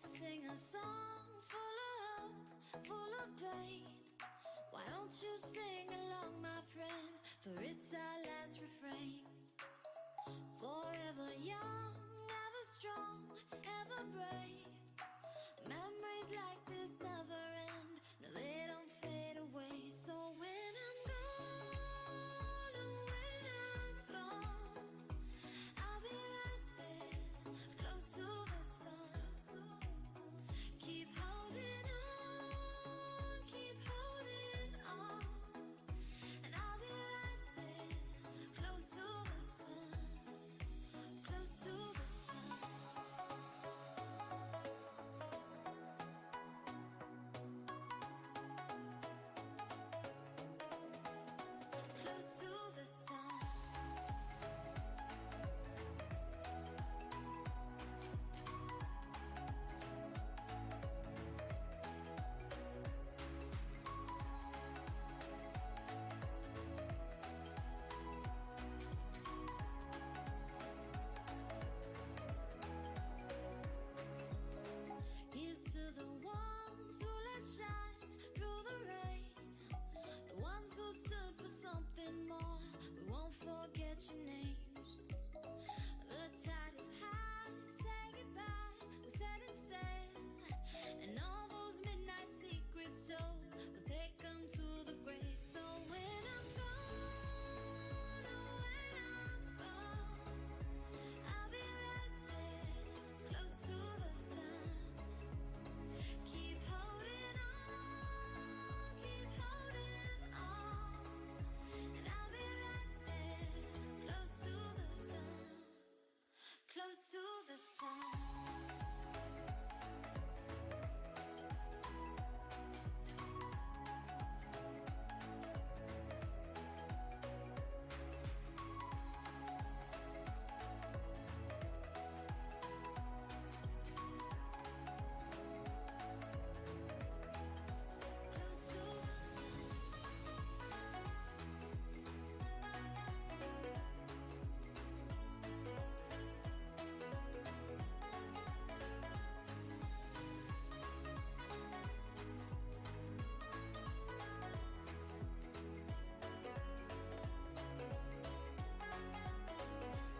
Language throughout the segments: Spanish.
Sing a song full of hope, full of pain. Why don't you sing along, my friend? For it's our last refrain. Forever young, ever strong, ever brave. Memories like this never end. No, they don't fade away. So when I'm gone, oh, when I'm gone, I'll be right there, close to the sun. Keep holding on, keep holding on. And I'll be right there, close to the sun, close to the sun. Close to the sun. Here's to the ones who let shine through the rain, the ones who stood for something more. We won't forget your names. The tide is high, say goodbye, we're setting sail, and all those midnight secrets told, we'll take them to the grave. So when I'm gone, oh, when I'm gone, I'll be right there, close to the sun. Keep holding on, keep holding on. And I'll be right there, close to the sun, close to the sun.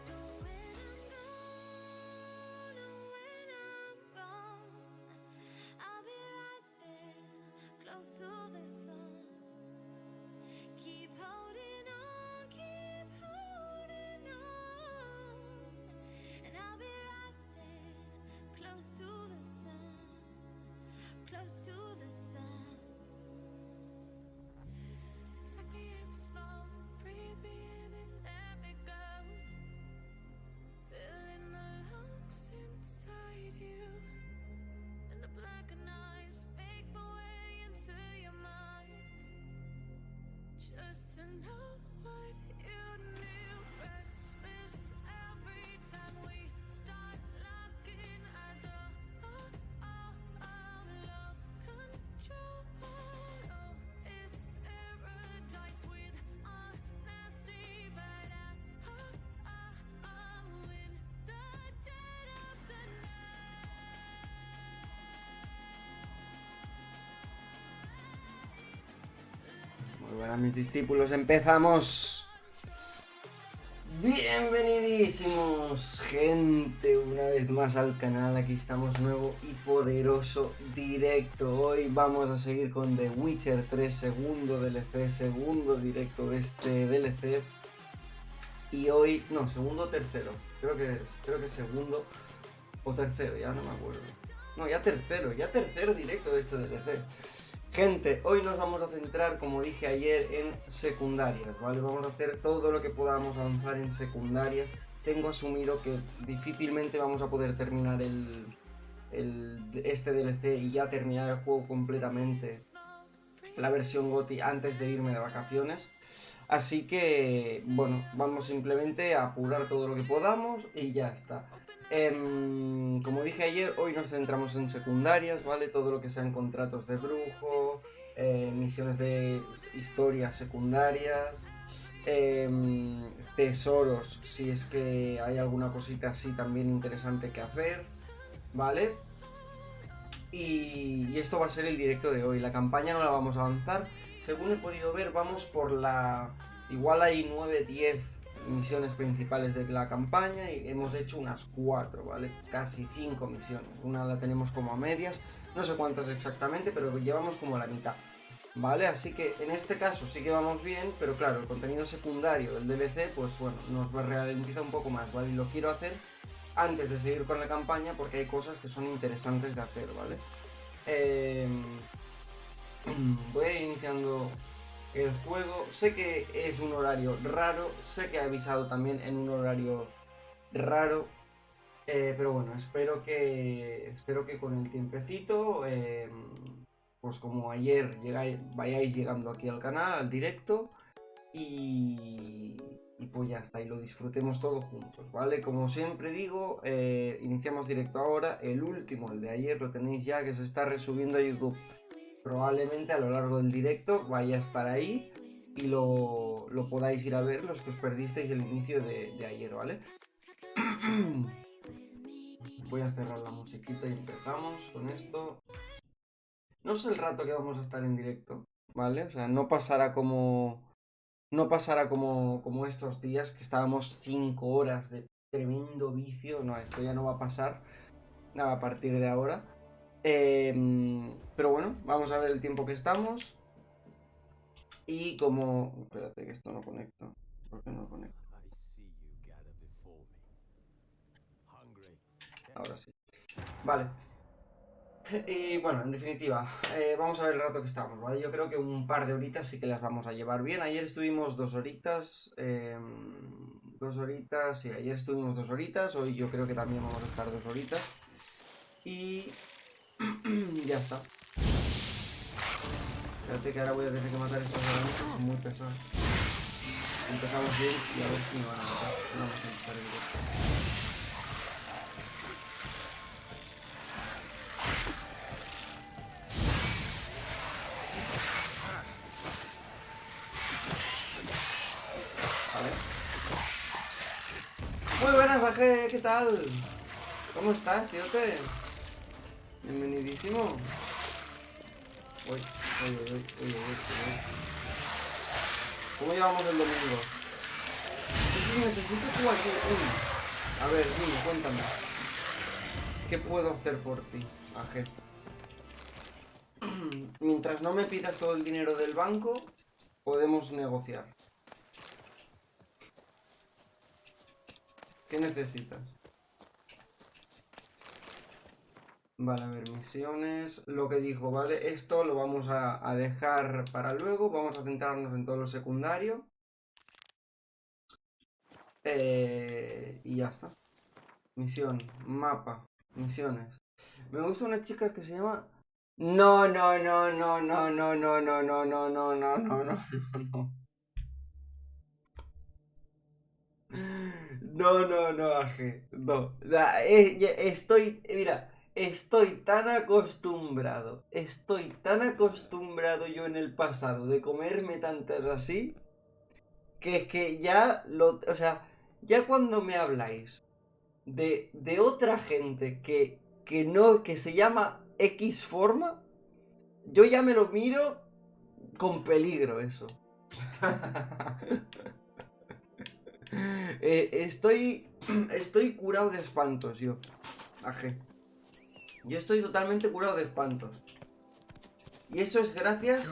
So when I'm gone, oh, when I'm gone, I'll be right there, close to the sun. Keep holding on, keep holding on. And I'll be right there, close to the sun, close to the sun. Suck me up small, breathe me in and let me go. Filling the lungs inside you, and the blackened eyes make my way into your mind. Just to know what you knew. Restless every time we start locking eyes. Lost control. Oh, it's paradise with honesty, but I'm in the dead of the Muy buenas, mis discípulos, empezamos. Bienvenidísimos, gente, una vez más al canal. Aquí estamos, nuevo y poderoso directo. Hoy vamos a seguir con The Witcher 3, segundo DLC, segundo directo de este DLC. Y hoy, no, segundo o tercero, creo que segundo o tercero, ya no me acuerdo. No, ya tercero directo de este DLC. Gente, hoy nos vamos a centrar, como dije ayer, en secundarias, ¿vale? Vamos a hacer todo lo que podamos avanzar en secundarias. Tengo asumido que difícilmente vamos a poder terminar este DLC y ya terminar el juego completamente, la versión GOTY, antes de irme de vacaciones. Así que, bueno, vamos simplemente a apurar todo lo que podamos y ya está. Como dije ayer, hoy nos centramos en secundarias, ¿vale? Todo lo que sean contratos de brujo, misiones de historias secundarias, tesoros, si es que hay alguna cosita así también interesante que hacer, ¿vale? Y esto va a ser el directo de hoy. La campaña no la vamos a avanzar. Según he podido ver, vamos por la... Igual hay 9, 10 misiones principales de la campaña y hemos hecho unas 4, ¿vale? Casi 5 misiones. Una la tenemos como a medias. No sé cuántas exactamente, pero llevamos como la mitad. ¿Vale? Así que en este caso sí que vamos bien, pero claro, el contenido secundario del DLC, pues bueno, nos ralentiza un poco más, ¿vale? Y lo quiero hacer antes de seguir con la campaña porque hay cosas que son interesantes de hacer, ¿vale? Voy a ir iniciando el juego. Sé que es un horario raro, sé que he avisado también en un horario raro, pero bueno, espero que con el tiempecito, pues como ayer vayáis llegando aquí al canal, al directo, y pues ya está, y lo disfrutemos todos juntos, ¿vale? Como siempre digo, iniciamos directo ahora. El último, el de ayer, lo tenéis ya, que se está resubiendo a YouTube. Probablemente a lo largo del directo vaya a estar ahí y lo podáis ir a ver los que os perdisteis el inicio de ayer, ¿vale? Voy a cerrar la musiquita y empezamos con esto. No sé el rato que vamos a estar en directo, ¿vale? O sea, no pasará como estos días que estábamos 5 horas de tremendo vicio. No, esto ya no va a pasar nada a partir de ahora. Pero bueno, vamos a ver el tiempo que estamos. Y como... Espérate que esto no conecta. ¿Por qué no conecta? Ahora sí. Vale. Y bueno, en definitiva, vamos a ver el rato que estamos, ¿vale? Yo creo que un par de horitas sí que las vamos a llevar bien. Ayer estuvimos 2 horitas. 2 horitas, sí, ayer estuvimos 2 horitas. Hoy yo creo que también vamos a estar 2 horitas. Y ya está. Espérate que ahora voy a tener que matar estos arañas, que son muy pesados. Empezamos bien y a ver si me van a matar. No vamos a empezar el directo. Vale. Muy buenas, AG, ¿qué tal? ¿Cómo estás, tíote? Bienvenidísimo. Uy. ¿Cómo llevamos el domingo? Necesito tú aquí. A ver, dime, cuéntame. ¿Qué puedo hacer por ti, AG? Mientras no me pidas todo el dinero del banco, podemos negociar. ¿Qué necesitas? Vale, a ver, misiones. Lo que dijo, ¿vale? Esto lo vamos a dejar para luego. Vamos a centrarnos en todo lo secundario. Y ya está. Misión, mapa, misiones. Me gusta una chica que se llama... No, no, no, no, no, no, no, no, no, no, no, no, no, no, no. No, no, no, Aje. No. Estoy, mira, estoy tan acostumbrado. Estoy tan acostumbrado yo en el pasado de comerme tantas así. Que es que ya lo. O sea, ya cuando me habláis de otra gente que no. Que se llama X forma. Yo ya me lo miro con peligro eso. Estoy curado de espantos, yo. Aje. Yo estoy totalmente curado de espantos. Y eso es gracias,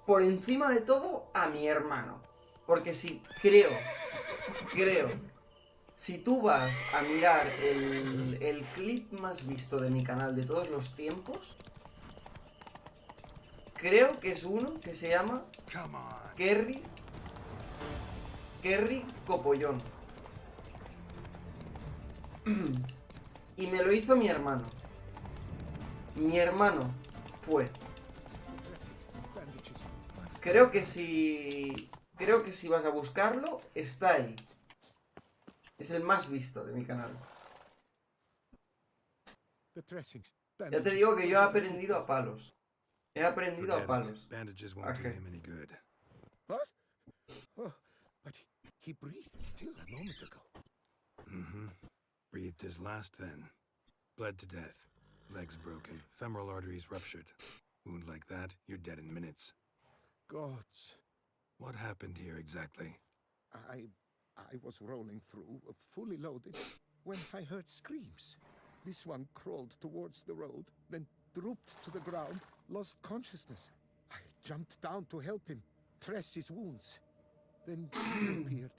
por encima de todo, a mi hermano. Porque si creo, si tú vas a mirar el clip más visto de mi canal de todos los tiempos, creo que es uno que se llama Kerry Copollón. Y me lo hizo mi hermano. Mi hermano fue. Creo que si vas a buscarlo, está ahí. Es el más visto de mi canal. Ya te digo que yo he aprendido a palos. He aprendido a palos. Aje. He breathed still a moment ago. Breathed his last then. Bled to death. Legs broken. Femoral arteries ruptured. Wound like that, you're dead in minutes. Gods. What happened here exactly? I was rolling through, fully loaded, when I heard screams. This one crawled towards the road, then drooped to the ground, lost consciousness. I jumped down to help him, dress his wounds. Then you appeared.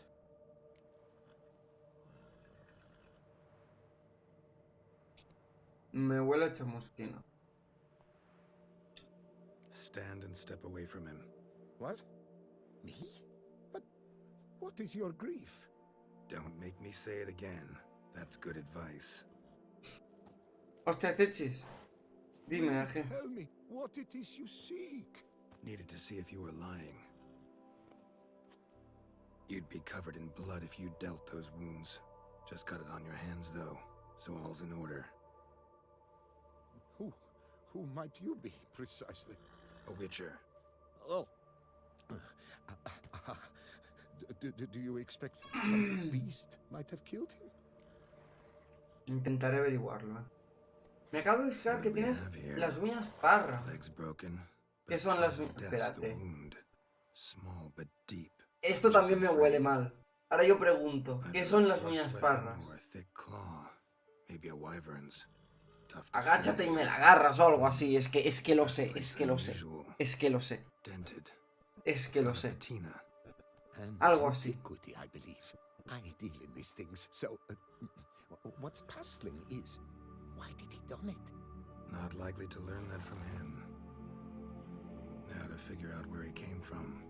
Me huele a chamusquina. Stand and step away from him. What? Me? But what is your grief? Don't make me say it again. That's good advice. Hostia, Techis. Dime, Will you Aje. tell me what it is you seek. Needed to see if you were lying. You'd be covered in blood if you dealt those wounds. Just got it on your hands, though, so all's in order. Who might you be, precisely? A witcher. Oh. Do you expect some beast might have killed him? Intentaré averiguarlo, Me acabo de fijar que What we tienes have here. las uñas parras. Legs broken. ¿Qué but son las cause of uñas? death's the Espérate. wound. Small but deep. Esto también me huele mal. Ahora yo pregunto, ¿qué Either son a las thrust uñas weapon parras? or a thick claw. Maybe a wyvern's. Tough to Agáchate say. y me la agarras o algo así. Es que lo sé, es Place que lo sé. unusual. Es que lo sé. Dented. Es que It's lo got a sé. patina. An Algo así. antiquity, I believe. I deal in these things, so what's puzzling is why did he done it? Not likely to learn that from him. Now to figure out where he came from.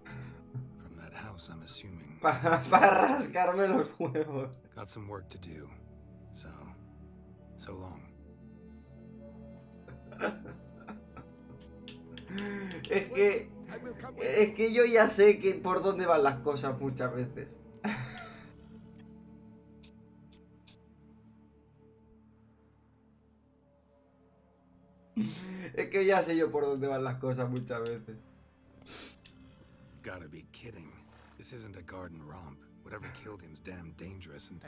From that house, I'm assuming. Para rascarme los huevos. Got some work to do. So long. I will come with Es que yo ya sé que por dónde van las cosas muchas veces. Es que ya sé yo por dónde van las cosas muchas veces. Gotta be kidding. This isn't a garden romp. Whatever killed him's damn dangerous and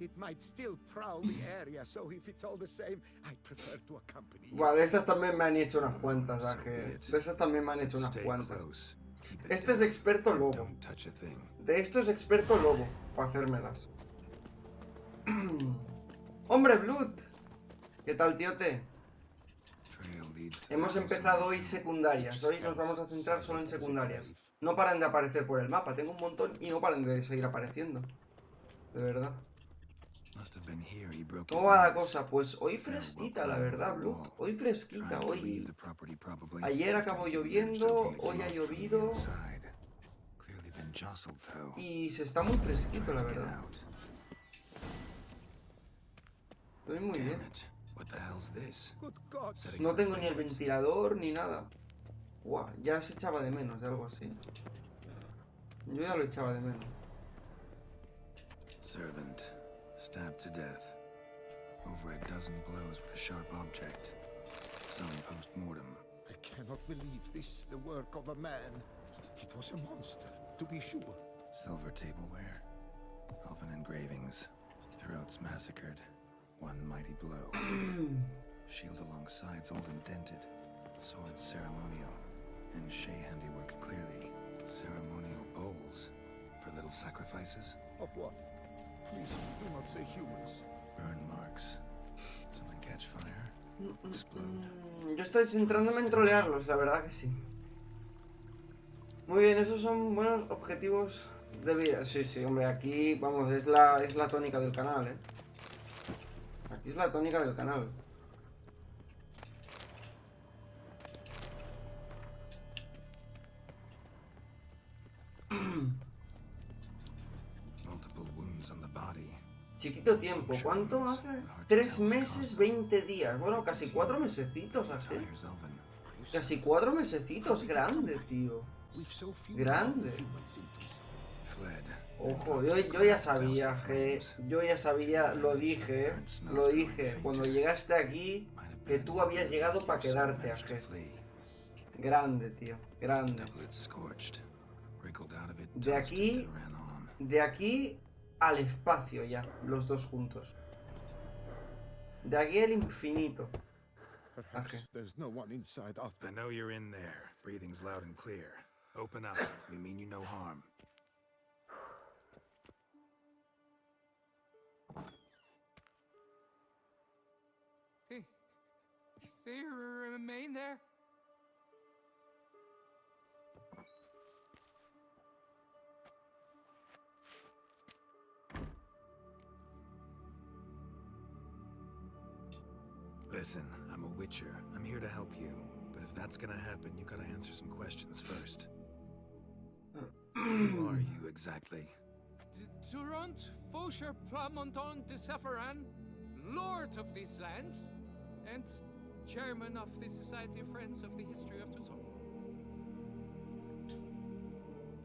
it might still prowl the area, so if it's all the same, I prefer to accompany you. Buah, de estas también me han hecho unas cuantas, So Aje. be it. De estas también me han hecho Let's unas stay cuantas. close. Keep it Este es down. experto lobo. Don't touch a thing. De esto es experto lobo, para hacérmelas. ¡Hombre, Blood! ¿Qué tal, tíote? Trail leads to the Hemos house empezado on hoy the hill. secundarias. Hoy nos vamos a centrar solo en secundarias. No paran de aparecer por el mapa. Tengo un montón y no paran de seguir apareciendo. De verdad. Must have been here he broke ¿Cómo his va la legs. cosa? Pues hoy fresquita, la verdad, Blood. Hoy fresquita, Trying to leave hoy... the property probably. Ayer After acabó getting lloviendo, damaged hoy ha against from the llovido. inside. Clearly been jostled, though. Y se está muy fresquito, la Trying to get verdad. out. Estoy muy Damn bien. it. What the hell's this? Good God. Setting No foot tengo ni el backwards. ventilador ni nada. Guau, ya se echaba de menos de algo así. Yo ya lo echaba de menos. Servant. Stabbed to death. Over a dozen blows with a sharp object. Some post-mortem. I cannot believe this is the work of a man. It was a monster, to be sure. Silver tableware. Elven engravings. Throats massacred. One mighty blow. Shield along sides old and dented. Sword ceremonial. And Shea handiwork clearly. Ceremonial bowls. For little sacrifices. Of what? Please, do not say humans. Burn marks. Something catch fire. Explode. Yo estoy centrándome en trolearlos, la verdad que sí. Muy bien, esos son buenos objetivos de vida. Sí, sí, hombre, aquí, vamos, es la tónica del canal, ¿eh? Aquí es la tónica del canal. Multiple wounds on the body. Chiquito tiempo, ¿cuánto hace? 3 meses, 20 días. Bueno, casi 4 mesecitos hace. Tires Elven. Casi 4 mesecitos, grande, tío. We've so few Grande. humans in Tucson. Fled. Ojo, yo ya sabía, yo ya sabía, lo dije cuando llegaste aquí, que tú habías llegado para quedarte, Aje. Grande, tío, grande. De aquí al espacio ya, los dos juntos. De aquí al infinito. Perhaps Okay. there's no one inside after. I know you're in there. Breathing's loud and clear. Open up. We mean you no harm. They remain there? Listen, I'm a witcher. I'm here to help you. But if that's gonna happen, you gotta answer some questions first. Who are you exactly? Durant Faucher Plamonton de Sepharan, Lord of these lands, and Chairman of the Society of Friends of the History of Tucson.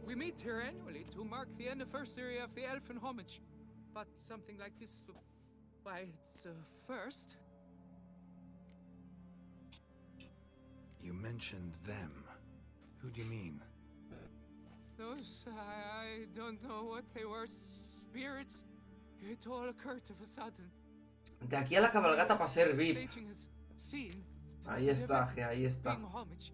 We meet here annually to mark the anniversary of the Elfin Homage, but something like this, why, it's a first. You mentioned them. Who do you mean? Those, I don't know what they were, spirits. It all occurred of a sudden. De aquí a la cabalgata para ser VIP. Staging has seen Ahí está, G, ahí está. being homage.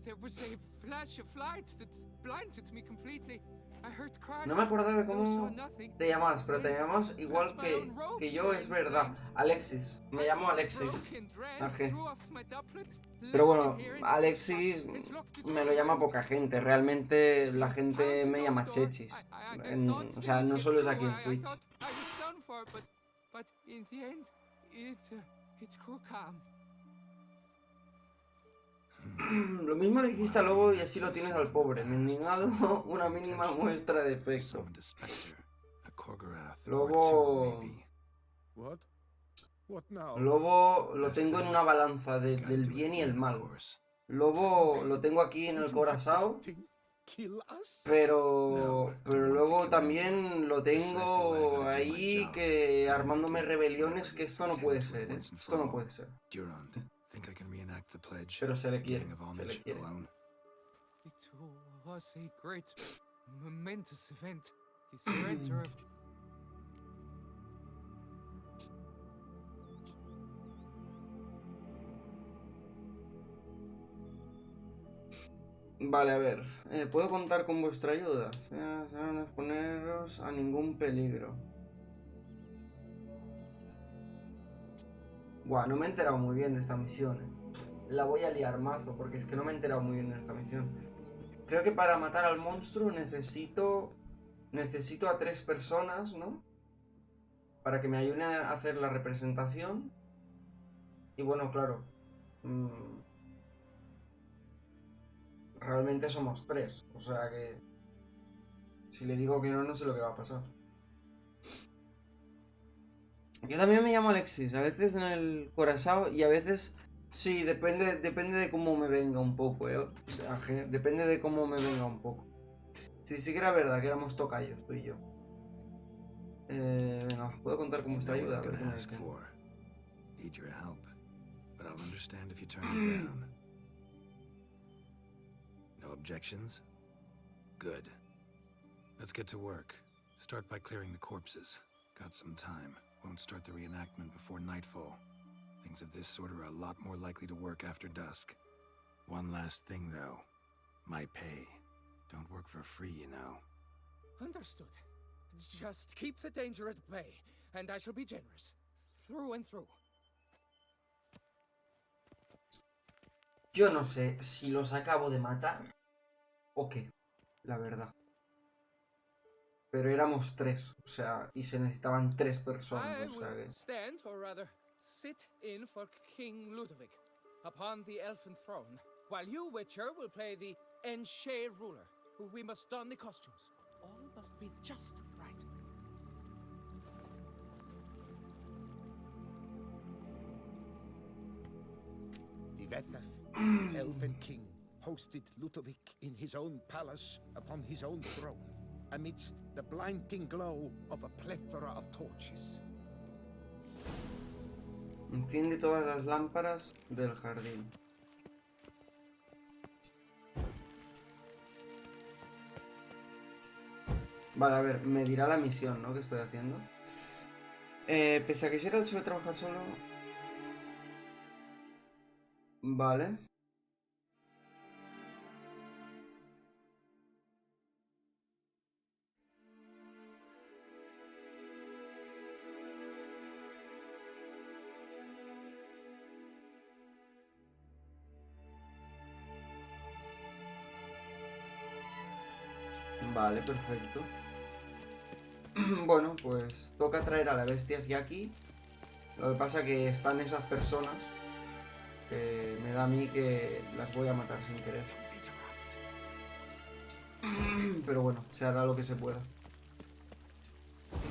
There was a flash of light that blinded me completely. I heard cries. No me acordaba de saw cómo nothing. te llamas, pero te llamas igual que yo, es verdad. Alexis. Me llamo Alexis. Aje. Pero bueno, Alexis me lo llama poca gente. Realmente la gente me llama Chechis. O sea, no solo es aquí en Twitch. But in the end, it grew calm. Lo mismo le dijiste al lobo y así lo tienes al pobre. Mendigado una mínima muestra de efecto. Lobo... What? What now? Lobo lo tengo en una balanza del bien y el mal. Lobo lo tengo aquí en el corazón, pero luego también lo tengo ahí que armándome rebeliones, que esto no puede ser, ¿eh? Esto no puede ser. Pero se le quiere, se le quiere. It was a great, momentous event. The surrender of... Vale, a ver. ¿Puedo contar con vuestra ayuda? No exponeros a ningún peligro. Buah, no me he enterado muy bien de esta misión, ¿eh? La voy a liar mazo, porque es que no me he enterado muy bien de esta misión. Creo que para matar al monstruo necesito a 3 personas, ¿no? Para que me ayuden a hacer la representación. Y bueno, claro. Realmente somos 3. O sea que... Si le digo que no, no sé lo que va a pasar. Yo también me llamo Alexis. A veces en el corazón y a veces... Sí, depende de cómo me venga un poco, Depende de cómo me venga un poco. Sí que era verdad que éramos tocayos, tú y yo. Venga, puedo contar con vuestra ayuda. A ver qué me dicen. Need your help, but I'll understand if you turn me down. No objections? Good. Let's get to work. Start by clearing the corpses. Got some time. Won't start the reenactment before nightfall. Things of this sort are a lot more likely to work after dusk. One last thing, though. My pay. Don't work for free, you know. Understood. Just keep the danger at bay, and I shall be generous. Through and through. Yo no sé si los acabo de matar o qué, la verdad. Pero éramos 3, o sea, y se necesitaban 3 personas, o sea que... Stand, or rather, sit in for King Ludovic upon the elfin throne, while you, Witcher, will play the Enche ruler. We must don the costumes. All must be just right. The Vethaf, the Elven King, hosted Ludovic in his own palace upon his own throne, amidst the blinding glow of a plethora of torches. Enciende todas las lámparas del jardín. Vale, a ver, me dirá la misión, ¿no? Que estoy haciendo. Pese a que Gerald suele trabajar solo, Vale. Vale, perfecto. Bueno, pues toca traer a la bestia hacia aquí. Lo que pasa que están esas personas que me da a mí que las voy a matar sin querer. Pero bueno, se hará lo que se pueda.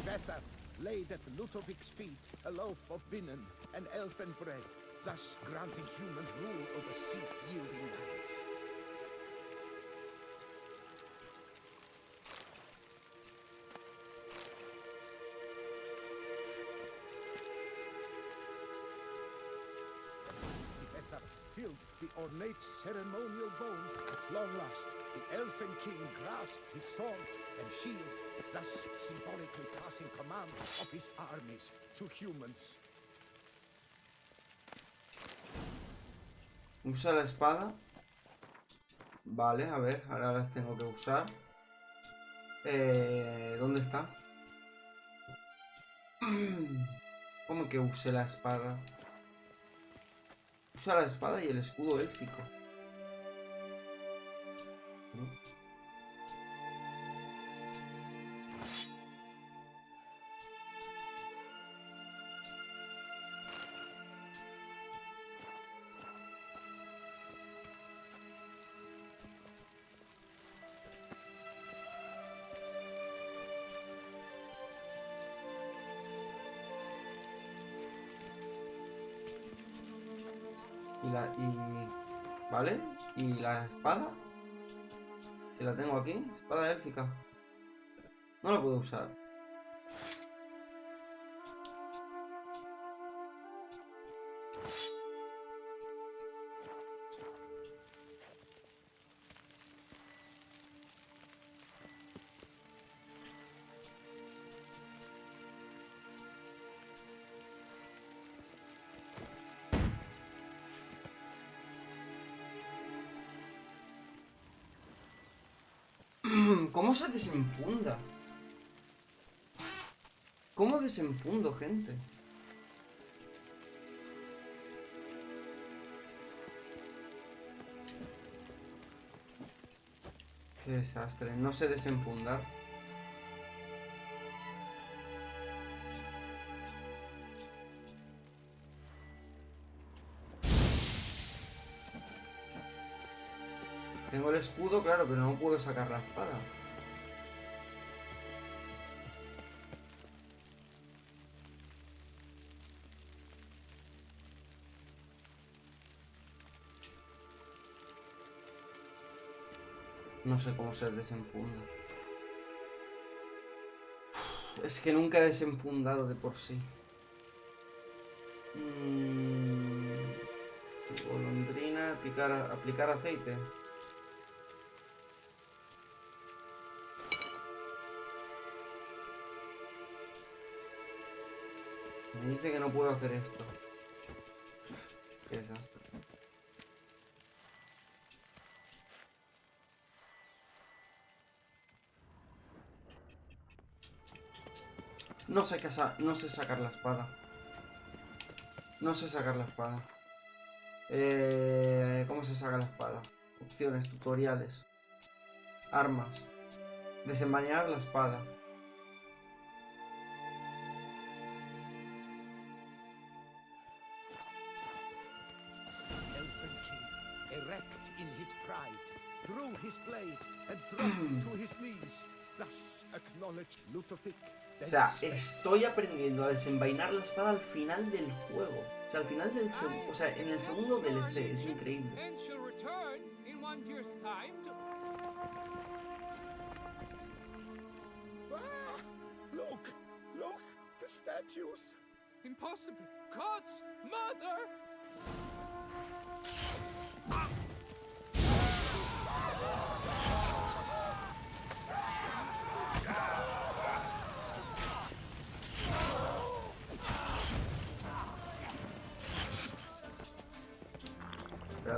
Better laid at Ludovic's feet a loaf of binnen and elfin bread, thus granting humans rule over seat-yielding lands. Filled the ornate ceremonial bowls. At long last, the elfin king grasped his sword and shield, thus symbolically passing command of his armies to humans. Usa la espada. Vale, a ver, ahora las tengo que usar. ¿Dónde está? ¿Cómo que use la espada? Usa la espada y el escudo élfico. ¿Vale? ¿Y la espada? Si la tengo aquí, espada élfica. No la puedo usar. ¿Cómo se desenfunda? ¿Cómo desenfundo, gente? Qué desastre, no sé desenfundar. Tengo el escudo, claro, pero no puedo sacar la espada. No sé cómo se desenfunda. Es que nunca he desenfundado de por sí. Golondrina, aplicar aceite. Me dice que no puedo hacer esto. Qué desastre. No sé sacar la espada. No sé sacar la espada. ¿Cómo se saca la espada? Opciones, tutoriales. Armas. Desenvañar la espada. Elfin king, erect in his pride, drew his blade and dropped to his knees, thus acknowledged Ludovic. O sea, estoy aprendiendo a desenvainar la espada al final del juego. O sea, al final del segundo. O sea, en el segundo DLC. Es increíble. Ah, look, the statues. Impossible. God's mother!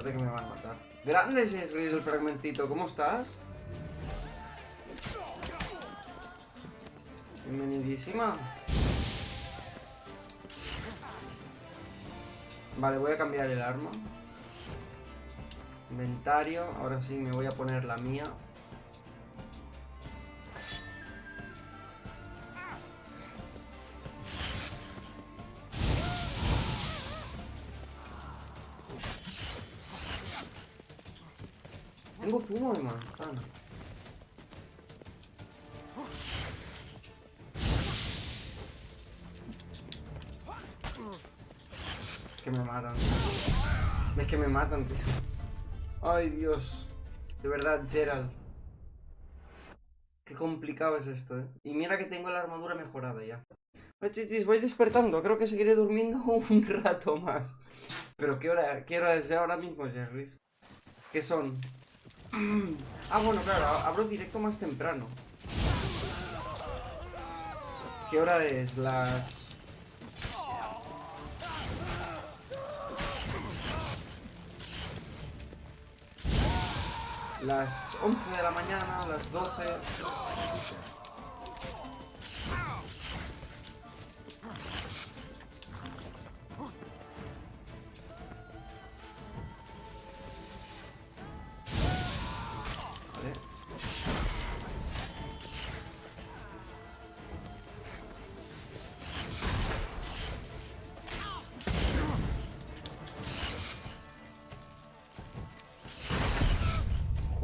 Espérate que me van a matar. Grande Jerry, el fragmentito, ¿cómo estás? Bienvenidísima. Vale, voy a cambiar el arma. Inventario, ahora sí me voy a poner la mía. Tengo zumo de manzana. Es que me matan. Es que me matan, tío. Ay, Dios. De verdad, Gerald. Qué complicado es esto, ¿eh? Y mira que tengo la armadura mejorada ya. Bueno, chichis, voy despertando. Creo que seguiré durmiendo un rato más. Pero ¿qué hora es ya ahora mismo, Jerry? ¿Qué son? Ah, bueno, claro, abro directo más temprano. ¿Qué hora es? Las 11 de la mañana, las 12. Vale.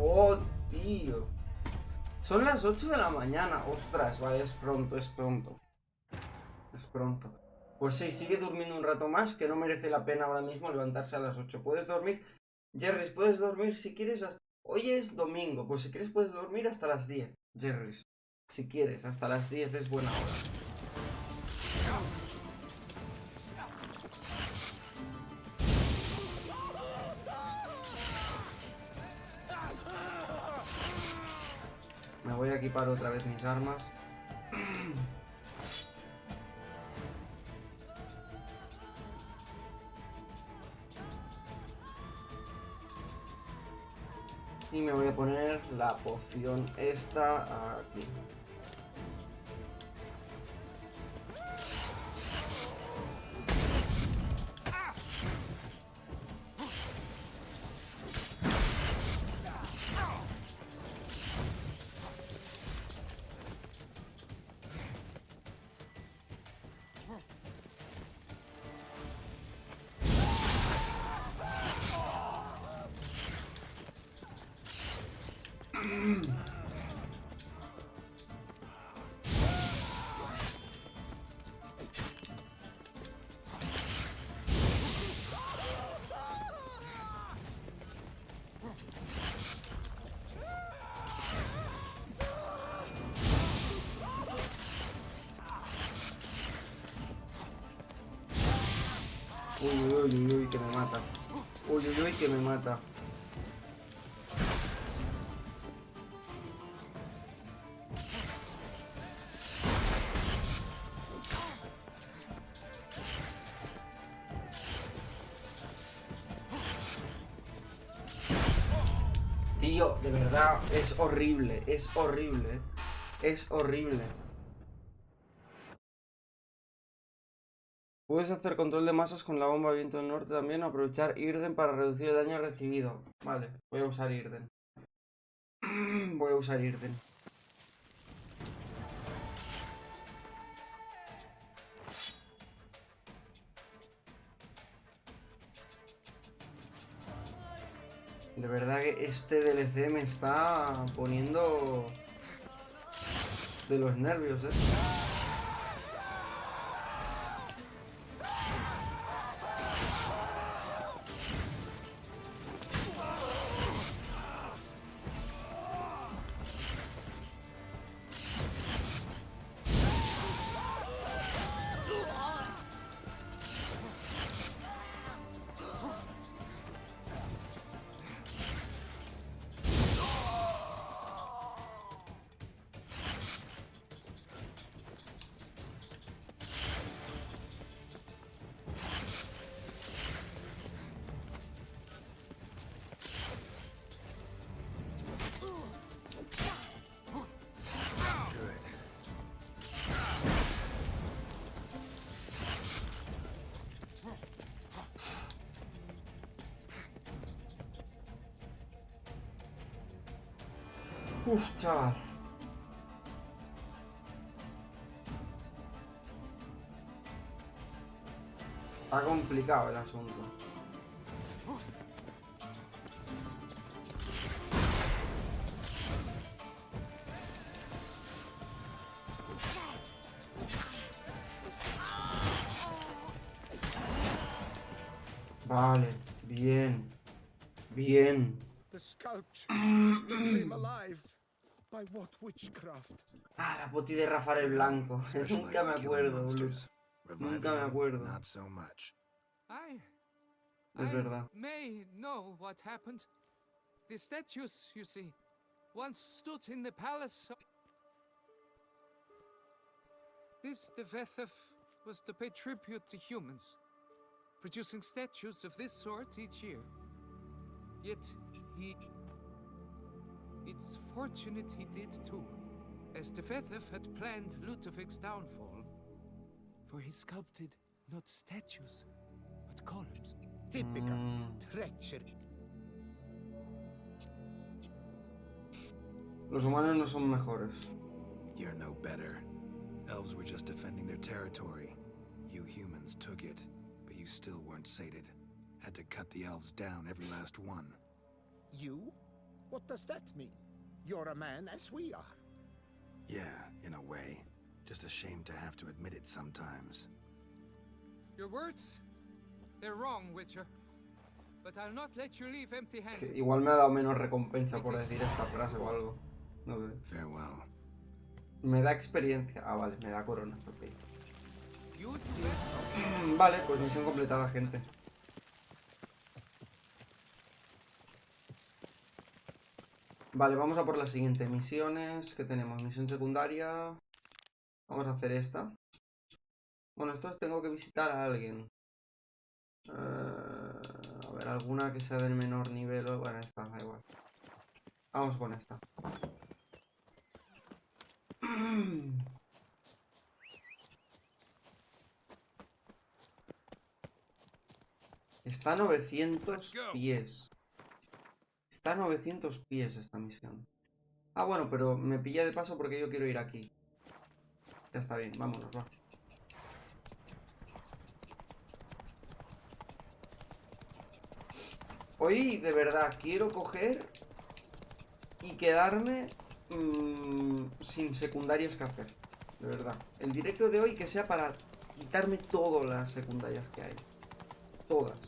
¡Oh, tío! Son las 8 de la mañana. Ostras, vale, es pronto, es pronto. Es pronto. Pues sí, sigue durmiendo un rato más, que no merece la pena ahora mismo levantarse a las 8. ¿Puedes dormir? Jerry, puedes dormir si quieres hasta... Hoy es domingo, pues si quieres puedes dormir hasta las 10. Jerry, si quieres, hasta las 10 es buena hora. Me voy a equipar otra vez mis armas. Y me voy a poner la poción esta aquí. Uy, uy, uy, uy, que me mata. Uy, uy, uy, que me mata. Tío, de verdad, es horrible, es horrible. Es horrible. Puedes hacer control de masas con la bomba viento del norte también o aprovechar Irden para reducir el daño recibido. Vale, voy a usar Irden. Voy a usar Irden. De verdad que este DLC me está poniendo de los nervios, Uf, chaval. Está complicado el asunto. Vale, bien. Bien. The sculpture that came alive. By what witchcraft? Ah, la poti de Rafael Blanco. Nunca me Specialized in killing acuerdo, boludo. monsters. Nunca Reviving me them, acuerdo. not so much. Es verdad. may know what happened. The statues, you see, once stood in the palace. This Devethef was to pay tribute to humans, producing statues of this sort each year. Yet it's fortunate he did too, as Devethef had planned Ludovic's downfall, for he sculpted not statues, but columns. Typical treachery. Los humanos no son mejores. You're no better. Elves were just defending their territory. You humans took it, but you still weren't sated. Had to cut the elves down, every last one. You? What does that mean? You're a man as we are. Yeah, in a way. Just ashamed to have to admit it sometimes. Your words? They're wrong, Witcher. But I'll not let you leave Que empty-handed. igual me ha dado menos recompensa por decir esta frase o algo. No sé. Farewell. Me da experiencia. Ah, vale, me da corona. Ok. You do best. Vale, pues misión completada, gente. Vale, vamos a por las siguientes misiones que tenemos. Misión secundaria. Vamos a hacer esta. Bueno, esto tengo que visitar a alguien. A ver, alguna que sea del menor nivel. Bueno, esta, da igual. Vamos con esta. Está a 900 pies. Está a 900 pies esta misión. Ah, bueno, pero me pilla de paso porque yo quiero ir aquí. Ya está bien, vámonos, va. Hoy, de verdad, quiero coger y quedarme sin secundarias que hacer. De verdad. El directo de hoy que sea para quitarme todas las secundarias que hay. Todas.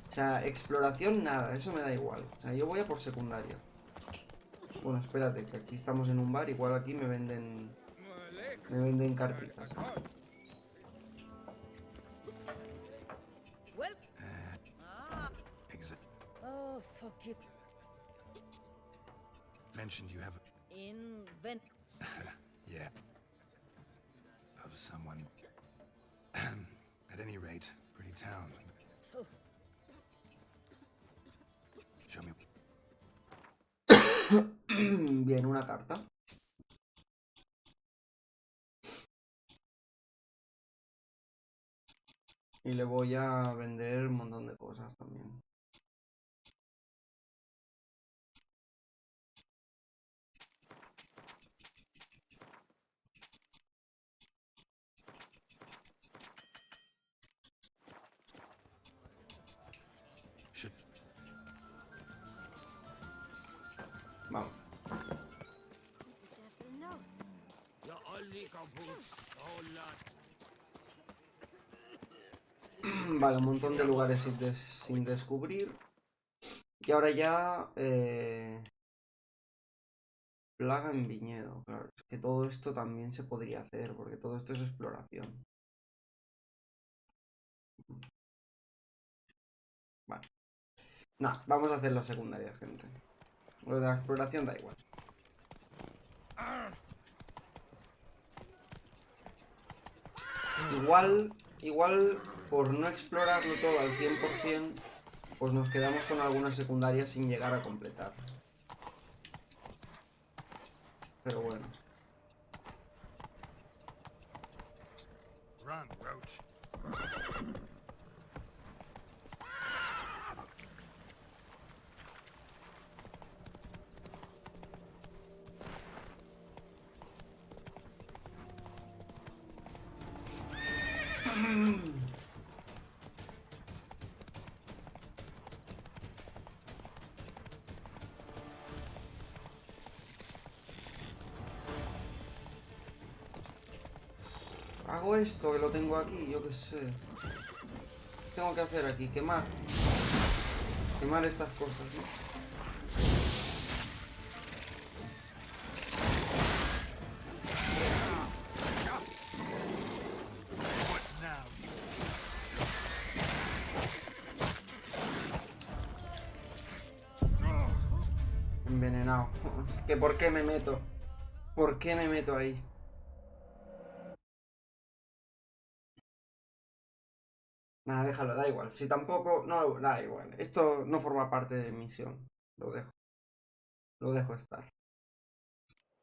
O sea, exploración nada, eso me da igual. O sea, yo voy a por secundaria. Bueno, espérate, que aquí estamos en un bar, igual aquí me venden cartitas. Well, Exit. oh, fuck it. Mentioned you have Invent. yeah. Of someone. At any rate, pretty town. Oh, Show me. Bien, una carta. Y le voy a vender un montón de cosas también. Should. Vamos. Definitely knows. Vale, un montón de lugares sin descubrir. Y ahora ya... plaga en viñedo. Claro, es que todo esto también se podría hacer, porque todo esto es exploración. Vale. Nah, vamos a hacer la secundaria, gente. Lo de la exploración da igual. Igual por no explorarlo todo al 100%, pues nos quedamos con algunas secundarias sin llegar a completar. Pero bueno. Run, Roach. Hago esto que lo tengo aquí, yo qué sé. ¿Qué tengo que hacer aquí? Quemar. Quemar estas cosas, ¿no? Envenenado. Es que ¿por qué me meto? ¿Por qué me meto ahí? Nada, déjalo, da igual. Si tampoco... No, da igual. Esto no forma parte de mi misión. Lo dejo. Lo dejo estar.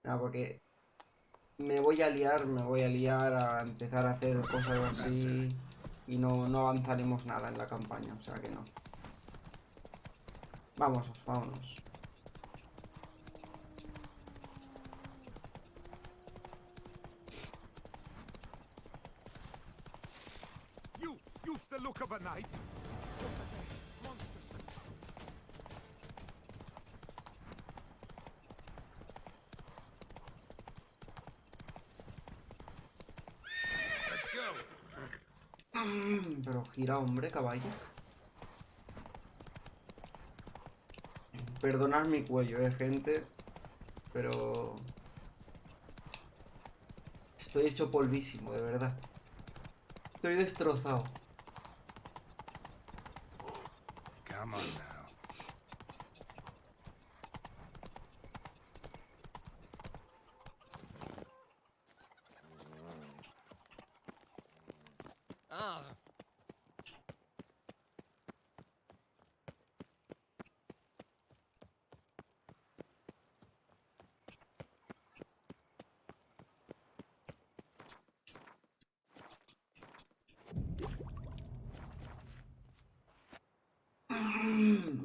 Nada, porque me voy a liar a empezar a hacer cosas así y no avanzaremos nada en la campaña, o sea que no. Vámonos, vámonos. You've the look of a knight. Monsters. Let's go. Pero gira, hombre, caballo. Perdonad mi cuello, gente. Pero... estoy hecho polvísimo, de verdad. Estoy destrozado. Come on now. Ah.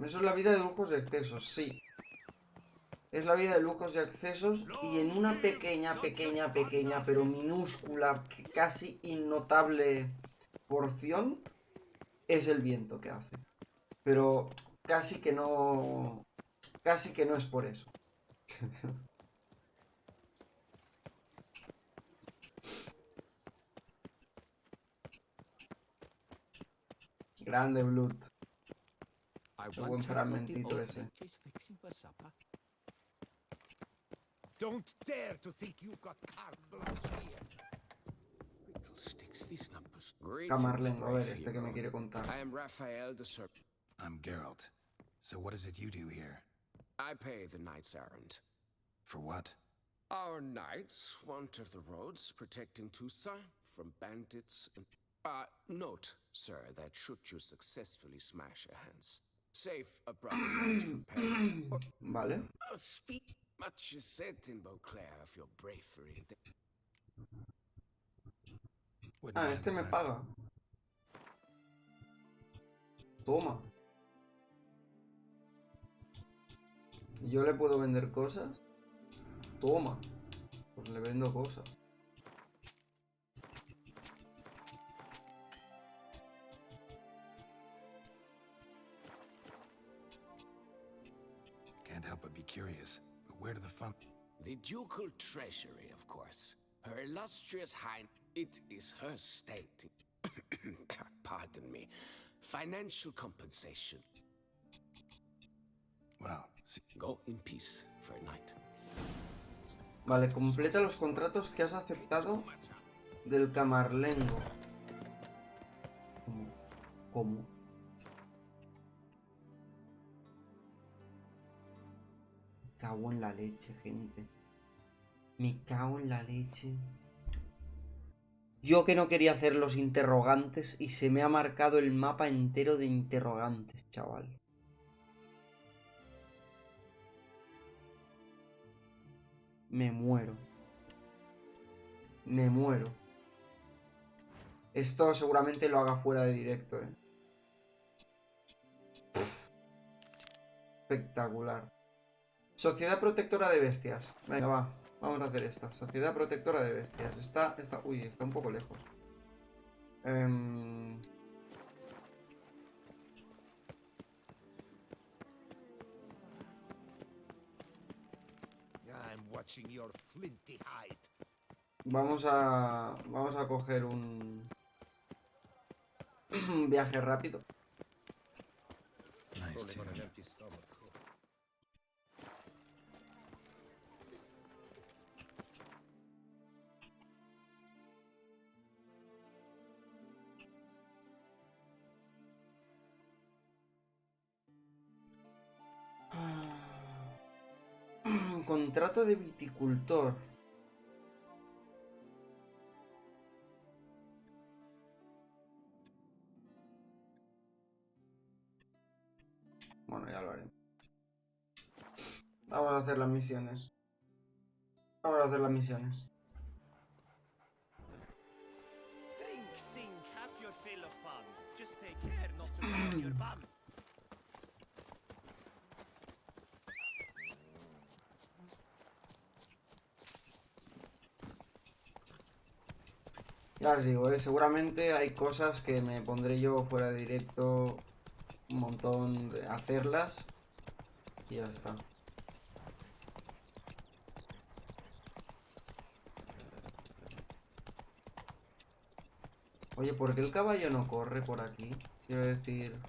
Eso es la vida de lujos y excesos, sí. Es la vida de lujos y excesos y en una pequeña, pero minúscula, casi innotable porción es el viento que hace. Pero casi que no es por eso. Grande Blood. Qué buen fragmentito ese. Don't dare to think you've got carte blanche here. Camarlengo, a ver, este que me quiere contar. I am Raphael de Serp. I'm Geralt. So what is it you do here? I pay the knight's errand. For what? Our knights wander the roads, protecting Tusa from bandits and... note, sir, that should you successfully smash your hands, save a brother knight from peril. Vale. Speak much is said in Beauclair of your bravery. Wouldn't Ah, mind este me that. paga. Toma. ¿Y yo le puedo vender cosas? Toma. Pues le vendo cosas. Can't help but be curious. But where do the fun... The ducal treasury, of course. Her illustrious hind... It is her standing. Pardon me. Financial compensation. Well, see... Go in peace for a night. Vale, completa los contratos que has aceptado del camarlengo. ¿Cómo? Me cago en la leche, gente. Me cago en la leche. Yo que no quería hacer los interrogantes y se me ha marcado el mapa entero de interrogantes, chaval. Me muero. Me muero. Esto seguramente lo haga fuera de directo, ¿eh? Espectacular. Sociedad Protectora de Bestias. Venga, va. Vamos a hacer esta. Sociedad Protectora de Bestias. Uy, está un poco lejos. I'm watching your flinty hide. Vamos a coger un un viaje rápido. Nice tune. Contrato de viticultor. Bueno, ya lo haré. Vamos a hacer las misiones. Vamos a hacer las misiones. Drink, sing, have your fill of fun. Just take care not to run on your bum. Ya os digo, seguramente hay cosas que me pondré yo fuera de directo un montón de hacerlas y ya está. Oye, ¿por qué el caballo no corre por aquí? Quiero decir...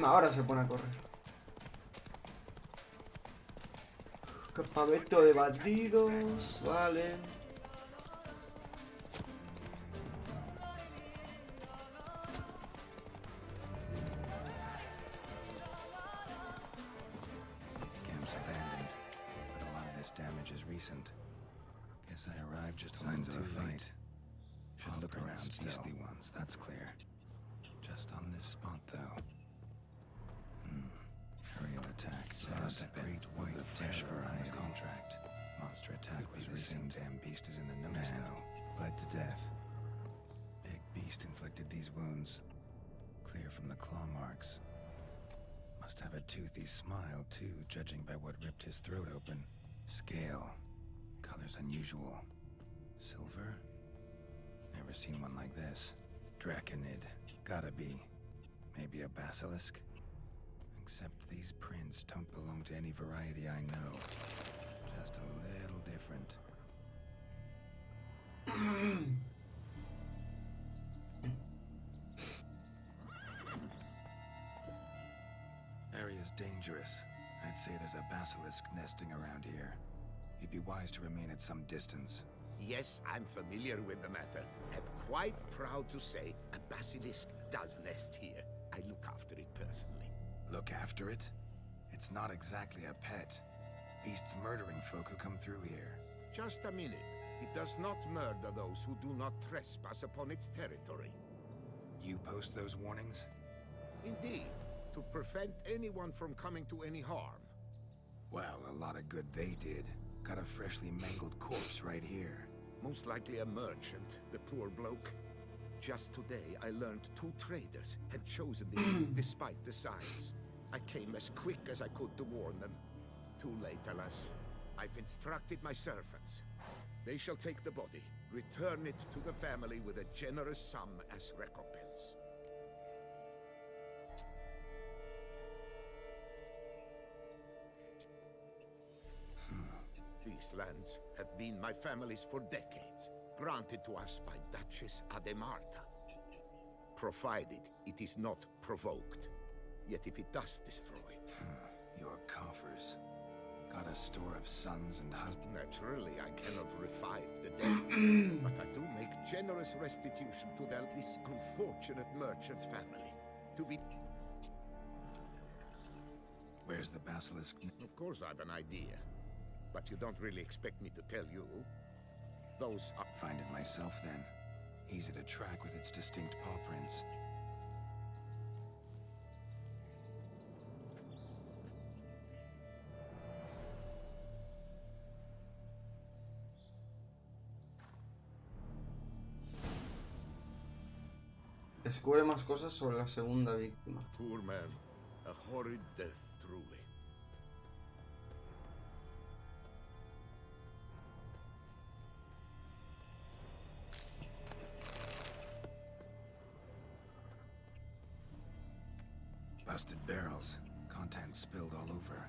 Ahora se pone a correr. Campamento de bandidos, vale. Camp's abandoned, but a lot of this damage is recent. Guess I arrived just a little too late. Should look around still. The ones, that's clear. Just on this spot, though. Aerial attack. Caused a great white fresh variety contract. Monster attack was recent. Damn beast is in the nose now. Bled to death. Big beast inflicted these wounds. Clear from the claw marks. Must have a toothy smile, too, judging by what ripped his throat open. Scale. Colors unusual. Silver? Never seen one like this. Draconid. Gotta be. Maybe a basilisk? Except these prints don't belong to any variety I know. Just a little different. Area's dangerous. I'd say there's a basilisk nesting around here. You'd be wise to remain at some distance. Yes, I'm familiar with the matter, and quite proud to say a basilisk does nest here. I look after it personally. Look after it? It's not exactly a pet. Beasts murdering folk who come through here. Just a minute. It does not murder those who do not trespass upon its territory. You post those warnings? Indeed, to prevent anyone from coming to any harm. Well, a lot of good they did. Got a freshly mangled corpse right here. Most likely a merchant, the poor bloke. Just today, I learned 2 traders had chosen this route despite the signs. I came as quick as I could to warn them. Too late, alas. I've instructed my servants. They shall take the body, return it to the family with a generous sum as recompense. These lands have been my family's for decades, granted to us by Duchess Ademarta. Provided it is not provoked. Yet if it does destroy... Your coffers. Got a store of sons and husbands. Naturally, I cannot revive the dead, but I do make generous restitution to this unfortunate merchant's family. To be... Where's the basilisk? Of course I've an idea, but you don't really expect me to tell you. Those are... Find it myself, then. Easy to track with its distinct paw prints. Descubre más cosas sobre la segunda víctima. Poor man. A horrid death, truly. Busted barrels. Contents spilled all over.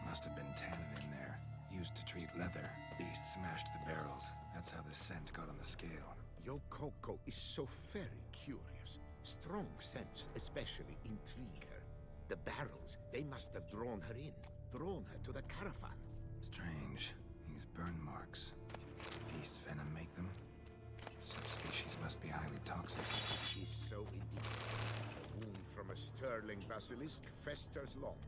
Must have been tannin in there. Used to treat leather. Beast smashed the barrels. That's how the scent got on the scale. Your Coco is so very curious. Strong scents especially intrigue her. The barrels, they must have drawn her in. Drawn her to the caravan. Strange. These burn marks. Beast's venom make them? Subspecies must be highly toxic. Is so indeed. A wound from a sterling basilisk festers long.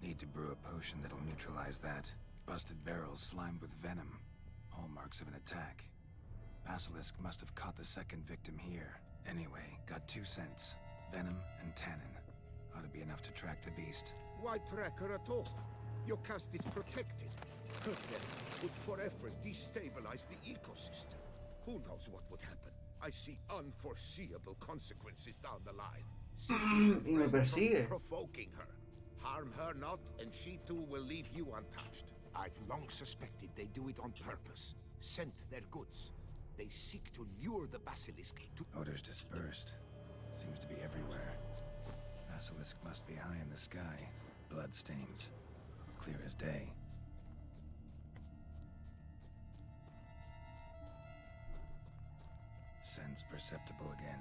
Need to brew a potion that'll neutralize that. Busted barrels slimed with venom. Hallmarks of an attack. Basilisk must have caught the second victim here. Anyway, got 2 scents. Venom and tannin. Ought to be enough to track the beast. Why track her at all? Your caste is protected. Her death would forever destabilize the ecosystem. Who knows what would happen? I see unforeseeable consequences down the line. Y me persigue. Provoking her. Harm her not, and she too will leave you untouched. I've long suspected they do it on purpose. Scent their goods. They seek to lure the basilisk to... Odors dispersed. Seems to be everywhere. Basilisk must be high in the sky. Blood stains. Clear as day. Scents perceptible again.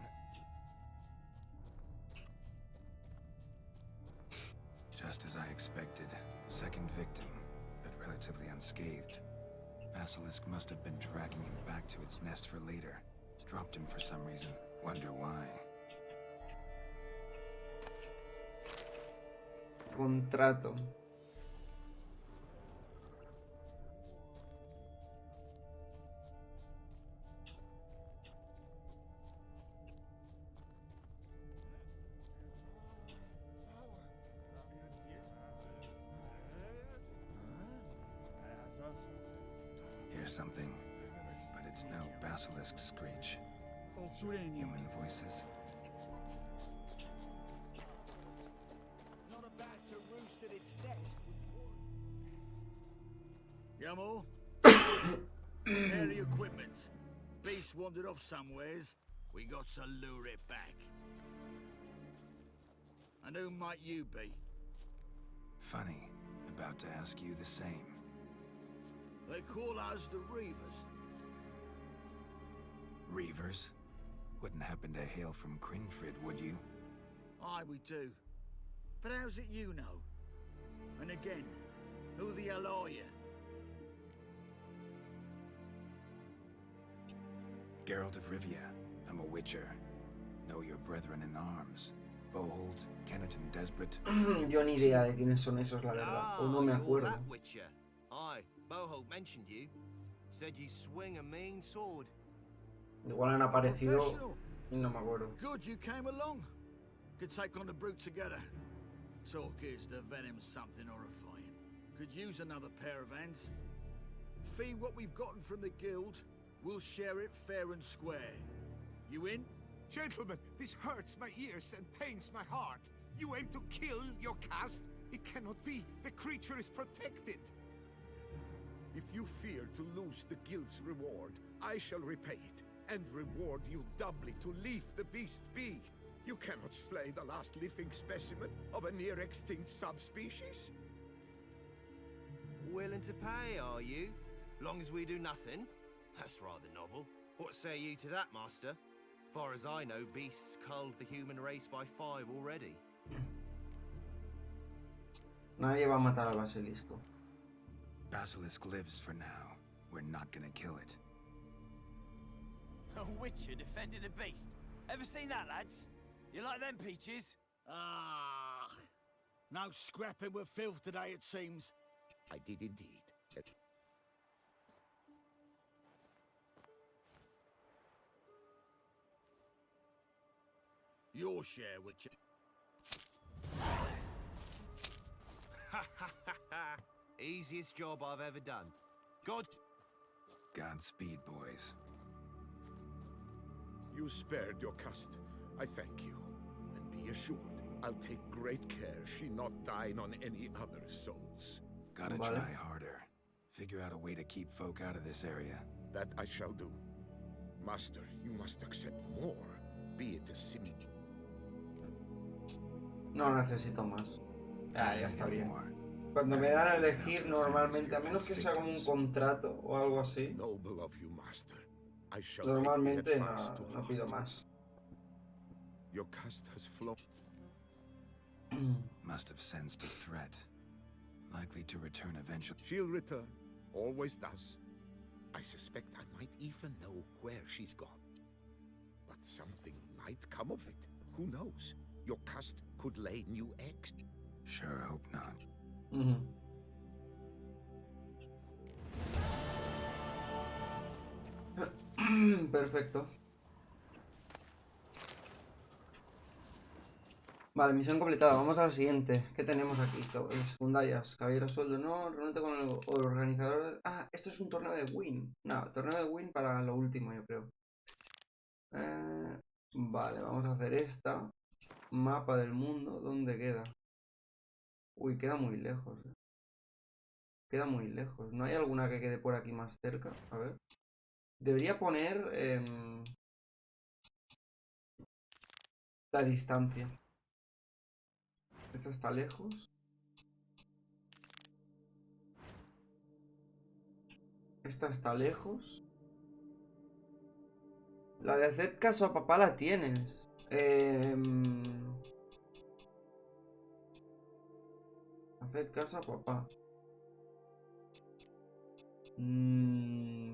Just as I expected. Second victim, but relatively unscathed. Basilisk must have been dragging him back to its nest for later. Dropped him for some reason. Wonder why. Contrato. Hear something, but it's no basilisk screech. Human voices. Not about to roost at its nest. Yamo? Area equipment. Beast wandered off somewheres. We got to lure it back. And who might you be? Funny. About to ask you the same. They call us the Reavers. Reavers? Wouldn't happen to hail from Crinfrid, would you? Aye, we do. But how's it you know? And again, who the hell are you? Geralt of Rivia. I'm a witcher. Know your brethren in arms. Bohold, Kenneton Desperate. Yo ni idea de quiénes son esos, la verdad. O no me you're acuerdo. that witcher. Aye, Bohold mentioned you. Said you swing a mean sword. Igual han aparecido Professional. y no me acuerdo. Good you came along. Could take on the brute together. Talk is the venom's something horrifying. Could use another pair of hands. Fee what we've gotten from the guild. We'll share it fair and square. You in? Gentlemen, this hurts my ears and pains my heart. You aim to kill your caste? It cannot be. The creature is protected. If you fear to lose the guild's reward, I shall repay it, and reward you doubly to leave the beast be. You cannot slay the last living specimen of a near-extinct subspecies. Willing to pay, are you? Long as we do nothing? That's rather novel. What say you to that, master? Far as I know, beasts culled the human race by 5 already. Nadie va a matar al basilisco. Basilisk lives for now. We're not gonna kill it. A witcher defending a beast. Ever seen that, lads? You like them peaches? Ah, no scrapping with filth today, it seems. I did indeed. Your share, Witcher. Easiest job I've ever done. God. Godspeed, boys. You spared your caste. I thank you, and be assured I'll take great care she not dine on any other souls. Gotta Vale. try harder. Figure out a way to keep folk out of this area. That I shall do. Master, you must accept more, be it a simple. No necesito más. Ah, ya está bien. More. Cuando me dan a elegir normalmente, a menos que sea como un contrato o algo así, Noble of you, master. I shall take the normalmente no, advice to no heart. pido más. Your cast has flown. Must have sensed a threat. Likely to return eventually. She'll return. Always does. I suspect I might even know where she's gone. But something might come of it. Who knows? Your cast could lay new eggs. Sure hope not. Perfecto. Vale, misión completada. Vamos a la siguiente. ¿Qué tenemos aquí? Secundarias. Caballero sueldo. No, reúnete con el organizador. Ah, esto es un torneo de win. No, torneo de win para lo último, yo creo. Vale, vamos a hacer esta. Mapa del mundo. ¿Dónde queda? Uy, queda muy lejos. Queda muy lejos. ¿No hay alguna que quede por aquí más cerca? A ver. Debería poner la distancia. Esta está lejos. Esta está lejos. La de hacer caso a papá la tienes. Hacer caso a papá.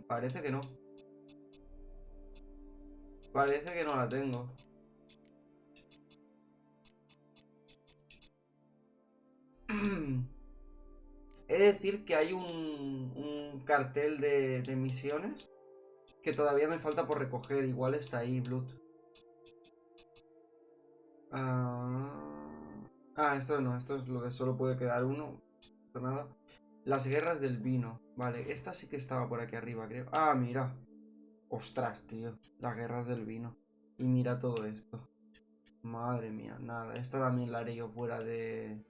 Parece que no. Parece que no la tengo. He de decir que hay un cartel de misiones que todavía me falta por recoger. Igual está ahí, Blood. Esto no. Esto es lo de solo puede quedar uno. Esto nada. Las guerras del vino. Vale, esta sí que estaba por aquí arriba, creo. Ah, mira. Ostras, tío. Las guerras del vino. Y mira todo esto. Madre mía, nada. Esta también la haré yo fuera de...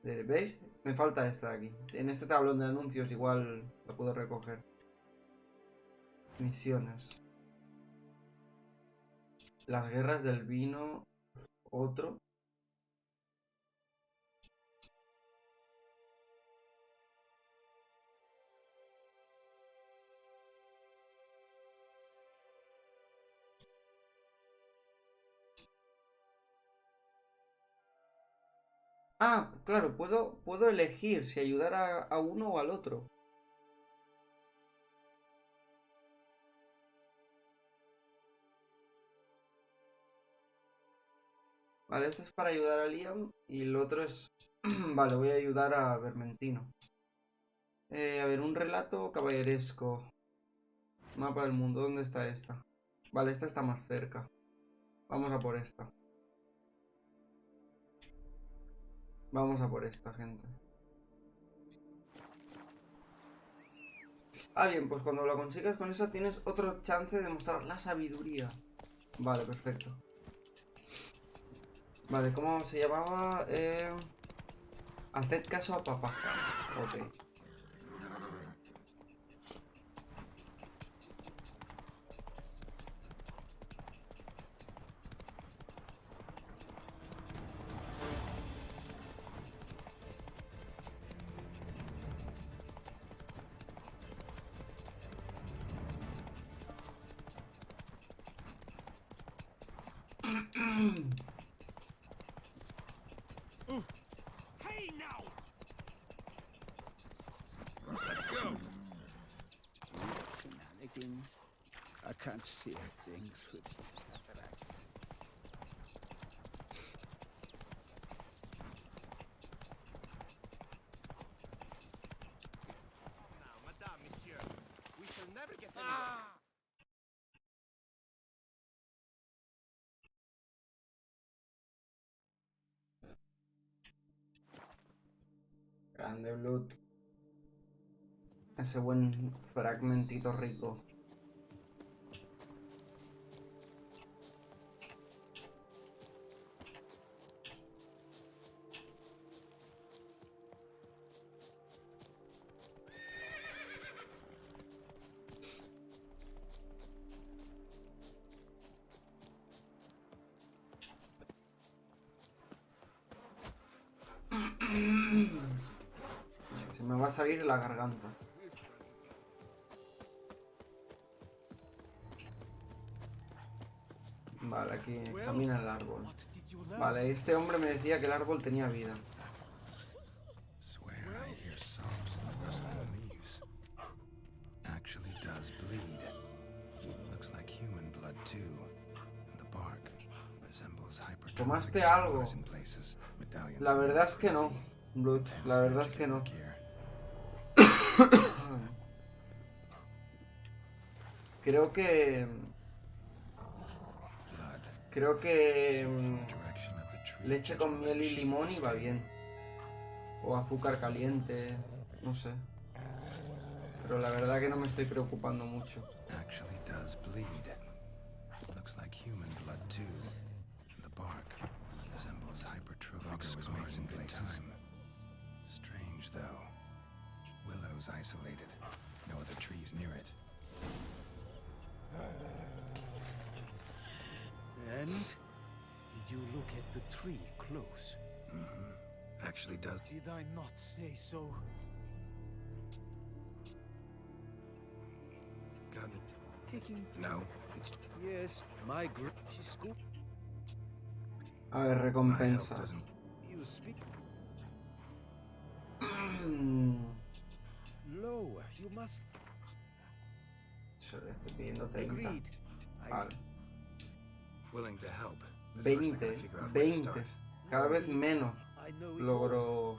¿Veis? Me falta esta de aquí. En este tablón de anuncios igual lo puedo recoger. Misiones. Las guerras del vino. Otro. Ah, claro, puedo elegir si ayudar a uno o al otro. Vale, este es para ayudar a Liam y el otro es... Vale, voy a ayudar a Vermentino. A ver, un relato caballeresco. Mapa del mundo, ¿dónde está esta? Vale, esta está más cerca. Vamos a por esta. Vamos a por esta, gente. Ah, bien, pues cuando lo consigas con esa tienes otro chance de mostrar la sabiduría. Vale, perfecto. Vale, ¿cómo se llamaba? Haced caso a papá. Ok. Hey now! Let's go. Shenanigans. I can't see things with cataracts. Now, madame, monsieur, we shall never get anywhere. Grande Blood. Ese buen fragmentito rico. me va a salir la garganta. Vale, aquí examina el árbol. Vale, este hombre me decía que el árbol tenía vida. Swear I hear sobs in the rustle of leaves. Actually does bleed. Looks like human blood too. And the bark resembles hypertrophic ¿Tomaste algo? spores in places. Medallions La of verdad es que no, crazy, Blood. intense La verdad es magic que at no. work here. Creo que... Blood. Creo que... Seep from the direction of the tree leche to con join miel the y shape limón of the iba stain. bien. O azúcar caliente, no sé. Pero la verdad que no me estoy preocupando mucho. Actually does bleed. Looks like human blood too. And the bark resembles hypertrophic spores in places. Strange though. Willow's isolated. No other trees near it. And did you look at the tree close? Actually does. Did I not say so? Got it. Taking... No, it's Yes, my She scooped... A ver, my help recompensa. doesn't. You speak... Lower, you must... Solo estoy pidiendo 30. Agreed. Vale. Willing to help. But first I 20, gotta figure out where to 20. start. Cada vez menos I know it all. logro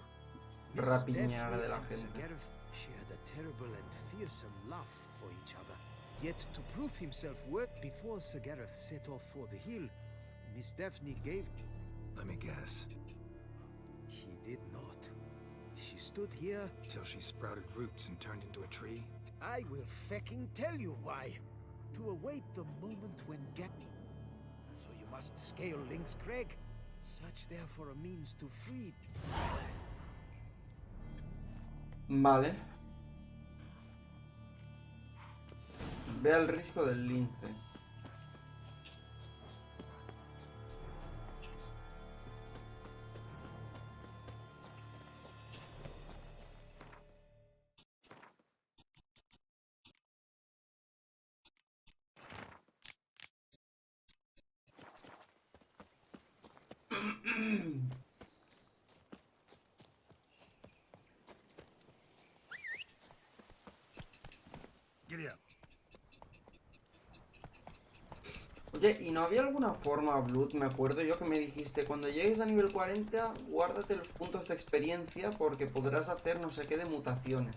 Miss rapiñar Daphne de la and gente. Secundarias shared a terrible and fearsome love for each other. Yet to prove himself worth before Secundarias set off for the hill, Miss Daphne gave... Let me guess. He did not. She stood here. Till she sprouted roots and turned into a tree? I will fecking tell you why. To await the moment when So you must scale Link's Crag. Search there for a means to free... Vale. Vea el risco del lince. Giddy up. Oye, ¿y no había alguna forma, Blood? Me acuerdo yo que me dijiste, cuando llegues a nivel 40, guárdate los puntos de experiencia porque podrás hacer no sé qué de mutaciones.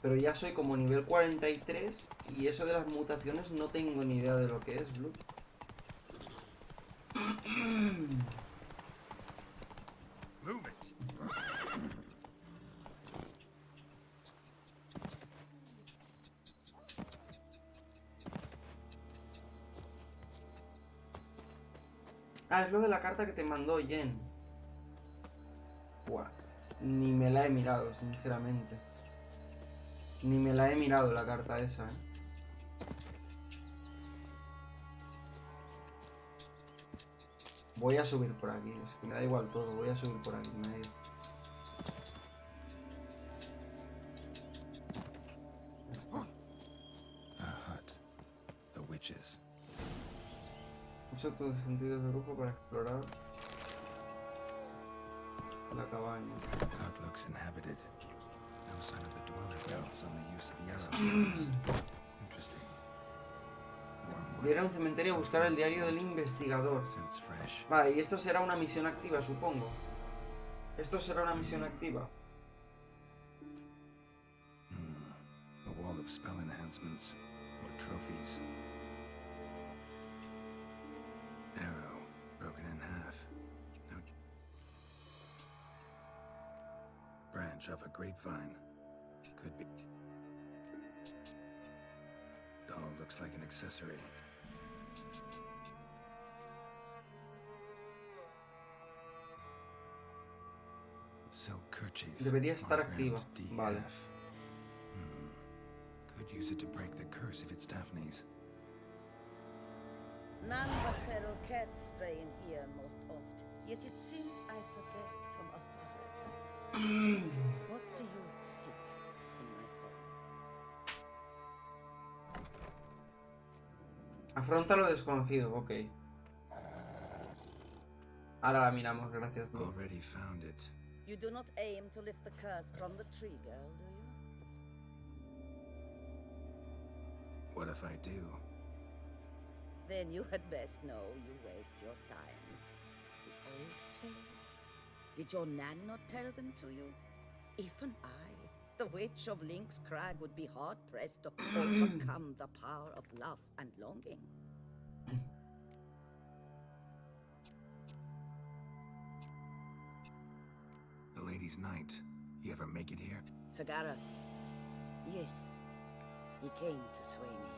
Pero ya soy como nivel 43 y eso de las mutaciones no tengo ni idea de lo que es, Blood. Move it. Ah, es lo de la carta que te mandó Jen. Buah, ni me la he mirado, sinceramente. Ni me la he mirado la carta esa, ¿eh? Voy a subir por aquí, es que me da igual todo, voy a subir por aquí, me da igual. A hut. The witches. Usa tus sentidos de lujo para explorar la cabaña. Hut looks inhabited. No sign of the dweller notes on the use of yellow stones. Interesting. Ir a un cementerio a buscar el diario del investigador. Scents fresh. Vale, y esto será una misión activa, supongo. Esto será una misión activa. A wall of spell enhancements or trophies. Arrow broken in half. No. Branch off a grapevine. Could be. Doll looks like an accessory. Silk kerchief. Debería estar activa. monogrammed Vale. DF. Could use it to break the curse if it's Daphne's. None but feral cats stray in here most oft. Yet it seems I've a guest from afar at that. What do you Afronta lo desconocido, ok. Ahora la miramos, gracias, Blue. Already found it. You do not aim to lift the curse from the tree, girl, do you? What if I do? Then you had best know you waste your time. The old tales? Did your nan not tell them to you? Even I, the witch of Link's Crag, would be hard-pressed to overcome the power of love and longing. The Lady's Night. You ever make it here? Sagarath. Yes. He came to sway me,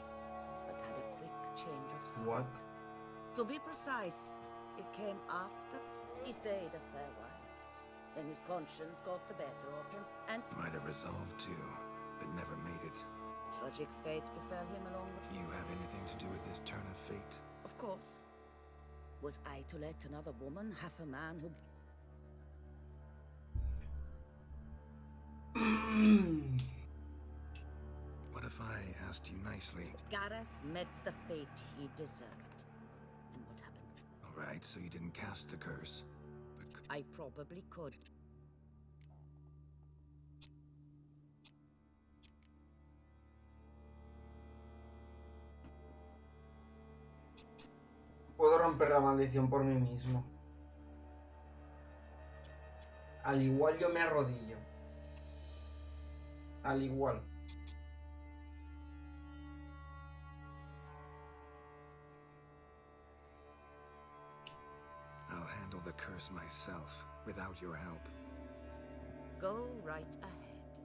but had a quick change of heart. What? To be precise, it came after. He stayed a fair while. Then his conscience got the better of him, and Might have resolved to, but never made it. tragic fate befell him along the... You have anything to do with this turn of fate? Of course. Was I to let another woman have a man who... What if I asked you nicely? Gareth met the fate he deserved. And what happened? Alright, so you didn't cast the curse. But I probably could. Puedo romper la maldición por mí mismo. Al igual yo me arrodillo. Al igual. I'll handle the curse myself, without your help. Go right ahead.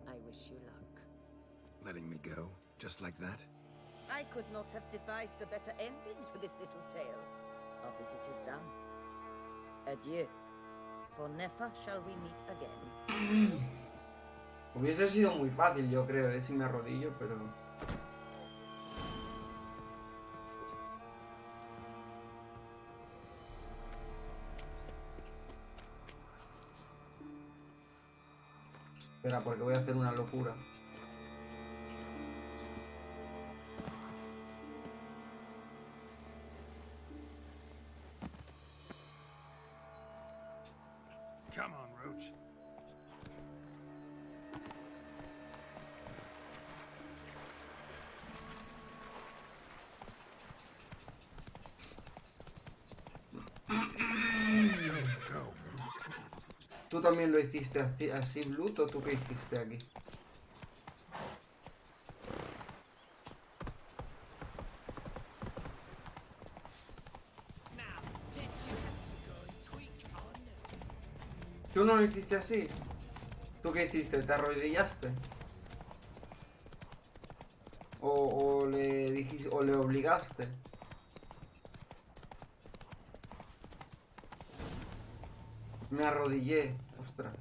I wish you luck. Letting me go, just like that? I could not have devised a better ending for this little tale. Our visit is done. Adieu. For never shall we meet again. Hubiese sido muy fácil, yo creo, si me arrodillo, pero... Espera, porque voy a hacer una locura. Come on, Roach. Go. ¿Tú también lo hiciste así, Blut, o tú qué hiciste aquí? ¿Tú no lo hiciste así? ¿Tú qué hiciste? ¿Te arrodillaste? ¿O le dijiste, o le obligaste? Me arrodillé, ostras.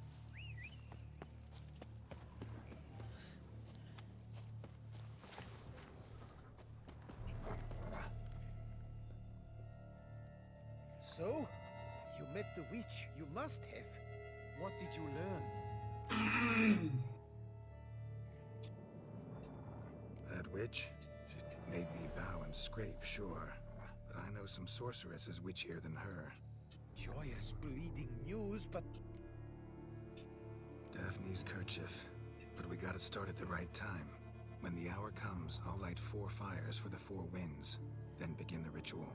So, you met the witch. You must have. What did you learn? That witch? She made me bow and scrape, sure. But I know some sorceresses witchier than her. Joyous, bleeding news, but... Daphne's kerchief. But we gotta start at the right time. When the hour comes, I'll light 4 fires for the 4 winds. Then begin the ritual.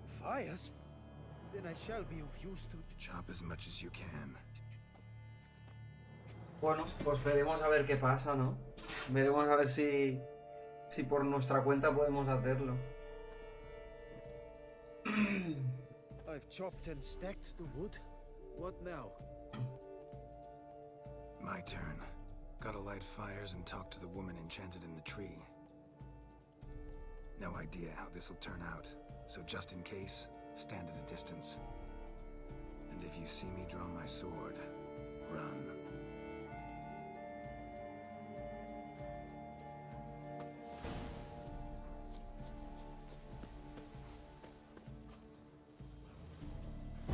Fires? Then I shall be of use to... Chop as much as you can. Bueno, pues veremos a ver qué pasa, ¿no? Veremos a ver si por nuestra cuenta podemos hacerlo. I've chopped and stacked the wood. What now? My turn. Gotta light fires and talk to the woman enchanted in the tree. No idea how this'll turn out, so just in case, stand at a distance. And if you see me draw my sword, run.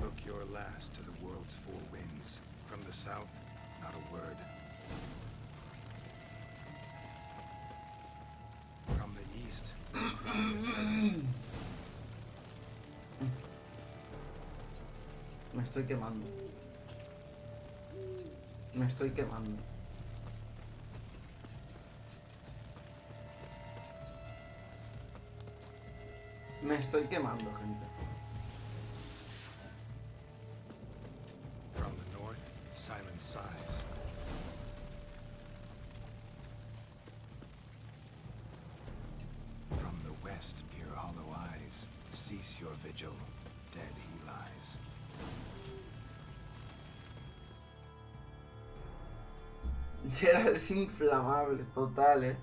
Look your last to the world's 4 winds. From the south, not a word. From the east, beast. Previous enemy. Me estoy quemando. Me estoy quemando. Me estoy quemando, gente. From the north, silent sighs. From the west, peer hollow eyes. Cease your vigil. Dead he lies. Geralt es inflamable, total,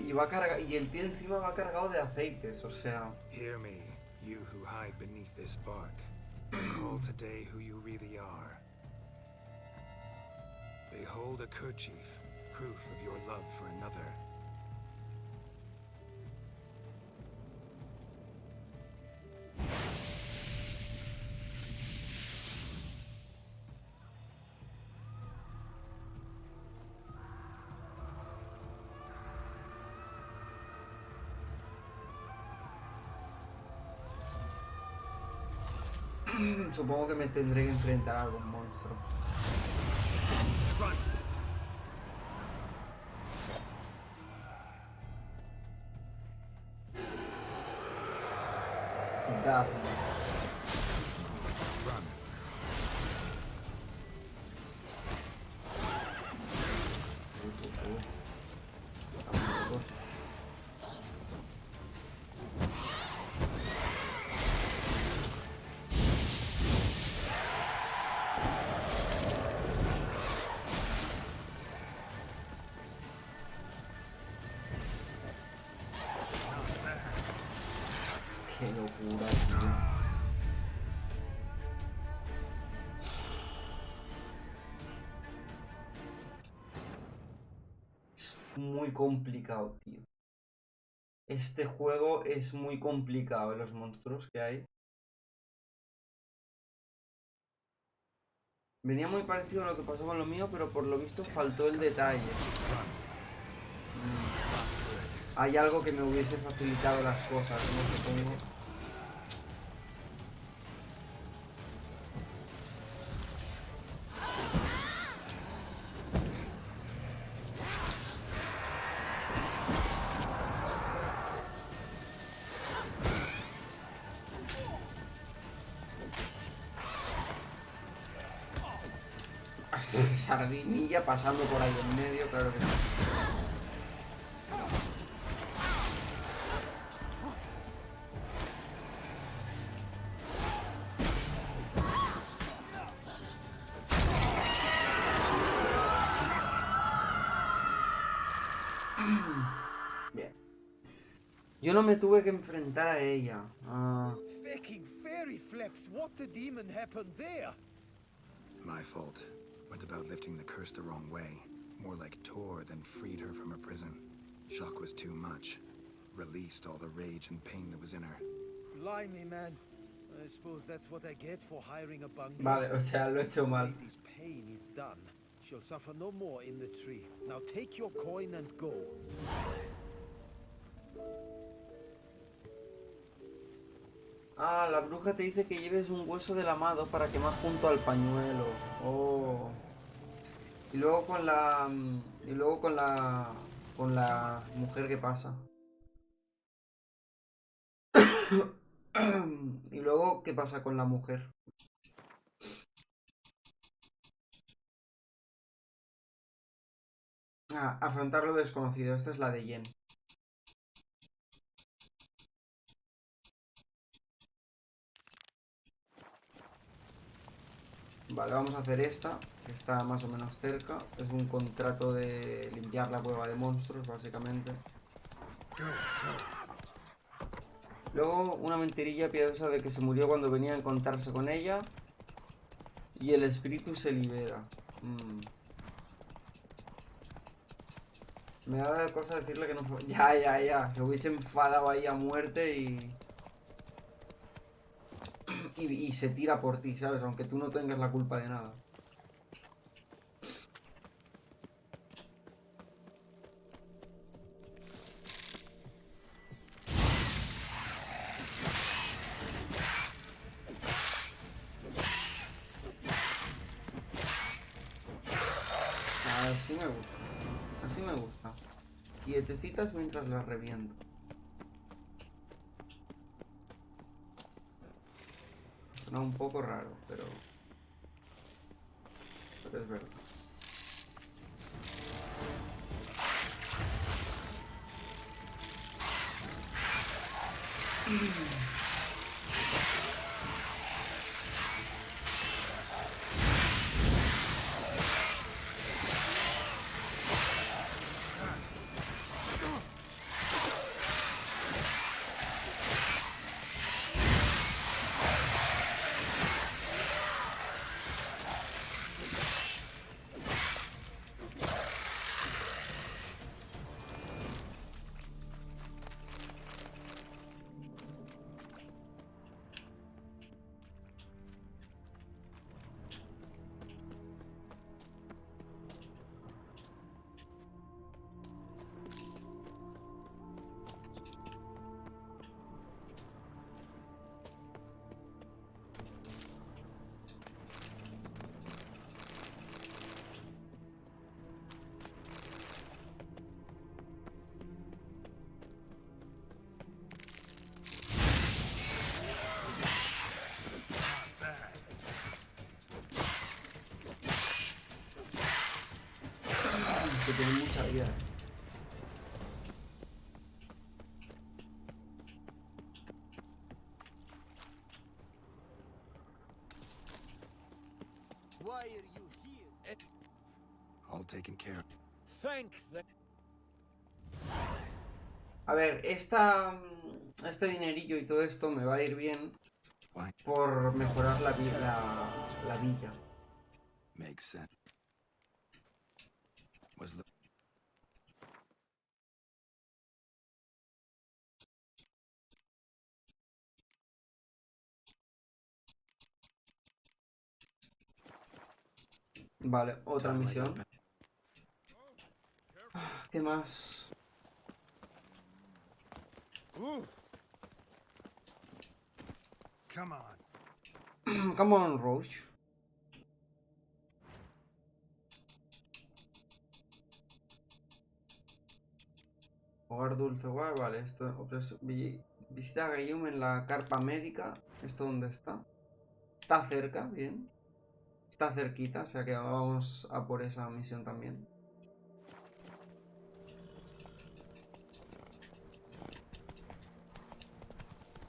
y va cargado, y el tío encima va cargado de aceites, o sea. Hear me, you who hide beneath this bark. Recall today who you really are. Behold a kerchief, proof of your love for another. Supongo que me tendré que enfrentar a algún monstruo. Cuidado. Qué locura, tío. Es muy complicado, tío. Este juego es muy complicado, los monstruos que hay. Venía muy parecido a lo que pasó con lo mío, pero por lo visto faltó el detalle. Hay algo que me hubiese facilitado las cosas, ¿no? Supongo. Sardinilla pasando por ahí en medio, claro que sí. Bien. Yo no me tuve que enfrentar a ella. Fucking fairy flips! What the demon happened there? My fault. Went about lifting the curse the wrong way. More like tore than freed her from her prison. Shock was too much. Released all the rage and pain that was in her. Blimey, man. I suppose that's what I get for hiring a bungler. Vale, o sea, lo he hecho mal. Lady's pain is done. She'll suffer no more in the tree. Now take your coin and go. Ah, la bruja te dice que lleves un hueso del amado para quemar junto al pañuelo. Oh. Y luego con la... Y luego con la... Con la mujer que pasa. Y luego, ¿qué pasa con la mujer? Ah, afrontar lo desconocido. Esta es la de Yen. Vale, vamos a hacer esta, que está más o menos cerca. Es un contrato de limpiar la cueva de monstruos, básicamente. Luego, una mentirilla piadosa de que se murió cuando venía a encontrarse con ella. Y el espíritu se libera. Me da cosa decirle que no fue... Ya. Se hubiese enfadado ahí a muerte y se tira por ti, ¿sabes? Aunque tú no tengas la culpa de nada. Así me gusta. Así me gusta. Quietecitas mientras las reviento. Suena un poco raro, pero es verdad. Que tiene mucha vida. Why are you here? All taken care of. Thank them. A ver, este dinerillo y todo esto me va a ir bien por mejorar la villa. Makes sense. Vale, otra misión. ¿Qué más? Come on. Come on, Roach. Hogar dulce, hogar, vale, esto. Visita a Gayum en la carpa médica. ¿Esto dónde está? Está cerca, bien. Está cerquita, o sea que vamos a por esa misión también.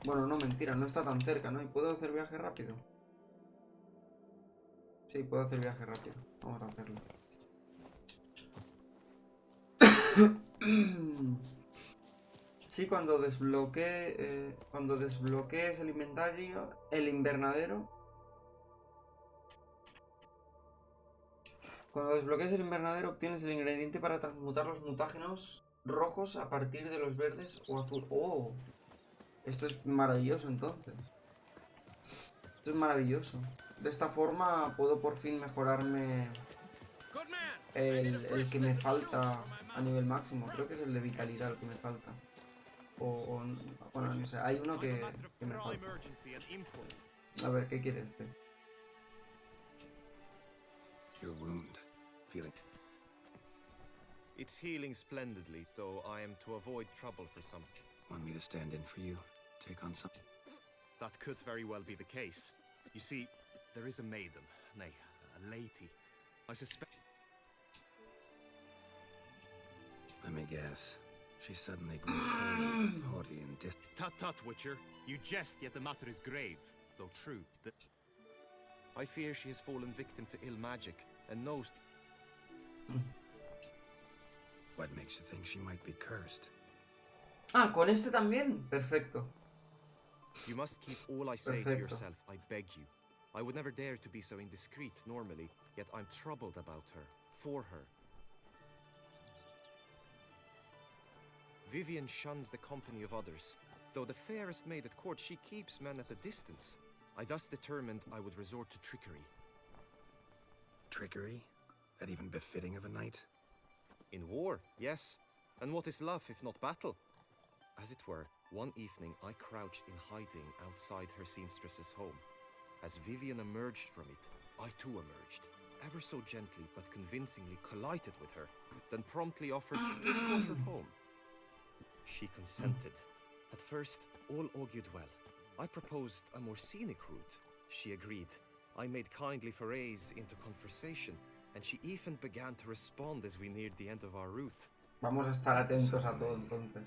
Bueno, no, mentira, no está tan cerca, ¿no? ¿Y puedo hacer viaje rápido? Sí, puedo hacer viaje rápido. Vamos a hacerlo. Sí, cuando desbloquees el inventario, el invernadero. Cuando desbloquees el invernadero, obtienes el ingrediente para transmutar los mutágenos rojos a partir de los verdes o azul. ¡Oh! Esto es maravilloso, entonces. Esto es maravilloso. De esta forma puedo por fin mejorarme el que me falta a nivel máximo. Creo que es el de vitalidad el que me falta. Bueno, no sé. Hay uno que me falta. A ver, ¿qué quiere este? Your wound. Feeling. It's healing splendidly, though I am to avoid trouble for some. Want me to stand in for you? Take on some. That could very well be the case. You see, there is a maiden, nay, a lady. I suspect. Let me guess. She suddenly grew cold, haughty, and Tut tut, Witcher. You jest, yet the matter is grave, though true. I fear she has fallen victim to ill magic, and knows. What makes you think she might be cursed? Ah, con este también. Perfecto. You must keep all I say to yourself, I beg you. I would never dare to be so indiscreet normally, yet I'm troubled about her, for her. Vivian shuns the company of others. Though the fairest maid at court, she keeps men at a distance. I thus determined I would resort to trickery. Trickery? That even befitting of a knight? In war, yes. And what is love if not battle? As it were, one evening I crouched in hiding outside her seamstress's home. As Vivian emerged from it, I too emerged. ever so gently but convincingly collided with her, then promptly offered to escort her home. She consented. At first, all augured well. I proposed a more scenic route. She agreed. I made kindly forays into conversation, and she even began to respond as we neared the end of our route. Vamos a estar atentos a todo entonces.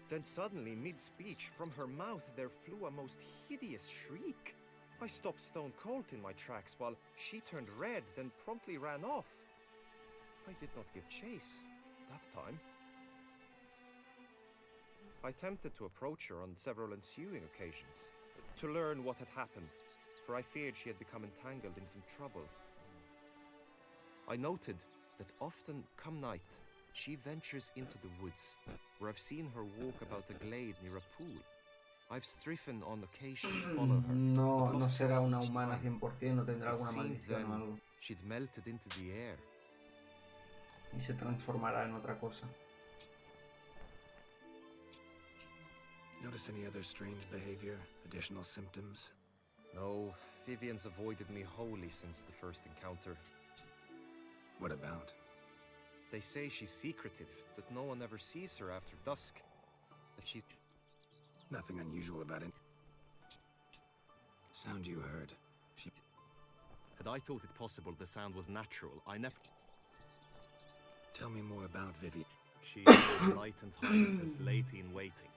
Then suddenly, mid-speech, from her mouth there flew a most hideous shriek. I stopped stone cold in my tracks while she turned red, then promptly ran off. I did not give chase that time. I attempted to approach her on several ensuing occasions to learn what had happened, for I feared she had become entangled in some trouble. I noted that often, come night, she ventures into the woods, where I've seen her walk about a glade near a pool. I've striven on occasion to follow her. No, no será una humana 100%, no tendrá alguna maldición o algo. She'd melted into the air. Y se transformará en otra cosa. Notice any other strange behavior? Additional symptoms? No, Vivian's avoided me wholly since the first encounter. What about? They say she's secretive, that no one ever sees her after dusk. That she's... Nothing unusual about it. Sound you heard. She... Had I thought it possible the sound was natural, I never... Tell me more about Vivian. She is Her Enlightened Highness's lady-in-waiting.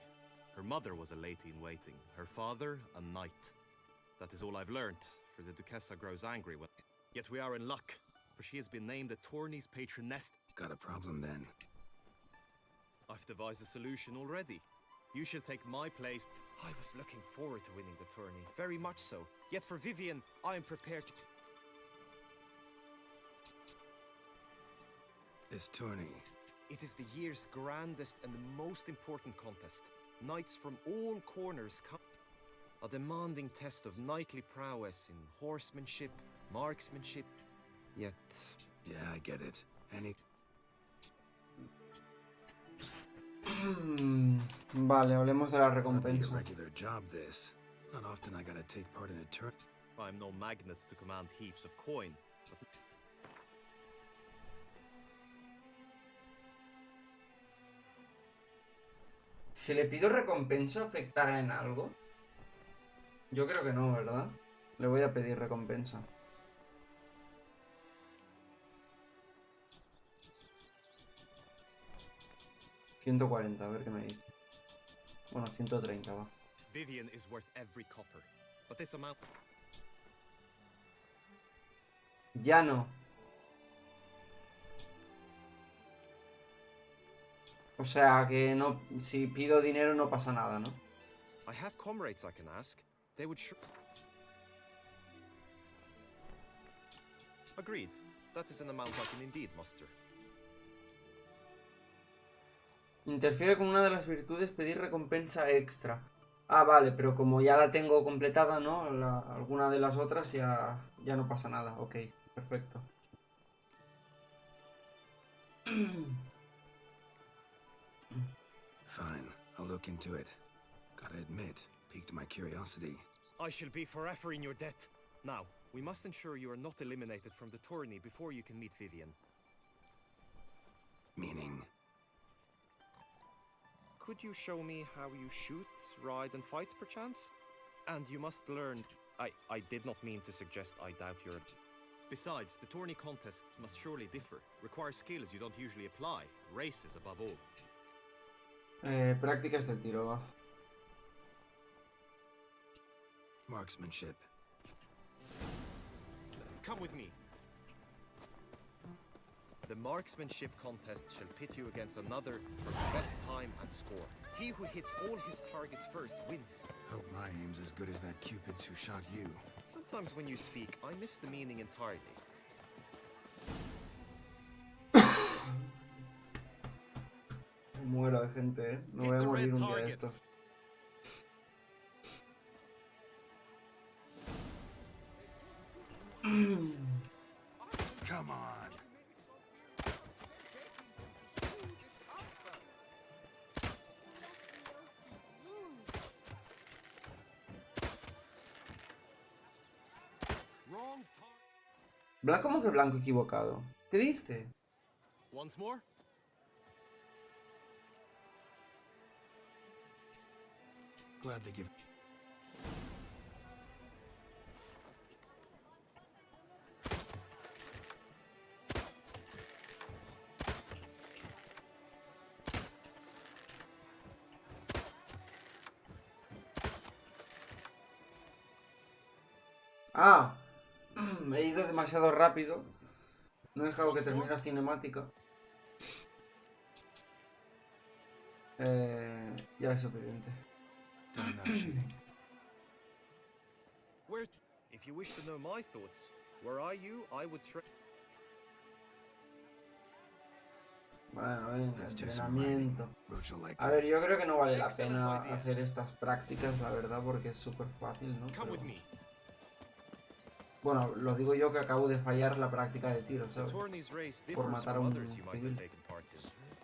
Her mother was a lady-in-waiting, her father a knight. That is all I've learnt, for the Duchessa grows angry when... Yet we are in luck, for she has been named the tourney's patroness. Got a problem then? I've devised a solution already. You shall take my place. I was looking forward to winning the tourney, very much so. Yet for Vivian, I am prepared to... This tourney... It is the year's grandest and most important contest. Knights from all corners come. A demanding test of knightly prowess in horsemanship, marksmanship, yet... Yeah, I get it. Any... Vale, hablemos de la Not be a recompensa. regular job, this. Not often I gotta take part in a tourney. I'm no magnet to command heaps of coin, but... Si le pido recompensa, ¿afectará en algo? Yo creo que no, ¿verdad? Le voy a pedir recompensa. $140, a ver qué me dice. Bueno, 130 va. Vivian is worth every copper, but this amount... Ya no. O sea, que no, si pido dinero no pasa nada, ¿no? I have comrades I can ask. They would sure... Agreed. That is an amount I can indeed muster. Interfiere con una de las virtudes pedir recompensa extra. Ah, vale, pero como ya la tengo completada, ¿no? Alguna de las otras ya no pasa nada. Ok, perfecto. Fine, I'll look into it. Gotta admit, piqued my curiosity. I shall be forever in your debt. Now, we must ensure you are not eliminated from the tourney before you can meet Vivian. Meaning? Could you show me how you shoot, ride, and fight, perchance? And you must learn... I did not mean to suggest I doubt your... Besides, the tourney contests must surely differ. Require skills you don't usually apply. Races above all. Prácticas de tiro, va. Marksmanship. Come with me. The marksmanship contest shall pit you against another for the best time and score. He who hits all his targets first wins. Hope my aim's as good as that Cupid's who shot you. Sometimes when you speak, I miss the meaning entirely. Me muero de gente, ¿eh? Me voy a morir un día de esto. Come on. ¿Cómo que blanco equivocado? ¿Qué dice? Once more? Gladly give. Ah, he ido demasiado rápido. No he dejado que termine la cinemática. Ya es suficiente. Done enough shooting. Where? If you wish to know my thoughts, were I you, I would try. Bueno, venga, Let's do some mining. entrenamiento. Roach will like A ver, that. yo creo que no vale la Excellent pena idea. hacer estas prácticas, la verdad, porque es súper fácil, ¿no? Come with Pero- me. Bueno, lo digo yo que acabo de fallar la práctica de tiro, The ¿sabes? tourney's race Por differs matar a from un others you might civil. have taken part in.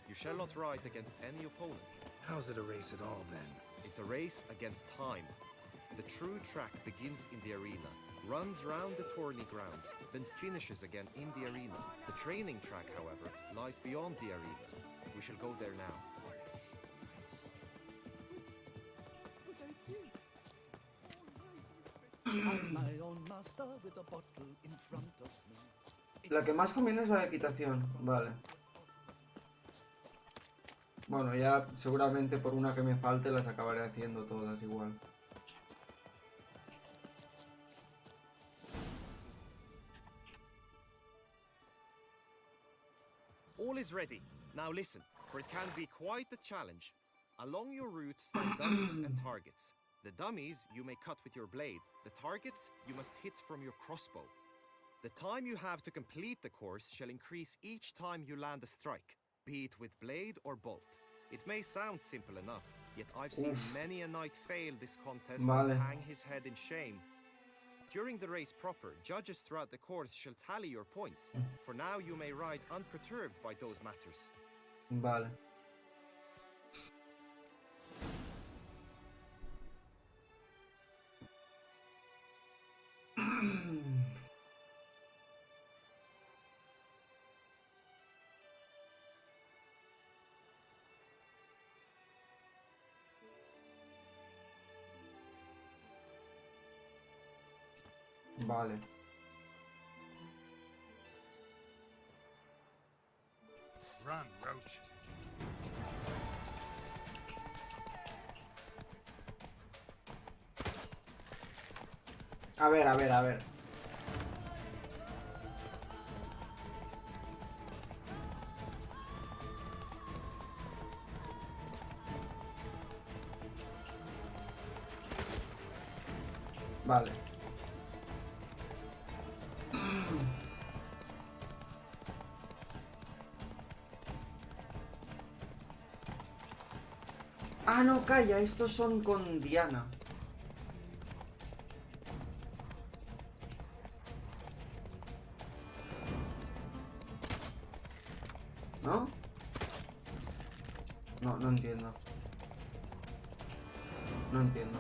You shall not ride against any opponent. How's it a race at all then? It's a race against time. The true track begins in the arena, runs round the tourney grounds, then finishes again in the arena. The training track, however, lies beyond the arena. We shall go there now. I'm my own master with a bottle in front of me. La que más conviene es la de equitación, vale. Bueno, ya seguramente por una que me falte las acabaré haciendo todas igual. All is ready. Now listen, for it can be quite a challenge. Along your route stand dummies and targets. The dummies you may cut with your blade. The targets you must hit from your crossbow. The time you have to complete the course shall increase each time you land a strike, be it with blade or bolt. It may sound simple enough, yet I've seen many a knight fail this contest Vale. and hang his head in shame. During the race proper, judges throughout the course shall tally your points. For now you may ride unperturbed by those matters. Vale. Vale. Run, Roach. A ver, a ver, a ver. Vale. Ah, no, calla, estos son con Diana. ¿No? No, no entiendo. No entiendo.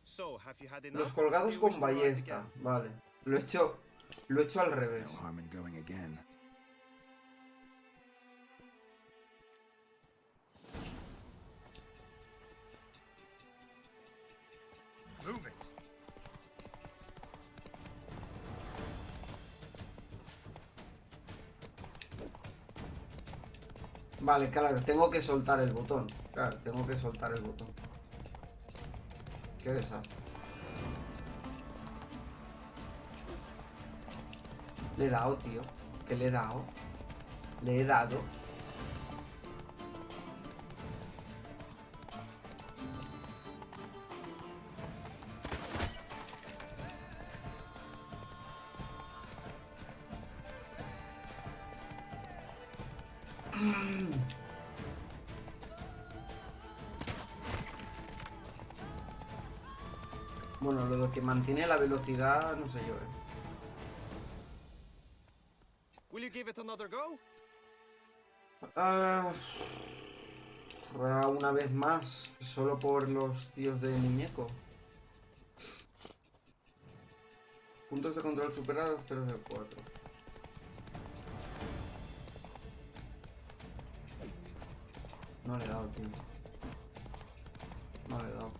So, have you had enough? Los colgados Do you con wish to ride ballesta. again? Vale. Lo he hecho al revés. No harm in going again. Move it. Vale, claro, tengo que soltar el botón. Claro, tengo que soltar el botón. Qué desastre. Le he dado, tío. ¿Qué le he dado? Le he dado. Bueno, lo que mantiene la velocidad, no sé yo, Will you give it another go? Una vez más, solo por los tíos de muñeco. Puntos de control superados, 3 de 4. No le he dado, tío. No le he dado.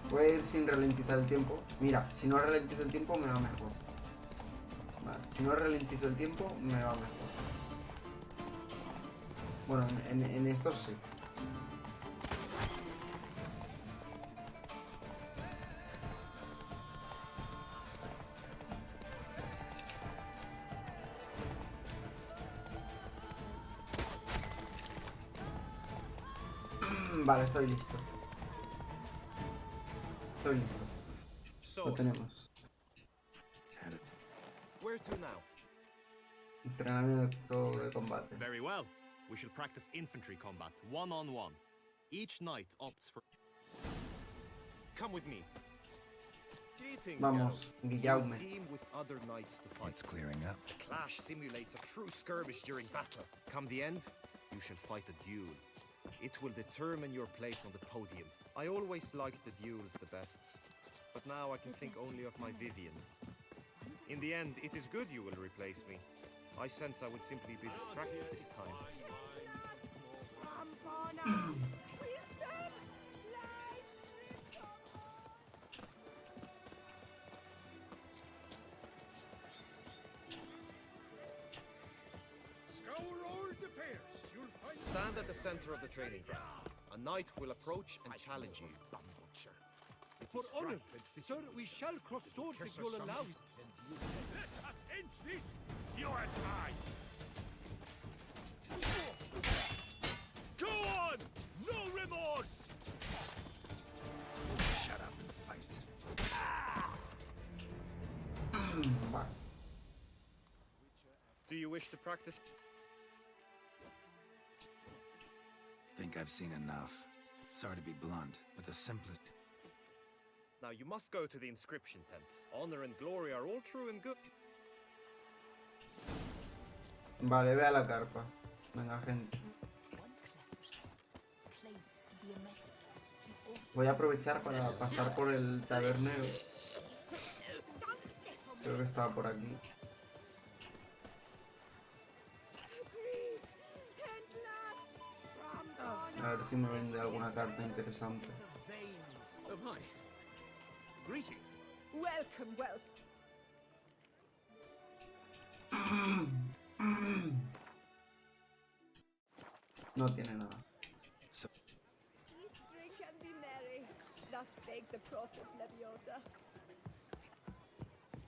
Voy a ir sin ralentizar el tiempo. Mira, si no ralentizo el tiempo me va mejor. Vale, si no ralentizo el tiempo me va mejor. Bueno, en estos sí. Vale, estoy listo. Estoy listo. Lo tenemos. Where to now? Entrenamiento de combate. Very well. We shall practice infantry combat, one-on-one. Each knight opts for... Come with me. Greetings, Vamos, Guillaume. Team with other knights to fight. It's clearing up. The clash simulates a true skirmish during battle. Come the end, you shall fight a duel. It will determine your place on the podium. I always liked the duels the best, but now I can think only of my Vivian. In the end, it is good you will replace me. I sense I will simply be distracted this time. Scour all the fairs. You'll find... Stand at the center of the training ground. A knight will approach and challenge you. For honor, sir, we shall cross swords if you'll allow it. Let us end this, you and I! Go on! No remorse! Shut up and fight. Vale. Do you wish to practice? Think I've seen enough. Sorry to be blunt, but the simplest... Now you must go to the inscription tent. Honor and glory are all true and good. Vale, ve a la carpa. Venga, gente. Voy a aprovechar para pasar por el tabernero. Creo que estaba por aquí. A ver si me vende alguna carta interesante. Greetings. Welcome, welcome. No tiene nada. Eat, drink, and be merry. Thus spake the prophet Leviota.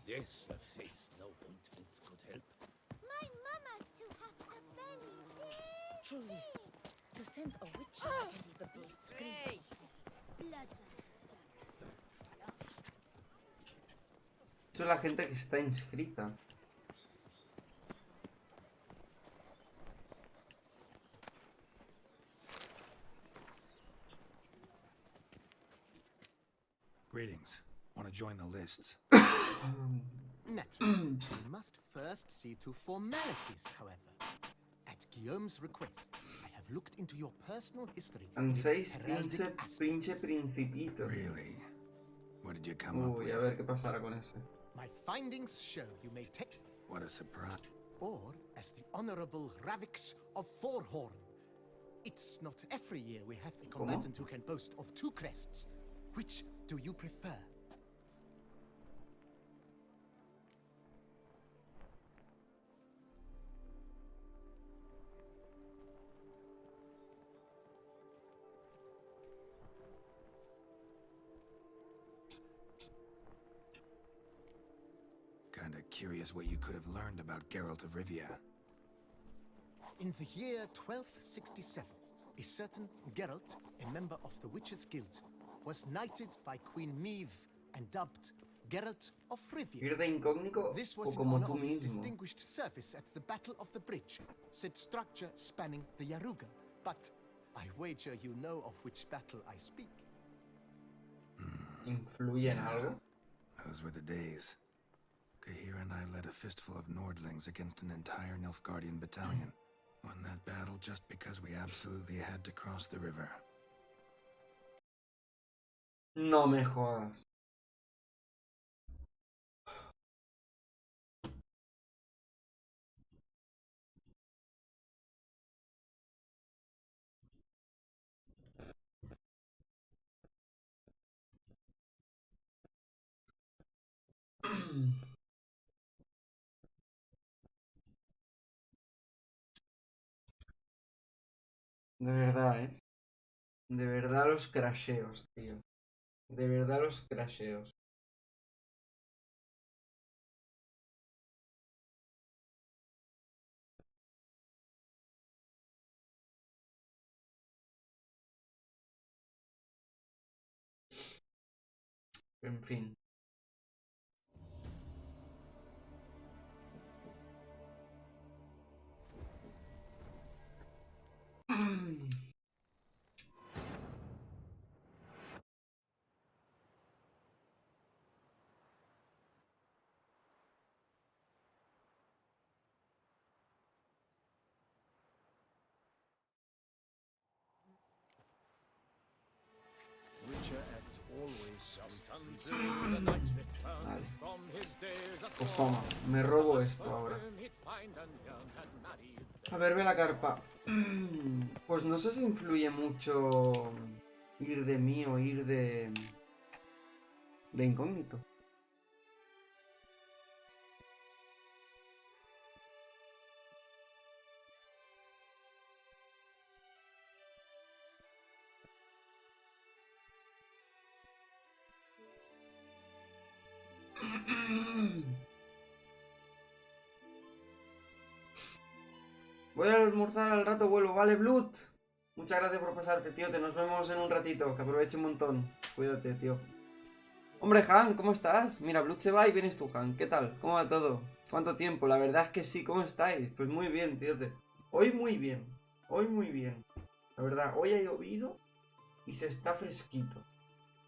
Yes, a face no ointment could help. My mama's to have a very big Truly, to send a witch against the beasts. blood. Esto es la gente que está inscrita. Greetings. Want to join the lists? Naturally, we must first see to formalities, however. At Guillaume's request, I have looked into your personal history and its Anséis heraldic pinche aspects. principito. Really? What did you come up Uy, with? a ver qué pasará con ese. My findings show you may take, What a surprise. or as the Honorable Ravix of Forhorn. It's not every year we have a combatant who can boast of 2 crests. Which do you prefer? Kinda curious what you could have learned about Geralt of Rivia. In the year 1267, a certain Geralt, a member of the Witches' Guild, was knighted by Queen Meve and dubbed Geralt of Rivia. ¿Ir de incógnito This o was in como honor tú of his mismo? distinguished service at the Battle of the Bridge, said structure spanning the Yaruga. But I wager you know of which battle I speak. ¿Influye en algo? Those were the days. Kahir and I led a fistful of Nordlings against an entire Nilfgaardian battalion. Won that battle just because we absolutely had to cross the river. No me jodas. De verdad, ¿eh? De verdad los crasheos, tío. De verdad los crasheos. En fin. Witcher act always with Vale. Pues toma, me robo esto ahora. A ver, ve la carpa. Pues no sé si influye mucho ir de mí o ir de incógnito. Voy a almorzar al rato, vuelvo. Vale, Blood. Muchas gracias por pasarte, tío. Te nos vemos en un ratito. Que aproveche un montón. Cuídate, tío. Hombre, Han, ¿cómo estás? Mira, Blood se va y vienes tú, Han. ¿Qué tal? ¿Cómo va todo? ¿Cuánto tiempo? La verdad es que sí, ¿cómo estáis? Pues muy bien, tío. Hoy muy bien. Hoy muy bien. La verdad, hoy ha llovido y se está fresquito.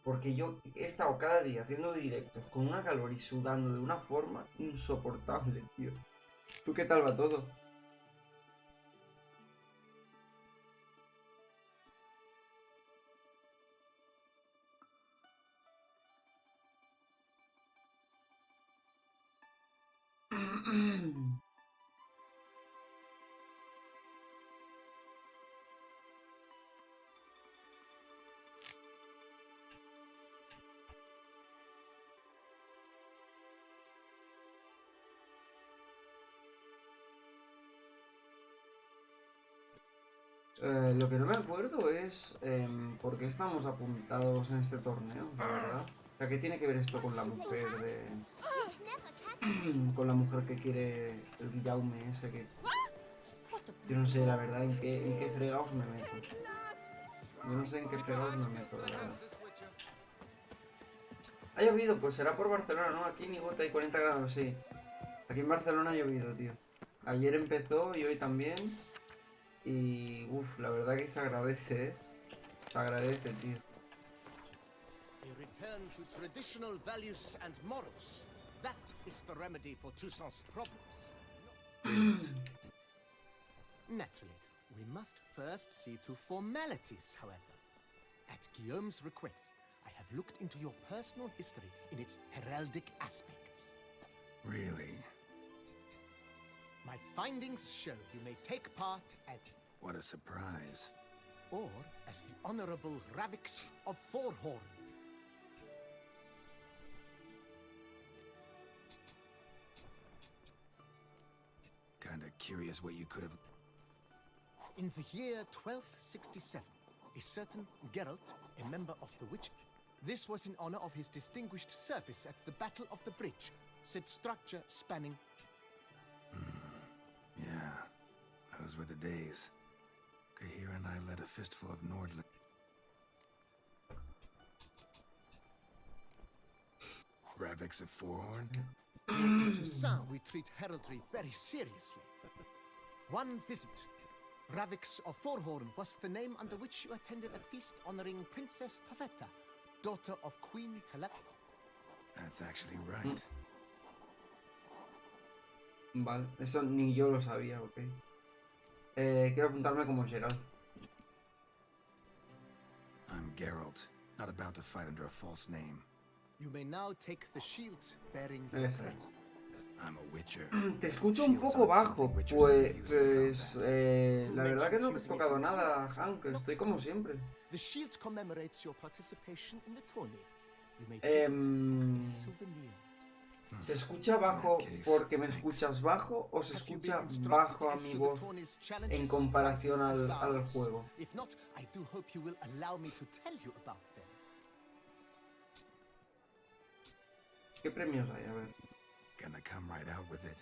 Porque yo he estado cada día haciendo directos con una calor y sudando de una forma insoportable, tío. ¿Tú qué tal va todo? Lo que no me acuerdo es por qué estamos apuntados en este torneo, la verdad. O sea, ¿qué tiene que ver esto con la mujer de... con la mujer que quiere el Guillaume ese que... Yo no sé, la verdad, en qué fregados me meto. Yo no sé en qué fregados me meto, la verdad. Ha llovido, pues será por Barcelona, ¿no? Aquí ni gota y 40 grados, sí. Aquí en Barcelona ha llovido, tío. Ayer empezó y hoy también. Y uff, la verdad que se agradece, ¿eh? Se agradece, tío. A return to traditional values and morals. That is the remedy for Toussaint's problems. Naturally, we must first see to formalities, however. At Guillaume's request, I have looked into your personal history in its heraldic aspects. Really? My findings show you may take part at... What a surprise. Or as the Honorable Ravix of Forhorn. Kinda curious what you could have... In the year 1267, a certain Geralt, a member of the Witch... This was in honor of his distinguished service at the Battle of the Bridge, said structure spanning... Yeah, those were the days. Kahira and I led a fistful of Nordland. Ravix of Forhorn? In Toussaint, we treat heraldry very seriously. One visit. Ravix of Forhorn was the name under which you attended a feast honoring Princess Pavetta, daughter of Queen Caleb. That's actually right. Vale, eso ni yo lo sabía, ok. Quiero apuntarme como Geralt. I'm Geralt, Not about to fight under a false name. You may now take the shield bearing your Esa. crest. I'm a witcher. Te escucho un poco bajo, pues la verdad que no he tocado nada, Hank, estoy como siempre. The shield commemorates your participation in the tourney. You may take it as a souvenir. ¿Se escucha bajo porque me escuchas bajo o se escucha bajo a mi voz en comparación al juego? If not, I do hope you will allow me to tell you about them. ¿Qué premios hay? A ver. Gonna come right out with it.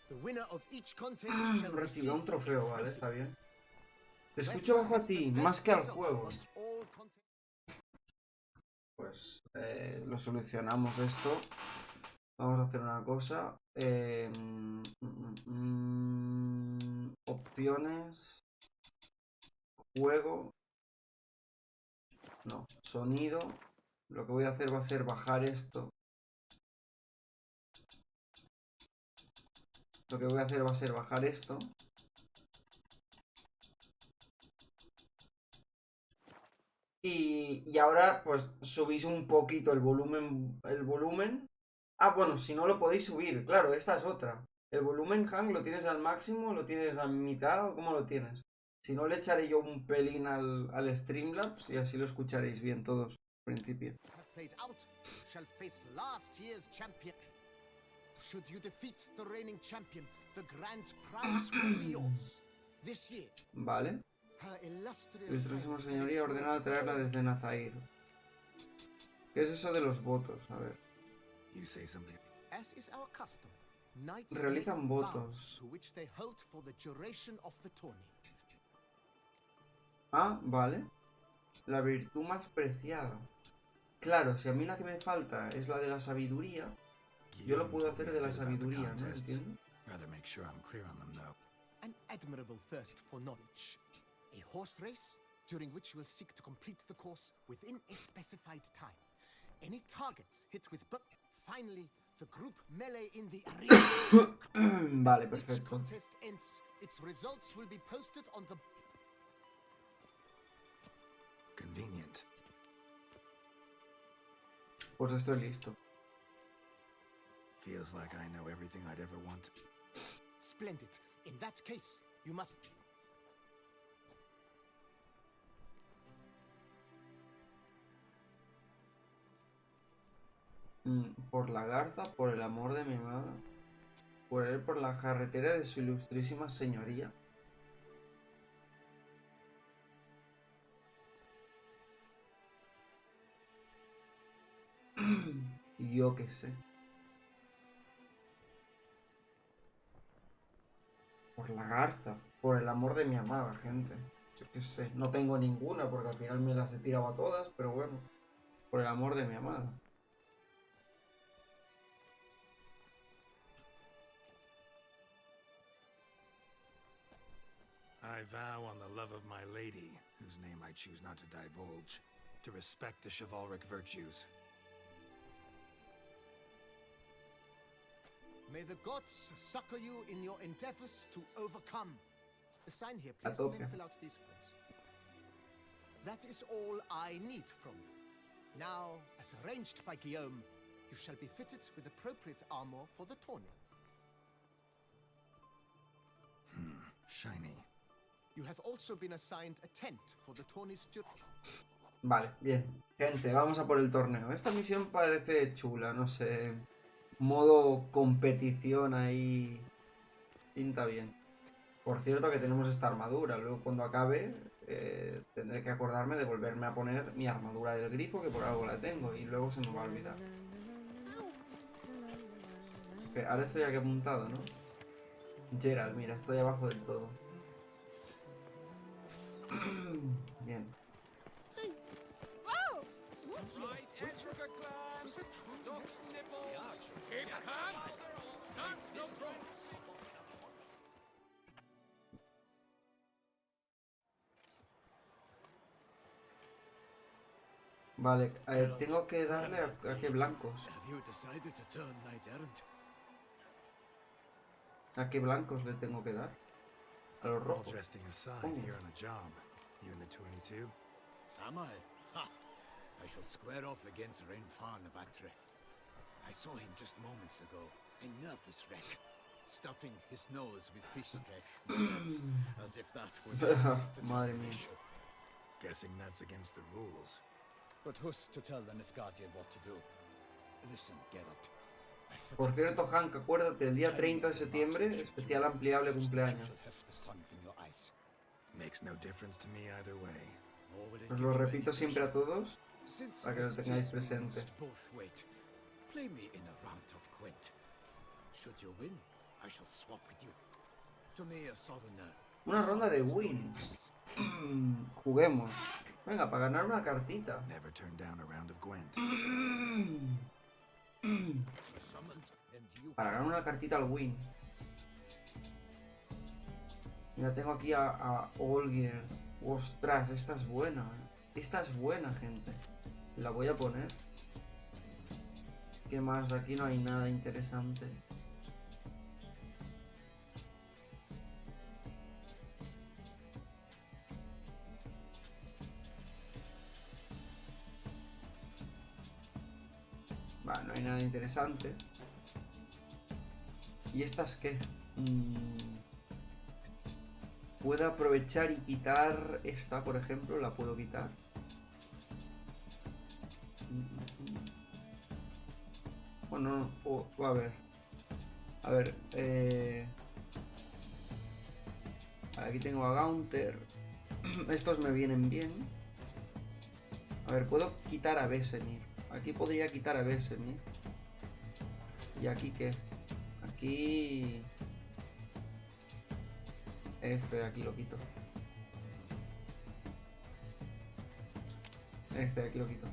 The winner of each contest shall Recibió un receive trofeo, a vale, trophy. está bien. Te escucho bajo a ti, más que al juego. Pues lo solucionamos esto. Vamos a hacer una cosa. Opciones. Juego. No, sonido. Lo que voy a hacer va a ser bajar esto. Lo que voy a hacer va a ser bajar esto. Y ahora pues subís un poquito el volumen. Ah, bueno, si no lo podéis subir, claro, esta es otra. ¿El volumen, Hank, lo tienes al máximo? ¿Lo tienes a mitad? ¿O cómo lo tienes? Si no, le echaré yo un pelín al Streamlabs y así lo escucharéis bien todos al principio. Should you defeat the reigning champion, the grand prize will be yours. This year, Vale. Her illustrious Ilustrísima señoría ordenada traerla desde Nazair. ¿Qué es eso de los votos? A ver. You say something. As is our custom, knights Realizan make vows votos. to which they hold for the duration of the tourney. Ah, vale. La virtud más preciada. Claro, si a mí la que me falta es la de la sabiduría, yo lo puedo hacer de la sabiduría, ¿no? ¿Entiendes? Rather make sure I'm clear on them, though. An admirable thirst for knowledge. A horse race, during which you will seek to complete the course within a specified time. Any targets hit with finally, the group melee in the arena. Vale, As each perfecto. contest ends, its results will be posted on the... Convenient. Pues estoy listo. Feels like I know everything I'd ever want. Splendid. In that case, you must... Por la garza, por el amor de mi madre. Por él, por la carretera de su ilustrísima señoría. Yo qué sé. Por la garza, por el amor de mi amada, gente. Yo qué sé, no tengo ninguna porque al final me las he tirado a todas, pero bueno. Por el amor de mi amada. I vow on the love of my lady, whose name I choose not to divulge, to respect the chivalric virtues. May the gods succor you in your endeavors to overcome. Sign here, please, tope. then fill out these forms. That is all I need from you. Now, as arranged by Guillaume, you shall be fitted with appropriate armor for the tourney. Shiny. You have also been assigned a tent for the tourney's Vale, bien. Gente, vamos a por el torneo. Esta misión parece chula, no sé. Modo competición ahí. Pinta bien. Por cierto que tenemos esta armadura. Luego cuando acabe tendré que acordarme de volverme a poner mi armadura del grifo, que por algo la tengo. Y luego se me va a olvidar. Okay, ahora estoy aquí apuntado, ¿no? Gerald, mira, estoy abajo del todo. Bien. Vale, tengo que darle a qué blancos. ¿A qué blancos le tengo que dar? A los All rojos. jesting aside, Oh. you're on a job. You in the 22? Am I? Ha! I shall square off against Renfan of Atre. I saw him just moments ago, a nervous wreck, stuffing his nose with fish steak, yes, as if that were the existence of Madre the mía. issue. Guessing that's against the rules. But who's to tell the Nilfgaardian what to do? Listen, Geralt. I Por fatigue cierto, Hank, acuérdate, el día 30 de septiembre, especial ampliable such that you cumpleaños. shall have the sun in your eyes. Makes no difference to me either way. Nor will it Os give lo you any repito siempre a pleasure. todos, Since para que lo as it tengáis is, we presente. must both wait. Play me in a round of Gwent. Should you win, I shall swap with you. To me, a southerner. Una ronda de Southern win. storytellers. Juguemos. Venga, para ganar una cartita. Never turned down a round of Gwent. Summoned, and you Para ganar una cartita al win. Mira, tengo aquí a Olgir. Ostras, esta es buena. Esta es buena, gente. La voy a poner. ¿Qué más? Aquí no hay nada interesante. Vale, no hay nada interesante. ¿Y estas qué? Puedo aprovechar y quitar esta, por ejemplo. La puedo quitar. Bueno, a ver. A ver, aquí tengo a Gaunter. Estos me vienen bien. A ver, puedo quitar a Vesemir. Aquí podría quitar a Vesemir. ¿Y aquí qué? Aquí... Este de aquí lo quito. Este de aquí lo quito.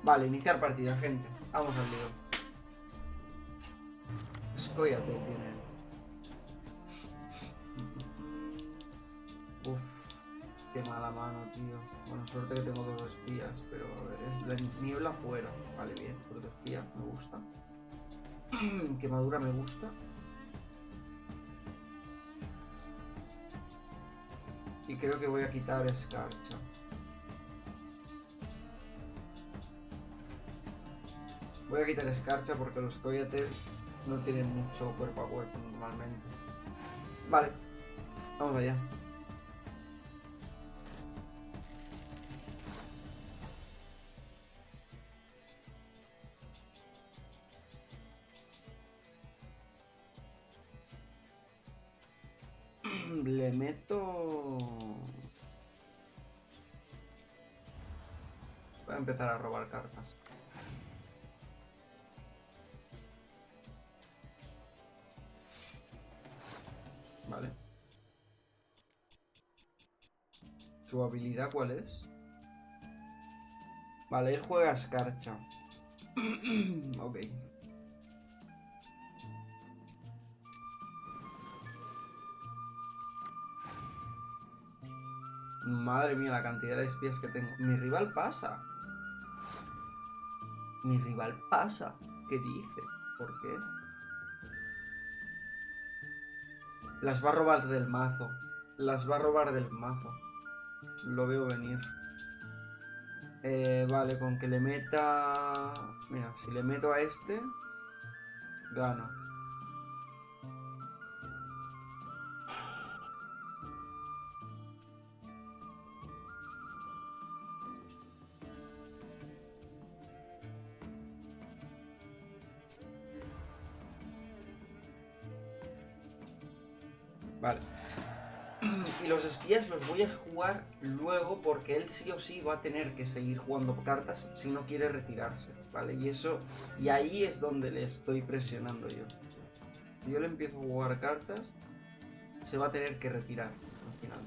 Vale, iniciar partida, gente. Vamos al lío. Escóllate, tiene. Uf, qué mala mano, tío. Bueno, suerte que tengo 2 espías, pero a ver, es la niebla fuera. Vale, bien, 2 espías, me gusta. Quemadura me gusta. Y creo que voy a quitar escarcha. Voy a quitar escarcha porque los coyotes no tienen mucho cuerpo a cuerpo normalmente. Vale, vamos allá. Le meto... Voy a empezar a robar cartas. Vale. ¿Su habilidad cuál es? Vale, él juega escarcha. Ok. Madre mía, la cantidad de espías que tengo. Mi rival pasa. Mi rival pasa. ¿Qué dice? ¿Por qué? Las va a robar del mazo. Las va a robar del mazo. Lo veo venir. Vale, con que le meta... Mira, si le meto a este... Gano. Vale. Y los espías los voy a jugar luego porque él sí o sí va a tener que seguir jugando cartas si no quiere retirarse, ¿vale? Y eso... Y ahí es donde le estoy presionando yo. Si yo le empiezo a jugar cartas, se va a tener que retirar al final.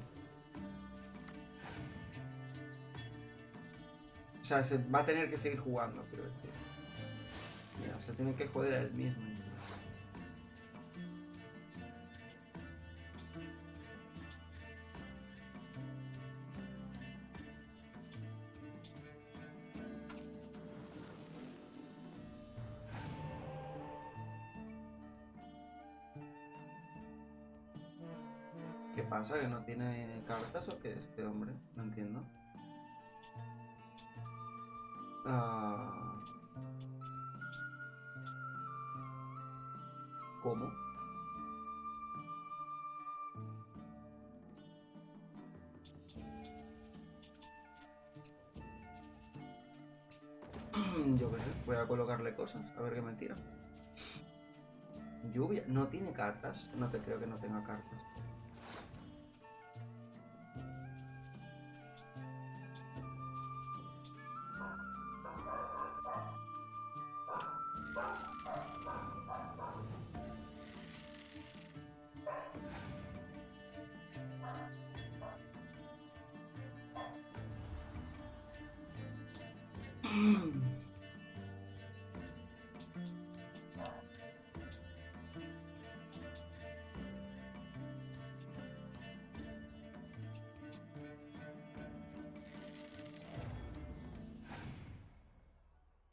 O sea, se va a tener que seguir jugando, quiero decir. Mira, se tiene que joder a él mismo. ¿Qué pasa? ¿Que no tiene cartas o qué este hombre? No entiendo. ¿Cómo? Yo qué sé, voy a colocarle cosas, a ver qué me tira. Lluvia, no tiene cartas. No te creo que no tenga cartas.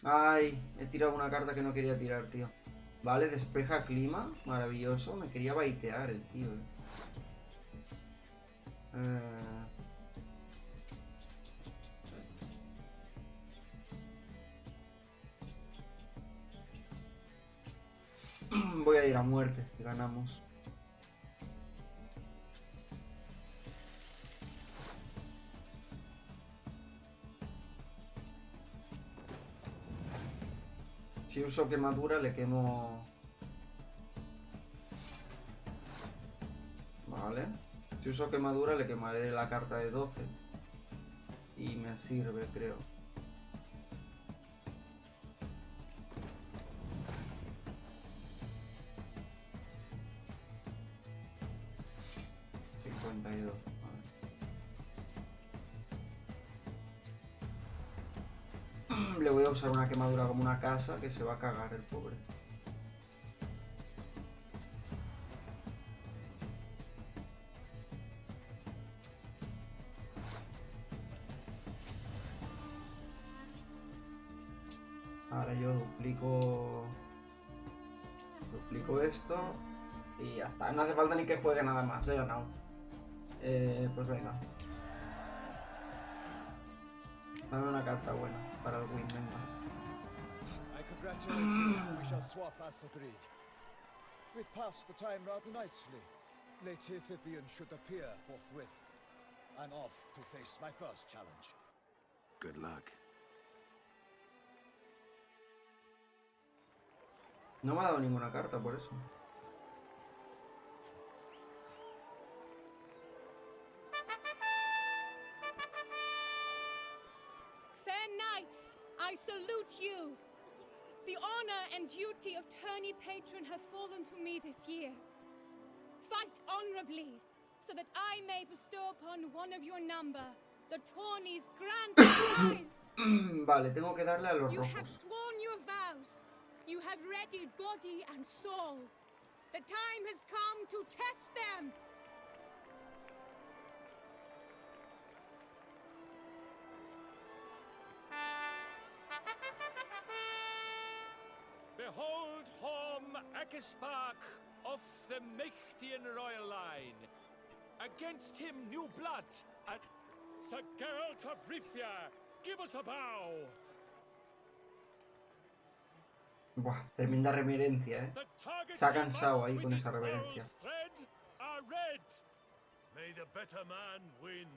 Ay, he tirado una carta que no quería tirar, tío. Vale, despeja clima. Maravilloso. Me quería baitear el tío. Voy a ir a muerte, que ganamos. Si uso quemadura le quemo... Vale. Si uso quemadura le quemaré la carta de 12. Y me sirve, creo. Le voy a usar una quemadura como una casa que se va a cagar el pobre. Ahora yo duplico esto y ya está. No hace falta ni que juegue nada más, he ganado. Pues venga. Dame una carta buena para el win, venga. I congratulate you. We shall swap as agreed. We've passed the time rather nicely. Lady Vivian should appear forthwith. I'm off to face my first challenge. Good luck. No me ha dado ninguna carta por eso. Fair knights, I salute you. The honor and duty of tourney patron have fallen to me this year. Fight honorably, so that I may bestow upon one of your number the tourney's grand prize. Vale, tengo que darle a los You have rojos. sworn your vows. You have readied body and soul. The time has come to test them. Behold Horm Akispark of the Mechtian royal line. Against him new blood, and Sir Geralt of Rivia, give us a bow. Buah, tremenda reverencia, ¿eh? Se ha cansado ahí con esa reverencia. May the better man win.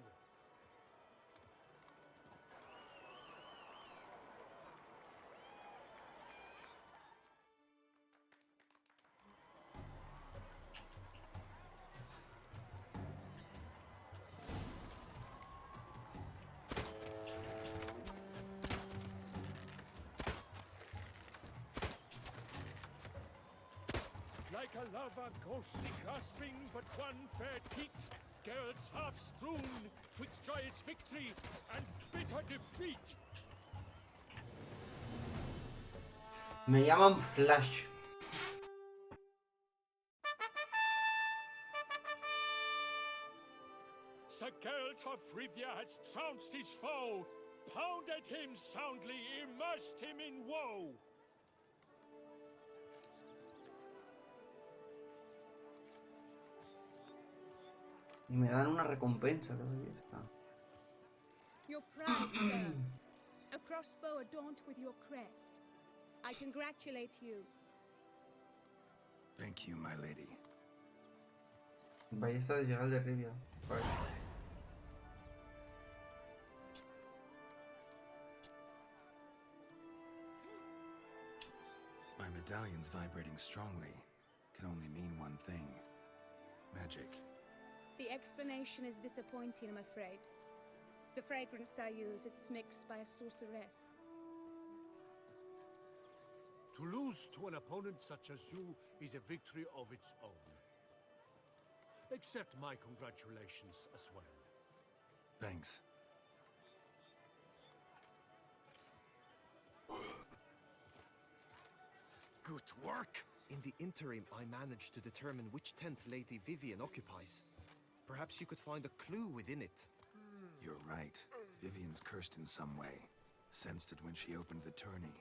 Like a lover ghostly grasping but one fair teat, Geralt's half strewn twixt joyous victory and bitter defeat. Me llaman Flash. Sir Geralt of Rivia has trounced his foe, pounded him soundly, immersed him in woe. Y me dan una recompensa, creo que ya está. You're proud, sir. A crossbow adorned with your crest. I congratulate you. Thank you, my lady. Ballesta de llegar de Rivia. Vale. My medallion's vibrating strongly. Can only mean one thing. Magic. The explanation is disappointing, I'm afraid. The fragrance I use, it's mixed by a sorceress. To lose to an opponent such as you is a victory of its own. Accept my congratulations as well. Thanks. Good work! In the interim, I managed to determine which tent Lady Vivian occupies. Perhaps you could find a clue within it. You're right. Vivian's cursed in some way. Sensed it when she opened the tourney.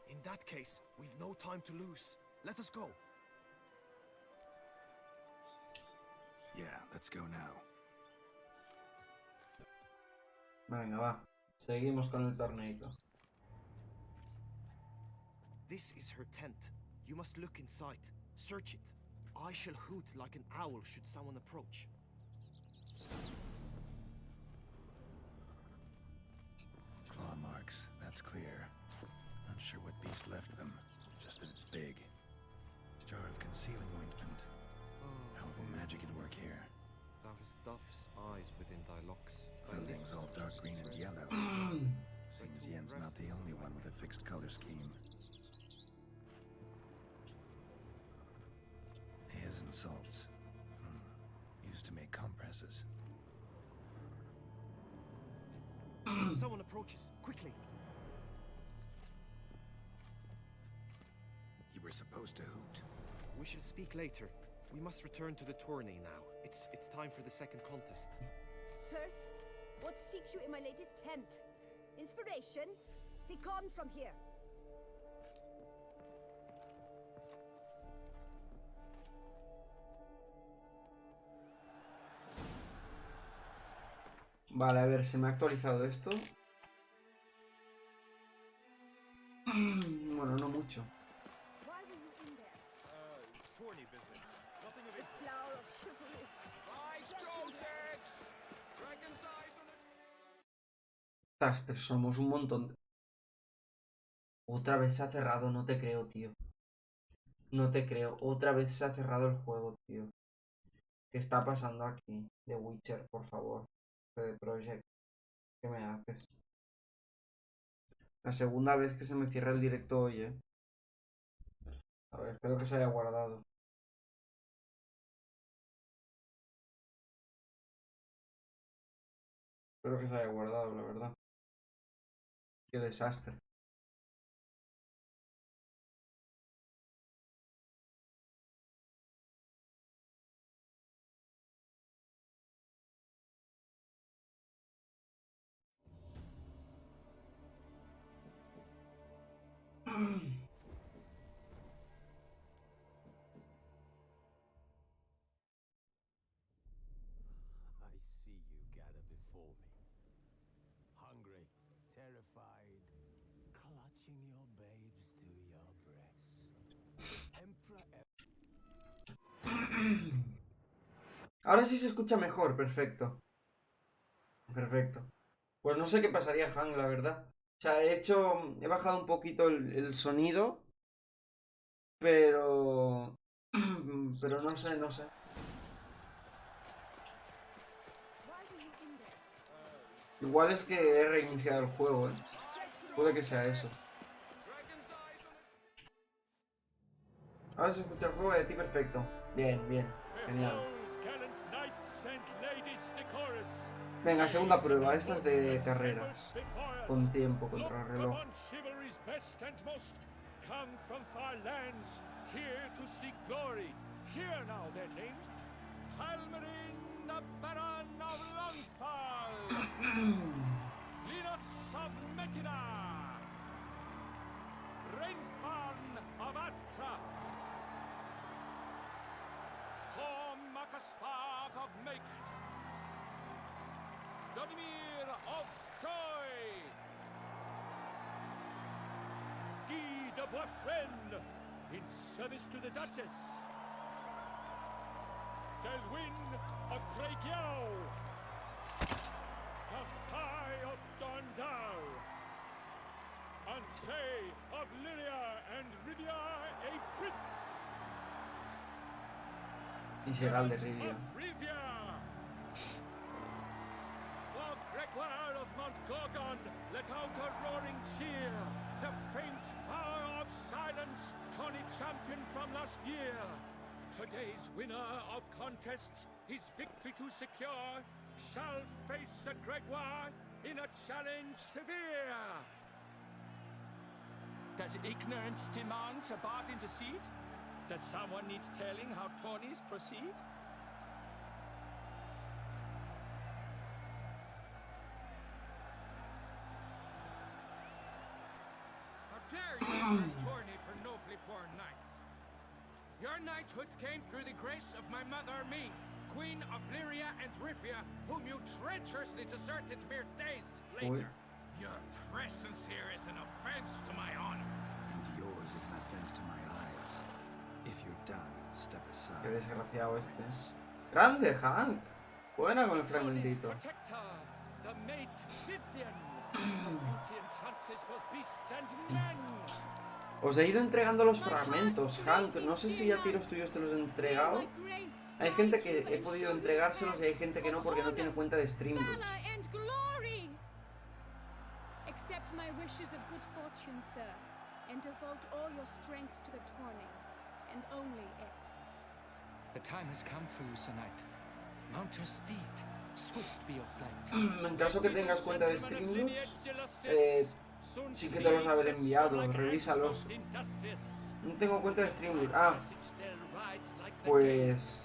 In that case, we've no time to lose. Let us go. Yeah, let's go now. Venga, va. Seguimos con el torneito. This is her tent. You must look inside. Search it. I shall hoot like an owl should someone approach. Claw marks, that's clear. Not sure what beast left them, just that it's big. Jar of concealing ointment. How will magic at work here? Thou hast dove's eyes within thy locks. Clothing's all dark green and yellow. Seems Yen's not the only one with a fixed color scheme. Hairs and salts. Used to make compresses. Someone approaches. Quickly. You were supposed to hoot. We shall speak later. We must return to the tourney now. It's time for the second contest. Sirs, what seeks you in my lady's tent? Inspiration? Be gone from here. Vale, a ver, se me ha actualizado esto. Bueno, no mucho. Why were you in there? Tourney business. Nothing of The flower of chivalry. Ostras, pero somos un montón. Otra vez se ha cerrado, no te creo, tío. No te creo. Otra vez se ha cerrado el juego, tío. ¿Qué está pasando aquí? The Witcher, por favor. CD Projekt. ¿Qué me haces? La segunda vez que se me cierra el directo hoy, ¿eh? A ver, espero que se haya guardado. Espero que se haya guardado, la verdad. Qué desastre. I see you gather before me. Hungry, terrified, clutching your babes to your breast. Emperor. Ahora sí se escucha mejor, perfecto. Perfecto. Pues no sé qué pasaría, Hank, la verdad. O sea, he bajado un poquito el sonido, pero no sé, no sé. Igual es que he reiniciado el juego, ¿eh? Puede que sea eso. Ahora se escucha el juego de ti perfecto. Bien, bien. Genial. Venga, segunda prueba. Esta es de carreras. Con tiempo, contra el reloj. Linus of Metina, Rainfarn of Atra, Hom Akaspark of Mecht, Donimir of Troy, Guy de Boisfren, in service to the Duchess, Delwyn of Craigyow, Count Tai of Dondal, Ansay of Lyria and Rivia a prince. Y Gerald de Rivia. For Gregoire of Montgorgon, let out a roaring cheer. The faint fire of silence, Tawny champion from last year. Today's winner of contests, his victory to secure, shall face Sir Gregoire in a challenge severe. Does ignorance demand a bard intercede? Does someone need telling how tourneys proceed? How dare you enter a tourney for nobly born knights? Your knighthood came through the grace of my mother Meath, Queen of Lyria and Rifia, whom you treacherously deserted mere days later. Your presence here is an offense to my honor. And yours is an offense to my eyes. If you're done, step aside. Qué desgraciado este. ¡Grande, Hank! Buena con el fragmentito. The mate Vivian, beauty entrances both beasts and men. Os he ido entregando los fragmentos, Hank. No sé si ya tiros tuyos te los he entregado. Hay gente que he podido entregárselos y hay gente que no porque no tiene cuenta de Streamlabs. Accept my wishes of good fortune, sir, and devote all your strength to the tourney, and only it. The time has come for you, Sir Knight. Mount your steed. Swift be your flight. En caso que tengas cuenta de Streamlabs, sí que te los habré enviado. Revísalos. No tengo cuenta de Streamlabs. Ah, pues...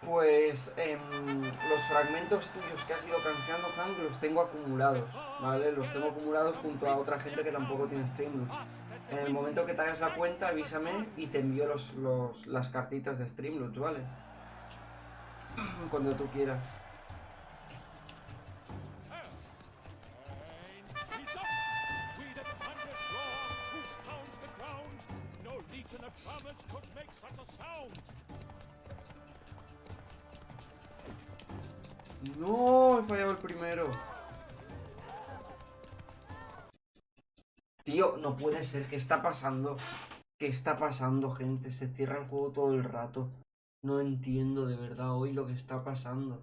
los fragmentos tuyos que has ido canjeando, Hank, los tengo acumulados, ¿vale? Los tengo acumulados junto a otra gente que tampoco tiene Streamlabs. En el momento que te hagas la cuenta, avísame y te envío las cartitas de Streamlabs, ¿vale? Cuando tú quieras. No, he fallado el primero. Tío, no puede ser. ¿Qué está pasando? ¿Qué está pasando, gente? Se cierra el juego todo el rato. No entiendo de verdad hoy lo que está pasando.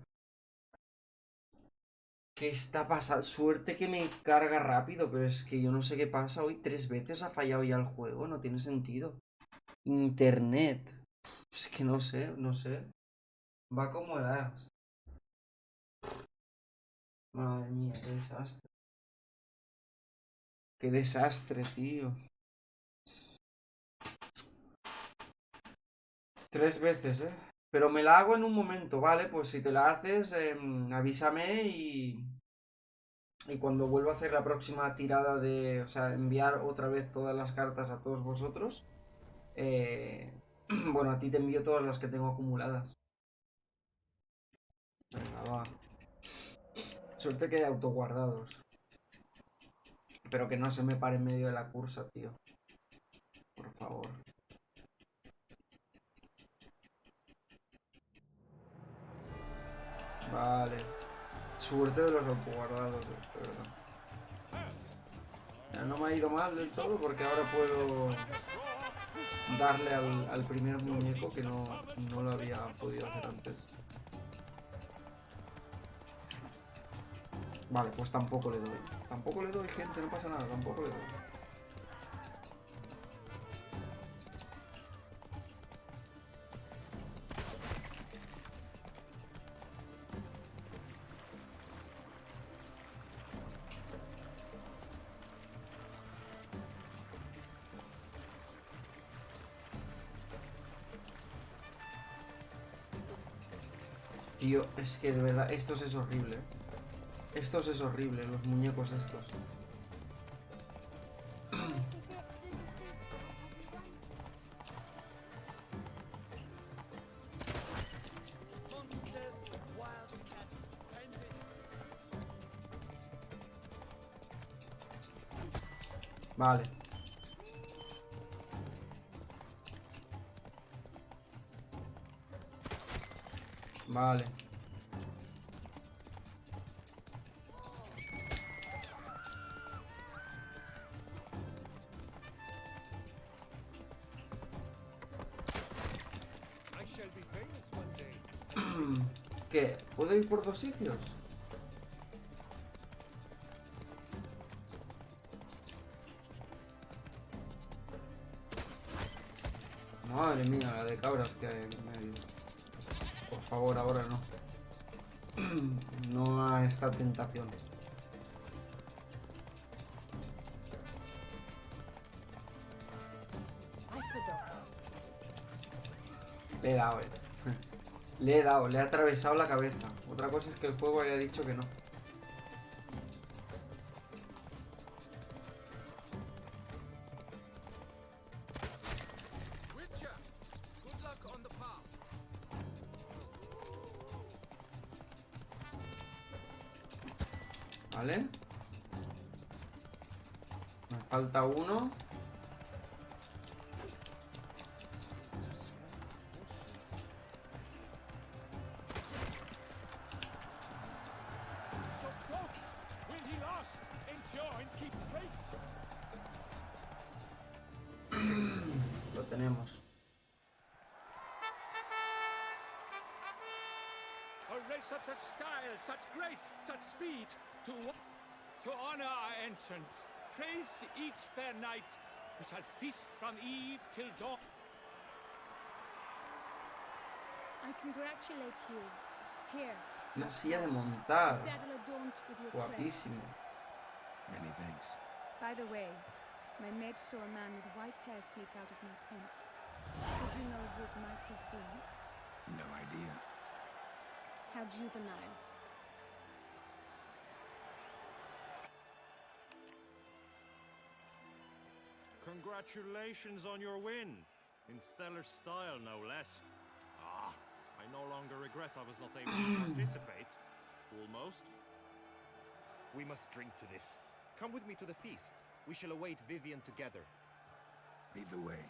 ¿Qué está pasando? Suerte que me carga rápido, pero es que yo no sé qué pasa hoy. 3 veces ha fallado ya el juego. No tiene sentido. Internet. Es que no sé, no sé. Va como el as. Madre mía, qué desastre. Qué desastre, tío. 3 veces, ¿eh? Pero me la hago en un momento, ¿vale? Pues si te la haces, avísame y cuando vuelva a hacer la próxima tirada de... O sea, enviar otra vez todas las cartas a todos vosotros. Bueno, a ti te envío todas las que tengo acumuladas. Venga, va. Suerte que hay autoguardados. Pero que no se me pare en medio de la cursa, tío. Por favor. Vale. Suerte de los autoguardados, de verdad. Ya no me ha ido mal del todo porque ahora puedo darle al primer muñeco que no lo había podido hacer antes. Vale, pues tampoco le doy. Tampoco le doy, gente, no pasa nada, tampoco le doy. Tío, es que de verdad, esto es horrible. Esto es horrible, los muñecos estos. Vale. Vale. ¿Qué? ¿Puedo ir por dos sitios? Madre mía, la de cabras que hay en medio. Por favor, ahora no. No a esta tentación. Le he dado, Le he dado, le he atravesado la cabeza. Otra cosa es que el juego haya dicho que no. Vale. Me falta uno. Lo tenemos. A race of such style, such grace, such speed, to honor our entrance. Praise each fair night. We shall feast from eve till dawn. I congratulate you. Here. Una silla de montar. Saddle adorned with your Guapísimo. Many thanks. By the way, my maid saw a man with white hair sneak out of my tent. Would you know who it might have been? No idea. How juvenile. Congratulations on your win. In stellar style, no less. Ah, I no longer regret I was not able to participate. Almost. We must drink to this. Come with me to the feast. We shall await Vivian together. Lead the way.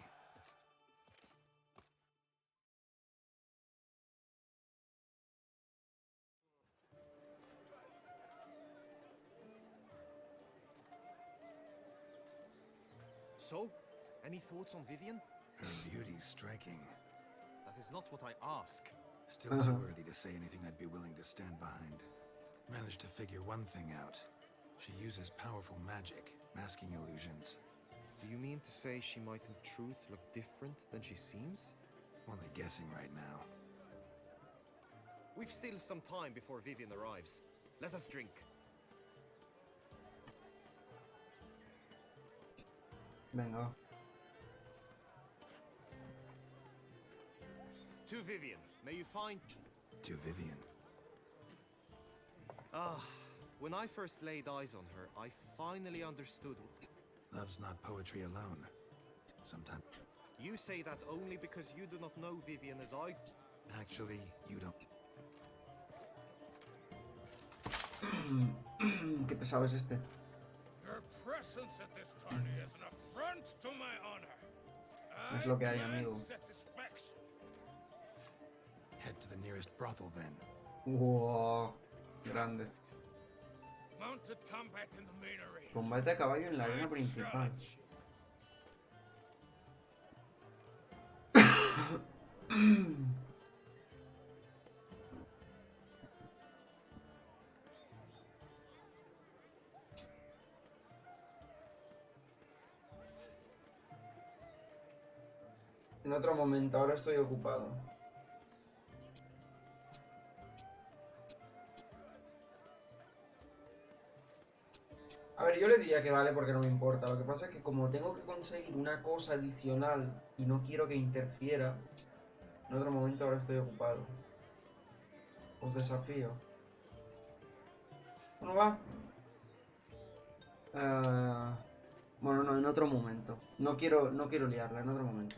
So, any thoughts on Vivian? Her beauty's striking. That is not what I ask. Still too early to say anything I'd be willing to stand behind. Managed to figure one thing out. She uses powerful magic, masking illusions. Do you mean to say she might in truth look different than she seems? Only guessing right now. We've still some time before Vivian arrives. Let us drink. Venga. To Vivian, may you find... To Vivian. Ah, when I first laid eyes on her, I finally understood... Love's not poetry alone. Sometimes... You say that only because you do not know Vivian as I... Actually, you don't. Qué pesado es este. Your presence at this tourney is an affront to my honor. Es lo que hay, amigo. Satisfaction. Head to the nearest brothel then. Wow, grande. Mounted combat in the main arena. Combate a caballo en la arena principal. En otro momento, ahora estoy ocupado. A ver, yo le diría que vale porque no me importa. Lo que pasa es que como tengo que conseguir una cosa adicional y no quiero que interfiera, en otro momento ahora estoy ocupado. Os desafío. ¿Cómo va? Bueno, no, en otro momento. No quiero liarla, en otro momento.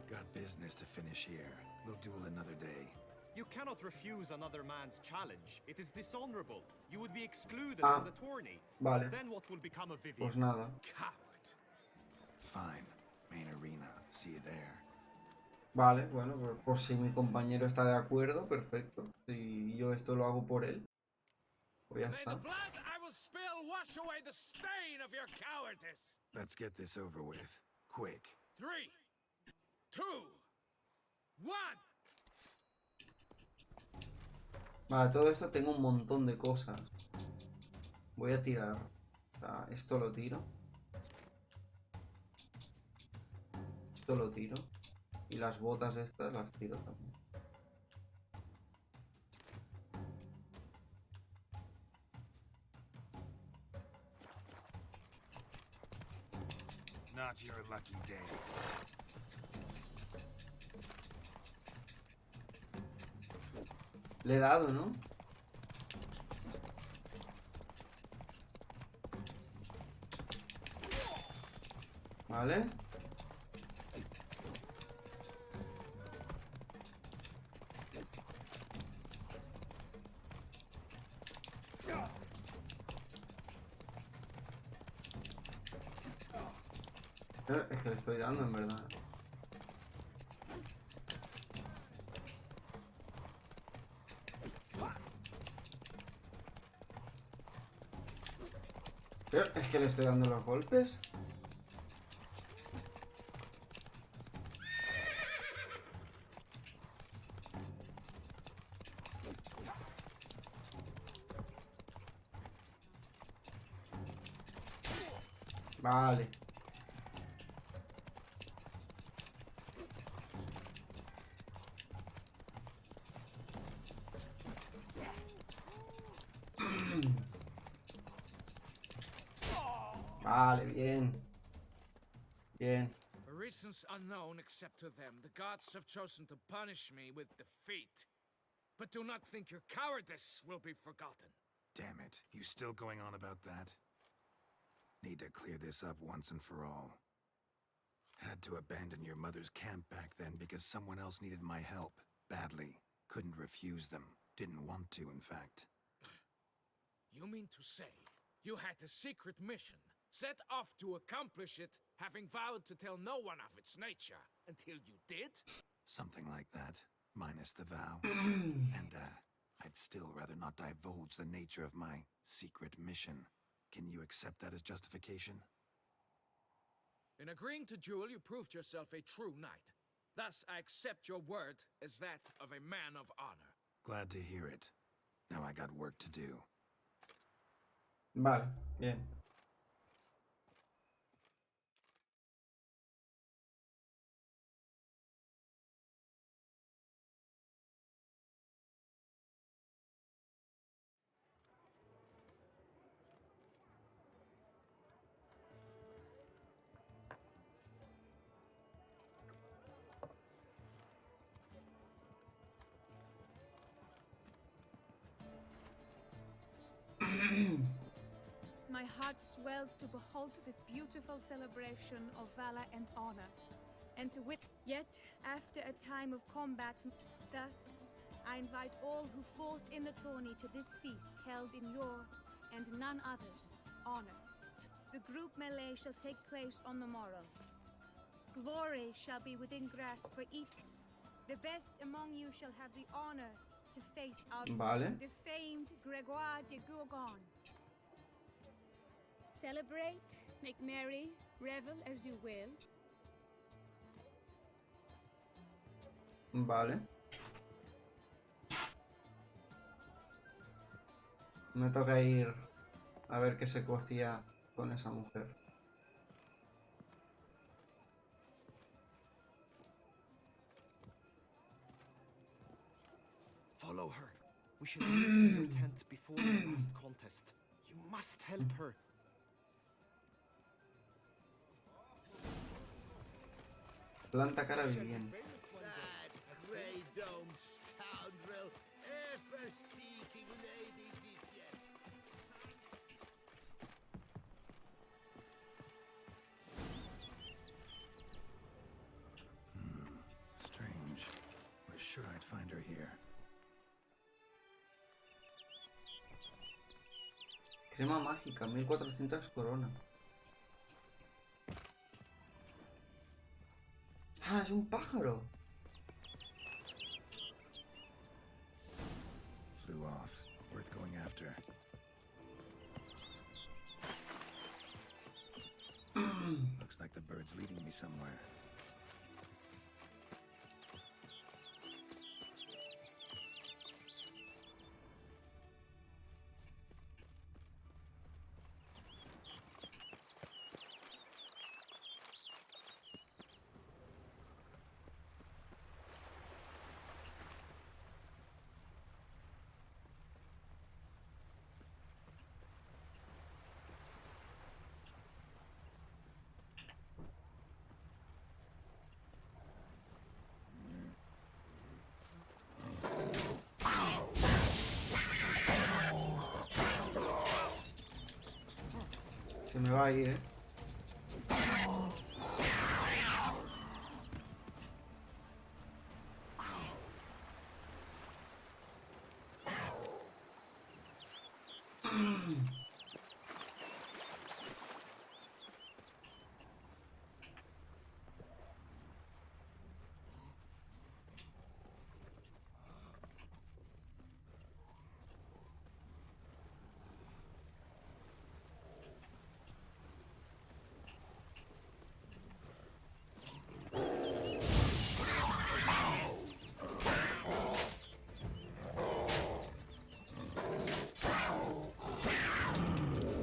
Got business to finish here. We'll duel another day. You cannot refuse another man's challenge. It is dishonorable. You would be excluded from the tourney. Vale. Then what will become of Vivian? Pues nada. Coward. fine. Main arena. See you there. Vale, bueno, pues si mi compañero está de acuerdo, perfecto. Si yo esto lo hago por él, pues ya May the está. blood I will spill wash away the stain of your cowardice. Let's get this over with. Quick. 3, 2, 1. Vale, todo esto tengo un montón de cosas. Voy a tirar. O sea, esto lo tiro. Esto lo tiro. Y las botas estas las tiro también. Not your lucky day. Le he dado, ¿no? Vale. Es que le estoy dando, en verdad. Es que le estoy dando los golpes. Vale. Vale, bien. Bien. For reasons unknown except to them, the gods have chosen to punish me with defeat. But do not think your cowardice will be forgotten. Damn it. You still going on about that? Need to clear this up once and for all. Had to abandon your mother's camp back then because someone else needed my help. Badly. Couldn't refuse them. Didn't want to, in fact. You mean to say you had a secret mission, set off to accomplish it, having vowed to tell no one of its nature, until you did? Something like that. Minus the vow. And, I'd still rather not divulge the nature of my secret mission. Can you accept that as justification? In agreeing to duel, you proved yourself a true knight. Thus, I accept your word as that of a man of honor. Glad to hear it. Now I got work to do. Vale, bien. My heart swells to behold this beautiful celebration of valor and honor, and to wit. Yet, after a time of combat, thus, I invite all who fought in the tourney to this feast held in your, and none other's, honor. The group melee shall take place on the morrow. Glory shall be within grasp for each. The best among you shall have the honor to face our the famed Gregoire de Gourgon. Celebrate, make merry, revel as you will. Vale. Me toca ir a ver qué se cocía con esa mujer. Follow her. We should meet in her tent before the last contest. You must help her. Planta cara viviente. That grey dome scoundrel, ever seeking Lady Vivian. Strange. Was sure I'd find her here. Crema mágica, 1400 coronas. Ah, es un pájaro. Flew off. Worth going after. Looks like the bird's leading me somewhere. Se me va a ir, ¿eh?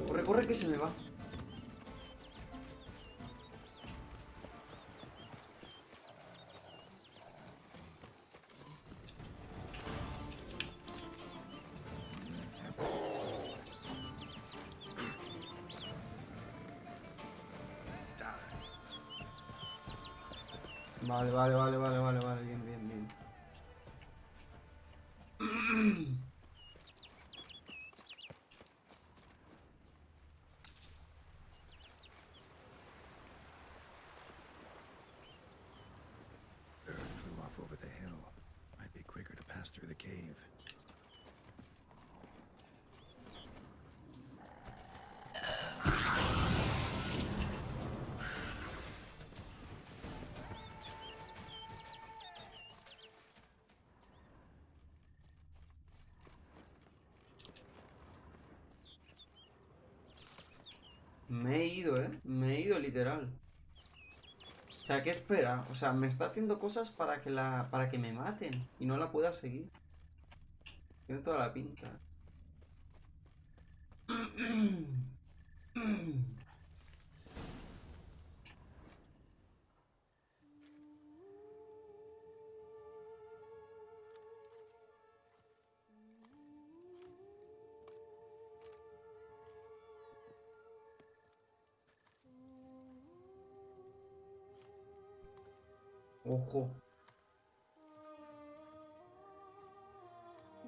Corre, corre, que se me va. Vale, vale, vale, vale, vale, vale, bien, bien, bien. Bird flew off over the hill. Might be quicker to pass through the cave. Me he ido, ¿eh? Me he ido literal. O sea, ¿qué espera? O sea, me está haciendo cosas para que me maten y no la pueda seguir. Tiene toda la pinta. Ojo.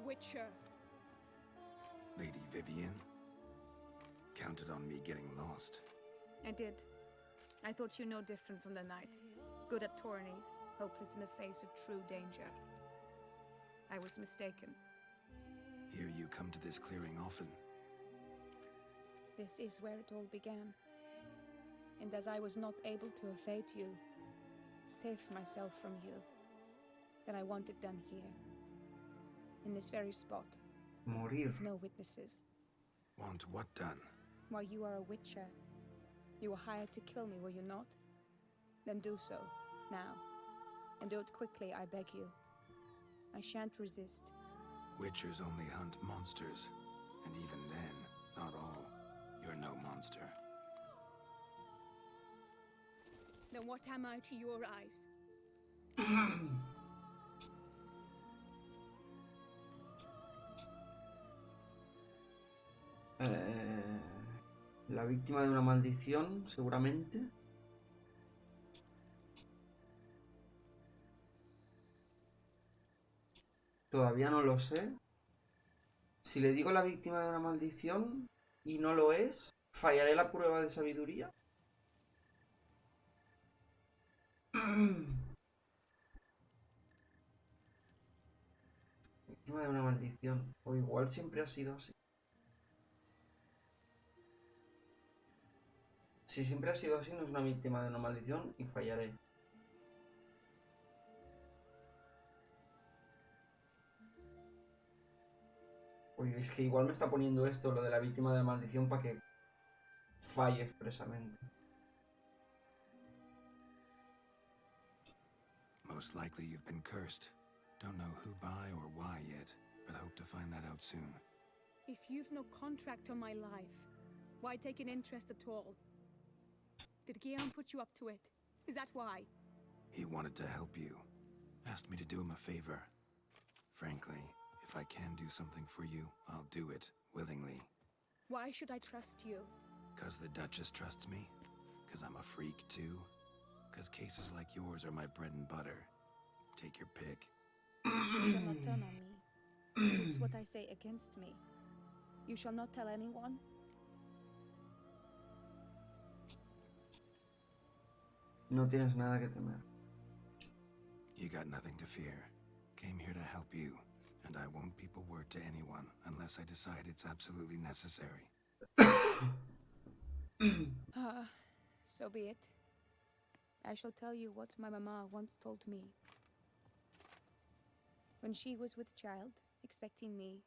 Witcher. Lady Vivian counted on me getting lost. I did. I thought you no different from the knights. Good at tourneys, hopeless in the face of true danger. I was mistaken. Hear you come to this clearing often. This is where it all began. And as I was not able to evade you, save myself from you, then I want it done here. In this very spot. Morir. With no witnesses. Want what done? While you are a witcher. You were hired to kill me, were you not? Then do so, now. And do it quickly, I beg you. I shan't resist. Witchers only hunt monsters. And even then, not all. You're no monster. Then what am I to your eyes? La víctima de una maldición, seguramente. Todavía no lo sé. Si le digo la víctima de una maldición y no lo es, ¿fallaré la prueba de sabiduría? Víctima de una maldición. O igual siempre ha sido así. Si siempre ha sido así, no es una víctima de una maldición y fallaré. Oye, es que igual me está poniendo esto, lo de la víctima de maldición, para que falle expresamente. Most likely you've been cursed. Don't know who by or why yet, but hope to find that out soon. If you've no contract on my life, why take an interest at all? Did Guillaume put you up to it? Is that why? He wanted to help you. Asked me to do him a favor. Frankly, if I can do something for you, I'll do it, willingly. Why should I trust you? 'Cause the Duchess trusts me? 'Cause I'm a freak, too? 'Cause cases like yours are my bread and butter. Take your pick. You shall not turn on me. Use what I say against me. You shall not tell anyone? No tienes nada que temer. You got nothing to fear. Came here to help you, and I won't peep a word to anyone unless I decide it's absolutely necessary. So be it. I shall tell you what my mama once told me. When she was with child, expecting me,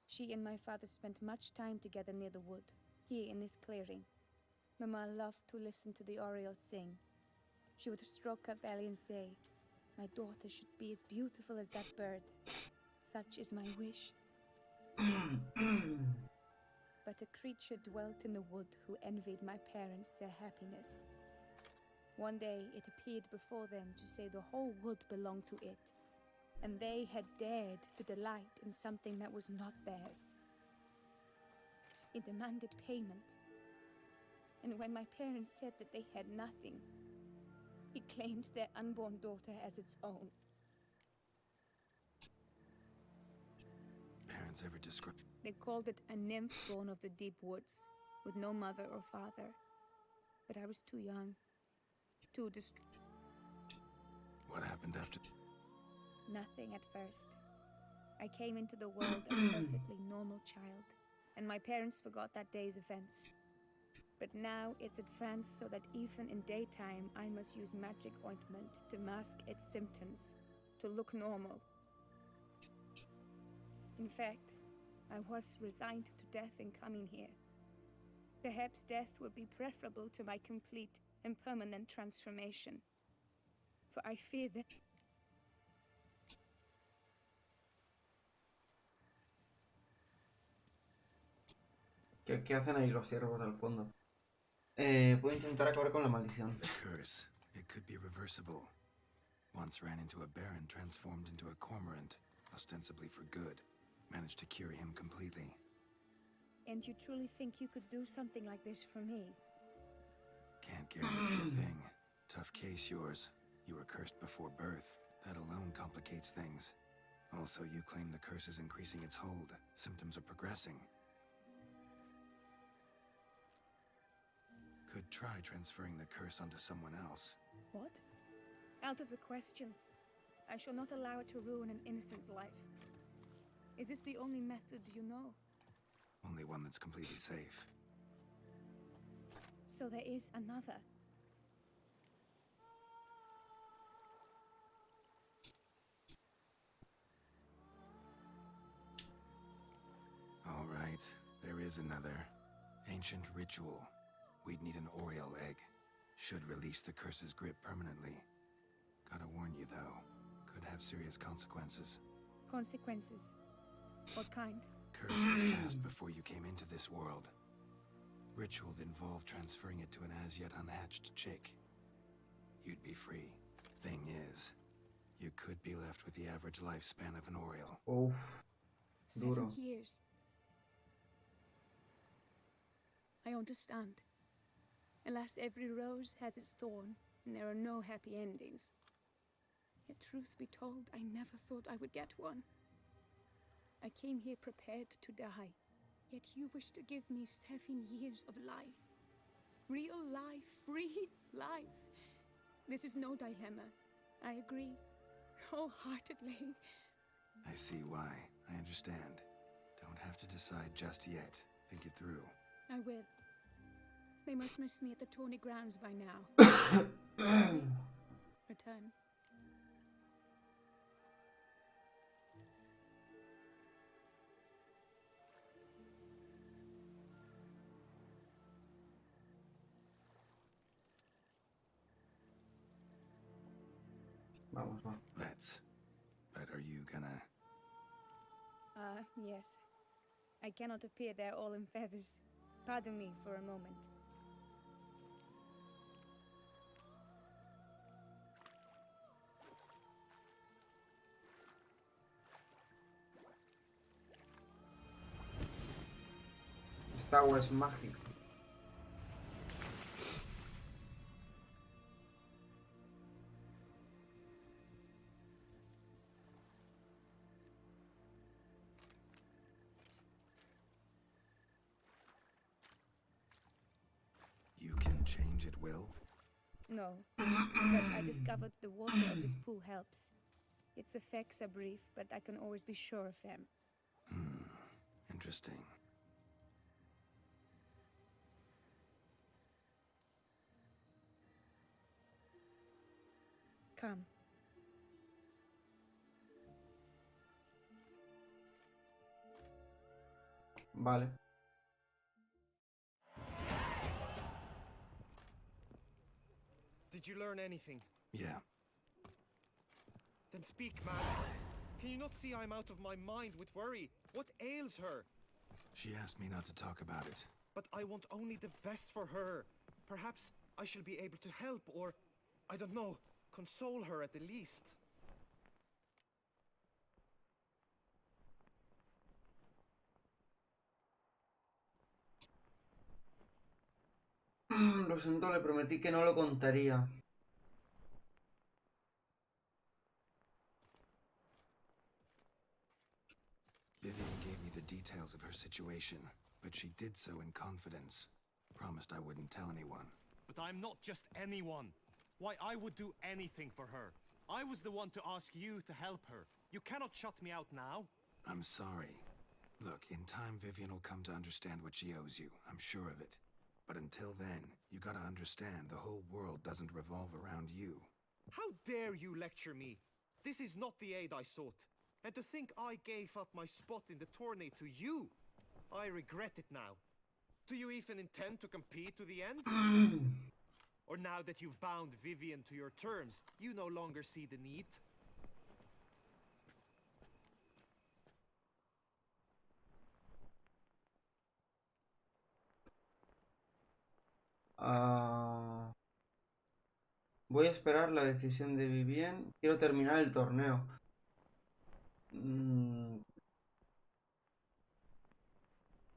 she and my father spent much time together near the wood, here in this clearing. Mama loved to listen to the orioles sing. She would stroke her belly and say, "My daughter should be as beautiful as that bird. Such is my wish." But a creature dwelt in the wood who envied my parents their happiness. One day it appeared before them to say the whole wood belonged to it, and they had dared to delight in something that was not theirs. It demanded payment, and when my parents said that they had nothing, it claimed their unborn daughter as its own. Parents ever describe... They called it a nymph born of the deep woods, with no mother or father. But I was too young, too What happened after... Nothing at first. I came into the world a perfectly normal child, and my parents forgot that day's events. But now it's advanced so that even in daytime I must use magic ointment to mask its symptoms, to look normal. In fact, I was resigned to death in coming here. Perhaps death would be preferable to my complete and permanent transformation. For I fear that... ¿Qué hacen ahí los ciervos al fondo? Puedo intentar acabar con la maldición. The curse. It could be reversible. Once ran into a baron transformed into a cormorant, ostensibly for good. Managed to cure him completely. And you truly think you could do something like this for me? Can't guarantee a thing. Tough case, yours. You were cursed before birth. That alone complicates things. Also, you claim the curse is increasing its hold. Symptoms are progressing. Could try transferring the curse onto someone else. What? Out of the question. I shall not allow it to ruin an innocent's life. Is this the only method you know? Only one that's completely safe. So there is another. All right, there is another. Ancient ritual. We'd need an Oriole egg. Should release the curse's grip permanently. Gotta warn you, though. Could have serious consequences. Consequences? What kind? Curse was cast before you came into this world. Ritual involved transferring it to an as-yet unhatched chick. You'd be free. Thing is, you could be left with the average lifespan of an Oriole. Oof. 7 years. I understand. Alas, every rose has its thorn, and there are no happy endings. Yet truth be told, I never thought I would get one. I came here prepared to die, yet you wish to give me 7 years of life. Real life, free life. This is no dilemma. I agree, wholeheartedly. I see why. I understand. Don't have to decide just yet. Think it through. I will. They must miss me at the Tawny Grounds by now. Return. Vamos, va. Let's. But are you gonna... Yes. I cannot appear there all in feathers. Pardon me for a moment. Esta agua es mágica. You can change it, Will? No, but I discovered the water of this pool helps. Its effects are brief, but I can always be sure of them. Interesting. Come. Vale. Did you learn anything? Yeah. Then speak, man. Can you not see I'm out of my mind with worry? What ails her? She asked me not to talk about it. But I want only the best for her. Perhaps I shall be able to help, or, I don't know, console her at the least. Lo siento, le prometí que no lo contaría. Vivian gave me the details of her situation, but she did so in confidence. Promised I wouldn't tell anyone. But I'm not just anyone. Why, I would do anything for her. I was the one to ask you to help her. You cannot shut me out now. I'm sorry. Look, in time Vivian will come to understand what she owes you. I'm sure of it. But until then, you gotta understand the whole world doesn't revolve around you. How dare you lecture me? This is not the aid I sought. And to think I gave up my spot in the tourney to you, I regret it now. Do you even intend to compete to the end? Or now that you've bound Vivian to your terms, you no longer see the need? Voy a esperar la decisión de Vivian. Quiero terminar el torneo.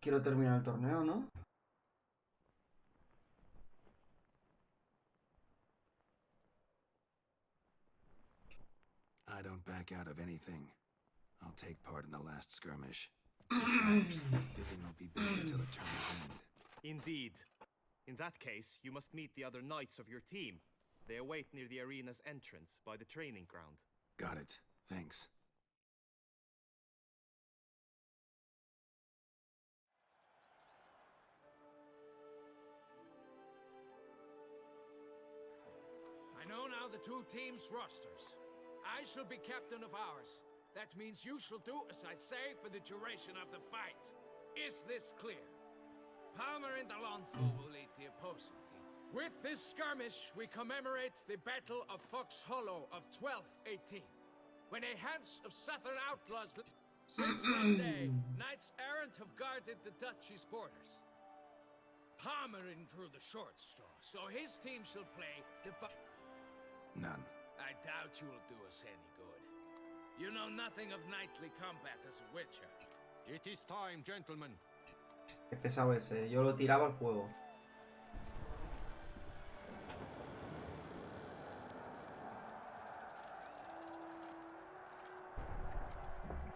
Quiero terminar el torneo, ¿no? I don't back out of anything. I'll take part in the last skirmish. Besides, Vivian will be busy till the tournament's end. Indeed. In that case, you must meet the other knights of your team. They await near the arena's entrance, by the training ground. Got it. Thanks. I know now the two teams' rosters. I shall be captain of ours. That means you shall do as I say for the duration of the fight. Is this clear? Palmer and Alonso will lead the opposing team. With this skirmish, we commemorate the Battle of Fox Hollow of 1218, when a Hans of Southern outlaws... Since that day, knights errant have guarded the duchy's borders. Palmerin drew the short straw, so his team shall play the... None. I doubt you will do us any good. You know nothing of knightly combat as a witcher. It is time, gentlemen. Qué pesado ese. Yo lo tiraba al fuego.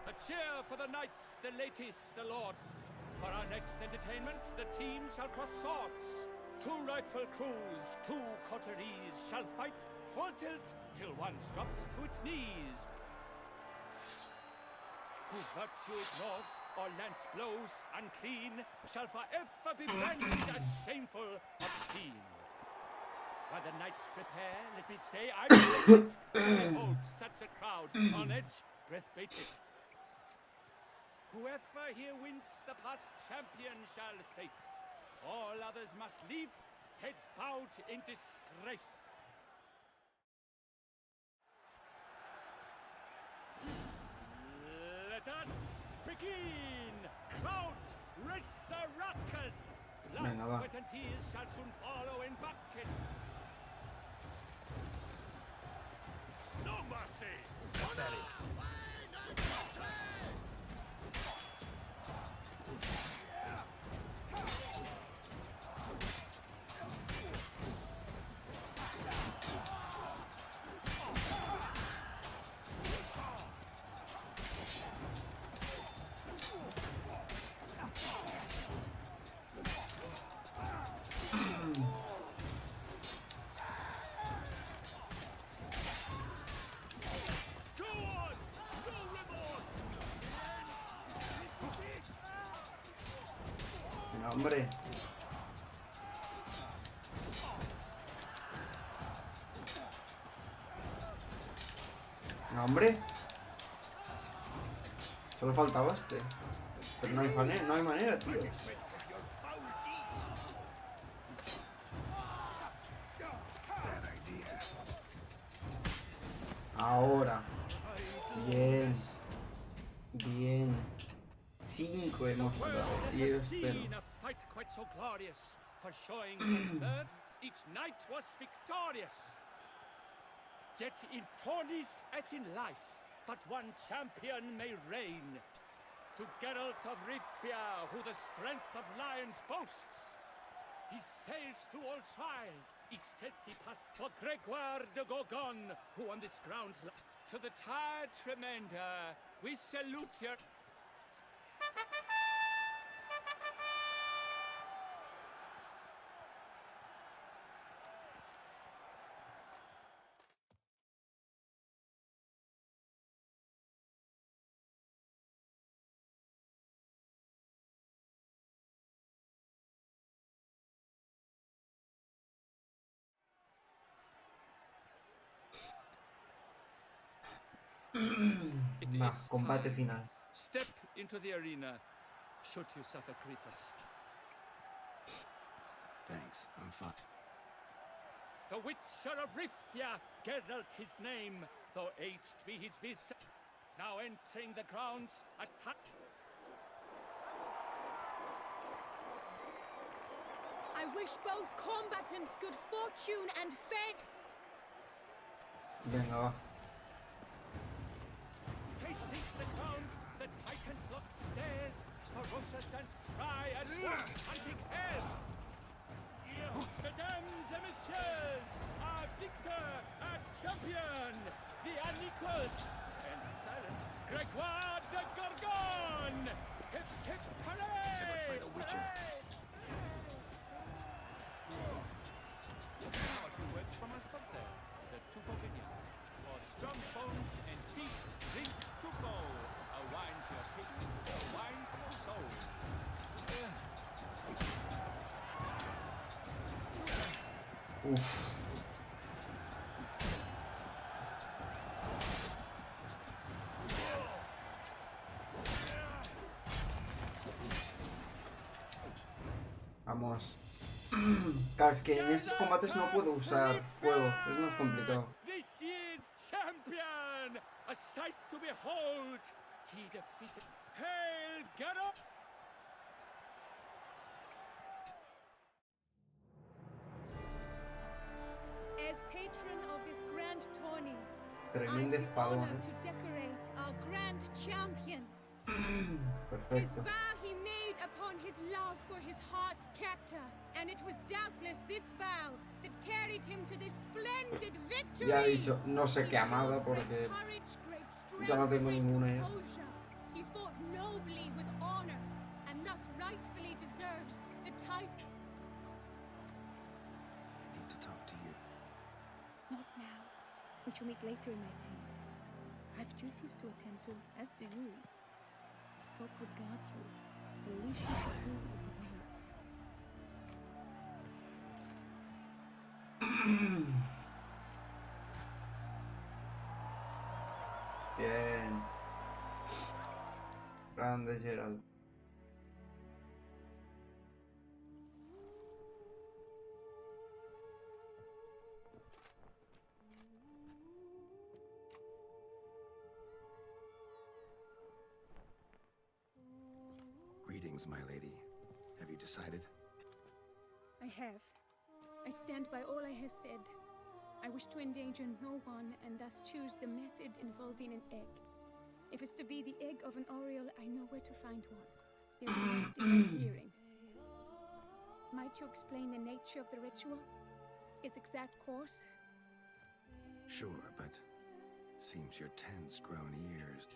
A cheer for the knights, the ladies, the lords. For our next entertainment, the team shall cross swords. 2 rifle crews, 2 coteries shall fight full tilt till one drops to its knees. Who virtue ignores or lance blows unclean shall forever be branded as shameful, obscene. While the knights prepare, let me say I relate to behold such a crowd, carnage, breath-baited. Whoever here wins the past champion shall face. All others must leave, heads bowed in disgrace. Let us begin! Count Resurrecus! Blood, Venga, va. sweat and tears shall soon follow in buckets. No mercy! Venga, hombre. Venga, hombre. Solo faltaba este. Pero no hay manera, tío. Ahora. Bien. Bien. 5 hemos dado. Y espero. A fight quite so glorious. For showing such verve, each knight was victorious. Yet in tourneys as in life, but one champion may reign. To Geralt of Rivia, who the strength of lions boasts. He sailed through all trials, each test he passed for Gregoire de Gorgon, who on this ground to the tired Tremender, we salute your... Va, combate final. Step into the arena, should you suffer grievous. Thanks, I'm fine. The Witcher of Rivia, Geralt his name, though aged be his vis. Now entering the grounds, attack. I wish both combatants good fortune and fate. Venga, va. Pacing the grounds, the Titans locked stairs, ferocious and spry as wolves hunting hares. Mesdames et messieurs, our victor, our champion, the unequaled and silent Gregoire de Gorgon! Hip, hip, hooray! Never fight a Witcher. Now a few words from our sponsor, the Tufo Vineyard. For strong bones and deep drink Tufo. A wine for your teeth, a wine for your soul. Uf. Vamos. Claro, es que en estos combates no puedo usar fuego, es más complicado. This year's champion! A sight to behold! He defeated... Hail, Geralt! As patron of this grand tourney, Tremendo I feel espadón. honored to decorate our grand champion. His Perfecto. vow he made upon his love for his heart's captor, and it was doubtless this vow that carried him to this splendid victory. Ya he dicho, no sé qué amada porque yo no tengo ninguna ya. He fought nobly with honor, and thus rightfully deserves the title. I need to talk to you. Not now. We shall meet later in my tent. I have duties to attend to, as do you. Folk regard you. The least you should do is wait. Bien. Grande Gerald. Greetings, my lady. Have you decided? I have. I stand by all I have said. I wish to endanger no one, and thus choose the method involving an egg. If it's to be the egg of an oriole, I know where to find one. There's a nest in my clearing. Might you explain the nature of the ritual? Its exact course? Sure, but seems your tense grown ears.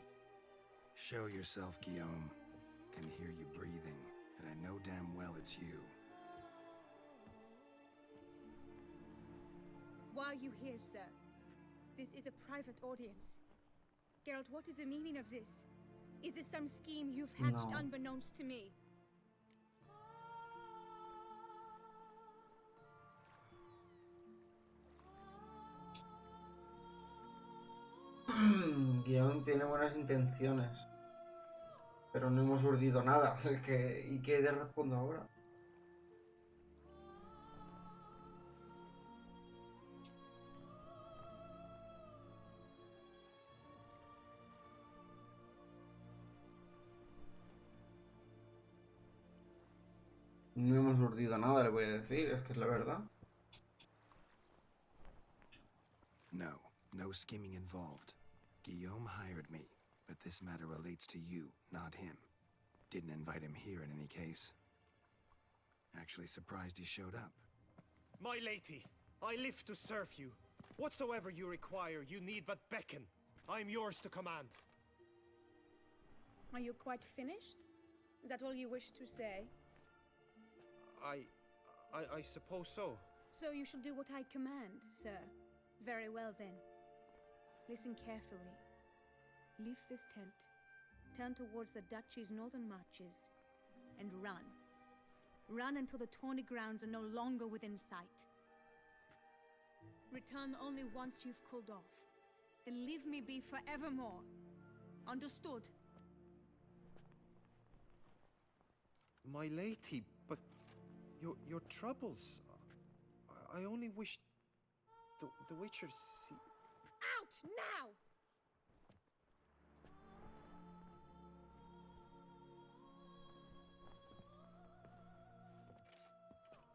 Show yourself, Guillaume. Can hear you breathing, and I know damn well it's you. Why are you here, sir? This is a private audience. Geralt, what is the meaning of this? Is this some scheme you've hatched No. unbeknownst to me? Guión tiene buenas intenciones, pero no hemos urdido nada. ¿Y qué le respondo ahora? No hemos urdido nada, le voy a decir, es que es la verdad. No, no scheming involved. Guillaume hired me, but this matter relates to you, not him. Didn't invite him here in any case. Actually surprised he showed up. My lady, I live to serve you. Whatsoever you require, you need but beckon. I am yours to command. Are you quite finished? Is that all you wish to say? I suppose so. So you shall do what I command, sir. Very well then. Listen carefully. Leave this tent, turn towards the duchy's northern marches, and run. Run until the tawny grounds are no longer within sight. Return only once you've cooled off. Then leave me be forevermore. Understood? My lady, but your troubles. I only wish the Witcher see. Out now!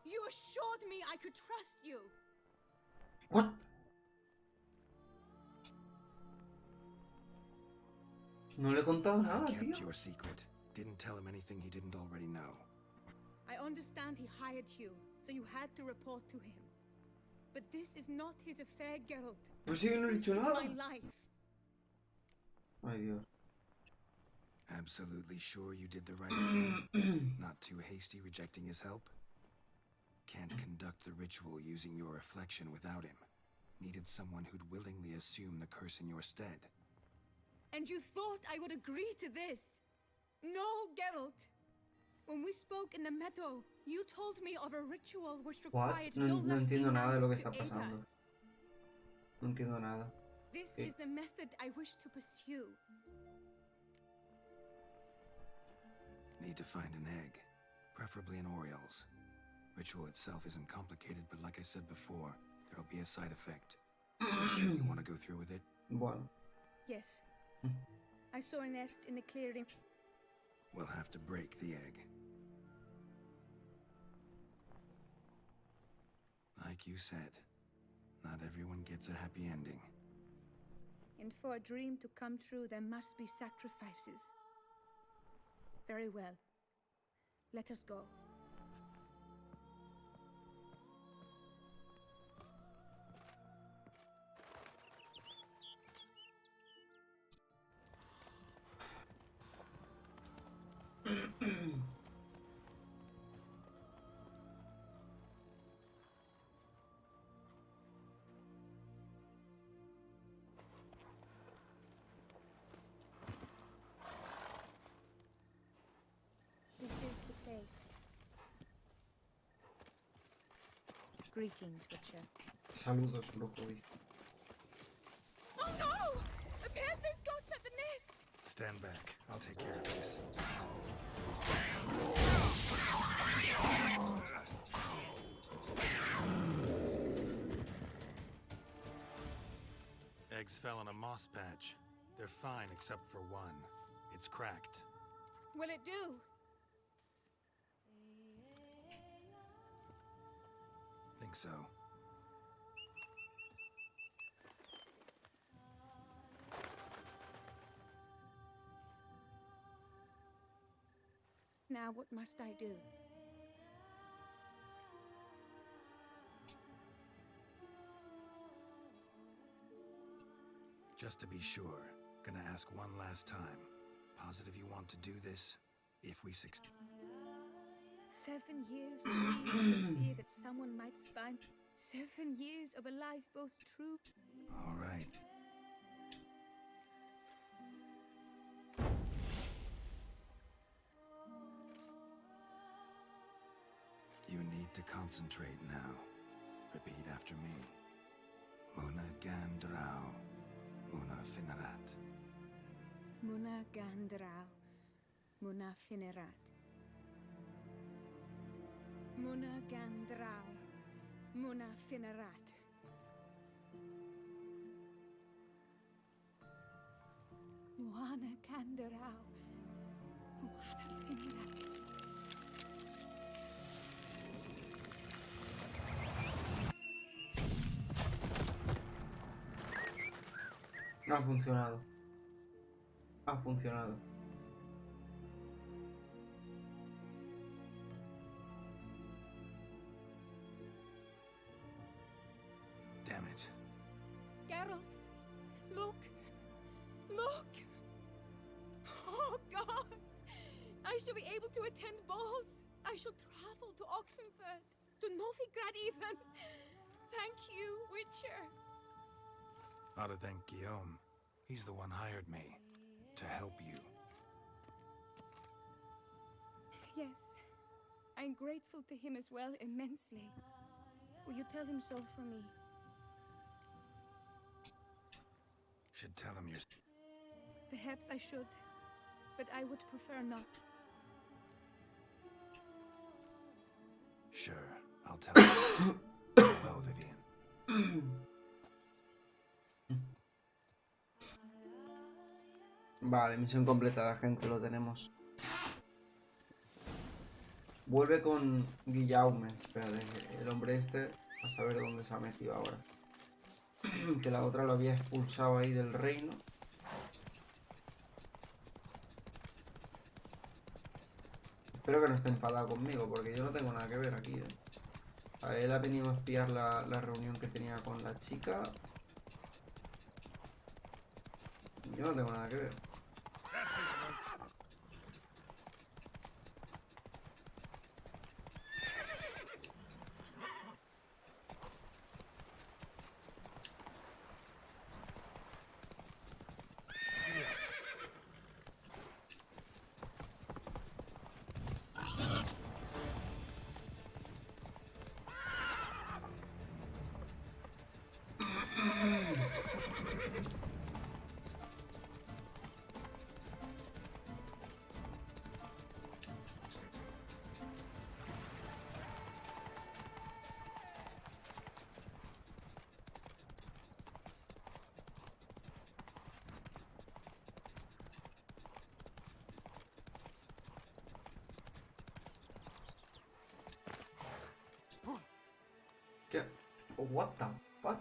You assured me I could trust you. What? No le he contado nada, I kept tío. your secret. Didn't tell him anything he didn't already know. I understand he hired you, so you had to report to him. But this is not his affair, Geralt. Pues sí, no he This dicho is nada. my life. Ay, Dios. Absolutely sure you did the right thing? Not too hasty rejecting his help? Can't conduct the ritual using your reflection without him. Needed someone who'd willingly assume the curse in your stead. And you thought I would agree to this? No, Geralt. When we spoke in the meadow, you told me of a ritual which required No, no no less entiendo than nada de lo que knights está to aid pasando. us. No entiendo nada. This ¿Qué? is the method I wish to pursue. Need to find an egg, preferably an Oriole's. Ritual itself isn't complicated, but like I said before, there'll be a side effect. Still sure you want to go through with it? Bueno. Yes. I saw a nest in the clearing. We'll have to break the egg. Like you said, not everyone gets a happy ending. And for a dream to come true, there must be sacrifices. Very well. Let us go. This is the place. Greetings, Witcher. Saludos, brujo. Oh no! The panther's got at the nest! Stand back. I'll take care of this. Eggs fell on a moss patch. They're fine except for one. It's cracked. Will it do? think so. Now what must I do? Just to be sure, gonna ask one last time. Positive you want to do this? If we succeed. 7 years free from the fear that someone might spy. 7 years of a life both true. All right. You need to concentrate now. Repeat after me. Muna Gandrau. Muna Finerat. Muna Gandrau. Muna Finerat. Muna Gandrau. Muna Finerat. Muana Gandrau. Muana Finerat. No ha funcionado. Ha funcionado. Damn it. Geralt, look! Look! Oh, gods! I shall be able to attend balls. I shall travel to Oxenfurt, to Novigrad even. Thank you, Witcher. Ought to thank Guillaume. He's the one hired me to help you. Yes, I'm grateful to him as well, immensely. Will you tell him so for me? Should tell him you're... Perhaps I should, but I would prefer not. Sure, I'll tell him. Well, Vivian. Vale, misión completada, gente, lo tenemos. Vuelve con Guillaume. Espérate, el hombre este, a saber dónde se ha metido ahora. Que la otra lo había expulsado ahí del reino. Espero que no esté enfadado conmigo, porque yo no tengo nada que ver aquí, ¿eh? A él ha venido a espiar la reunión que tenía con la chica. Yo no tengo nada que ver. What the fuck?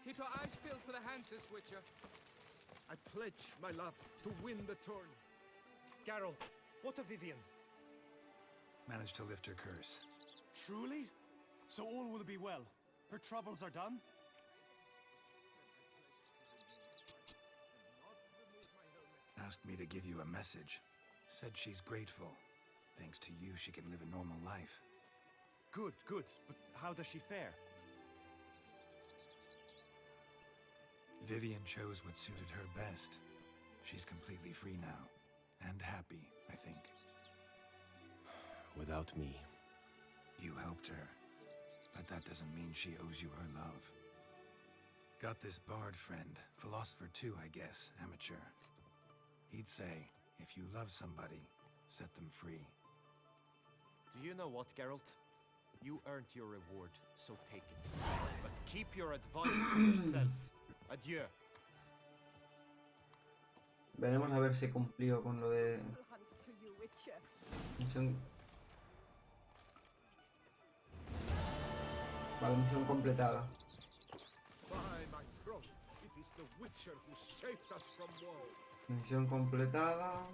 Keep your eyes peeled for the Hanses, Witcher. I pledge my love to win the tourney. Geralt, what of Vivian? Managed to lift her curse. Truly? So all will be well. Her troubles are done? Asked me to give you a message. Said she's grateful. Thanks to you, she can live a normal life. Good, good. But how does she fare? Vivian chose what suited her best. She's completely free now. And happy, I think. Without me. You helped her. But that doesn't mean she owes you her love. Got this bard friend. Philosopher too, I guess. Amateur. He'd say, if you love somebody, set them free. Do you know what, Geralt? You earned your reward, so take it. But keep your advice to yourself. Adieu. Veremos a ver si cumplió con lo de... misión. Vale, misión completada. By my troth, it is the Witcher who saved us from woe. Misión completada.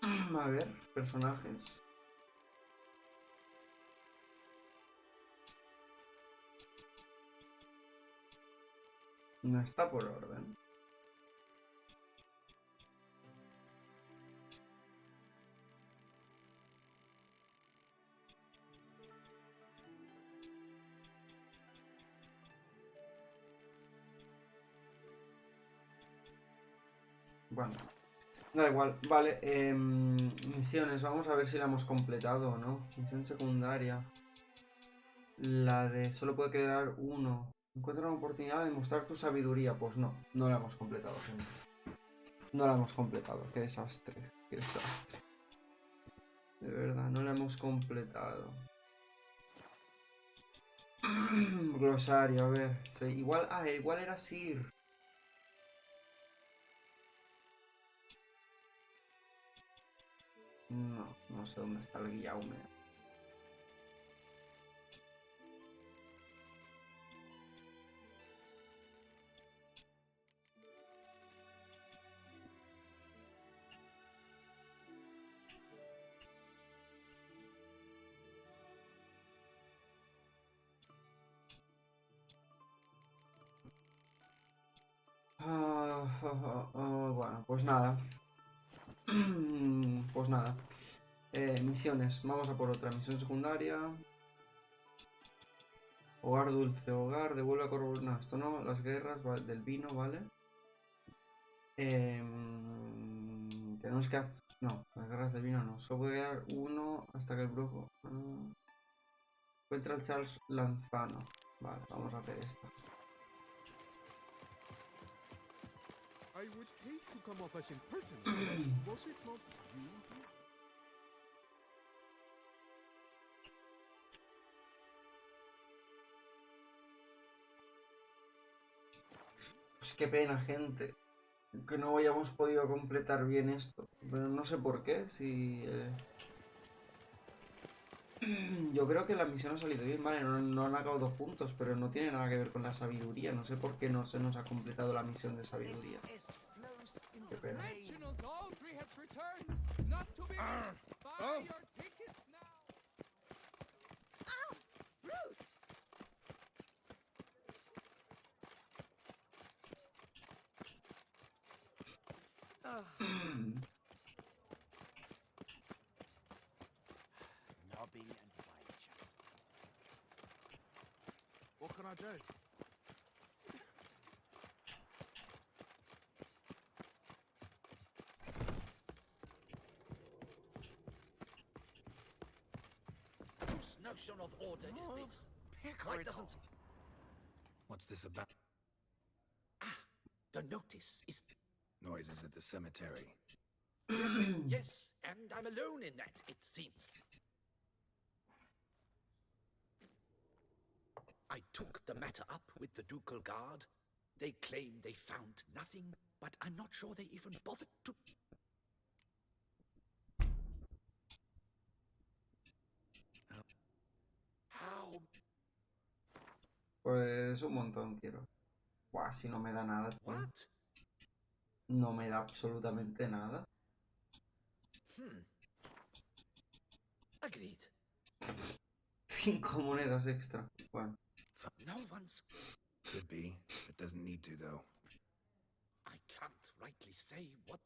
A ver, personajes. No está por orden. Bueno, da igual. Vale, misiones. Vamos a ver si la hemos completado o no. Misión secundaria. La de solo puede quedar uno. Encuentra una oportunidad de mostrar tu sabiduría. Pues no, no la hemos completado, gente. No la hemos completado. Qué desastre. Qué desastre. De verdad, no la hemos completado. Glosario, a ver. Sí, igual. Ah, igual era Sir. No, no sé dónde está el guiaume. Bueno, pues nada. Pues nada. Misiones. Vamos a por otra misión secundaria. Hogar dulce, hogar, devuelve a Corvo. No, esto no. Las guerras del vino, ¿vale? Tenemos que hacer. No, las guerras del vino no. Solo puede quedar uno hasta que el brujo. Encuentra al Charles Lanzano. Vale, vamos a hacer esto. I would hate to come off as impertinent. Was it not you? Pues qué pena, gente. Que no hayamos podido completar bien esto. Pero no sé por qué. Si. Yo creo que la misión ha salido bien, vale, no han acabado 2 puntos, pero no tiene nada que ver con la sabiduría. No sé por qué no se nos ha completado la misión de sabiduría. Qué pena. Nobby and Fletcher. What can I do? Whose notion of order is this? Why doesn't... What's this about? The notice is... Noises at the cemetery. Yes, yes, and I'm alone in that, it seems. I took the matter up with the Ducal Guard. They claim they found nothing, but I'm not sure they even bothered to... How? Pues un montón quiero. Buah, si no me da nada. What? No me da absolutamente nada. Agreed. 5 monedas extra. Bueno. No one's... Could be. It doesn't need to, though. I can't rightly say what...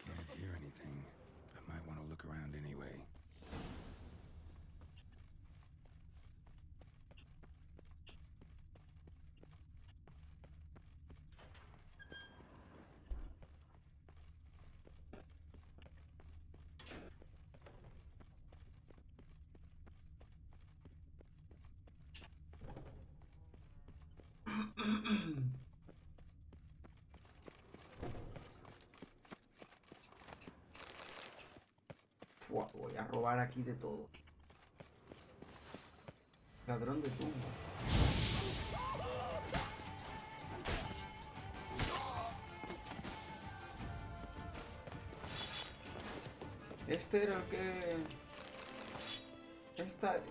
Can't hear anything, but might want to look around anyway. Buah, voy a robar aquí de todo. Ladrón de tumba. Este era el que...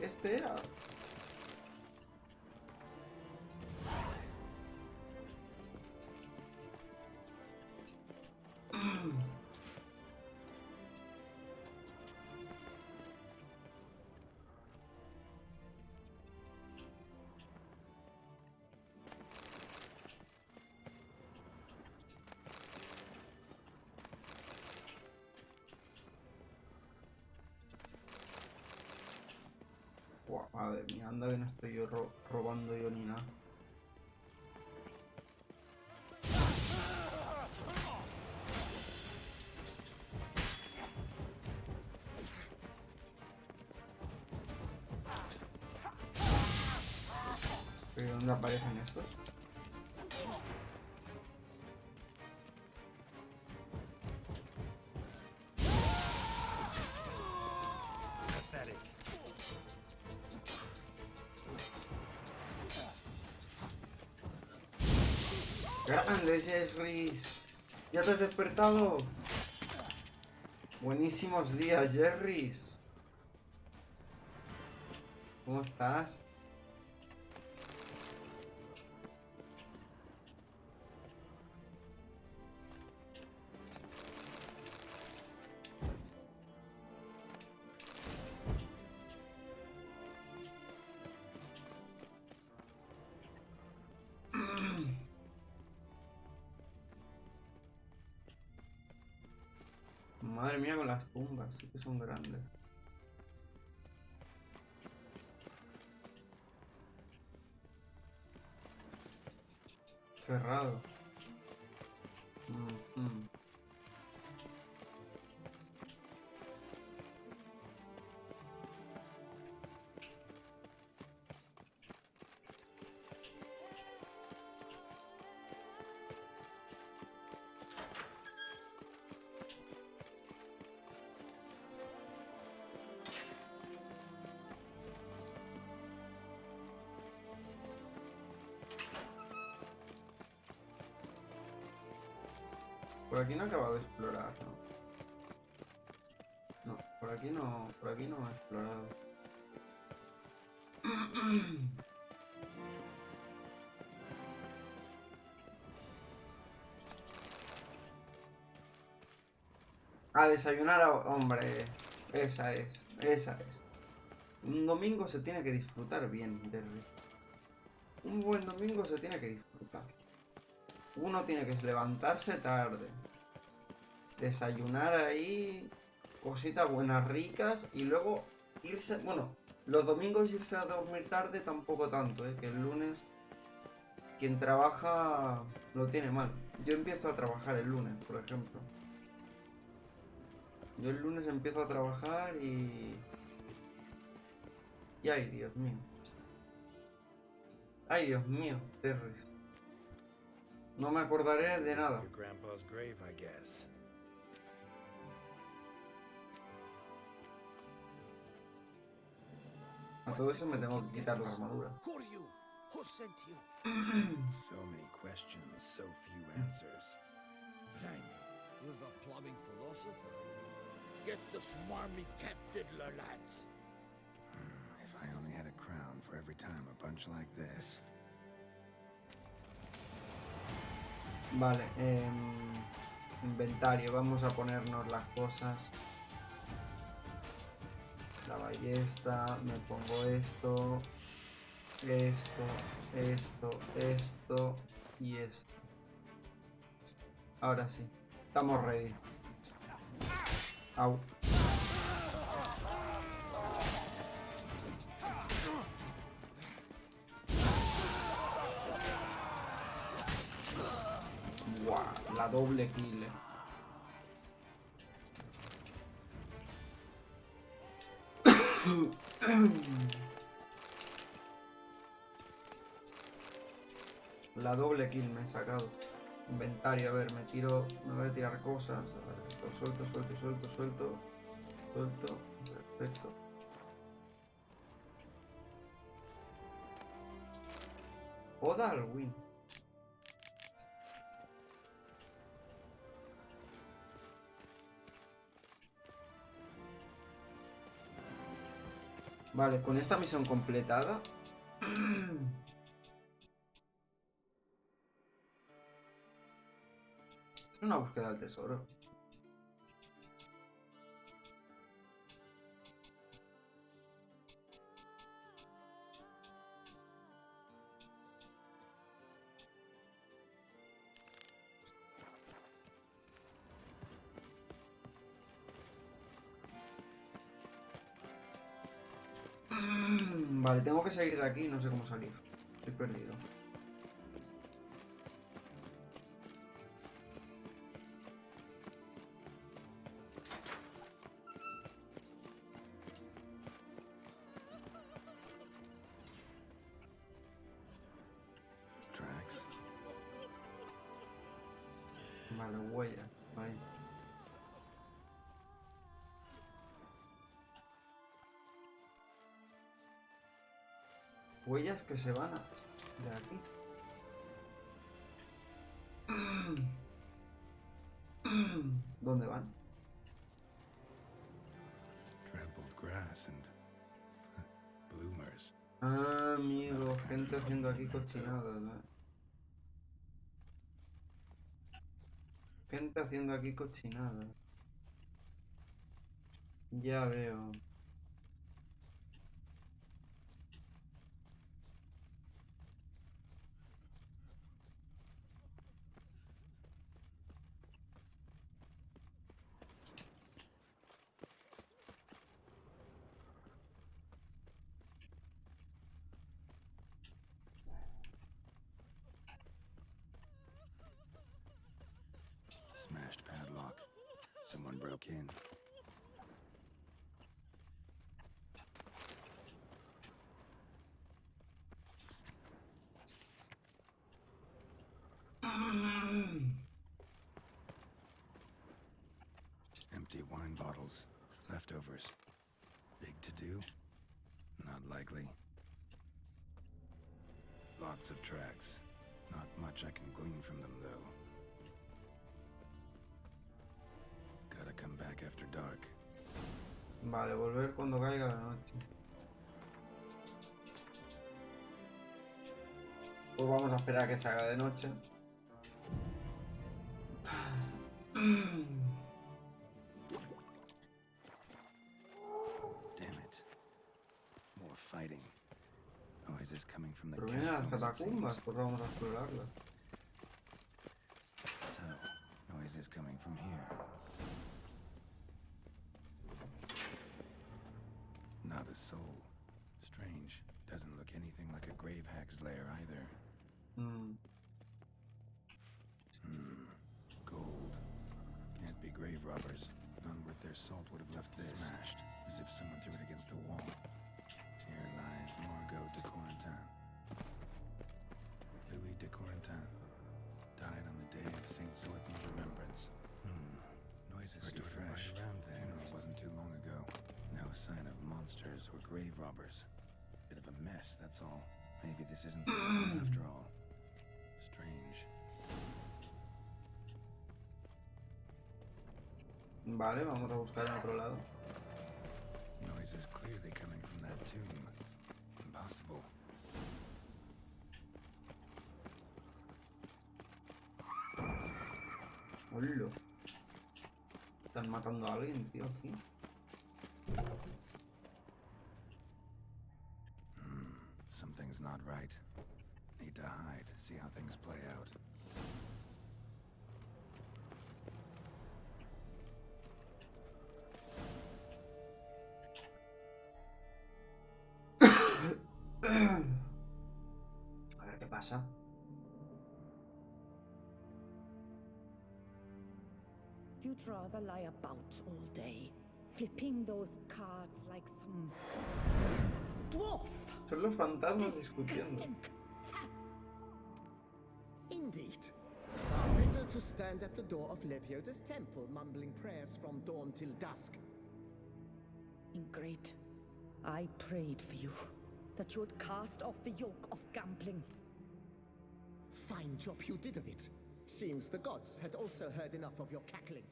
Este era... Buah, madre mía, anda que no estoy yo robando yo ni nada. ¿Pero dónde aparecen estos? ¡Grande, Jerrys! ¿Ya te has despertado? Buenísimos días, Jerrys. ¿Cómo estás? Madre mía con las tumbas, sí que son grandes. Cerrado. Por aquí no he acabado de explorar, ¿no? No, por aquí no he explorado. A desayunar, hombre. Esa es. Un domingo se tiene que disfrutar bien, Derry. Un buen domingo se tiene que disfrutar. Uno tiene que levantarse tarde, desayunar ahí, cositas buenas ricas y luego irse... Bueno, los domingos irse a dormir tarde tampoco tanto, que el lunes quien trabaja lo tiene mal. Yo empiezo a trabajar el lunes, por ejemplo. Yo el lunes empiezo a trabajar y... ay, Dios mío. Ay, Dios mío, Terry. No me acordaré de nada. A todo eso me tengo que quitar la armadura. So many questions, so few answers. Blimey, with a plumbing philosopher. Get the smarmy cat diddler, lads. If I only had a crown for every time a bunch like this. Vale, inventario, vamos a ponernos las cosas. La ballesta, me pongo esto y esto. Ahora sí, estamos ready. Au. Buah, la doble kill. La doble kill me he sacado. Inventario, a ver, me voy a tirar cosas. A ver, esto, suelto. Suelto. Perfecto. Oda al win. Vale, con esta misión completada. Es una búsqueda del tesoro. Vale, tengo que salir de aquí, no sé cómo salir. Estoy perdido. Tracks. Vale, huella. Ahí. Huellas que se van de aquí. ¿Dónde van? Trampled grass and bloomers. Ah, amigo, gente haciendo aquí cochinadas, Gente haciendo aquí cochinadas. Ya veo. Smashed padlock. Someone broke in. Empty wine bottles. Leftovers. Big to do? Not likely. Lots of tracks. Not much I can glean from them, though. Gotta come back after dark. Vale, volver cuando caiga la noche. Pues vamos a esperar a que se haga de noche. Damn it. More fighting. Noises coming from the Pero vienen las catacombs, it catacumbas, seems. pues vamos a explorarlas. So, noises coming from here. Not a soul. Strange. Doesn't look anything like a grave hag's lair either. Gold. Can't be grave robbers. None worth their salt would have left this. Smashed, as if someone threw it against a wall. Here lies Margot de Corentin. Louis de Corentin. Died on the day of Saint Zoethan's remembrance. Noises still fresh. Around there. Funeral wasn't too long ago. No sign of monsters or grave robbers. Bit of a mess, that's all. Maybe this isn't the spot after all. Strange. Vale, vamos a buscar en otro lado. Noises clearly coming from that tomb. Impossible. Hola. Están matando a alguien, tío, aquí. Something's not right. Need to hide, see how things play out. A ver qué pasa. You'd rather lie about all day, flipping those cards like some dwarf. Son los fantasmas discutiendo. Indeed. Far better to stand at the door of Lebioda's temple, mumbling prayers from dawn till dusk. Ingrid, I prayed for you, that you would cast off the yoke of gambling. Fine job you did of it. Seems the gods had also heard enough of your cackling.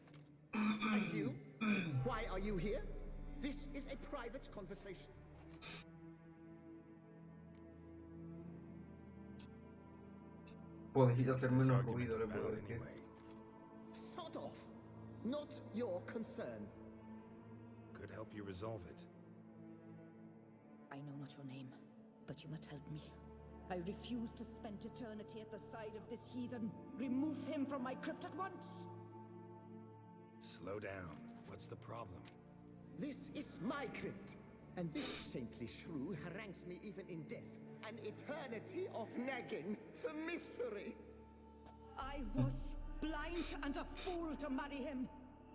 And you? Why are you here? This is a private conversation. Podéis hacer menos ruido, le puedo decir. Sod off. Not your concern. Could help you resolve it. I know not your name, but you must help me. I refuse to spend eternity at the side of this heathen. Remove him from my crypt at once. Slow down. What's the problem? This is my crypt, and this saintly shrew harangues me even in death. An eternity of nagging, the misery. I was blind and a fool to marry him.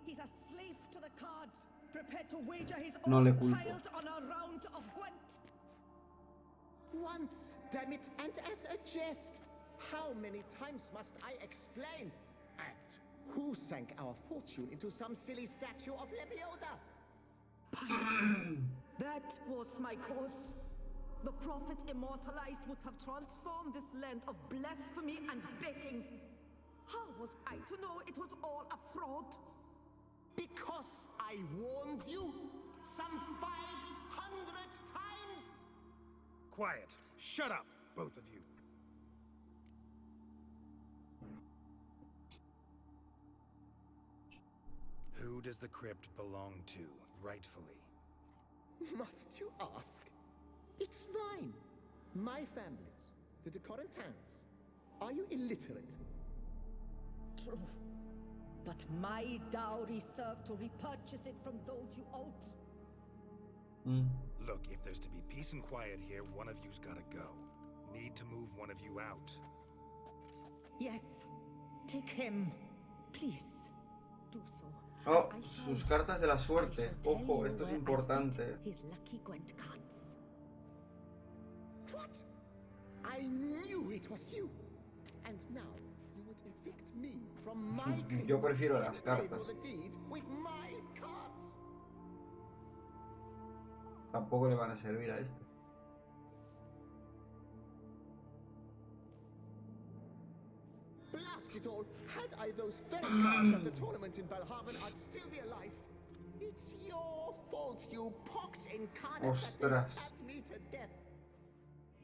He's a slave to the cards, prepared to wager his own child on a round of Gwent. Once, damn it, and as a jest. How many times must I explain? And who sank our fortune into some silly statue of Lebioda? Piety. That was my cause. The prophet immortalized would have transformed this land of blasphemy and betting. How was I to know it was all a fraud? Because I warned you some 500 times! Quiet. Shut up, both of you. Who does the crypt belong to, rightfully? Must you ask? It's mine. My family's. The Decorantans. Are you illiterate? True. But my dowry served to repurchase it from those you owed. Look, if there's to be peace and quiet here, one of you's gotta go. Need to move one of you out. Yes. Take him. Please. Do so. Oh, sus cartas de la suerte. Ojo, esto es importante. His lucky Gwent cards. What? I knew it was you. And now you would evict me from my crypt. Yo prefiero las and pay cartas. for the deed with my cards. Tampoco le van a servir a este. Blast it all! Had I those very cards at the tournament in Belhaven, I'd still be alive. It's your fault, you pox incarnate, that they stabbed me to death.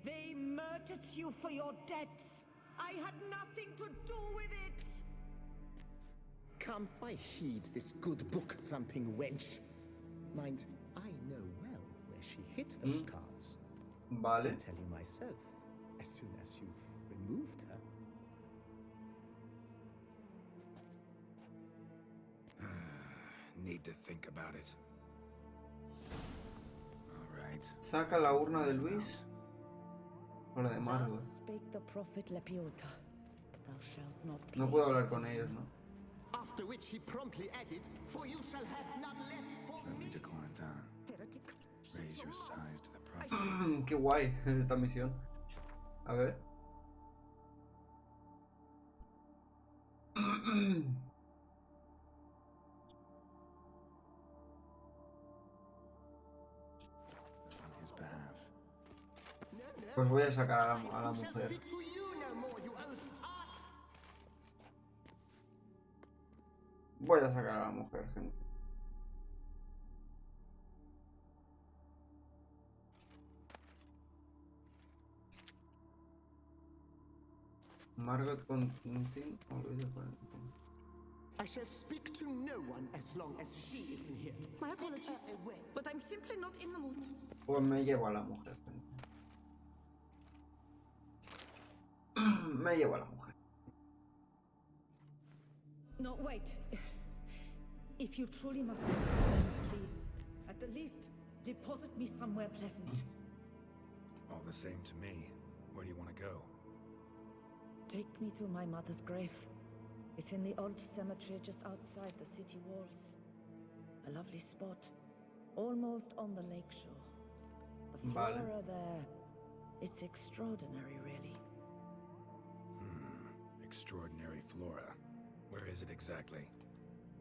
They murdered you for your debts. I had nothing to do with it. Come, I heed this good book-thumping wench. Mind, I know well where she hid those cards. Vale. I'll tell you myself, as soon as you've removed her. Need to think about it. All right. Saca la urna de Luis. O la de Margot. Thus spake the prophet Lepiota. Thou shalt not play. No puedo hablar con ellos, ¿no? After which he promptly added, "For you shall have none left for me." Heretic. Raise your size to the prophet. Qué guay esta misión. A ver. Pues voy a sacar a la mujer. Voy a sacar a la mujer, gente. Margot con Tintin o Luis con Tintin. I shall speak to no one as long as she is in here. My apologies, but I'm simply not in the mood. Pues me llevo a la mujer, gente. Me llevo a la mujer. No, wait. If you truly must do this, then please, at the least, deposit me somewhere pleasant. All the same to me. Where do you want to go? Take me to my mother's grave. It's in the old cemetery just outside the city walls. A lovely spot, almost on the lakeshore. The flora there, it's extraordinary, really. Extraordinary flora. Where is it exactly?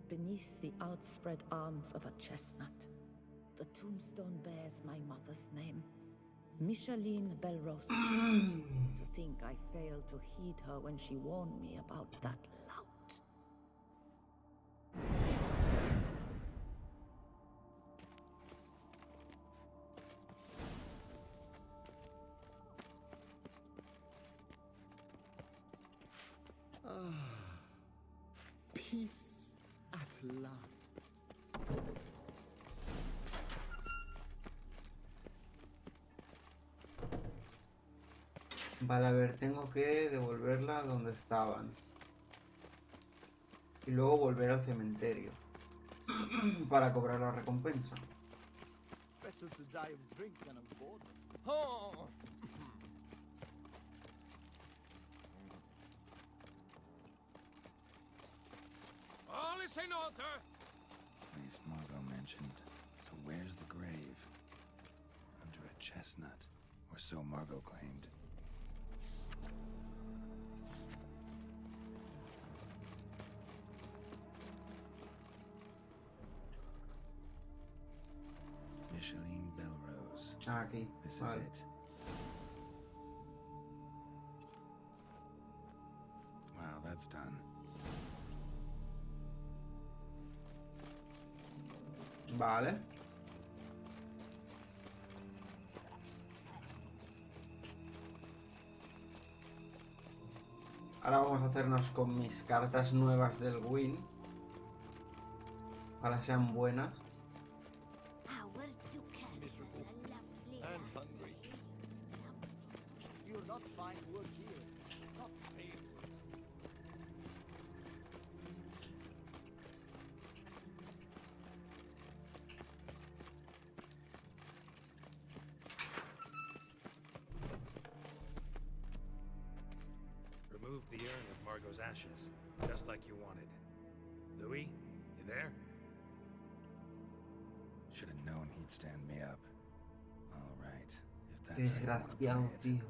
Beneath the outspread arms of a chestnut. The tombstone bears my mother's name, Micheline Belrose. To think I failed to heed her when she warned me about that lout. Peace at last. Vale, a ver, tengo que devolverla donde estaban. Y luego volver al cementerio. Para cobrar la recompensa. Better to die of drink than of boredom. Oh. All is in order. Place Margot mentioned. So where's the grave? Under a chestnut, or so Margot claimed. Micheline Belrose. Aquí. This Vale. is it. Wow, that's done. Vale. Ahora vamos a hacernos con mis cartas nuevas del Win. Ojalá sean buenas. And hungry. You'll not find wood here. Not real wood. Remove the urn of Margot's ashes, just like you wanted. Louis, you there? Should have known he'd stand me up. All right. If Qué that's how you wanna play desgraciado, it. tío.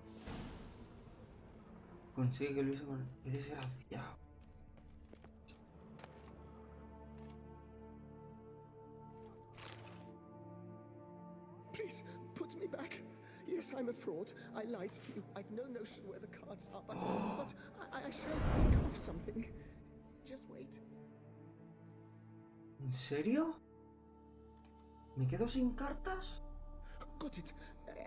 Consigue que lo hice con... Qué desgraciado. Please, put me back. Yes, I'm a fraud. I lied to you. I've no notion where the cards are, but I shall think of something. Just wait. ¿En serio? ¿Me quedo sin cartas? Got it.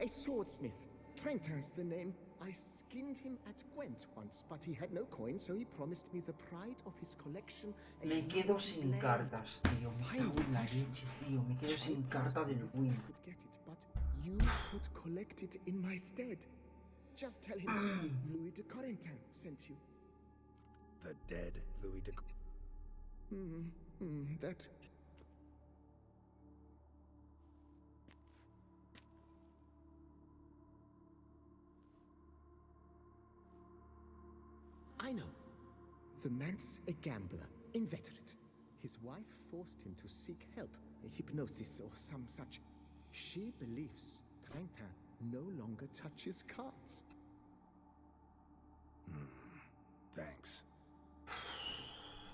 A swordsmith. Trentin's the name. I skinned him at Gwent once, but he had no coin, so he promised me the pride of his collection. Me quedo sin cartas, tío. Me cago en la leche, tío. Me quedo sin carta del Win. Could get it, but you could collect it in my stead. Just tell him Louis de Corentin sent you. The dead Louis de... That... I know. The man's a gambler, inveterate. His wife forced him to seek help, hypnosis or some such. She believes Trentin no longer touches cards. Thanks.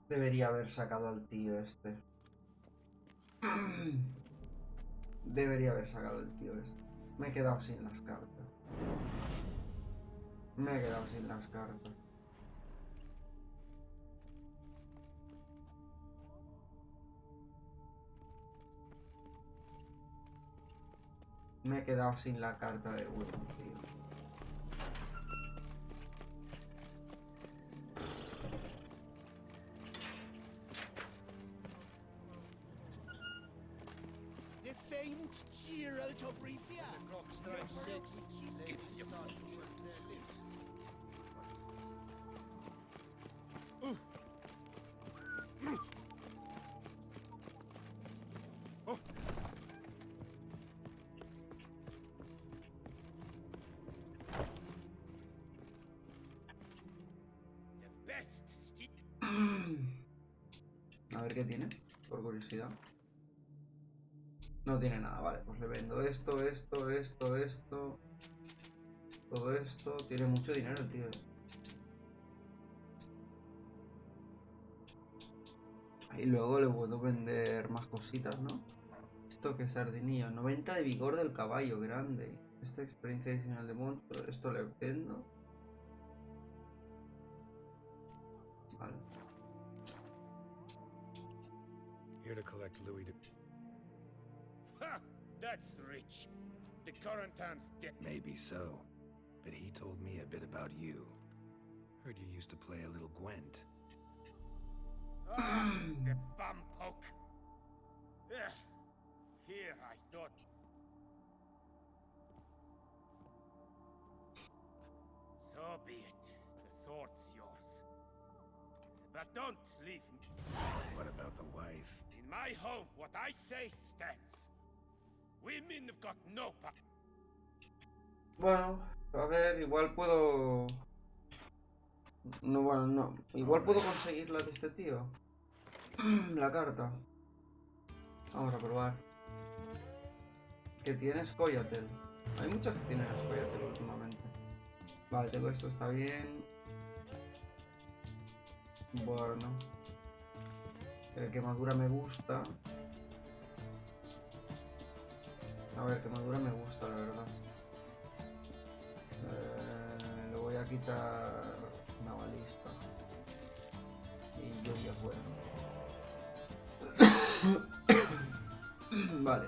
Debería haber sacado al tío este. Debería haber sacado al tío este. Me he quedado sin las cartas. Me he quedado sin las cartas. Me he quedado sin la carta de Win, tío. The famed Geralt of Rifia. A ver qué tiene, por curiosidad. No tiene nada, vale, pues le vendo esto. Todo esto. Tiene mucho dinero el tío. Y luego le puedo vender más cositas, ¿no? toque sardinillo. 90 de vigor del caballo, grande. Esta experiencia adicional de monstruo. Esto le vendo. Vale. Here to collect Louis de... Ha! That's rich. The Corentin's dead. Maybe so, but he told me a bit about you. Heard you used to play a little Gwent. Ah, the bum poke. Ugh. Here I thought. So be it. The sword's yours. But don't leave me. What about the wife? In my home, what I say stands. Women have got no power. Bueno, a ver, igual puedo... No, bueno, no. Igual puedo conseguir la de este tío. La carta. Vamos a probar. Que tienes Coyatel. Hay muchos que tienen Coyatel últimamente. Vale, tengo esto, está bien. Bueno. El quemadura me gusta. A ver, quemadura me gusta, la verdad. Le voy a quitar una balista. Y lluvia fuera. Vale.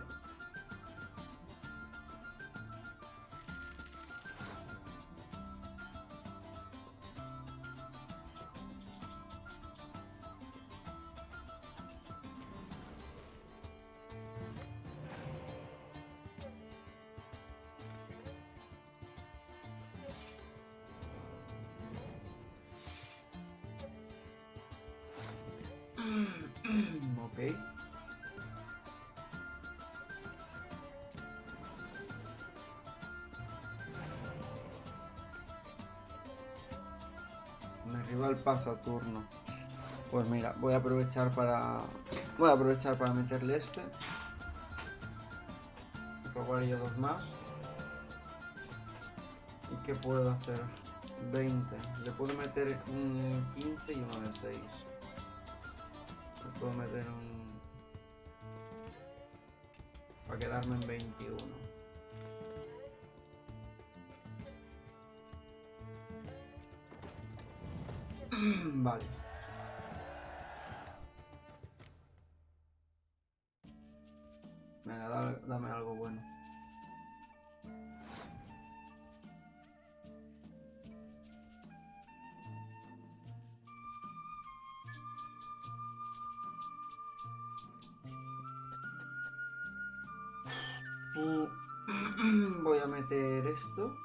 Ok. Mi rival pasa turno. Pues mira, voy a aprovechar para meterle este. Probar yo dos más. ¿Y qué puedo hacer? 20. Le puedo meter un 15 y uno de 6. Le puedo meter un... para quedarme en 21. Vale. Venga, dame algo bueno. Voy a meter esto.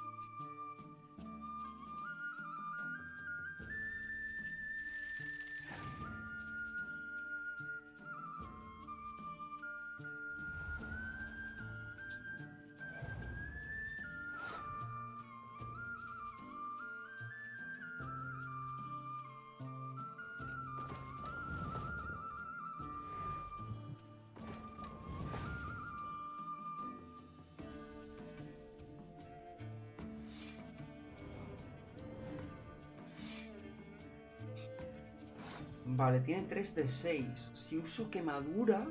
Vale, tiene 3 de 6. Si uso quemadura...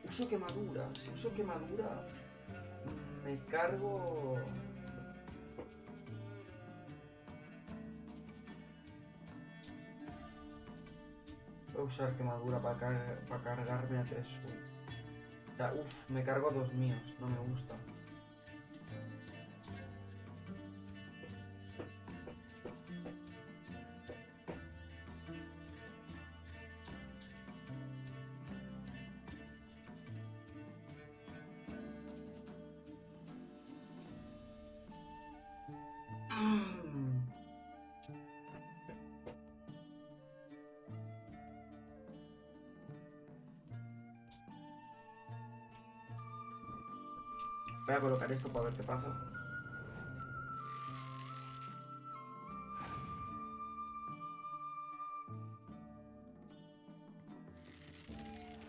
Si uso quemadura... Me cargo... Voy a usar quemadura para cargarme a 3 suyos. O sea, me cargo a 2 míos. No me gusta. Voy a colocar esto para ver qué pasa.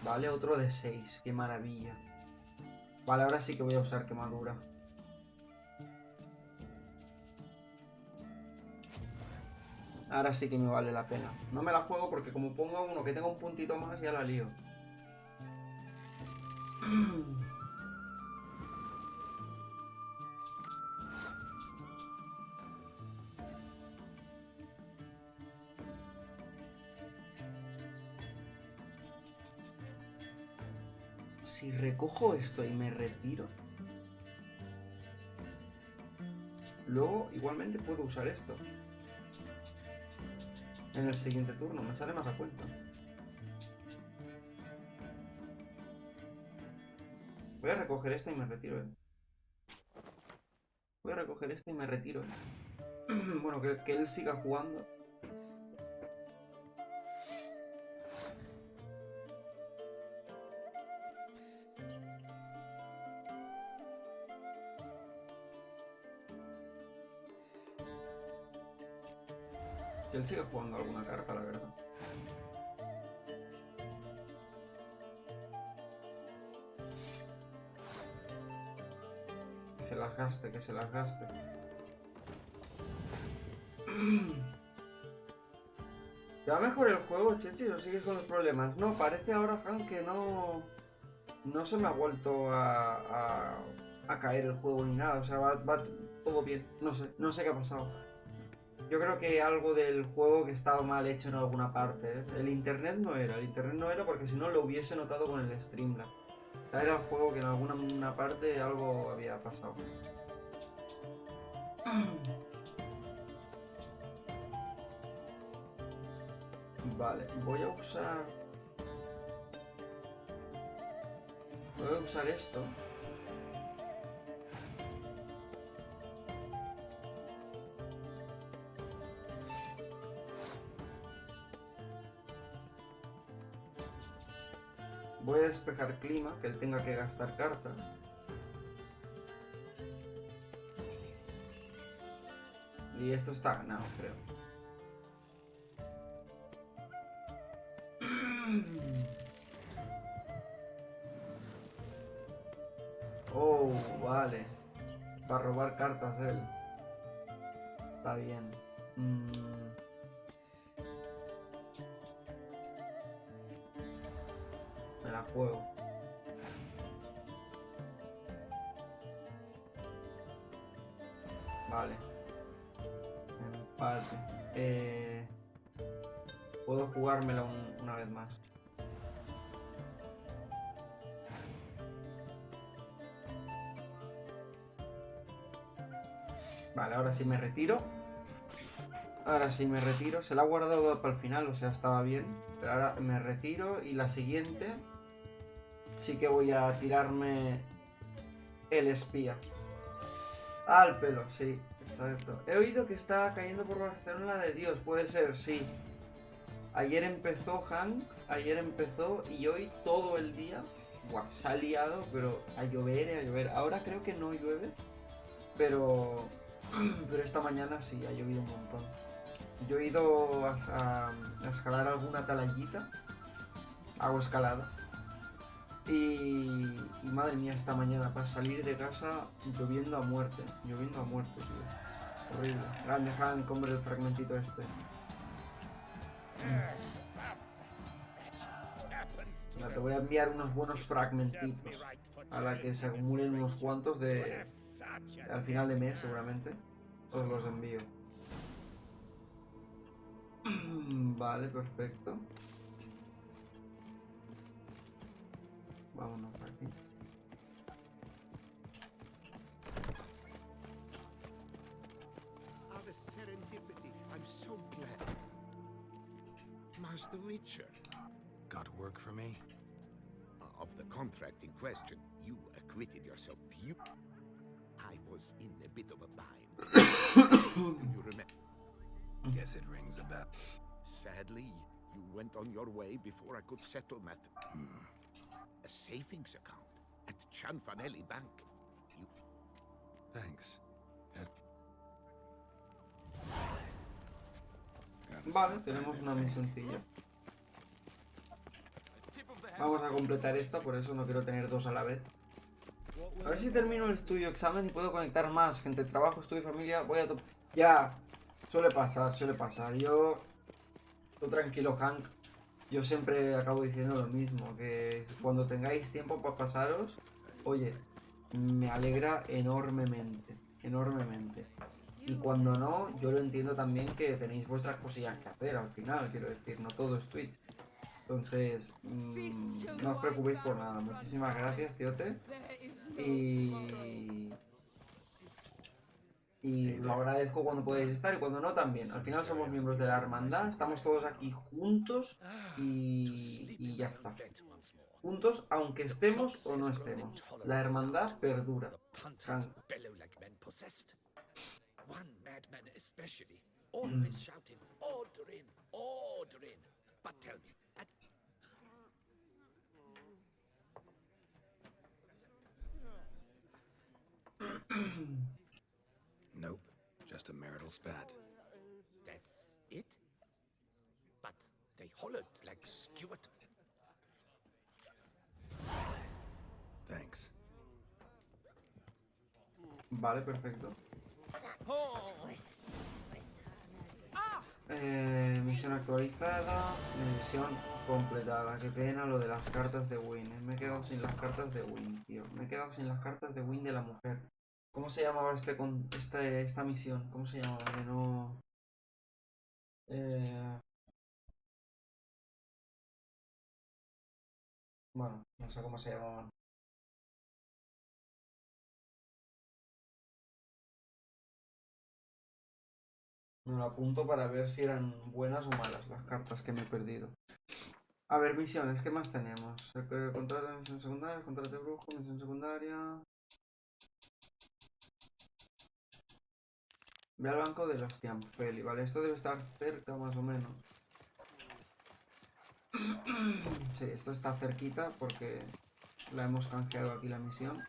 Vale, otro de 6. Qué maravilla. Vale, ahora sí que voy a usar quemadura. Ahora sí que me vale la pena. No me la juego porque como ponga uno que tenga un puntito más ya la lío. Si recojo esto y me retiro, luego igualmente puedo usar esto en el siguiente turno, me sale más a cuenta. Voy a recoger esta y me retiro, Voy a recoger esta y me retiro, Bueno, que él siga jugando. Que él siga jugando alguna carta, la verdad. Que se las gaste, que se las gaste. ¿Te va mejor el juego, Chechi, o sigues con los problemas? No, parece ahora, Han, que no se me ha vuelto a caer el juego ni nada. O sea, va todo bien. No sé qué ha pasado. Yo creo que algo del juego que estaba mal hecho en alguna parte, ¿eh? El internet no era porque si no lo hubiese notado con el Streamlab. Era el juego que en alguna parte algo había pasado. Vale, voy a usar esto. Voy a despejar clima, que él tenga que gastar cartas. Y esto está ganado, creo. Oh, vale. Va a robar cartas él. Está bien. Me la juego. Vale. Empate. Puedo jugármela una vez más. Vale, ahora sí me retiro. Se la ha guardado para el final, o sea, estaba bien. Pero ahora me retiro y la siguiente sí que voy a tirarme el espía. Al pelo, sí, exacto. He oído que está cayendo por Barcelona de Dios, puede ser, sí. Ayer empezó Hank, y hoy todo el día, buah, se ha liado, pero a llover. Ahora creo que no llueve, pero esta mañana sí, ha llovido un montón. Yo he ido a escalar alguna atalayita, hago escalada, y madre mía, esta mañana para salir de casa lloviendo a muerte, tío. Horrible. Grande Hank, hombre, el fragmentito este. Ya, te voy a enviar unos buenos fragmentitos a la que se acumulen unos cuantos al final de mes, seguramente. Os los envío. Vale, perfecto. Vámonos por aquí. Of a serendipity, I'm so glad. Master Witcher. Got work for me? Of the contract in question, you acquitted yourself beautifully. I was in a bit of a bind. Do you remember? Guess it rings a bell. Sadly, you went on your way before I could settle matter. A savings account at Cianfanelli Bank. You... Thanks. Vale, tenemos una misioncilla. Vamos a completar esta, por eso no quiero tener dos a la vez. A ver si termino el estudio examen y puedo conectar más gente. Trabajo, estudio, familia, voy a... Ya, suele pasar. Yo... Tú tranquilo, Hank. yo siempre acabo diciendo lo mismo, que cuando tengáis tiempo para pasaros, oye, me alegra enormemente, enormemente. Y cuando no, yo lo entiendo también que tenéis vuestras cosillas que hacer al final, quiero decir, no todo es Twitch. Entonces, no os preocupéis por nada. Muchísimas gracias, tiote. Y lo agradezco cuando podéis estar y cuando no también. Al final somos miembros de la hermandad, estamos todos aquí juntos y ya está. Juntos, aunque estemos o no estemos. La hermandad perdura. One madman especially, always shouting, "Order in, order in." But tell me, Nope, just a marital spat. that's it? But they hollered like Skewett. Thanks. Vale, perfecto. Misión actualizada, misión completada. Qué pena lo de las cartas de Win. Me he quedado sin las cartas de Win, tío. Me he quedado sin las cartas de Win de la mujer. ¿Cómo se llamaba esta misión? ¿Cómo se llamaba? Que no... Bueno, no sé cómo se llamaban. Me lo apunto para ver si eran buenas o malas las cartas que me he perdido. A ver, misiones, ¿qué más tenemos? Contrato de misión secundaria, contrato de brujo, misión secundaria. Ve al banco de los Cianfeli, vale, esto debe estar cerca más o menos. Sí, esto está cerquita porque la hemos canjeado aquí la misión.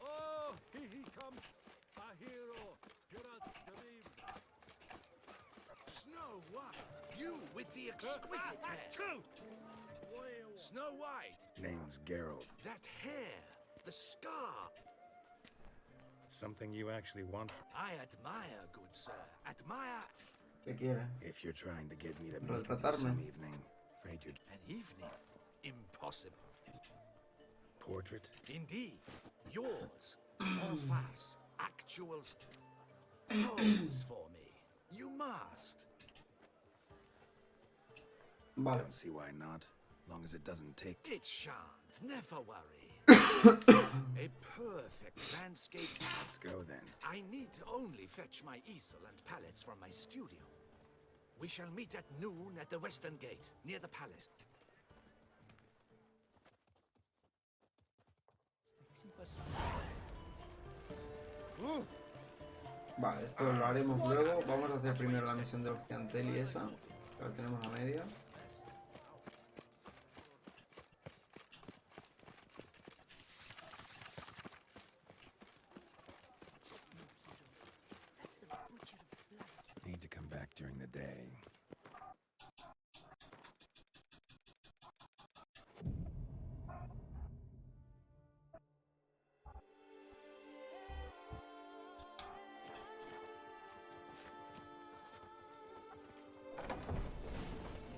Oh, here he comes, our hero, Geralt the Reeve. Snow White, you with the exquisite hair. Snow White. Name's Geralt. That hair, the scar. Something you actually want? I admire, good sir. Admire. ¿Qué quiere? If you're trying to get me to meet with you some evening, afraid you're... An evening? Impossible. Portrait? Indeed. Yours. En face. Actuals. Pose for me. You must. Vale. Don't see why not. Long as it doesn't take... It shan't. Never worry. A perfect landscape. Let's go then. I need only fetch my easel and pallets from my studio. We shall meet at noon at the western gate, near the palace. Vale, esto lo haremos luego. Vamos a hacer primero la misión de los Cianfeli esa. Que la tenemos a media. Need to come back during the day.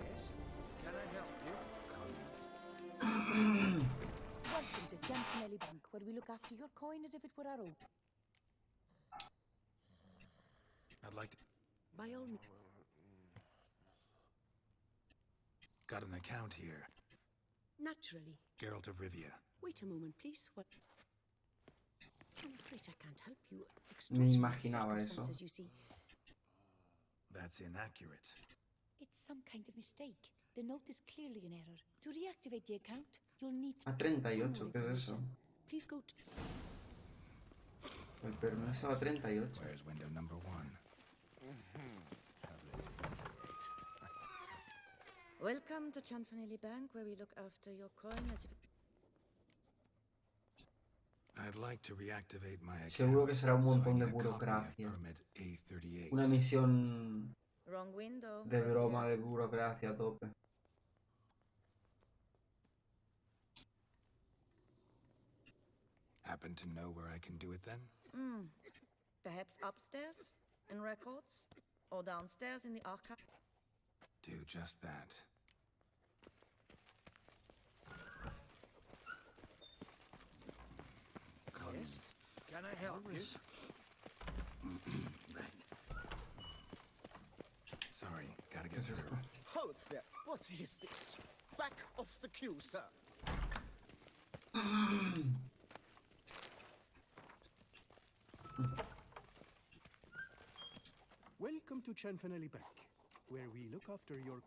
Yes? Can I help you? Welcome to Genfinelli Bank, where we look after your coin as if it were our own. I'd like to... By all means. Got an account here. Naturally. Geralt of Rivia. Wait a moment, please. What? I'm afraid I can't help you. Me imaginaba eso. You see. That's inaccurate. It's some kind of mistake. The note is clearly an error. To reactivate the account, you'll need A 38, ¿qué es eso? Please go to... El permiso a 38. Where's window number 1? Welcome to Chanfanelli Bank, where we look after your coin as if... I'd like to reactivate my account. Seguro que será un montón de burocracia. Una misión de broma de burocracia a tope. Happen to know where I can do it then? Perhaps upstairs in records? Or downstairs in the archive? Do just that. Yes? Can I help you? Sorry, gotta get through. Hold there. What is this? Back off the queue, sir. Welcome to Chanfanelli Bank, where we look after your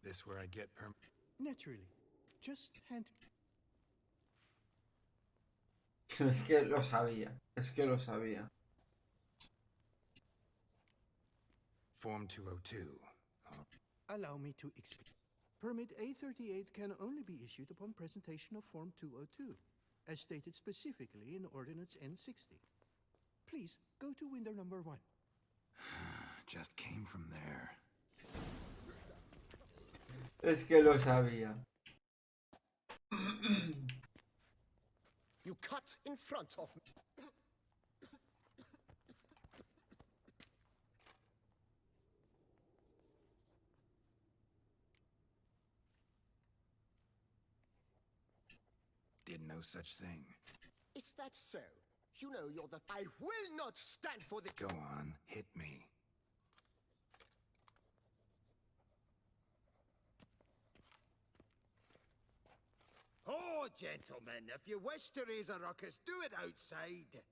This where I get Naturally. Just hand... Es que lo sabía. Es que lo sabía. Form 202. Allow me to explain. Permit A38 can only be issued upon presentation of Form 202, as stated specifically in Ordinance N60. Please, go to window number 1. Just came from there. Es que lo sabía. You cut in front of me. Did no such thing. Is that so? You know you're the... I will not stand for the... Go on, hit me. Oh, gentlemen, if you wish to raise a ruckus, do it outside.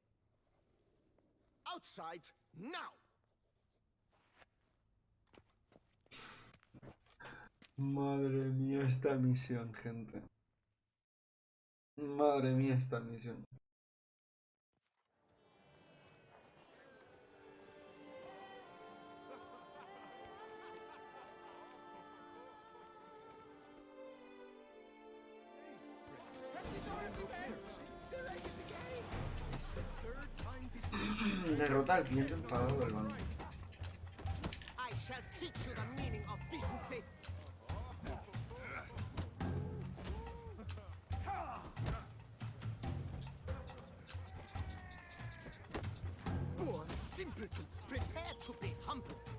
Outside, now! Madre mía esta misión, gente. Madre mía esta misión. Derrota al cliente enfadado del banco. I shall teach you the meaning of decency. Poor simpleton, prepare to be humbled.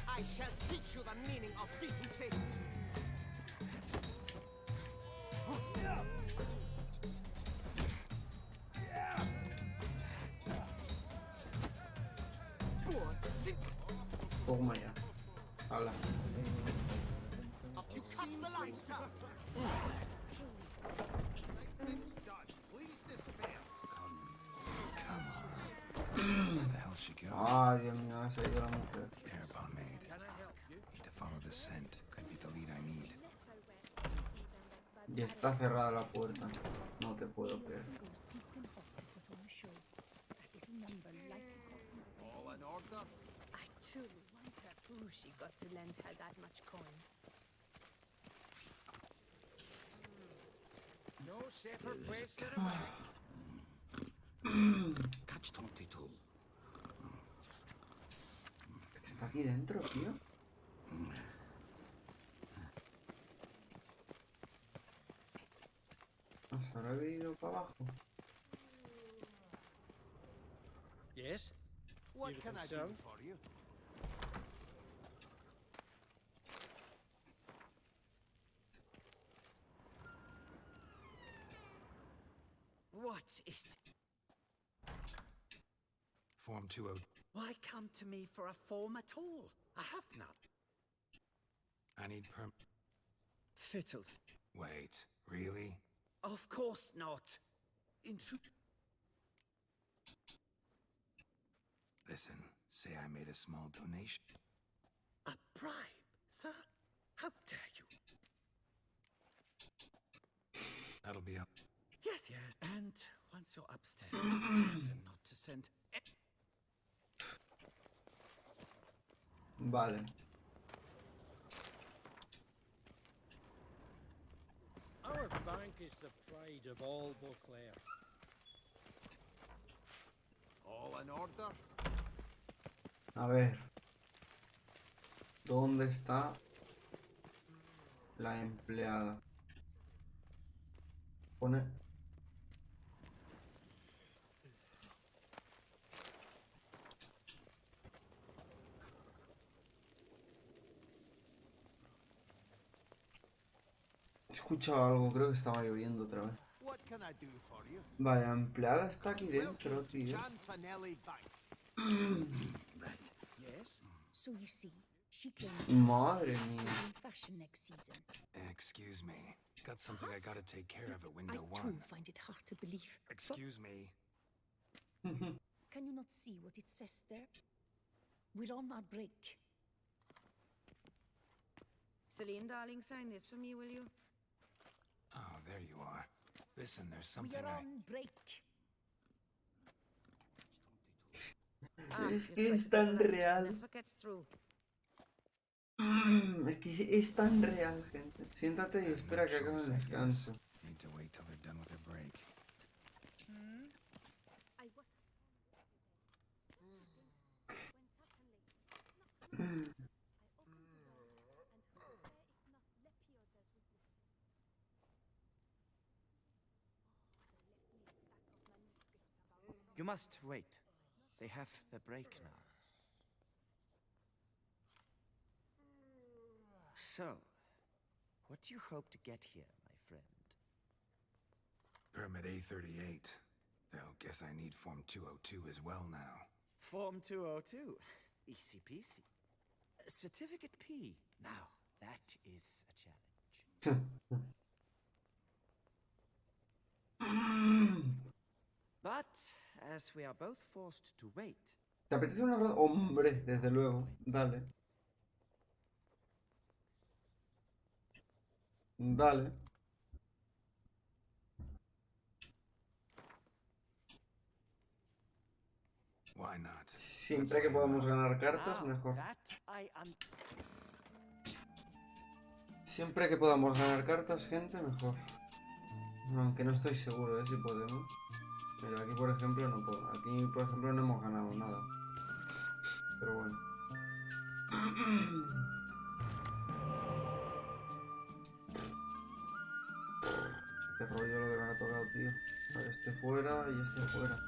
I shall teach you the meaning of decency. Toma ya. Habla. You cut the line, sir. It's done. Please despair. Come on. Where the hell she go? Ah, Dios mío, ha salido la mujer. Airball maid. Need to follow the scent. Could be the lead I need. Y está cerrada la puerta. No te puedo creer. All in order? I truly wonder who she got to lend her that much coin. No safer place than a bank. Catch 22. Está aquí dentro, tío. ¿Se habrá venido para abajo? Yes? What Need a can I do concern? for you? What is... Form 202. Why come to me for a form at all? I have none. I need Fiddles. Wait, really? Of course not. In truth... Listen, say I made a small donation. A bribe, sir? How dare you? That'll be up. Yes, yes. And once you're upstairs, tell them not to send... Vale. Our bank is the pride of all Beauclair. All in order? A ver. ¿Dónde está La empleada. Pone... He escuchado algo, creo que estaba lloviendo otra vez. What can I do for you? Vale, la empleada está aquí dentro, Welcome to tío. John Fanelli Bank. Yes? So you see, she claims Madre it's mía. in fashion next season. Excuse me. Got something I gotta take care of at I window too one. find it hard to believe. Excuse me. Can you not see what it says there? We're on our break. Celine, darling, sign this for me, will you? Oh, there you are. Listen, there's We something are on break. Es que es tan real. Es que es tan real, gente. Siéntate y espera que acabe el descanso. Need to wait till they're done with their break. You must wait. They have the break now. So, what do you hope to get here, my friend? Permit A38. Though, guess I need Form 202 as well now. Form 202. Easy peasy. Certificate P. Now, that is a challenge. But, as we are both forced to wait... ¿Te apetece una ronda? Hombre, desde luego. Dale. Dale. Why not? Siempre que podamos ganar cartas, mejor. Siempre que podamos ganar cartas, gente, mejor. Aunque no estoy seguro de si podemos. Pero aquí, por ejemplo, no puedo. Aquí, por ejemplo, no hemos ganado nada. Pero bueno. Qué rollo lo que me ha tocado, tío. A ver, este fuera y este fuera.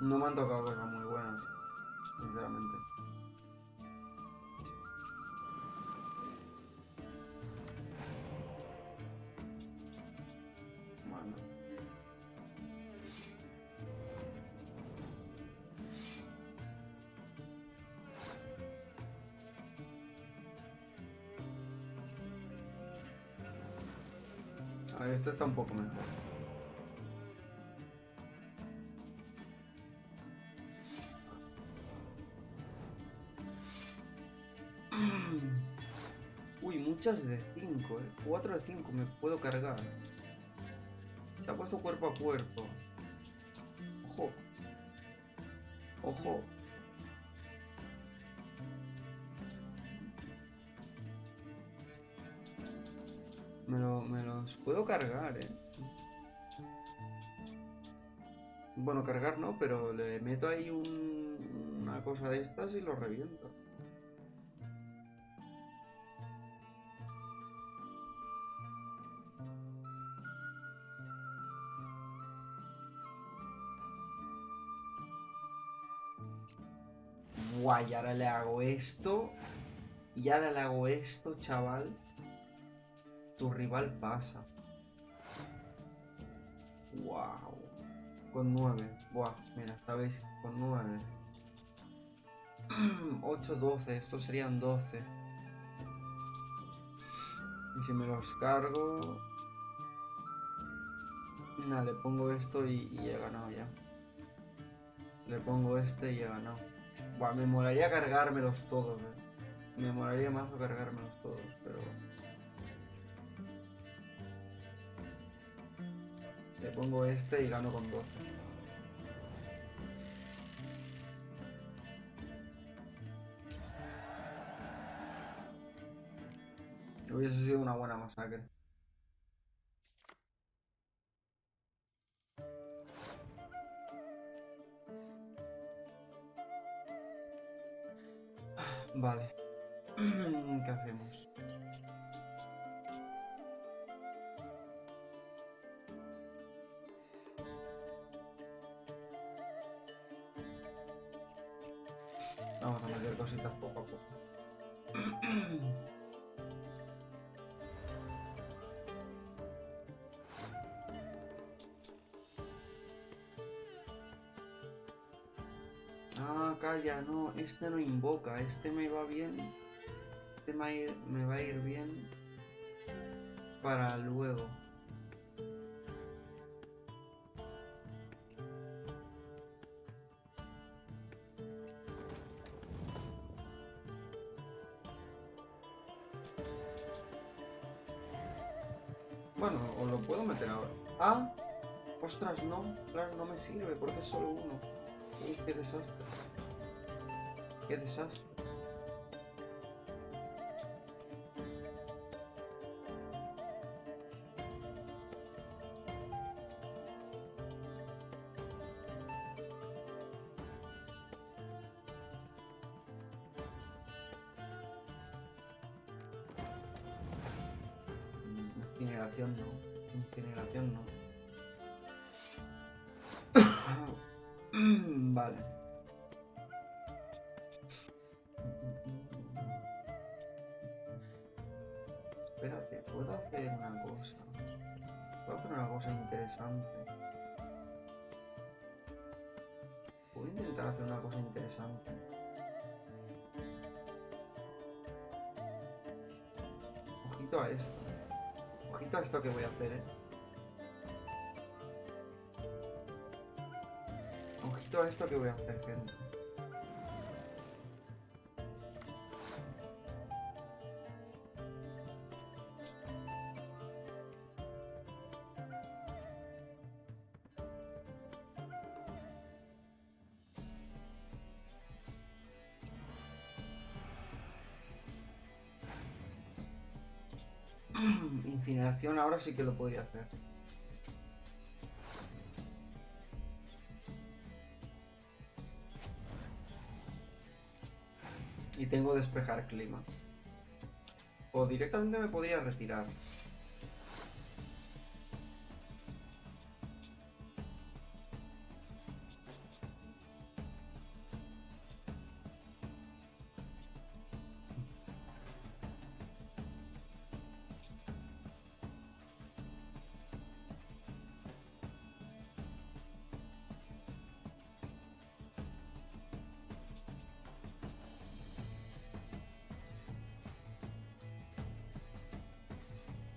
No me han tocado cosas muy buenas, sinceramente. Bueno. A ver, esto está un poco mejor. Uy, muchas de 5, 4 de 5 me puedo cargar. Se ha puesto cuerpo a cuerpo. Ojo. Ojo. Me los puedo cargar, Bueno, cargar no, pero le meto ahí una cosa de estas y lo reviento. Guay, ahora le hago esto. Y ahora le hago esto, chaval. Tu rival pasa. Wow. Con 9. Buah, mira, sabéis, con 9. 8, 12. Estos serían 12. Y si me los cargo... Nada, le pongo esto y he ganado ya. Le pongo este y he ganado. Buah, me molaría cargármelos todos, Me molaría más cargármelos todos, pero... Le pongo este y gano con 12. Hubiese sido una buena masacre. Vale. ¿Qué hacemos? Vamos a meter cositas poco a poco. Ah, calla, no, este no invoca, este me va bien. Este me va a ir bien para luego. Bueno, os lo puedo meter ahora. Ah, ostras, no, claro, no me sirve porque es solo uno. Uy, qué desastre. Qué desastre. Incineración no. Incineración no. Vale. Espérate, puedo hacer una cosa. Puedo hacer una cosa interesante. Puedo intentar hacer una cosa interesante. Ojito a esto. Ojito a esto que voy a hacer, Ojito a esto que voy a hacer, gente. Incineración ahora sí que lo podría hacer. Y tengo despejar clima. O directamente me podría retirar.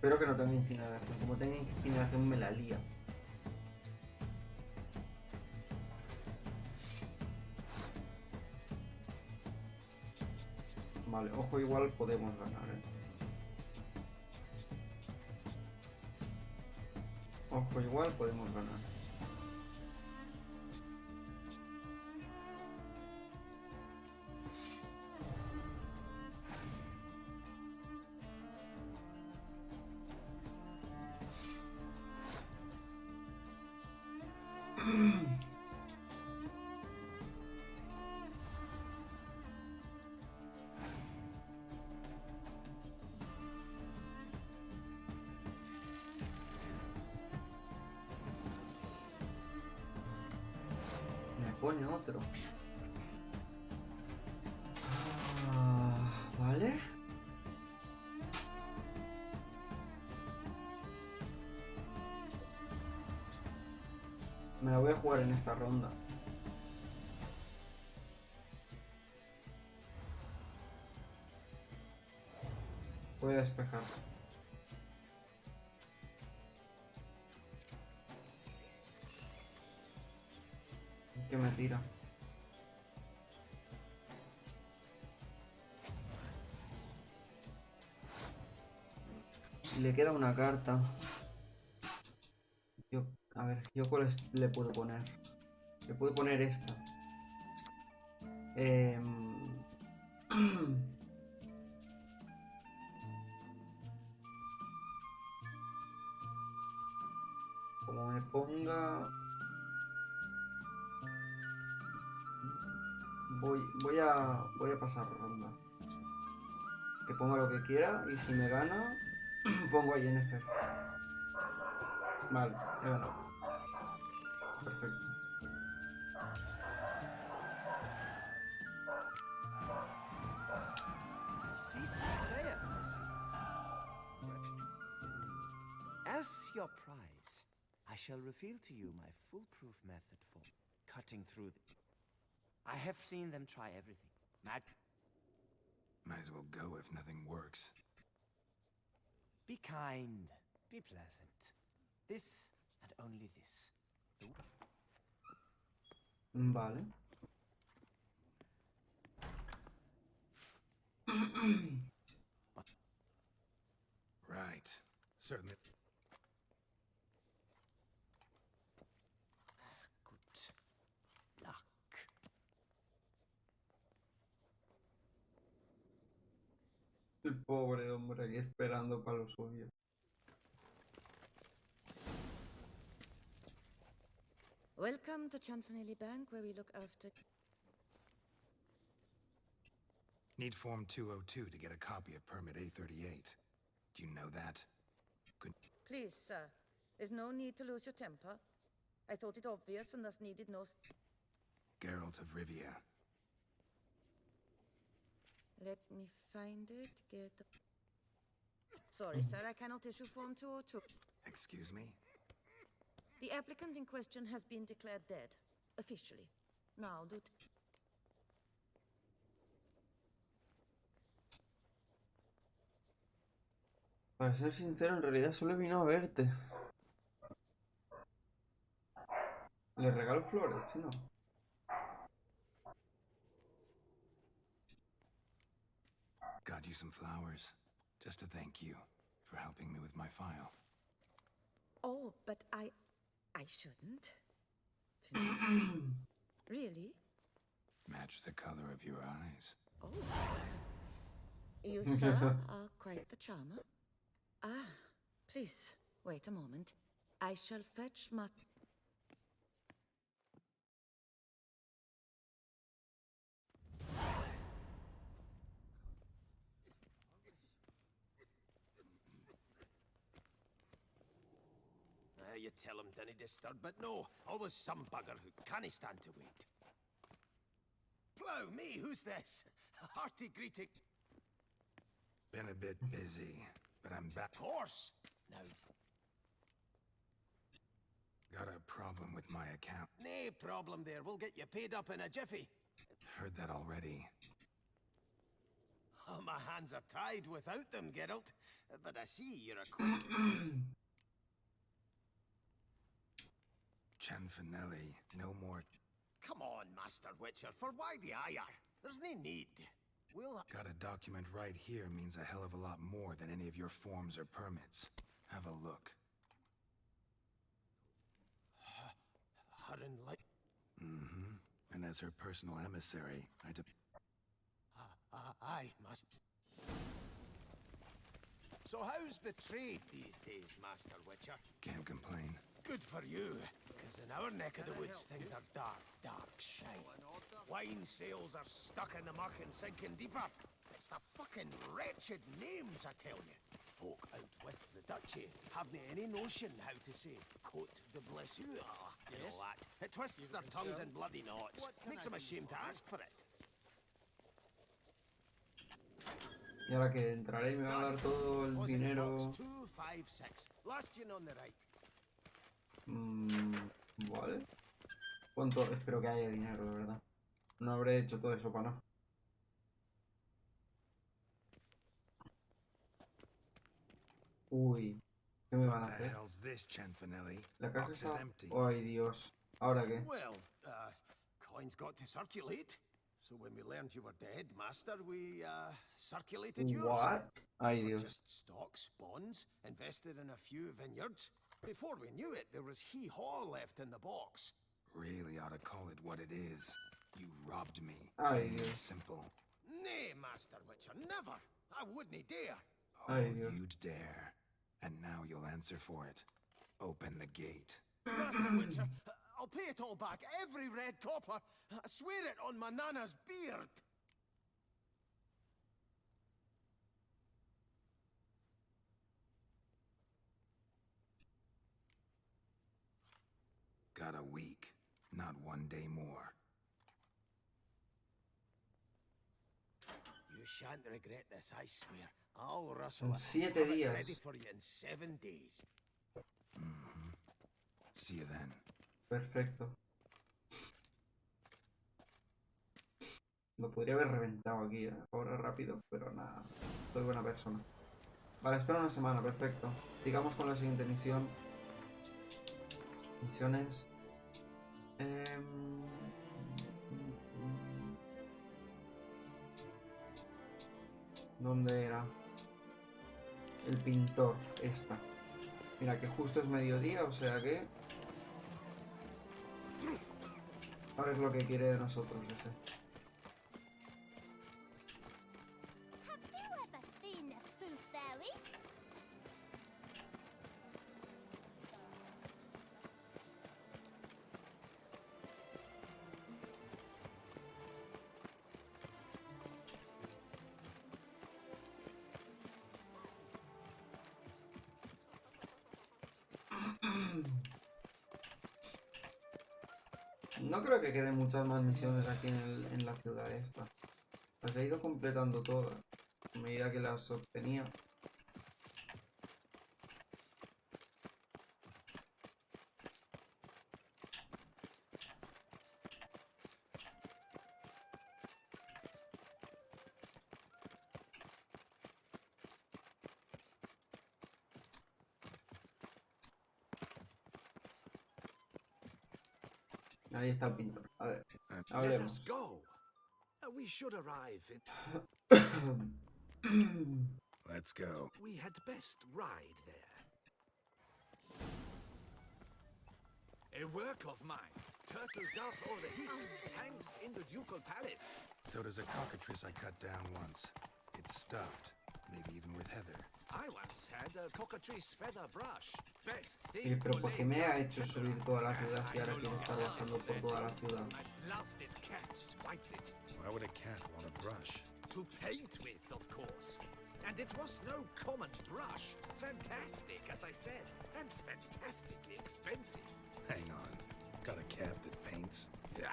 Espero que no tenga incineración. Como tenga incineración me la lía. Vale, ojo, igual podemos ganar, Ojo, igual podemos ganar. Me pone otro. Vale. Me la voy a jugar en esta ronda. Voy a despejar. Que me tira. Le queda una carta. A ver, yo cuál le puedo poner. Le puedo poner esta. Como me ponga... Voy a pasar ronda. Que ponga lo que quiera y si me gana, pongo a Jennifer. Vale, he ganado. Perfecto. As your prize, I shall reveal to you my foolproof method for cutting through the... I have seen them try everything. Might as well go if nothing works. Be kind, be pleasant. This and only this. Vale. Right. Certainly. Good luck. El pobre hombre aquí esperando para lo suyo. Welcome to Chanfanelli Bank, where we look after... Need Form 202 to get a copy of Permit A38. Do you know that? Good. Please, sir. There's no need to lose your temper. I thought it obvious and thus needed no... Geralt of Rivia. Let me find it, get... Sorry, sir, I cannot issue Form 202. Excuse me? The applicant in question has been declared dead. Officially. Now, do... Para ser sincero, en realidad solo vino a verte. Le regalo flores, si no. Got you some flowers. Just to thank you for helping me with my file. Oh, but I shouldn't. Really? Match the color of your eyes. Oh. You, sir, are quite the charmer. Ah, please, wait a moment. I shall fetch my... You tell him, dinna disturb, but no, always some bugger who can't stand to wait. Plough, me, who's this? Hearty greeting. Been a bit busy, but I'm back. Of course. Now, got a problem with my account. nae problem there. We'll get you paid up in a jiffy. Heard that already. Oh, my hands are tied without them, Geralt. But I see you're a quick... Chanfanelli, no more. Come on, Master Witcher, for why the ire? There's no need. We'll... Got a document right here means a hell of a lot more than any of your forms or permits. Have a look. Hurrin like... Mm-hmm. And as her personal emissary, aye, Master. So how's the trade these days, Master Witcher? Can't complain. Good for you, because in our neck of the woods things are dark, dark shite. Wine sales are stuck in the muck and sinking deeper. It's the fucking wretched names, I tell you. Folk out with the duchy haven't any notion how to say Cote de Blessure and all that. It twists their tongues in bloody knots. Makes them ashamed to ask for it. Y ahora que entraré y me va a dar todo el dinero. 256. Last in on the right. Vale. ¿Cuánto? Espero que haya dinero, de verdad. No habré hecho todo eso para nada. Uy. ¿Qué me van a hacer? La caja está... ¡Ay, Dios! ¿Ahora qué? Well, coins got to circulate. So when we learned you were dead, Master, we, circulated yours. What? Ay, Dios. Just stocks, bonds, invested in a few vineyards. Before we knew it, there was hee-haw left in the box. Really ought to call it what it is. You robbed me. Ay, Plain and Dios. simple. Nay, Master Witcher, never. I wouldn't dare. Oh, Ay, Dios. you'd dare. And now you'll answer for it. Open the gate. Master Witcher, I'll pay it all back, every red copper. I swear it on my nana's beard. Got a week, not 1 day more. You shan't regret this, I swear. I'll rustle it. 7 Have it días. ready for you in 7 days. See you then. Perfecto. Lo podría haber reventado aquí, ahora rápido, pero nada. Soy buena persona. Vale, espera una semana, perfecto. Sigamos con la siguiente misión. Misiones. ¿Dónde era? El pintor, esta. Mira que justo es mediodía, o sea que... Ahora es lo que quiere de nosotros ese. No creo que queden muchas más misiones aquí en la ciudad esta. Las he ido completando todas a medida que las obtenía. Ahí está el pintor. A ver, Let us hablemos. go. We should arrive in... Let's go. We had best ride there. A work of mine, turtle dove o'er the heath, hangs in the ducal palace. So does a cockatrice I cut down once. It's stuffed, maybe even with heather. I once had a cockatrice feather brush. Best Sí, thing pero to ¿por qué lay me ha down hecho subir toda la ciudad si ahora quiere estar bajando por toda la ciudad? My blasted cat swiped it. Why would a cat want a brush? To paint with, of course. And it was no common brush. Fantastic, as I said, and fantastically expensive. Hang on. Got a cat that paints? Yeah,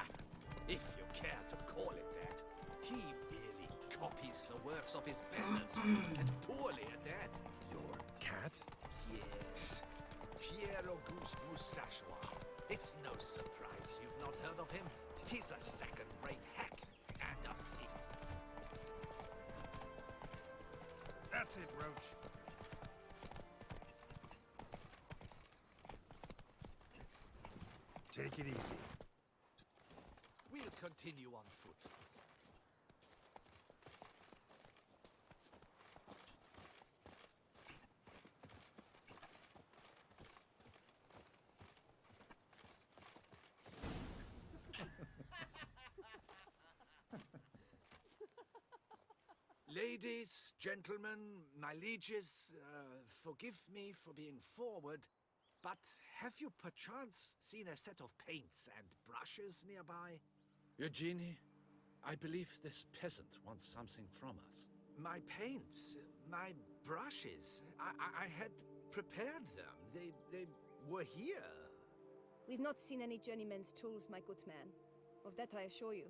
if you care to call it that. He merely copies the works of his betters, and poorly at that. Your cat? Yes. Pierre Auguste Moustachois. It's no surprise you've not heard of him. He's a second-rate hack and a thief. That's it, Roach. Take it easy. We'll continue on foot. Ladies, gentlemen, my lieges, forgive me for being forward, but have you perchance seen a set of paints and brushes nearby? Eugenie, I believe this peasant wants something from us. My paints, my brushes, I had prepared them. They were here. We've not seen any journeyman's tools, my good man. Of that I assure you.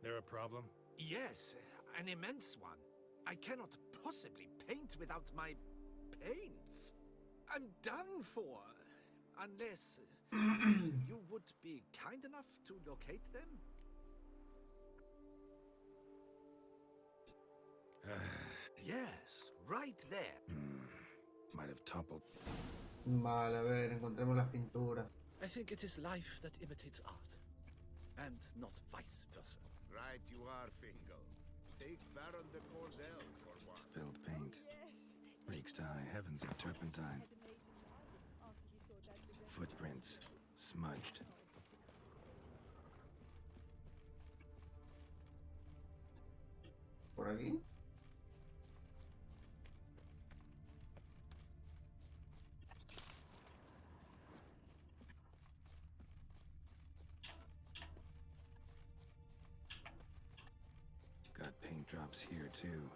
There a problem? Yes, an immense one. I cannot possibly paint without my paints. I'm done for. Unless you would be kind enough to locate them? Yes, right there. Might have toppled. Vale, a ver, encontremos las pinturas. I think it is life that imitates art, and not vice versa. Right you are, Fingal. Take Baron de Cordell for one. Spilled paint. Reeks to high heavens of turpentine. Footprints. Smudged. ¿Por aquí? Got paint drops here too.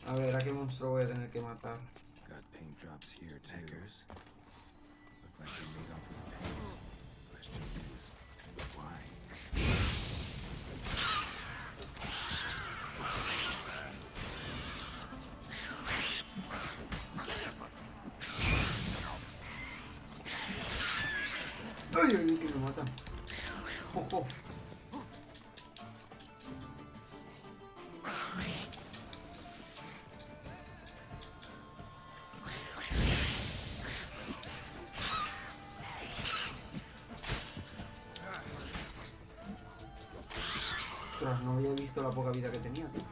A ver, ¿a qué monstruo voy a tener que matar? Got paint drops here too. Hackers. Look like they made off with paints. Question is, why? ¡Ay, ay, ay, que me matan! ¡Ojo! Ostras, no había visto la poca vida que tenía, tío.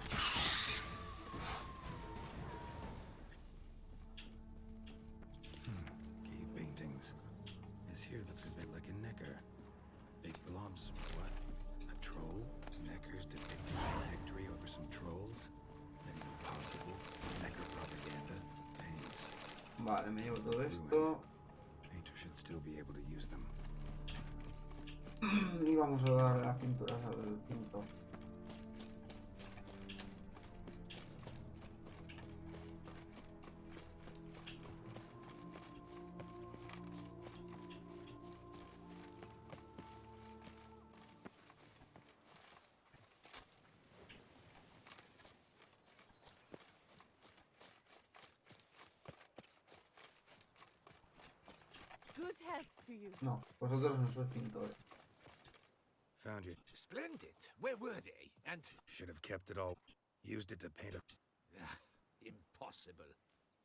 Cave paintings. This here looks a bit like a necker. Big blobs. What? A troll? Neckers depicting victory over some trolls? That even possible? Necker propaganda? Paints. Vale, me llevo todo esto. Painter should still be able to use them. Y vamos a dar las pinturas al pintor. Good health to you. No, vosotros no sois pintores. Found you. Splendid. Where were they? And Should have kept it all. Used it to paint a... impossible.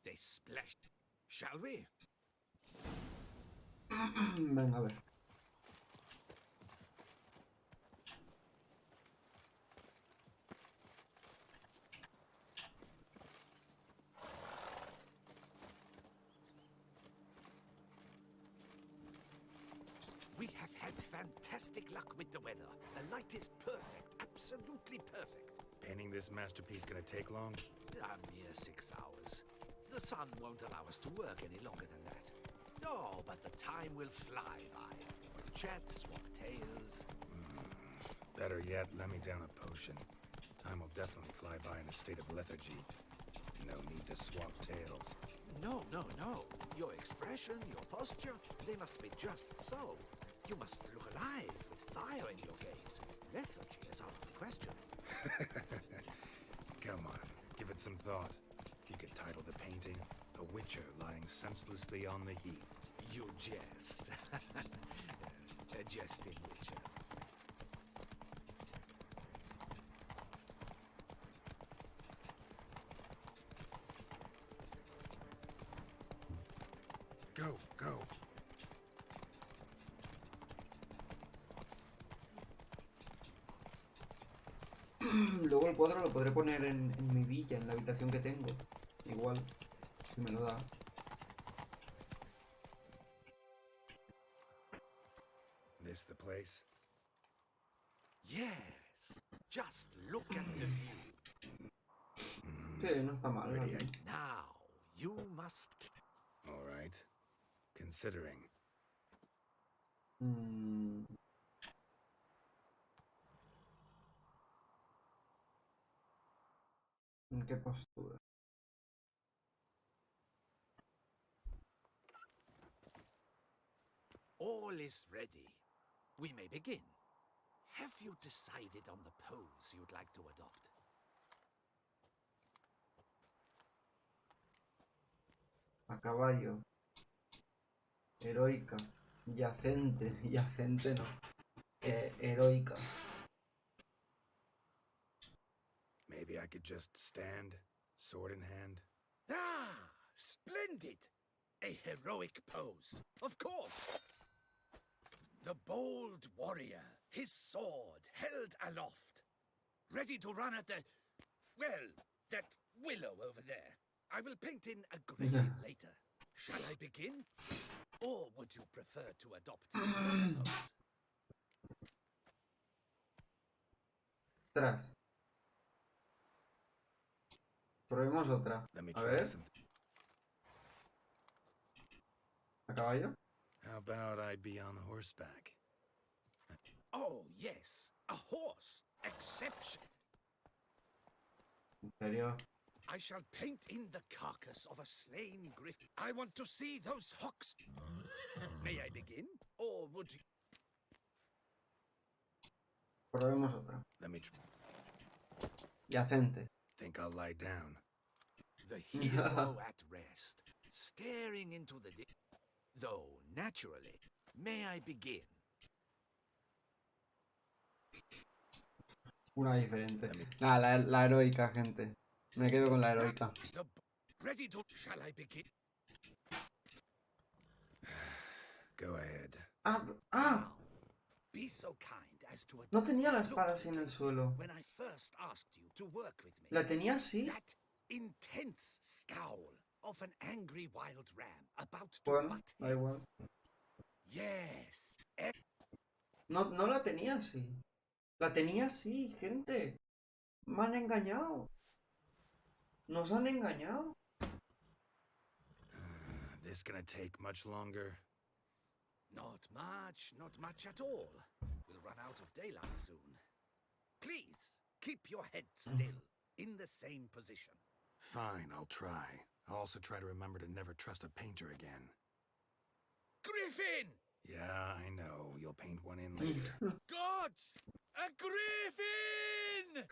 They splashed. Shall we? Venga, a ver. We have had fantastic luck with the weather. The light is perfect. Absolutely perfect. Painting this masterpiece gonna take long? A mere 6 hours. The sun won't allow us to work any longer than that. Oh, but the time will fly by. Chat, swap tales. Better yet, let me down a potion. Time will definitely fly by in a state of lethargy. No need to swap tails. No, no, no. Your expression, your posture, they must be just so. You must look alive with fire in your gaze. Lethargy is out of the question. Come on, give it some thought. You could title the painting, A Witcher Lying Senselessly on the Heath. You jest. A jesting witcher. Go, go. Luego el cuadro lo podré poner en mi villa, en la habitación que tengo. Igual, si me lo da. This the place? Yes. Just look at the view. Sí, no está mal. Ready, Now, you must... All right. Considering. ¿En qué postura? All is ready. We may begin. Have you decided on the pose you'd like to adopt? A caballo. Heroica. Yacente. Yacente no. Heroica. Maybe I could just stand, sword in hand. Ah, splendid! A heroic pose, of course. The bold warrior, his sword held aloft, ready to run at the... well, that willow over there. I will paint in a griffin later. Shall I begin? Or would you prefer to adopt another pose? Tras. Probemos otra. A ver. ¿A caballo? How about I be on horseback? Oh, yes. A horse. Exception. ¿En serio? I shall paint in the carcass of a slain griffin. I want to see those hooks. May I begin? Or would you... Probemos otra. Let me Yacente. think I'll lie down. The hero at rest, staring into the... Though, naturally, may I begin? Una diferente. Nada, la heroica, gente. Me quedo con la heroica. Ready to... Shall I begin? Go ahead. ¡Ah! Be so kind as to... No tenía la espada así en el suelo. When I first asked you to work with me. La tenía así. That intense scowl of an angry wild ram about to Bueno, butt da igual. Yes. No la tenía así. La tenía así, gente. Me han engañado. Nos han engañado. This gonna take much longer? Not much at all. We'll run out of daylight soon. Please, keep your head still, in the same position. Fine, I'll try. I'll also try to remember to never trust a painter again. Griffin! Yeah, I know. You'll paint one in later. Gods! A griffin!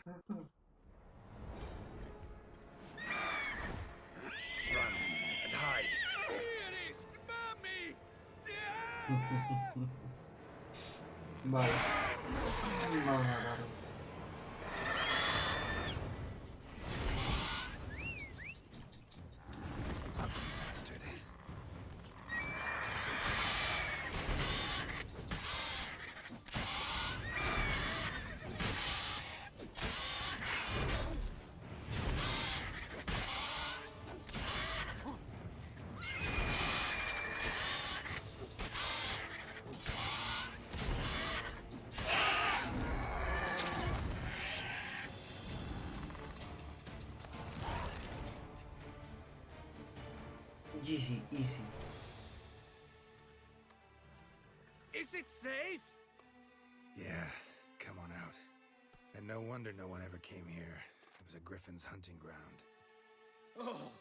Run and hide. Dearest mommy! Vale. Vamos a agarrar. Easy, easy. Is it safe? Yeah, come on out. And no wonder no one ever came here. It was a griffin's hunting ground. Oh,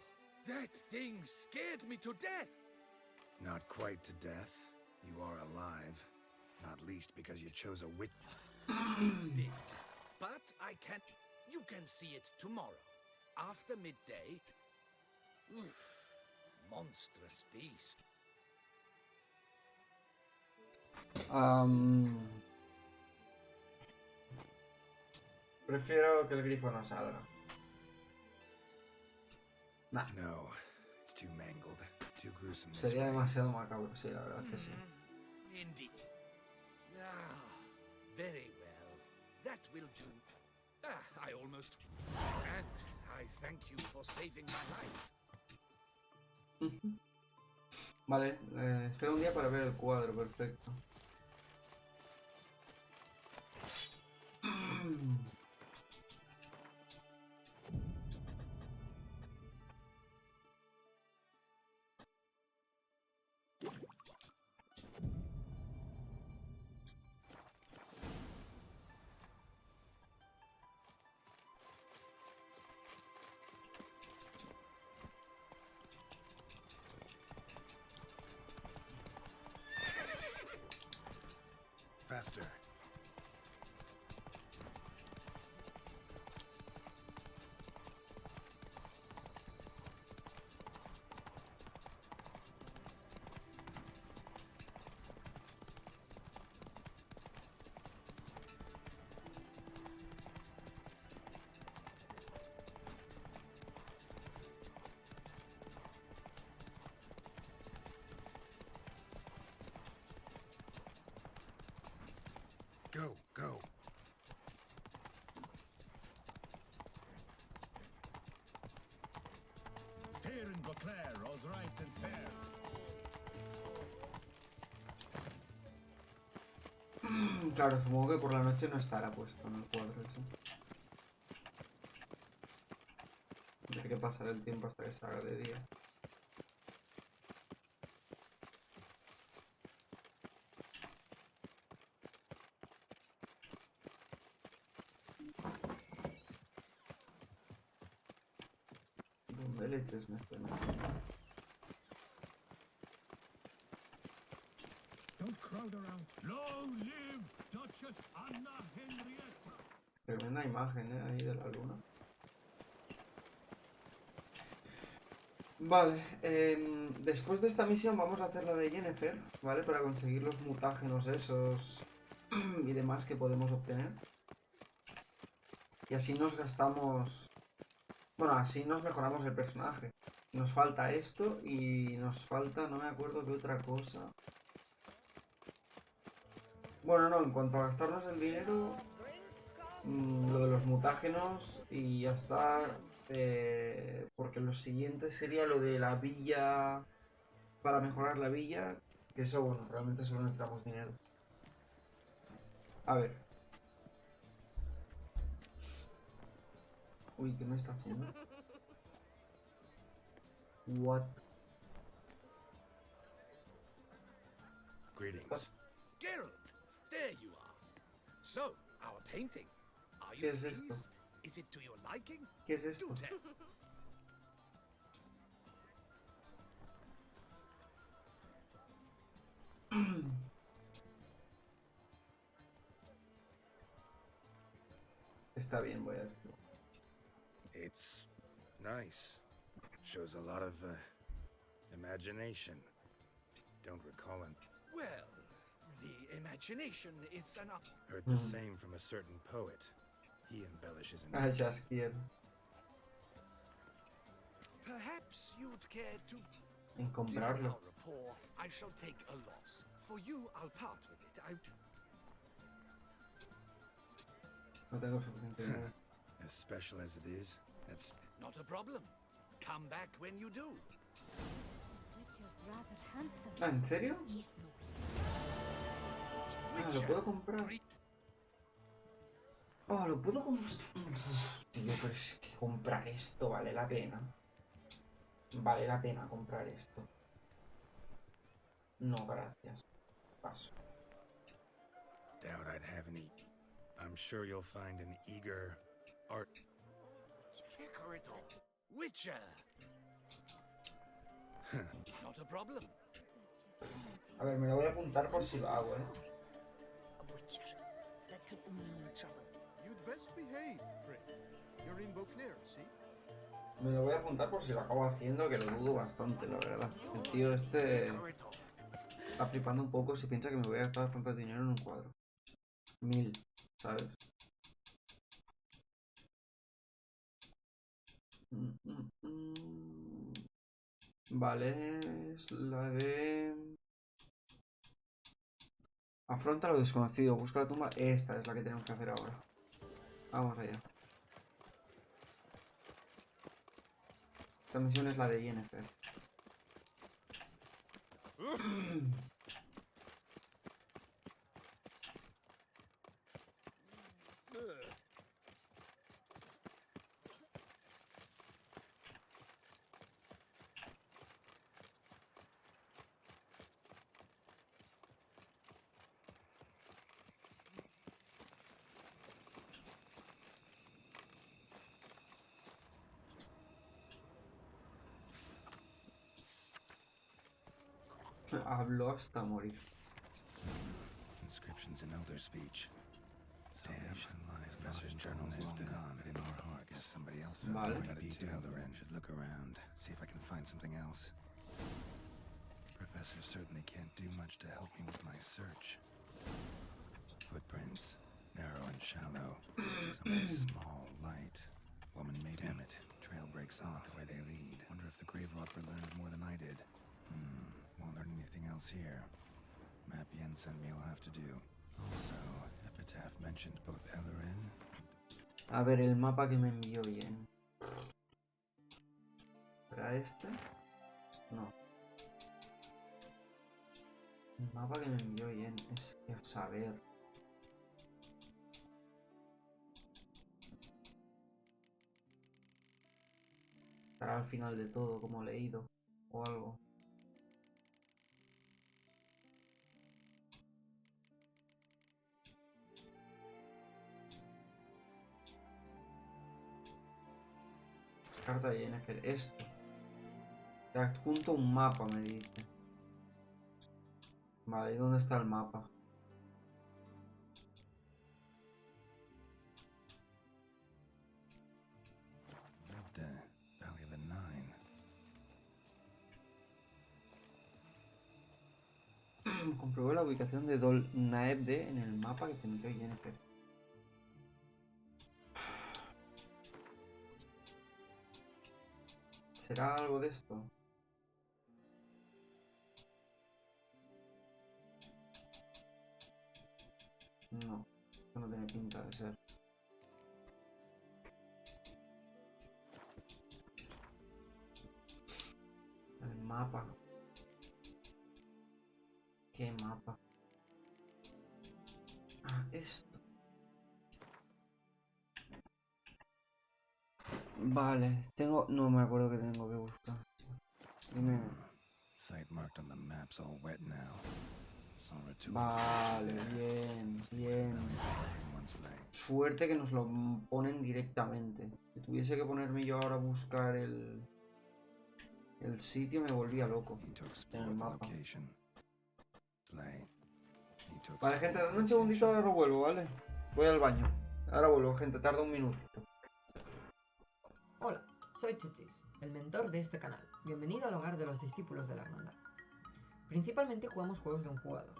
that thing scared me to death. Not quite to death. You are alive. Not least because you chose a witch. Did. But I can't... You can see it tomorrow. After midday. Oof. Monstrous beast. Prefiero que el grifo no salga. Nah. No, it's too mangled, too gruesome. Sería demasiado macabro, sí, la verdad que sí. Indeed. Ah, very well. That will do. I almost... And I thank you for saving my life. Vale, espero un día para ver el cuadro, perfecto. Faster. Go, go. Here in Beauclair, all's right and fair. Claro, supongo que por la noche no estará puesto en el cuadro ese. Tendré que pasar el tiempo hasta que se haga de día. leches me suena? Don't crowd around. Long live Duchess Anna Henrietta. Tremenda imagen, ahí de la luna. Vale, después de esta misión vamos a hacer la de Yennefer, ¿vale? Para conseguir los mutágenos esos y demás que podemos obtener. Y así nos gastamos... Bueno, así nos mejoramos el personaje. Nos falta esto y nos falta, no me acuerdo qué otra cosa. Bueno, no, en cuanto a gastarnos el dinero, lo de los mutágenos y ya está. Porque lo siguiente sería lo de la villa, para mejorar la villa, que eso, bueno, realmente solo necesitamos dinero. A ver. Uy, ¿qué me está haciendo? What? Greetings. Geralt, there you are. So, our painting. Are you ¿Qué es esto? pleased? Is it to your liking? ¿Qué es esto? Do tell. Está bien, voy a decirlo. It's nice. Shows a lot of imagination. Don't recall it. Well, the imagination is an up. Heard the same from a certain poet. He embellishes in Ah, Jaskier. Perhaps you'd care to En give comprarlo. our rapport. I shall take a loss. For you, I'll part with it. No tengo suficiente dinero. As special as it is, that's Not a problem. Come back when you do. Witcher's rather handsome. Ah, ¿en serio? He's no. Ah, lo puedo comprar. Oh, lo puedo comprar. Tío, pero es que comprar esto vale la pena. Vale la pena comprar esto. No, gracias. Paso. doubt I'd have any. I'm sure you'll find an eager art. Witcher. Not a problem. A ver, me lo voy a apuntar por si lo hago, A witcher. That can only mean trouble. You'd best behave, friend. You're in Beauclair, see? Me lo voy a apuntar por si lo acabo haciendo, que lo dudo bastante, la verdad. El tío este está flipando un poco si piensa que me voy a gastar tanto dinero en un cuadro. 1000, ¿sabes? Vale, es la de... Afronta lo desconocido, busca la tumba. Esta es la que tenemos que hacer ahora. Vamos allá. Esta misión es la de Yennefer. Habló hasta morir. Inscriptions in elder speech. Salvation lies. Professor's journal is long gone, but in our hearts. Guess somebody else felt Vale. ready to Eldarin. Should look around, see if I can find something else. Professor certainly can't do much to help me with my search. Footprints, narrow and shallow. Something small, light. Woman made damn it. Trail breaks off where they lead. Wonder if the grave robber learned more than I did. Won't learn anything else here. Map Jensen will have to do. Also, Epitaph mentioned both Eldarin. A ver, el mapa que me envió bien. ¿Era este? No. El mapa que me envió bien es que a saber. Estará al final de todo, como leído. O algo. Carta de Yennefer. Esto. Te adjunto un mapa, me dice. Vale, ¿y dónde está el mapa? Valley of the Nine. Comprobó la ubicación de Dol Naebde en el mapa que te metió Jennifer. ¿Será algo de esto? No, esto no tiene pinta de ser. El mapa. ¿Qué mapa? Ah, esto. Vale, tengo... No me acuerdo que tengo que buscar. Dime. Site marked on the maps all wet now. Vale, bien, bien. Suerte que nos lo ponen directamente. Si tuviese que ponerme yo ahora a buscar el sitio me volvía loco. En el mapa. Vale, gente, dame un segundito, ahora vuelvo, ¿vale? Voy al baño. Ahora vuelvo, gente, tarda un minutito. Hola, soy Chichis, el mentor de este canal. Bienvenido al hogar de los discípulos de la hermandad. Principalmente jugamos juegos de un jugador,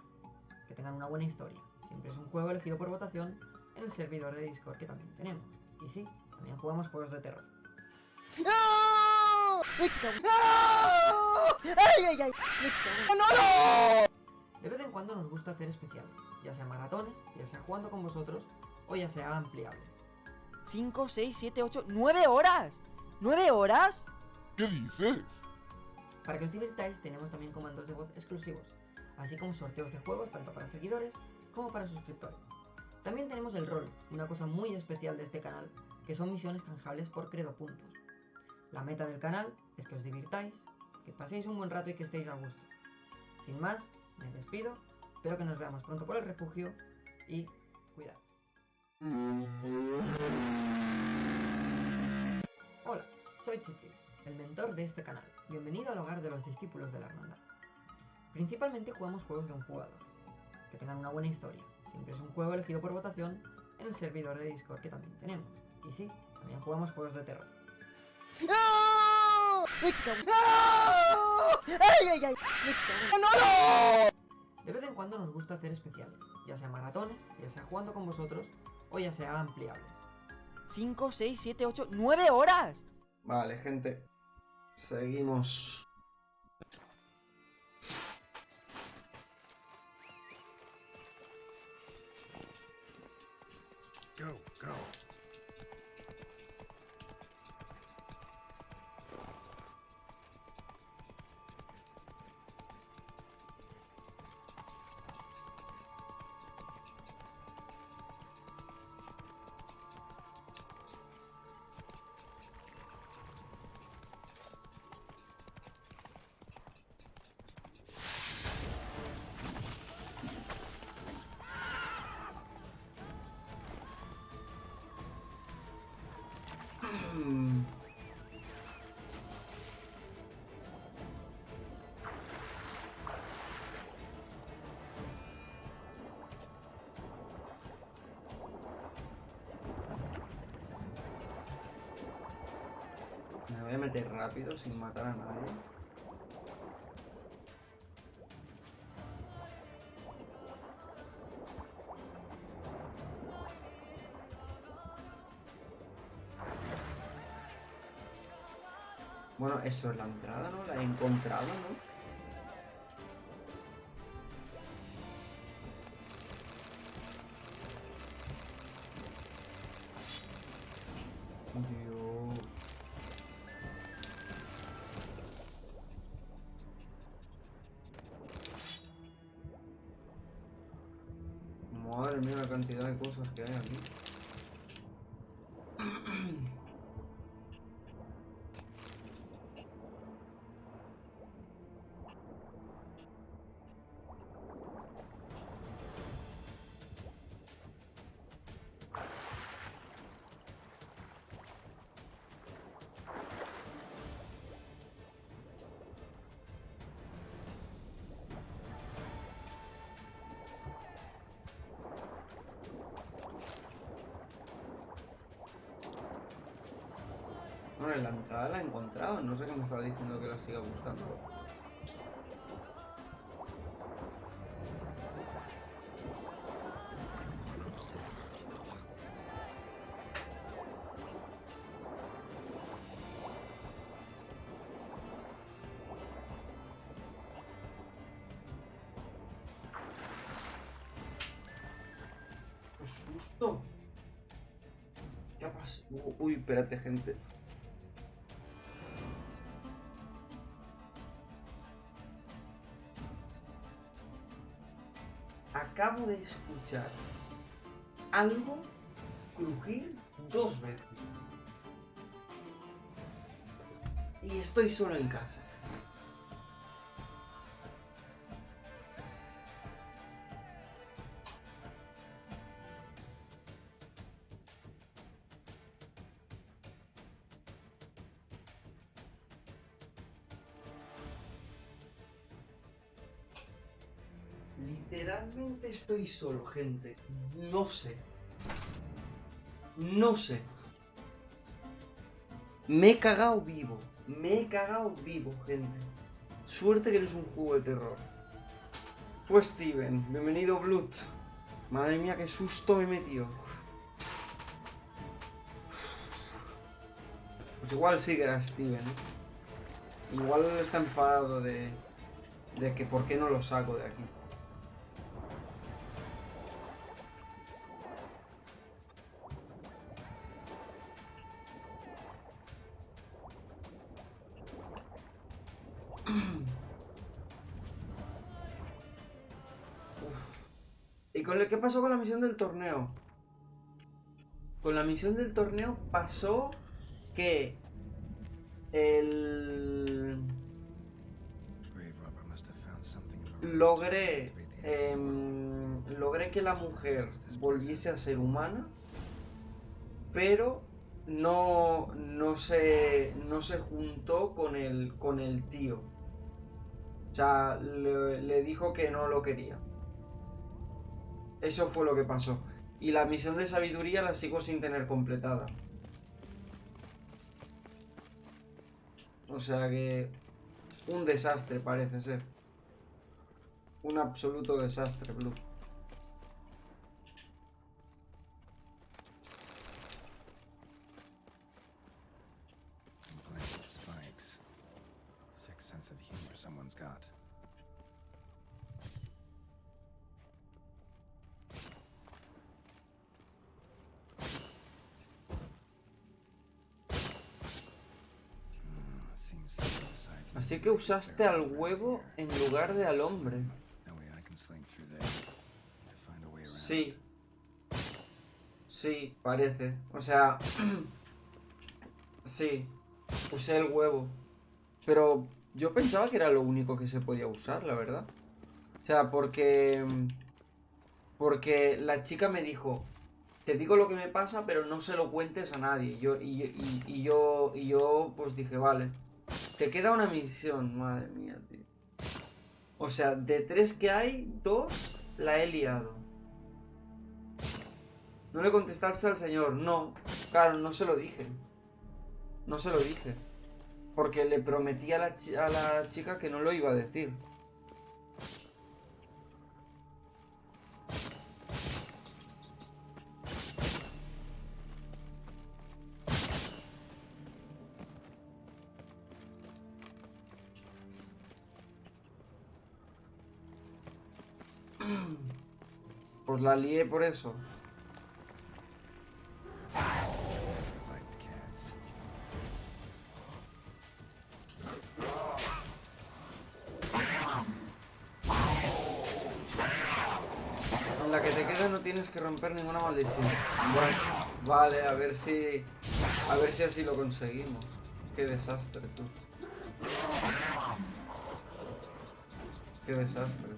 que tengan una buena historia. Siempre es un juego elegido por votación en el servidor de Discord que también tenemos. Y sí, también jugamos juegos de terror. ¡No! ¡Ay, ay, ay! ¡No! De vez en cuando nos gusta hacer especiales, ya sea maratones, ya sea jugando con vosotros, o ya sea ampliables. 5, 6, 7, 8, 9 horas. ¿9 horas? ¿Qué dices? Para que os divirtáis tenemos también comandos de voz exclusivos, así como sorteos de juegos tanto para seguidores como para suscriptores. También tenemos el rol, una cosa muy especial de este canal, que son misiones canjeables por credo puntos. La meta del canal es que os divirtáis, que paséis un buen rato y que estéis a gusto. Sin más, me despido, espero que nos veamos pronto por el refugio y cuidado. Hola, soy Chichis, el mentor de este canal. Bienvenido al hogar de los discípulos de la hermandad. Principalmente jugamos juegos de un jugador, que tengan una buena historia. Siempre es un juego elegido por votación en el servidor de Discord que también tenemos. Y sí, también jugamos juegos de terror. ¡No! ¡Ay, ay, ay! ¡No! De vez en cuando nos gusta hacer especiales, ya sea maratones, ya sea jugando con vosotros, o ya sea ampliables. 5, 6, 7, 8, 9 horas. Vale, gente. Seguimos. Go, go. Me voy a meter rápido sin matar a nadie. Bueno, eso es la entrada, ¿no? La he encontrado, ¿no? Dios. Madre mía, la cantidad de cosas que hay aquí. ver, la entrada la he encontrado. No sé qué me estaba diciendo que la siga buscando. ¡Qué susto! ¿Qué ha pasado? Uy, espérate, gente. Acabo de escuchar algo crujir 2 veces. Y estoy solo en casa. Literalmente estoy solo, gente. No sé. No sé. Me he cagado vivo. Me he cagado vivo, gente. Suerte que no es un juego de terror. Fue Steven. Bienvenido, Blood. Madre mía, qué susto me metió. Pues igual sí que era Steven, ¿eh? Igual está enfadado de que por qué no lo saco de aquí. ¿Y qué pasó con la misión del torneo? Con la misión del torneo pasó que logré que la mujer volviese a ser humana, pero no se juntó con el tío. O sea, le dijo que no lo quería. Eso fue lo que pasó. Y la misión de sabiduría la sigo sin tener completada. O sea que... un desastre parece ser. Un absoluto desastre, Blue. Spikes. Sick sense of humor someone's got. Así que usaste al huevo en lugar de al hombre. Sí. Sí, parece. O sea... sí. Usé el huevo. Pero yo pensaba que era lo único que se podía usar, la verdad. O sea, porque la chica me dijo... te digo lo que me pasa, pero no se lo cuentes a nadie. Y yo pues dije, vale. Te queda una misión, madre mía, tío. O sea, de 3 que hay, 2 la he liado. No le contestaste al señor, no. Claro, no se lo dije. No se lo dije. Porque le prometí a la chica que no lo iba a decir. Pues la lié por eso. En la que te queda no tienes que romper ninguna maldición. Bueno, vale, a ver si así lo conseguimos. Qué desastre, tú. Qué desastre.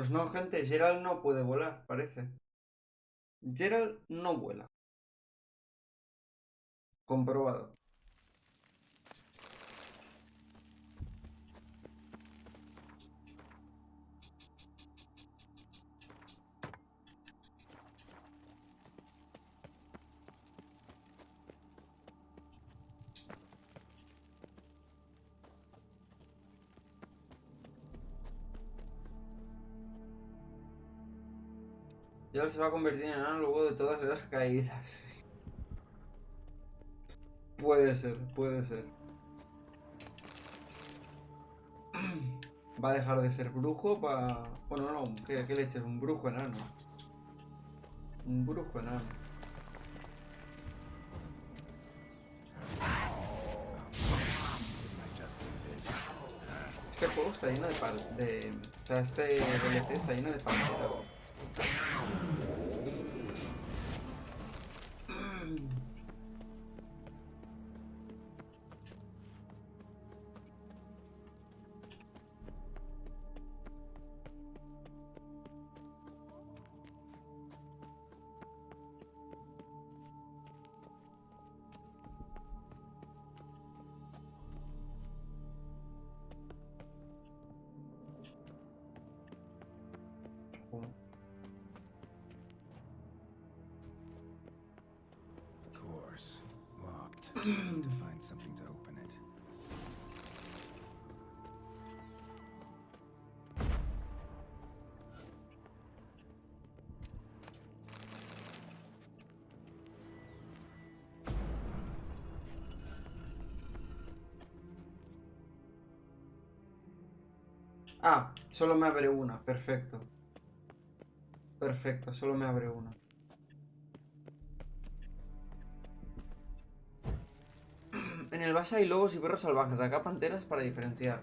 Pues no, gente, Gerald no puede volar, parece. Gerald no vuela. Comprobado. Gerald se va a convertir en enano luego de todas esas caídas. Puede ser, puede ser. Va a dejar de ser brujo para... Bueno, no, ¿qué leches? Un brujo enano. Un brujo enano. Este juego está lleno de... O sea, este DLC está lleno de panteras. Course locked. Need to find something to open it. Ah, solo me abre una, perfecto. Perfecto, solo me abre una. En el base hay lobos y perros salvajes, acá panteras para diferenciar.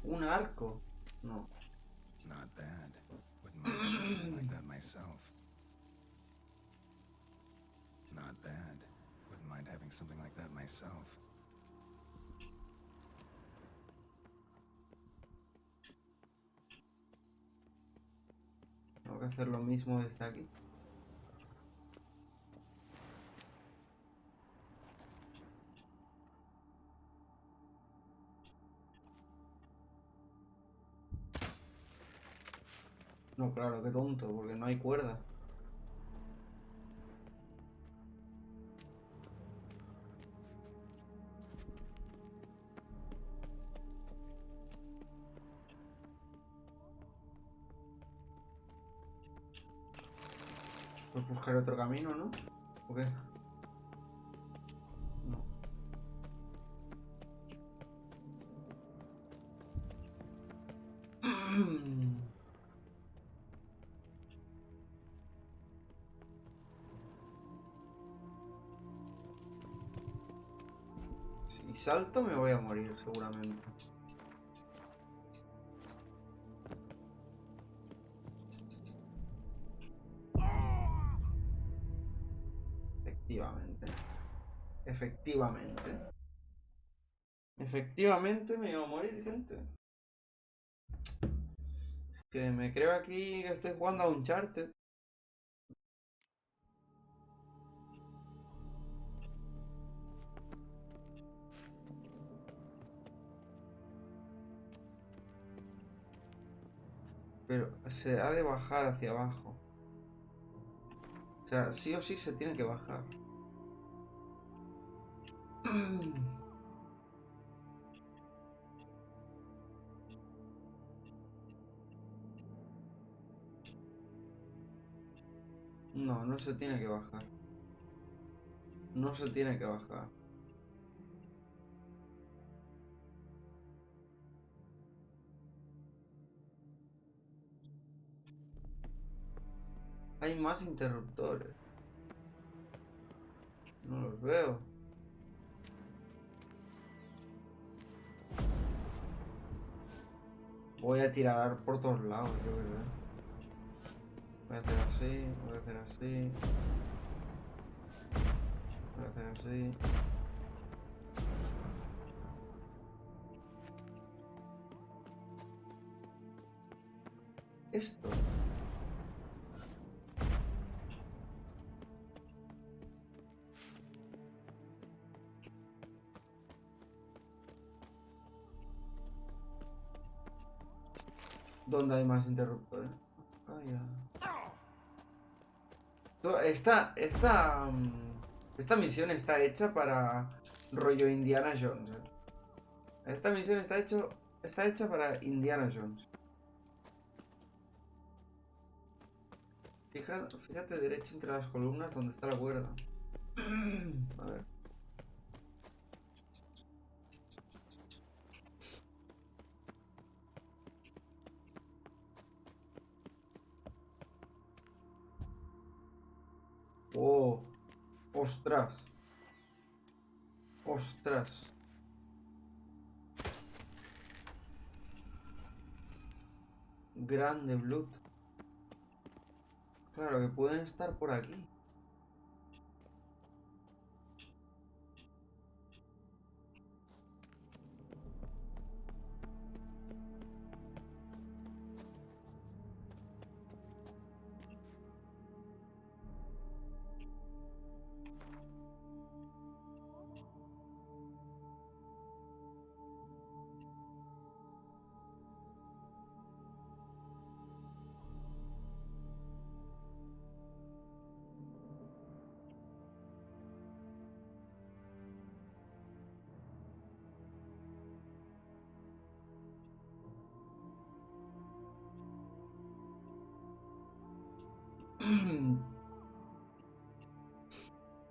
Un arco. No. Not bad. Wouldn't mind having something like that myself. Not bad. Wouldn't mind having something like that myself. Tengo que hacer lo mismo desde aquí. No, claro, qué tonto, porque no hay cuerda. Pues buscaré otro camino, ¿no? ¿O qué? No. Si salto me voy a morir, seguramente. Efectivamente. Efectivamente. Efectivamente me iba a morir, gente. Que me creo aquí que estoy jugando a Uncharted. Pero se ha de bajar hacia abajo. sea, sí o sí se tiene que bajar. No, no se tiene que bajar. No se tiene que bajar. Hay más interruptores. No los veo. Voy a tirar por todos lados, yo creo. Voy a hacer así, voy a hacer así. Voy a hacer así. Esto. ¿Dónde hay más interruptores? Calla. Esta misión está hecha para rollo Indiana Jones. Esta misión está hecha para Indiana Jones. Fíjate derecho entre las columnas donde está la cuerda. A ver. Oh, ostras. Ostras. Grande Blood. Claro que pueden estar por aquí.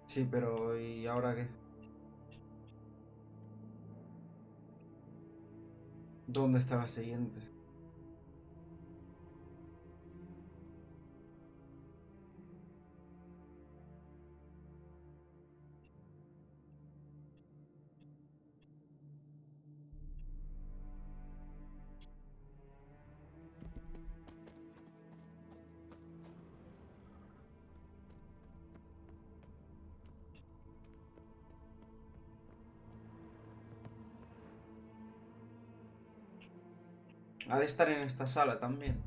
Sí, pero ¿y ahora qué? ¿Dónde está la siguiente? Ha de estar en esta sala también.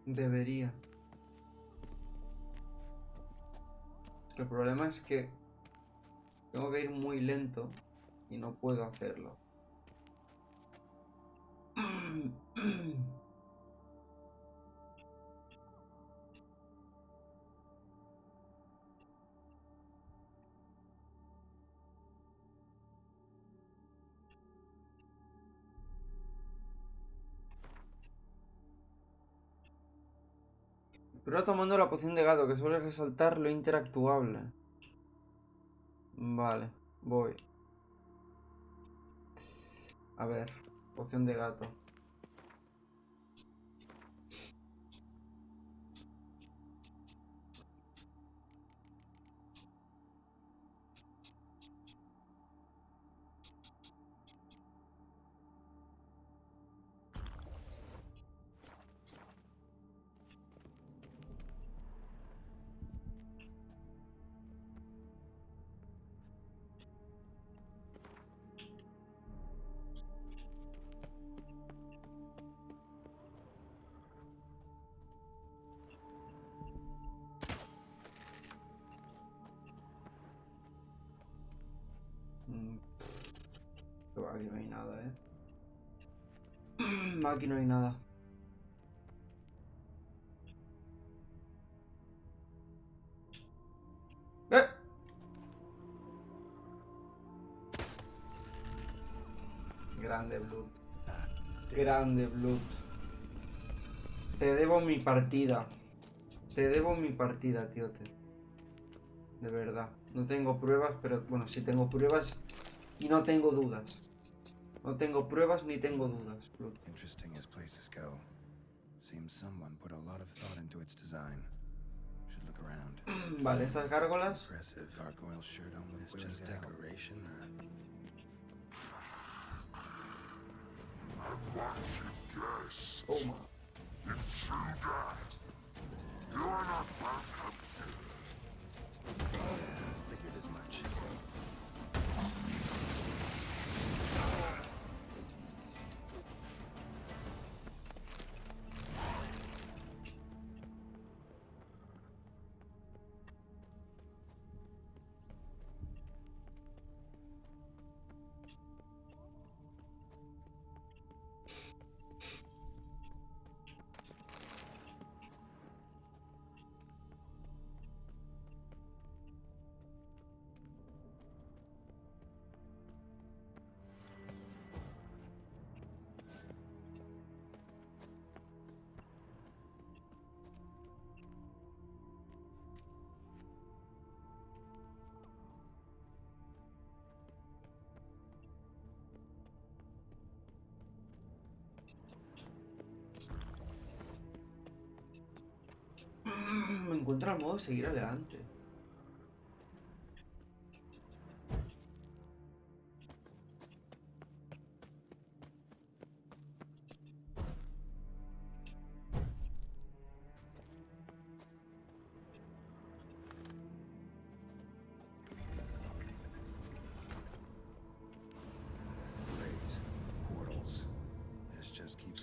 Debería. Es que el problema es que tengo que ir muy lento y no puedo hacerlo. Pero tomando la poción de gato, que suele resaltar lo interactuable. Vale, voy. A ver, poción de gato. Pero aquí no hay nada, Aquí no hay nada. Grande Blood. Grande Blood. Te debo mi partida. Te debo mi partida, tíote. De verdad. No tengo pruebas, pero... Bueno, sí tengo pruebas y no tengo dudas. No tengo pruebas ni tengo dudas, Blood. Interesting as places go. Seems someone put a lot of thought into its design. Should look around. Vale, estas gárgolas. Impressive. Gargoyle shirt only is just decoration or... Toma. Figured as much. Me encuentro al modo seguir adelante.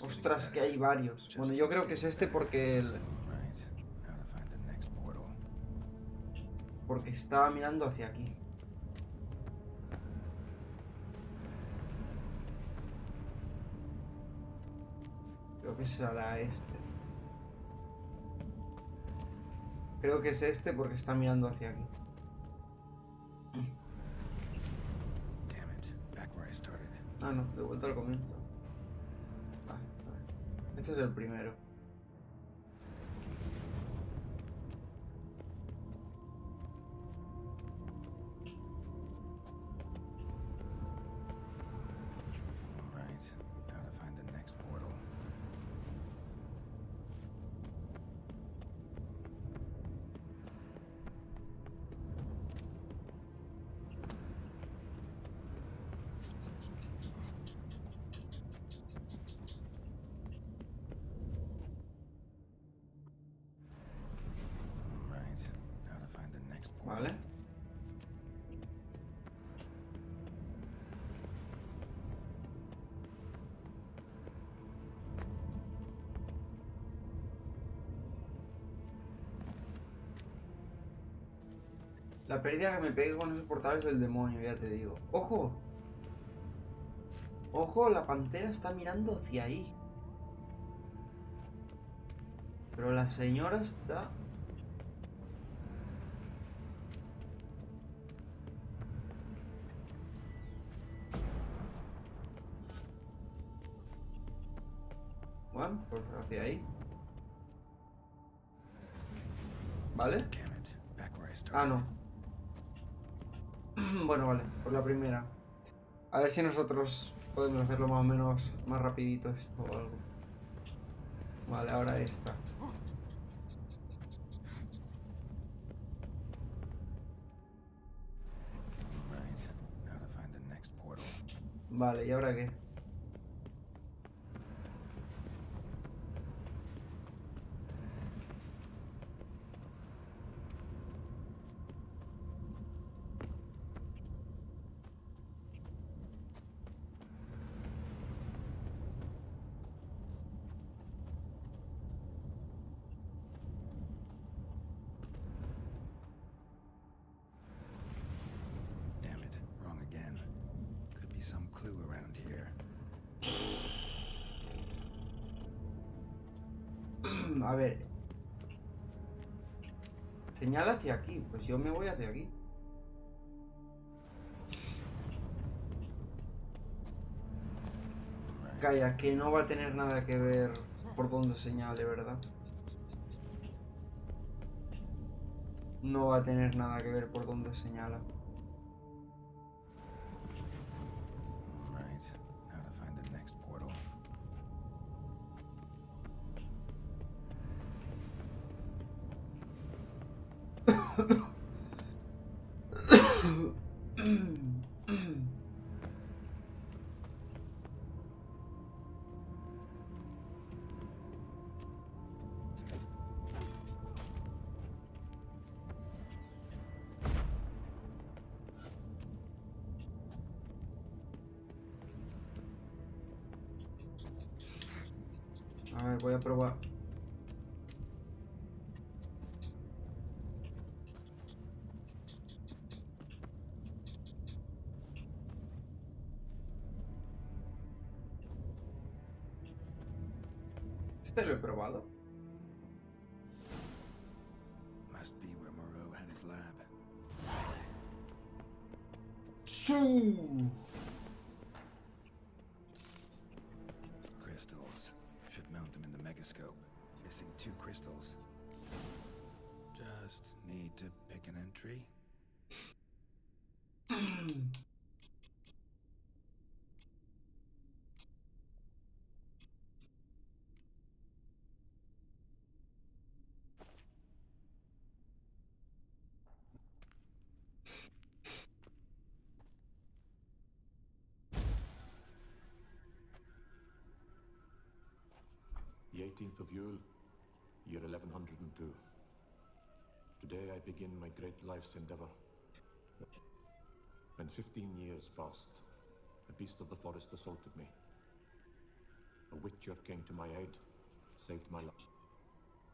Ostras, que hay varios. Bueno, yo creo que es este porque el... Porque estaba mirando hacia aquí. Creo que será este. Creo que es este porque está mirando hacia aquí. Ah, no, de vuelta al comienzo. Vale. Este es el primero. Vale. La pérdida que me pegue con esos portales del demonio, ya te digo. ¡Ojo! ¡Ojo! La pantera está mirando hacia ahí. Pero la señora está... Bueno, pues hacia ahí. ¿Vale? Ah, no. Bueno, vale, por la primera. A ver si nosotros podemos hacerlo más o menos más rapidito esto o algo. Vale, ahora esta. Vale, ¿y ahora qué? Damn it, wrong again. clue around here. A ver. Señala hacia aquí. Pues yo me voy hacia aquí. Calla, que no va a tener nada que ver por donde señale, ¿verdad? No va a tener nada que ver por donde señala. Right. Now to find the next portal. A ver, voy a probar. Este lo he probado. Must be where Moreau had his lab. Crystals. Should mount them in the megascope. Missing 2 crystals. Just need to pick an entry. The 18th of Yule, year 1102. Today I begin my great life's endeavor. When 15 years passed, a beast of the forest assaulted me. A witcher came to my aid, saved my life.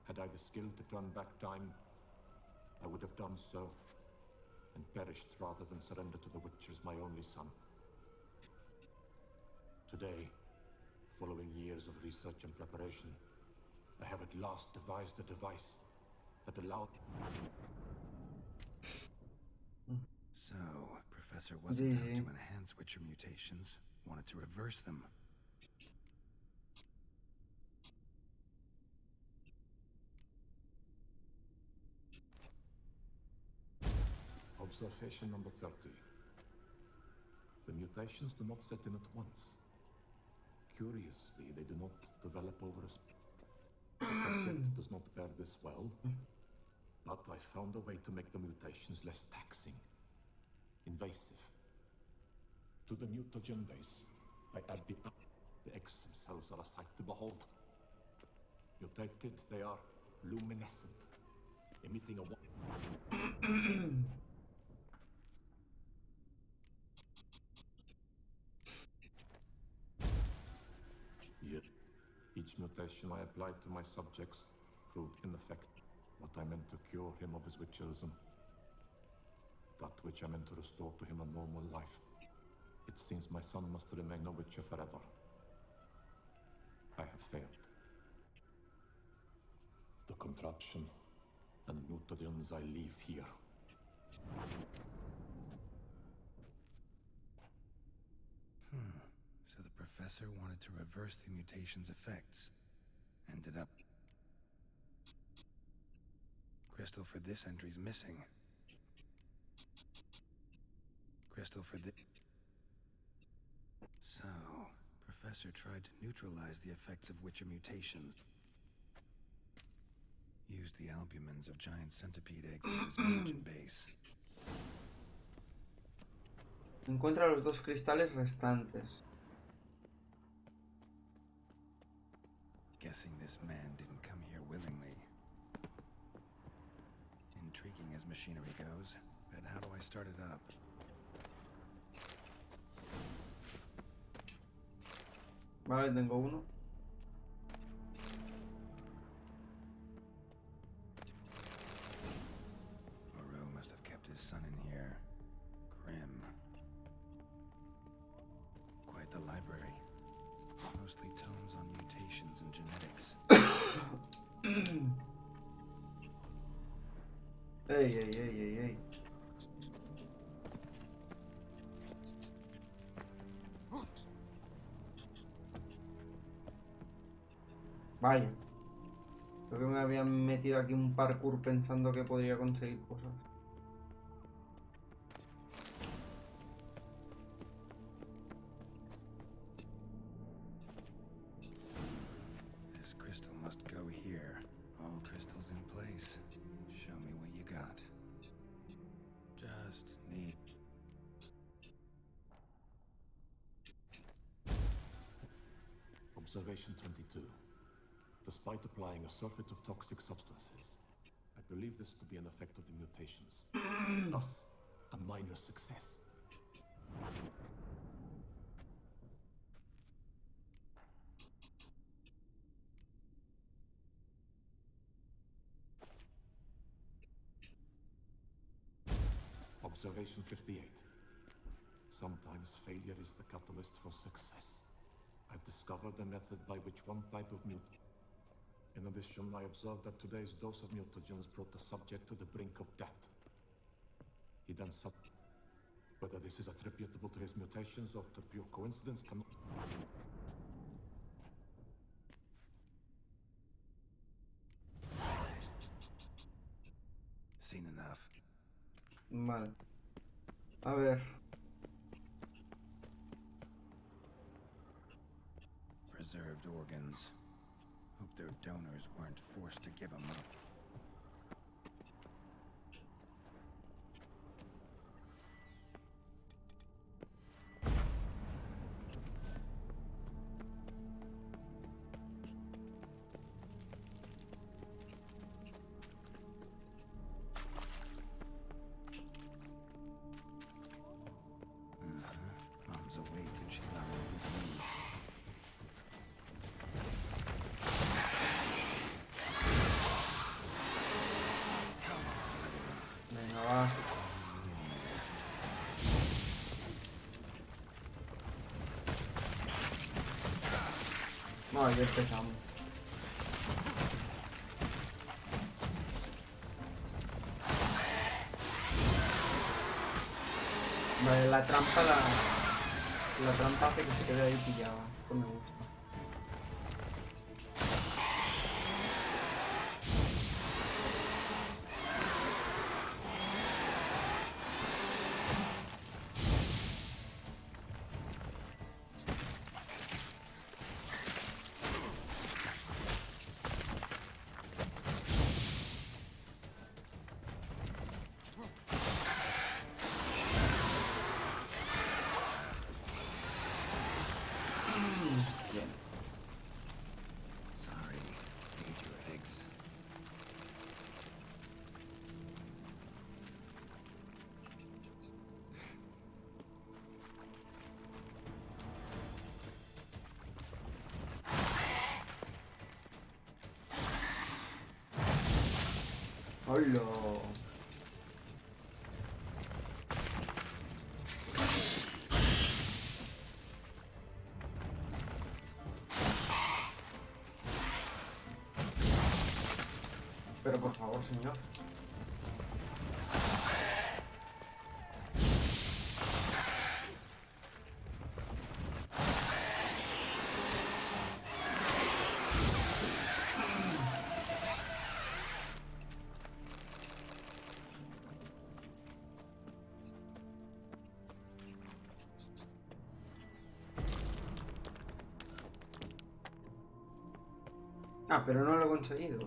Had I the skill to turn back time, I would have done so, and perished rather than surrender to the witchers my only son. Today, following years of research and preparation, I have at last devised a device that allowed... So, Professor wasn't out to enhance Witcher mutations, wanted to reverse them. Observation number 30. The mutations do not set in at once. Curiously, they do not develop over a The subject does not bear this well, but I found a way to make the mutations less taxing, invasive. To the mutagen base, I add the eggs themselves are a sight to behold. Mutated, they are luminescent, emitting a Yet, each mutation I applied to my subjects proved ineffective. What I meant to cure him of his witcherism, that which I meant to restore to him a normal life. It seems my son must remain a witcher forever. I have failed. The contraption and mutagens I leave here. So the professor wanted to reverse the mutation's effects. Ended up... Crystal for this entry's missing. Crystal for this... So, Professor tried to neutralize the effects of Witcher mutations. Used the albumins of giant centipede eggs as his mutagen base. Encuentra los 2 cristales restantes. Guessing this man didn't come here willingly. Intriguing as machinery goes, but how do I start it up? Vale, tengo uno. Moreau must have kept his son in here. Grim. library. Mostly tomes on mutations and genetics. Ey. Vaya. Creo que me habían metido aquí un parkour pensando que podría conseguir cosas. This crystal must go here. All crystals in place. Show me what you got. Just need... Observation 22. Despite applying a surfeit of toxic substances, I believe this to be an effect of the mutations. Thus, a minor success. Observation 58. Sometimes failure is the catalyst for success. I've discovered a method by which one type of In addition, I observed that today's dose of mutagens brought the subject to the brink of death. He then said, whether this is attributable to his mutations or to pure coincidence cannot... Seen enough. Vale. A ver. Preserved organs. Hope their donors weren't forced to give them up. Mom's awake and she's not in a good mood. Venga, va. No, ya empezamos. Vale, la trampa hace que se quede ahí pillado. Esto me gusta. Sorry, ate your eggs. ¡Hola! Pero por favor, señor. Ah, pero no lo he conseguido.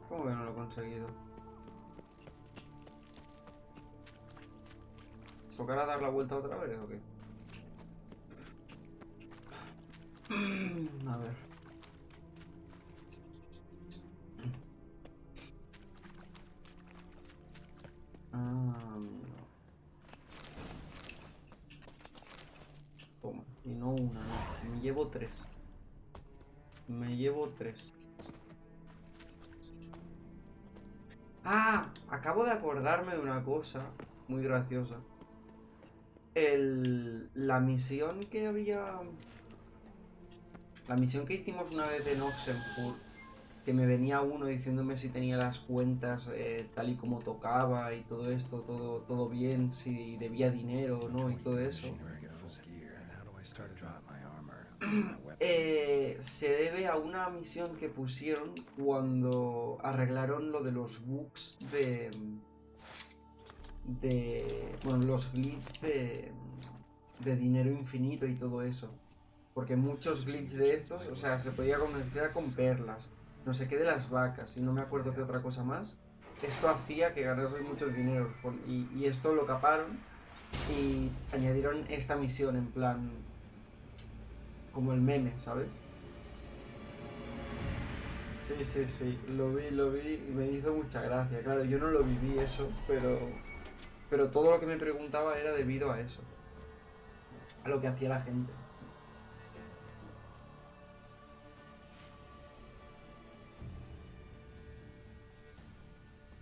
¿Cómo que no lo he conseguido? ¿Tocará dar la vuelta otra vez o qué? A ver. Toma. Y no una, no. Me llevo tres. Me llevo tres. Ah, acabo de acordarme de una cosa muy graciosa. La misión que había... La misión que hicimos una vez en Oxenfurt, que me venía uno diciéndome si tenía las cuentas tal y como tocaba y todo esto, todo bien, si debía dinero o no y todo eso. Se debe a una misión que pusieron cuando arreglaron lo de los bugs bueno, los glitches de dinero infinito y todo eso. Porque muchos glitches de estos, o sea, se podía comerciar con perlas, no sé qué de las vacas, y no me acuerdo qué otra cosa más. Esto hacía que ganase muchos dineros, y esto lo caparon y añadieron esta misión en plan, como el meme, ¿sabes? Sí, lo vi y me hizo mucha gracia. Claro, yo no lo viví eso, pero todo lo que me preguntaba era debido a eso, a lo que hacía la gente.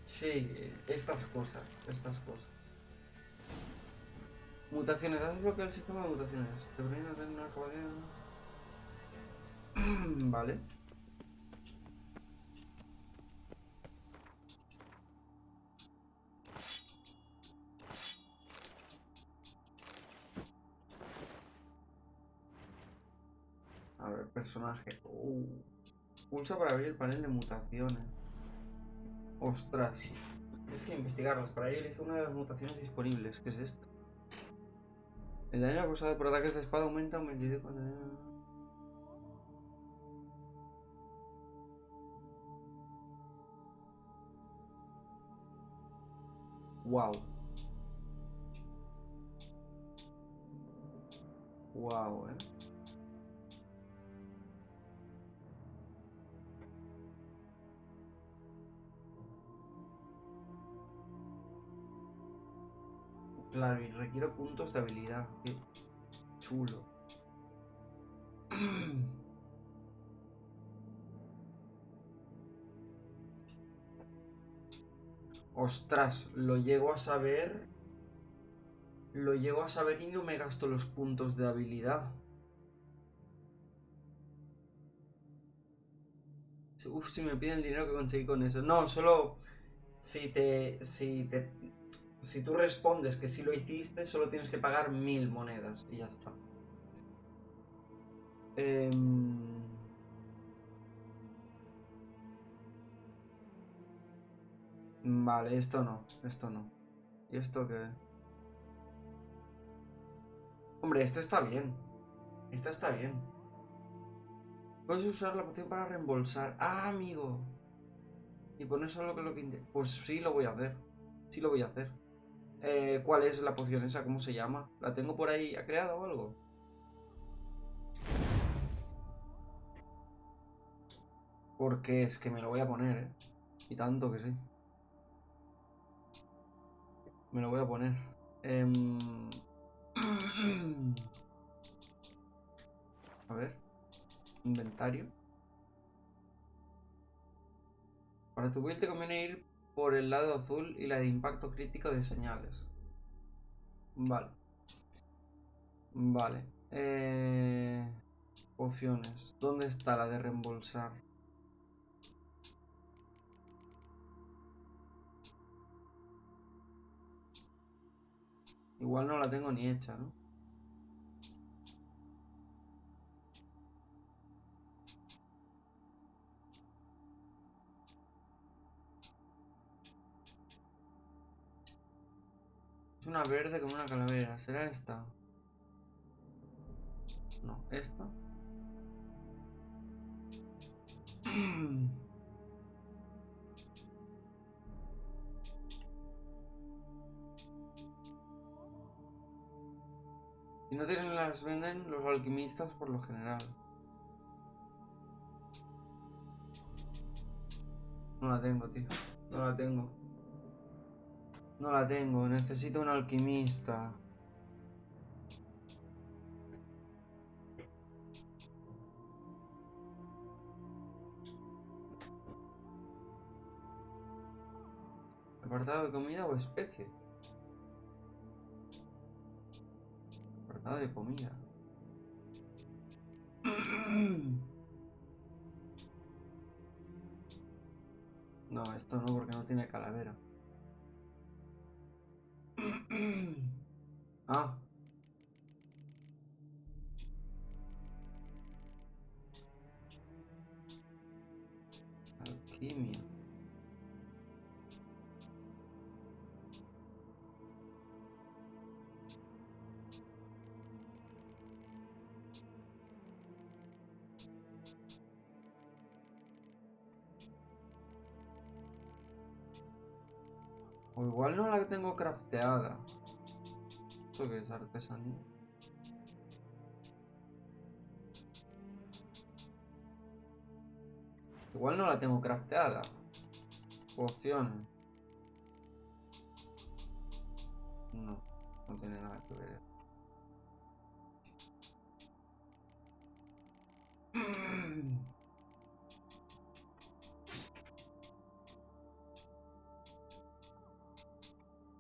Sí, estas cosas. Mutaciones, has bloqueado el sistema de mutaciones. Te permite tener una capacidad. Vale. A ver, personaje. Pulsa para abrir el panel de mutaciones. Ostras. Tienes que investigarlas. Para ello elige una de las mutaciones disponibles. ¿Qué es esto? El daño causado por ataques de espada aumenta un 22 cuando... Wow. Wow, Claro, y requiero puntos de habilidad. Qué chulo. Ostras, lo llego a saber. Lo llego a saber y no me gasto los puntos de habilidad. Uf, si me piden el dinero que conseguí con eso. No, solo si tú respondes que sí lo hiciste, solo tienes que pagar 1000 monedas y ya está. Vale, esto no. ¿Y esto qué? Hombre, esta está bien. Esta está bien. Puedes usar la poción para reembolsar. ¡Ah, amigo! Y poner solo lo que... Pues sí, lo voy a hacer. Sí, lo voy a hacer. ¿Cuál es la poción esa? ¿Cómo se llama? ¿La tengo por ahí creada o algo? Porque es que me lo voy a poner, ¿eh? Y tanto que sí. Me lo voy a poner. A ver. Inventario. Para tu build te conviene ir por el lado azul y la de impacto crítico de señales. Vale. Vale. Pociones. ¿Dónde está la de reembolsar? Igual no la tengo ni hecha, ¿no? Es una verde con una calavera. ¿Será esta? No, esta. Y no tienen, las venden los alquimistas por lo general. No la tengo, tío. No la tengo. No la tengo. Necesito un alquimista. Apartado de comida o especie. Nada de comida. No, esto no, porque no tiene calavera. Ah. Alquimia. O igual no la tengo crafteada. ¿Esto qué es artesanía? Igual no la tengo crafteada. Pociones. No, no tiene nada que ver.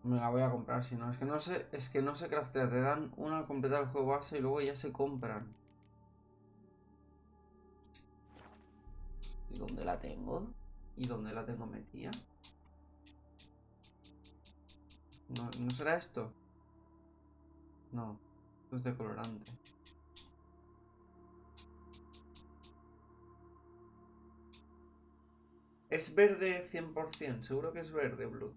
Me la voy a comprar, si no. Es que no se craftea. Te dan una al completar el juego base y luego ya se compran. ¿Y dónde la tengo? ¿Y dónde la tengo metida? ¿No será esto? No, esto es de colorante. Es verde 100%, seguro que es verde, Blood.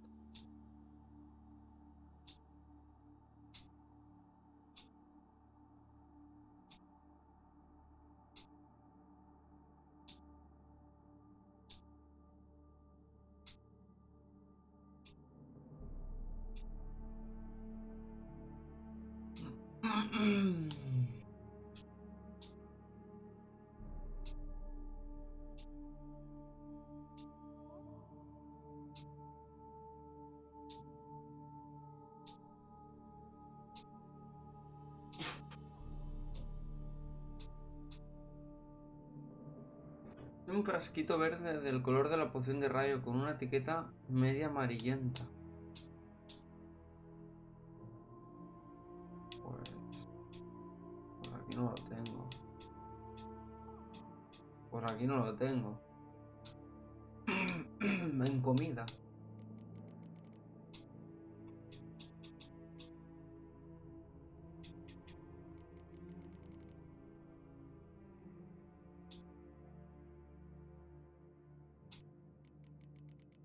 Un frasquito verde del color de la poción de rayo con una etiqueta media amarillenta. Pues aquí no lo tengo. Pues aquí no lo tengo. En comida.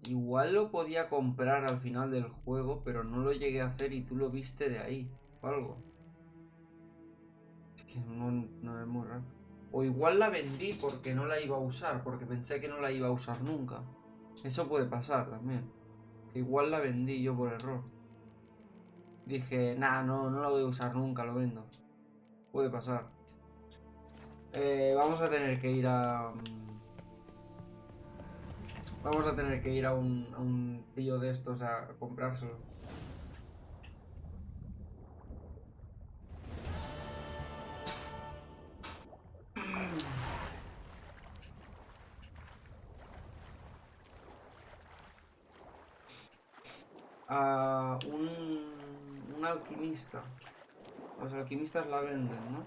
Igual lo podía comprar al final del juego, pero no lo llegué a hacer y tú lo viste de ahí, o algo. Es que no es muy raro. O igual la vendí porque no la iba a usar, porque pensé que no la iba a usar nunca. Eso puede pasar también. Que igual la vendí yo por error. Dije, nah, no la voy a usar nunca, lo vendo. Puede pasar. Vamos a tener que ir a... Vamos a tener que ir a un tío de estos a comprárselo. A un alquimista. Los alquimistas la venden, ¿no?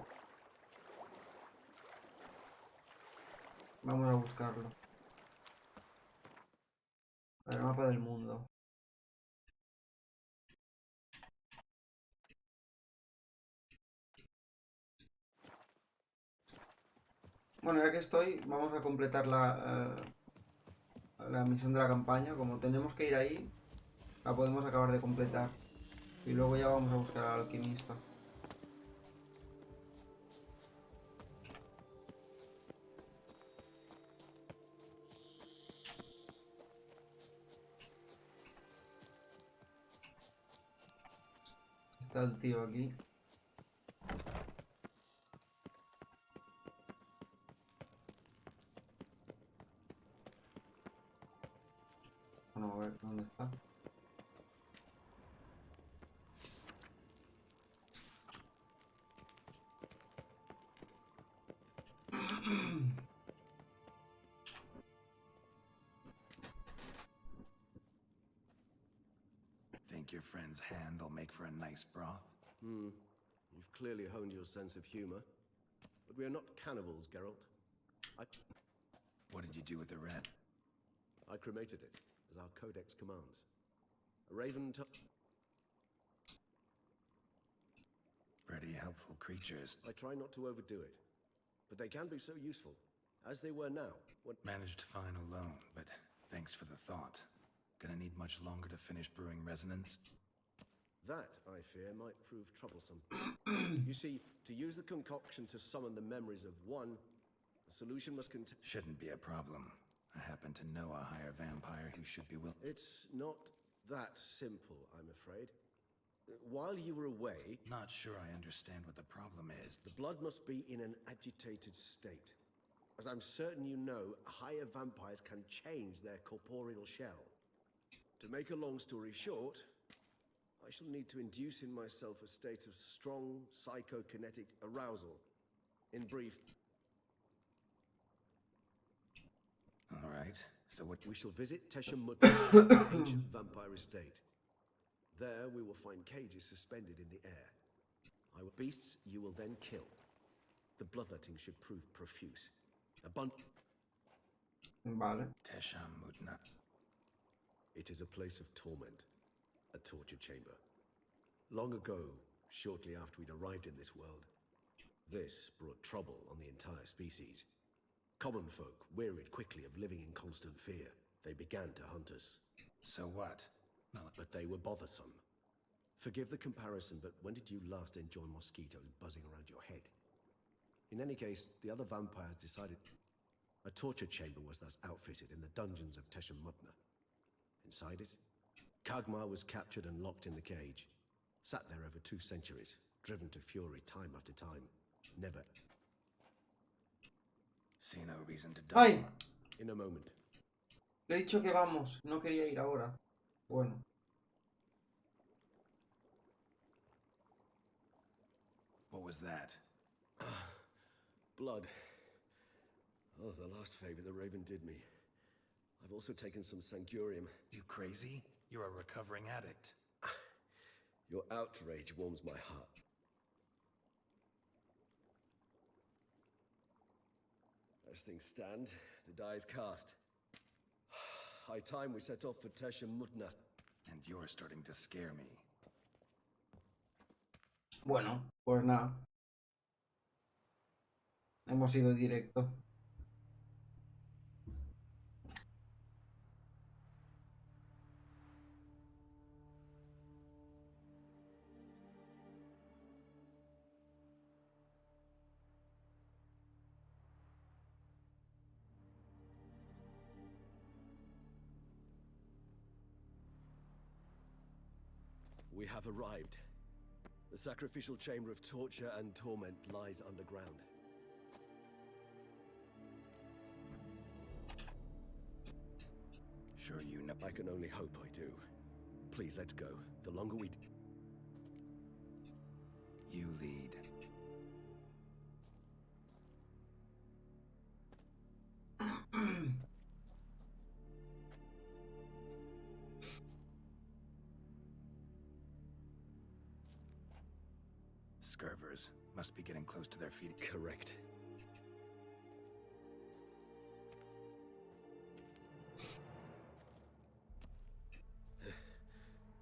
Vamos a buscarlo. El mapa del mundo. Bueno, ya que estoy, vamos a completar la misión de la campaña. Como tenemos que ir ahí, la podemos acabar de completar. Y luego ya vamos a buscar al alquimista. Está el tío aquí. Bueno, a ver, ¿dónde está? Think your friend's hand will make for a nice broth? You've clearly honed your sense of humor. But we are not cannibals, Geralt. What did you do with the rat? I cremated it, as our codex commands. A raven Pretty helpful creatures. I try not to overdo it, but they can be so useful, as they were now. Managed fine alone, but thanks for the thought. Gonna need much longer to finish brewing resonance? That, I fear, might prove troublesome. You see, to use the concoction to summon the memories of one, the solution must contain... Shouldn't be a problem. I happen to know a higher vampire who should be willing. It's not that simple, I'm afraid. While you were away... Not sure I understand what the problem is. The blood must be in an agitated state. As I'm certain you know, higher vampires can change their corporeal shell. To make a long story short, I shall need to induce in myself a state of strong psychokinetic arousal. In brief... All right, so what... We shall visit Teshamut, the ancient vampire estate. There we will find cages suspended in the air. Beasts you will then kill. The bloodletting should prove profuse. Vale. Teshamut. It is a place of torment, a torture chamber. Long ago, shortly after we'd arrived in this world, this brought trouble on the entire species. Common folk wearied quickly of living in constant fear. They began to hunt us. So what? But they were bothersome. Forgive the comparison, but when did you last enjoy mosquitoes buzzing around your head? In any case, the other vampires decided a torture chamber was thus outfitted in the dungeons of Teshamutna. Inside it, Kagmar was captured and locked in the cage. Sat there over 2 centuries, driven to fury time after time. Never. See no reason to die. ¡Ay! In a moment. Le he dicho que vamos. No quería ir ahora. Bueno. What was that? Blood. Oh, the last favor the Raven did me. I've also taken some Secundarium. You crazy? You're a recovering addict. Your outrage warms my heart. As things stand, the die is cast. High time we set off for Teshamutna. And you're starting to scare me. Bueno, pues nada. Hemos ido directo. We have arrived. The sacrificial chamber of torture and torment lies underground. Sure you know. I can only hope I do. Please, let's go. The longer we... You lead. Scurvers must be getting close to their feet. Correct.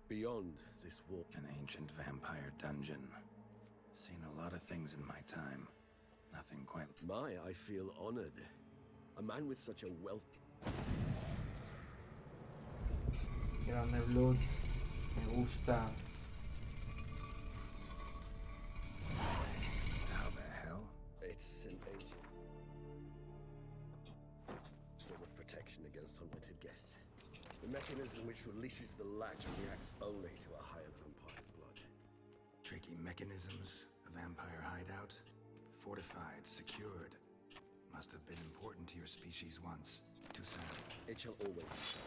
Beyond this wall. An ancient vampire dungeon. Seen a lot of things in my time. Nothing quite... I feel honored. A man with such a wealth... Grande Blood. Me gusta. How the hell? It's an ancient form of protection against unwanted guests. The mechanism which releases the latch reacts only to a higher vampire's blood. Tricky mechanisms, a vampire hideout, fortified, secured. Must have been important to your species once. Too sad. It shall always be so.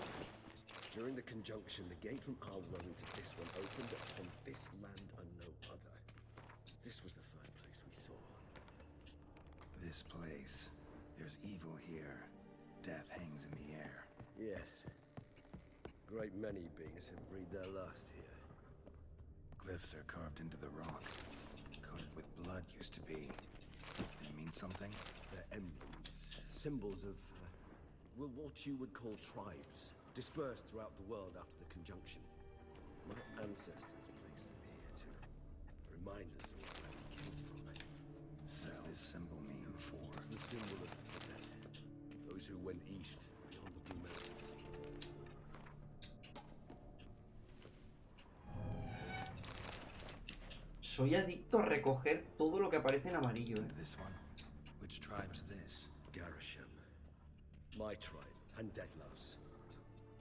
During the conjunction, the gate from our world into this one opened upon this land and no other. This was the first place we saw. This place. There's evil here. Death hangs in the air. Yes. Great many beings have breathed their last here. Glyphs are carved into the rock. with blood used to be. Did it mean something? They're emblems, symbols of, well, what you would call tribes, dispersed throughout the world after the conjunction. My ancestors placed them here to remind us of where we came from. What does this symbol mean for? It's the symbol of the dead. Those who went east beyond the Blue Mountains. Soy adicto a recoger todo lo que aparece en amarillo. This one. Which tribe's this? Garisham. My tribe, and Deadlouse.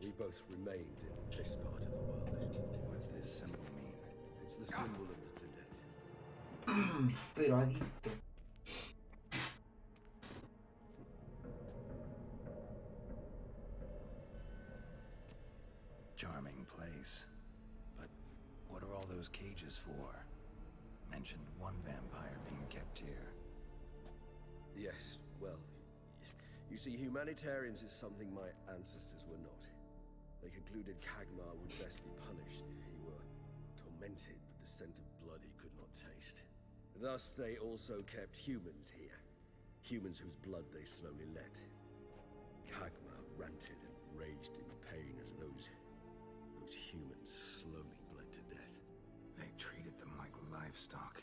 We both remained in this part of the world. What's this symbol mean? It's the symbol of the dead. Pero adicto. Charming place. But what are all those cages for? Mentioned one vampire being kept here. Yes, well, you see, humanitarians is something my ancestors were not. They concluded Kagmar would best be punished if he were tormented with the scent of blood he could not taste. Thus, they also kept humans here. Humans whose blood they slowly let. Kagmar ranted and raged in pain as those humans slowly bled to death. They treated them like livestock.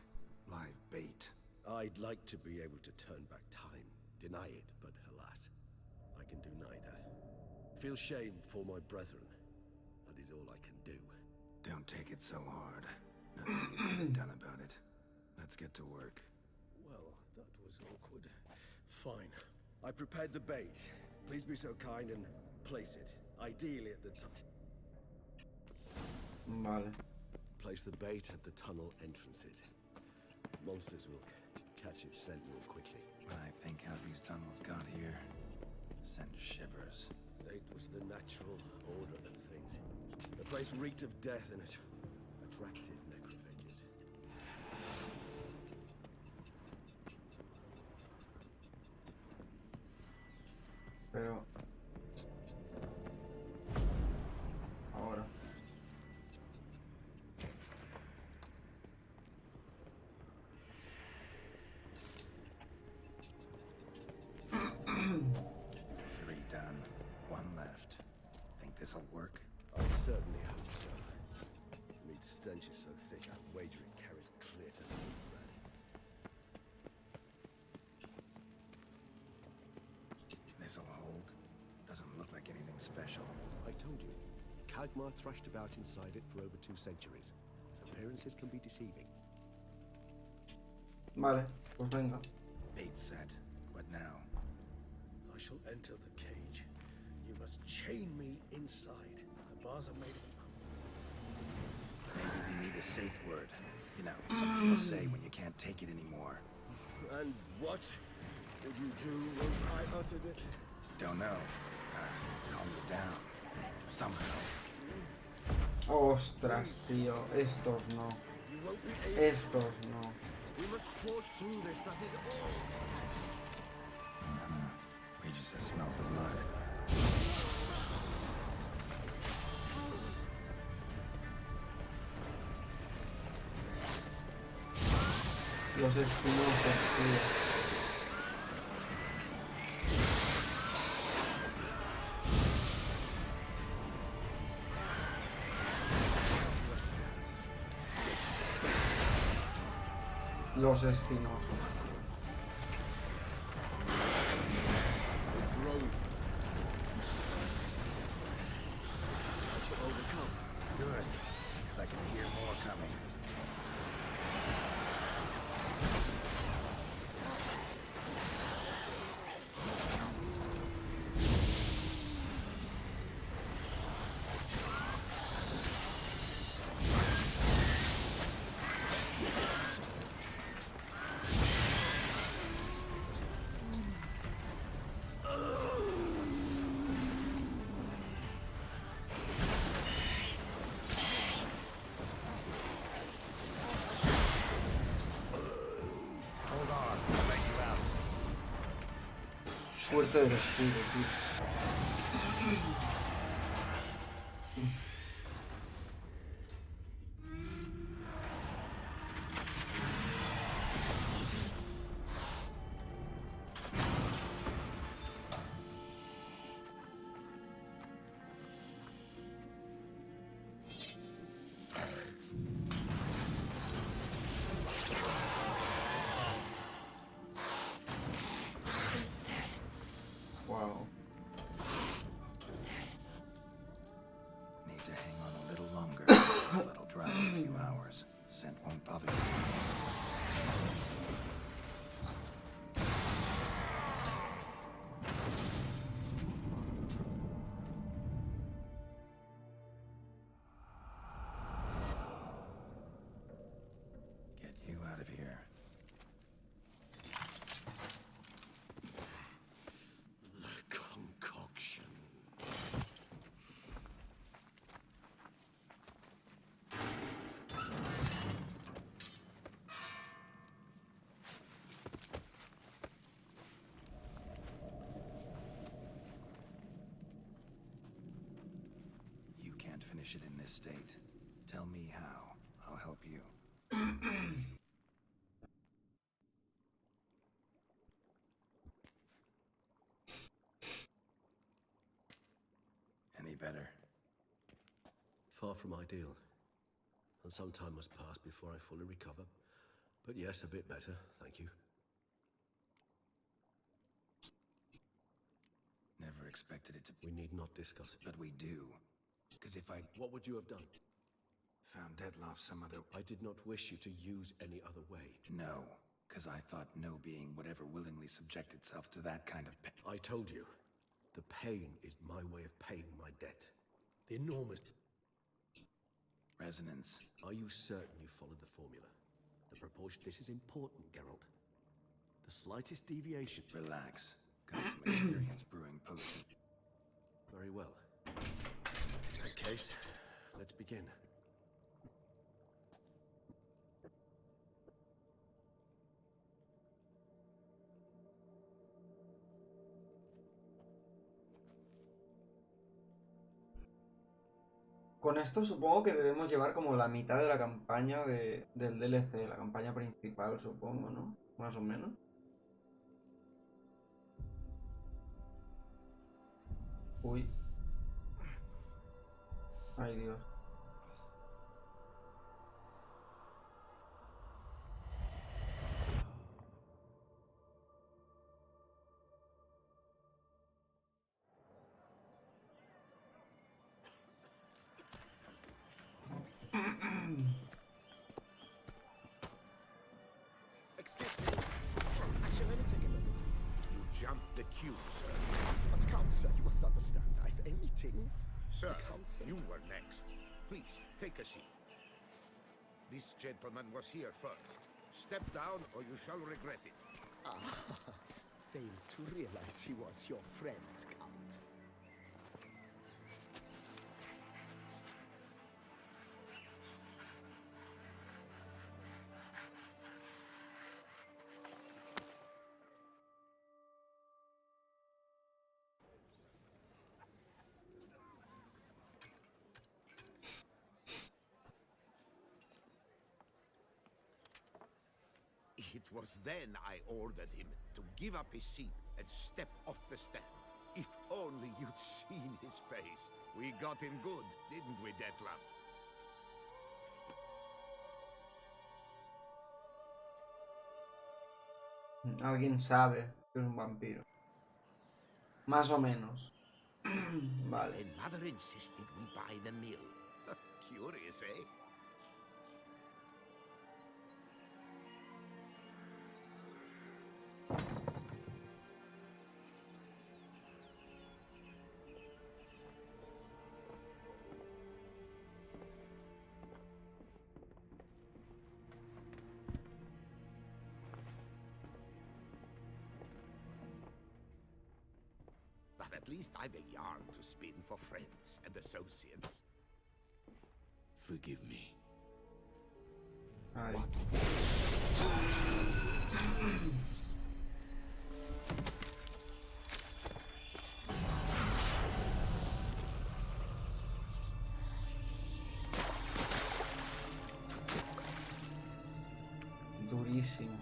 Live bait. I'd like to be able to turn back time, deny it, but alas, I can do neither. Feel shame for my brethren. That is all I can do. Don't take it so hard. Nothing you could have done about it. Let's get to work. Well, that was awkward. Fine. I prepared the bait. Please be so kind and place it, ideally at the top. Vale. Place the bait at the tunnel entrances. Monsters will catch its scent more quickly. When I think how these tunnels got here, send shivers. It was the natural order of things. The place reeked of death and it attracted necrophages. Pero... ahora. Three done. One left. Think this'll work? I certainly hope so. Meat stench is so thick, I'd wager it carries clear to the bread. This'll hold. Doesn't look like anything special. I told you, Kagmar thrashed about inside it for over 2 centuries. Appearances can be deceiving. Vale, pues venga. Bait set. What now? I shall enter the cage. You must chain me inside. The bars are made of... Maybe we need a safe word. You know, something you'll say when you can't take it anymore. And what would you do once I uttered it? Don't know. Calm you down. Somehow. Ostras, tío. Estos no. You won't be able... Estos no. We must forge through this, that is all. We just smell the blood. Los espinosos, tío. Los espinosos. Good, because I can hear more coming. Suerte del escudo, tío. scent won't bother you. Get you out of here. The concoction. You can't finish it in this state. Tell me how. I'll help you. Any better? Far from ideal. And some time must pass before I fully recover. But yes, a bit better, thank you. Never expected it to... We need not discuss it. But we do. Because if I... What would you have done? Found Deadloff some other... I did not wish you to use any other way. No. Because I thought no being would ever willingly subject itself to that kind of pain. I told you. The pain is my way of paying my debt. The enormous... Resonance. Are you certain you followed the formula? The proportion... This is important, Geralt. The slightest deviation... Relax. Got some experience brewing potion. Very well. In that case, let's begin. Con esto supongo que debemos llevar como la mitad de la campaña del DLC, la campaña principal, supongo, ¿no? Más o menos. Uy. Ay, Dios. Excuse me. Actually, let me take a minute. You jumped the queue, sir. But Count, sir, you must understand. I've a meeting. Sir, Count, sir. you were next. Please, take a seat. This gentleman was here first. Step down or you shall regret it. Ah, fails to realize he was your friend, Count. It was then I ordered him to give up his seat and step off the stand. If only you'd seen his face. We got him good, didn't we, Detlef? Alguien sabe que es un vampiro. Más o menos. Vale. And mother insisted we buy the mill. Curious, eh? But at least I've a yarn to spin for friends and associates. Forgive me. Ay. Durísimo.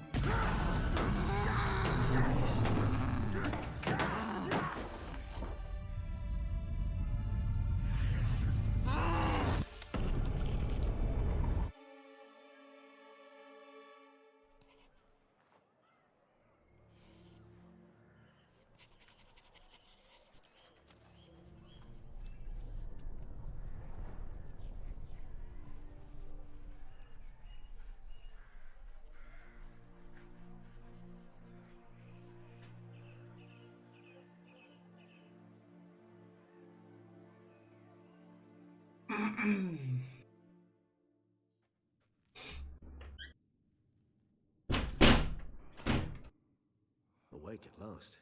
Awake at last.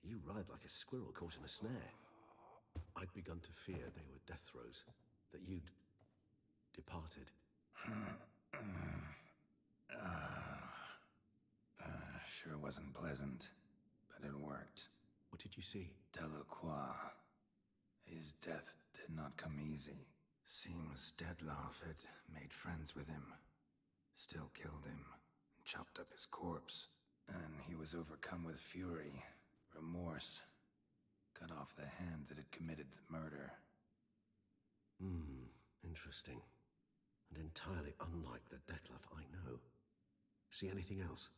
You writhe like a squirrel caught in a snare. I'd begun to fear they were death throes, that you'd departed. Sure wasn't pleasant, but it worked. What did you see? Delacroix. His death did not come easy. Seems Dettlaff had made friends with him, still killed him, chopped up his corpse, and he was overcome with fury, remorse, cut off the hand that had committed the murder. Interesting. And entirely unlike the Dettlaff I know. See anything else?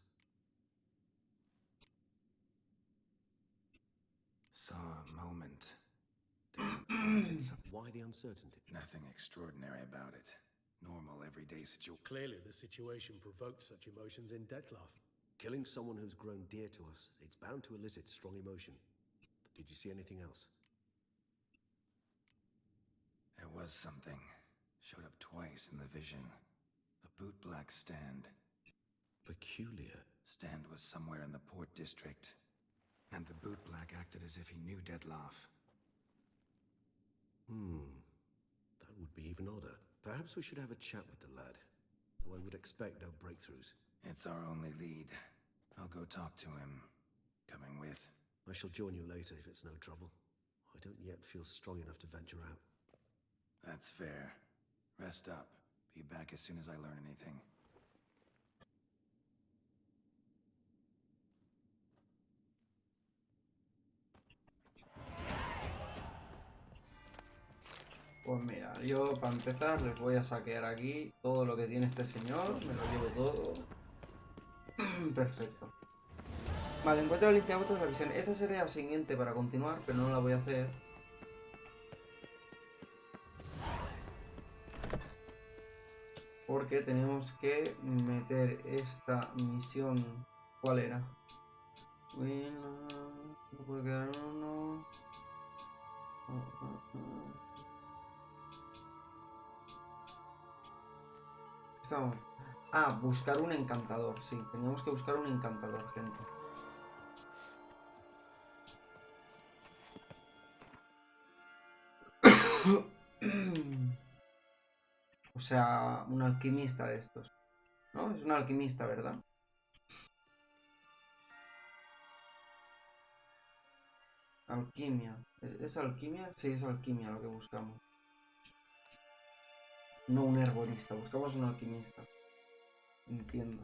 Saw a moment. Why the uncertainty? Nothing extraordinary about it. Normal, everyday situation. Clearly the situation provoked such emotions in Dettlaff. Killing someone who's grown dear to us, it's bound to elicit strong emotion. But did you see anything else? There was something. Showed up twice in the vision. A bootblack stand. Peculiar. Stand was somewhere in the port district. And the bootblack acted as if he knew Dettlaff. That would be even odder. Perhaps we should have a chat with the lad. Though I would expect no breakthroughs. It's our only lead. I'll go talk to him. Coming with. I shall join you later if it's no trouble. I don't yet feel strong enough to venture out. That's fair. Rest up. Be back as soon as I learn anything. Pues mira, yo para empezar les voy a saquear aquí todo lo que tiene este señor, me lo llevo todo. Perfecto. Vale, encuentra el limpiabotas de la visión. Esta sería la siguiente para continuar, pero no la voy a hacer. Porque tenemos que meter esta misión. ¿Cuál era? Bueno, no puede quedar uno. Estamos. Ah, buscar un encantador. Sí, teníamos que buscar un encantador, gente. O sea, un alquimista de estos. ¿No? Es un alquimista, ¿verdad? Alquimia. ¿Es alquimia? Sí, es alquimia lo que buscamos. No un herborista, buscamos un alquimista. Entiendo.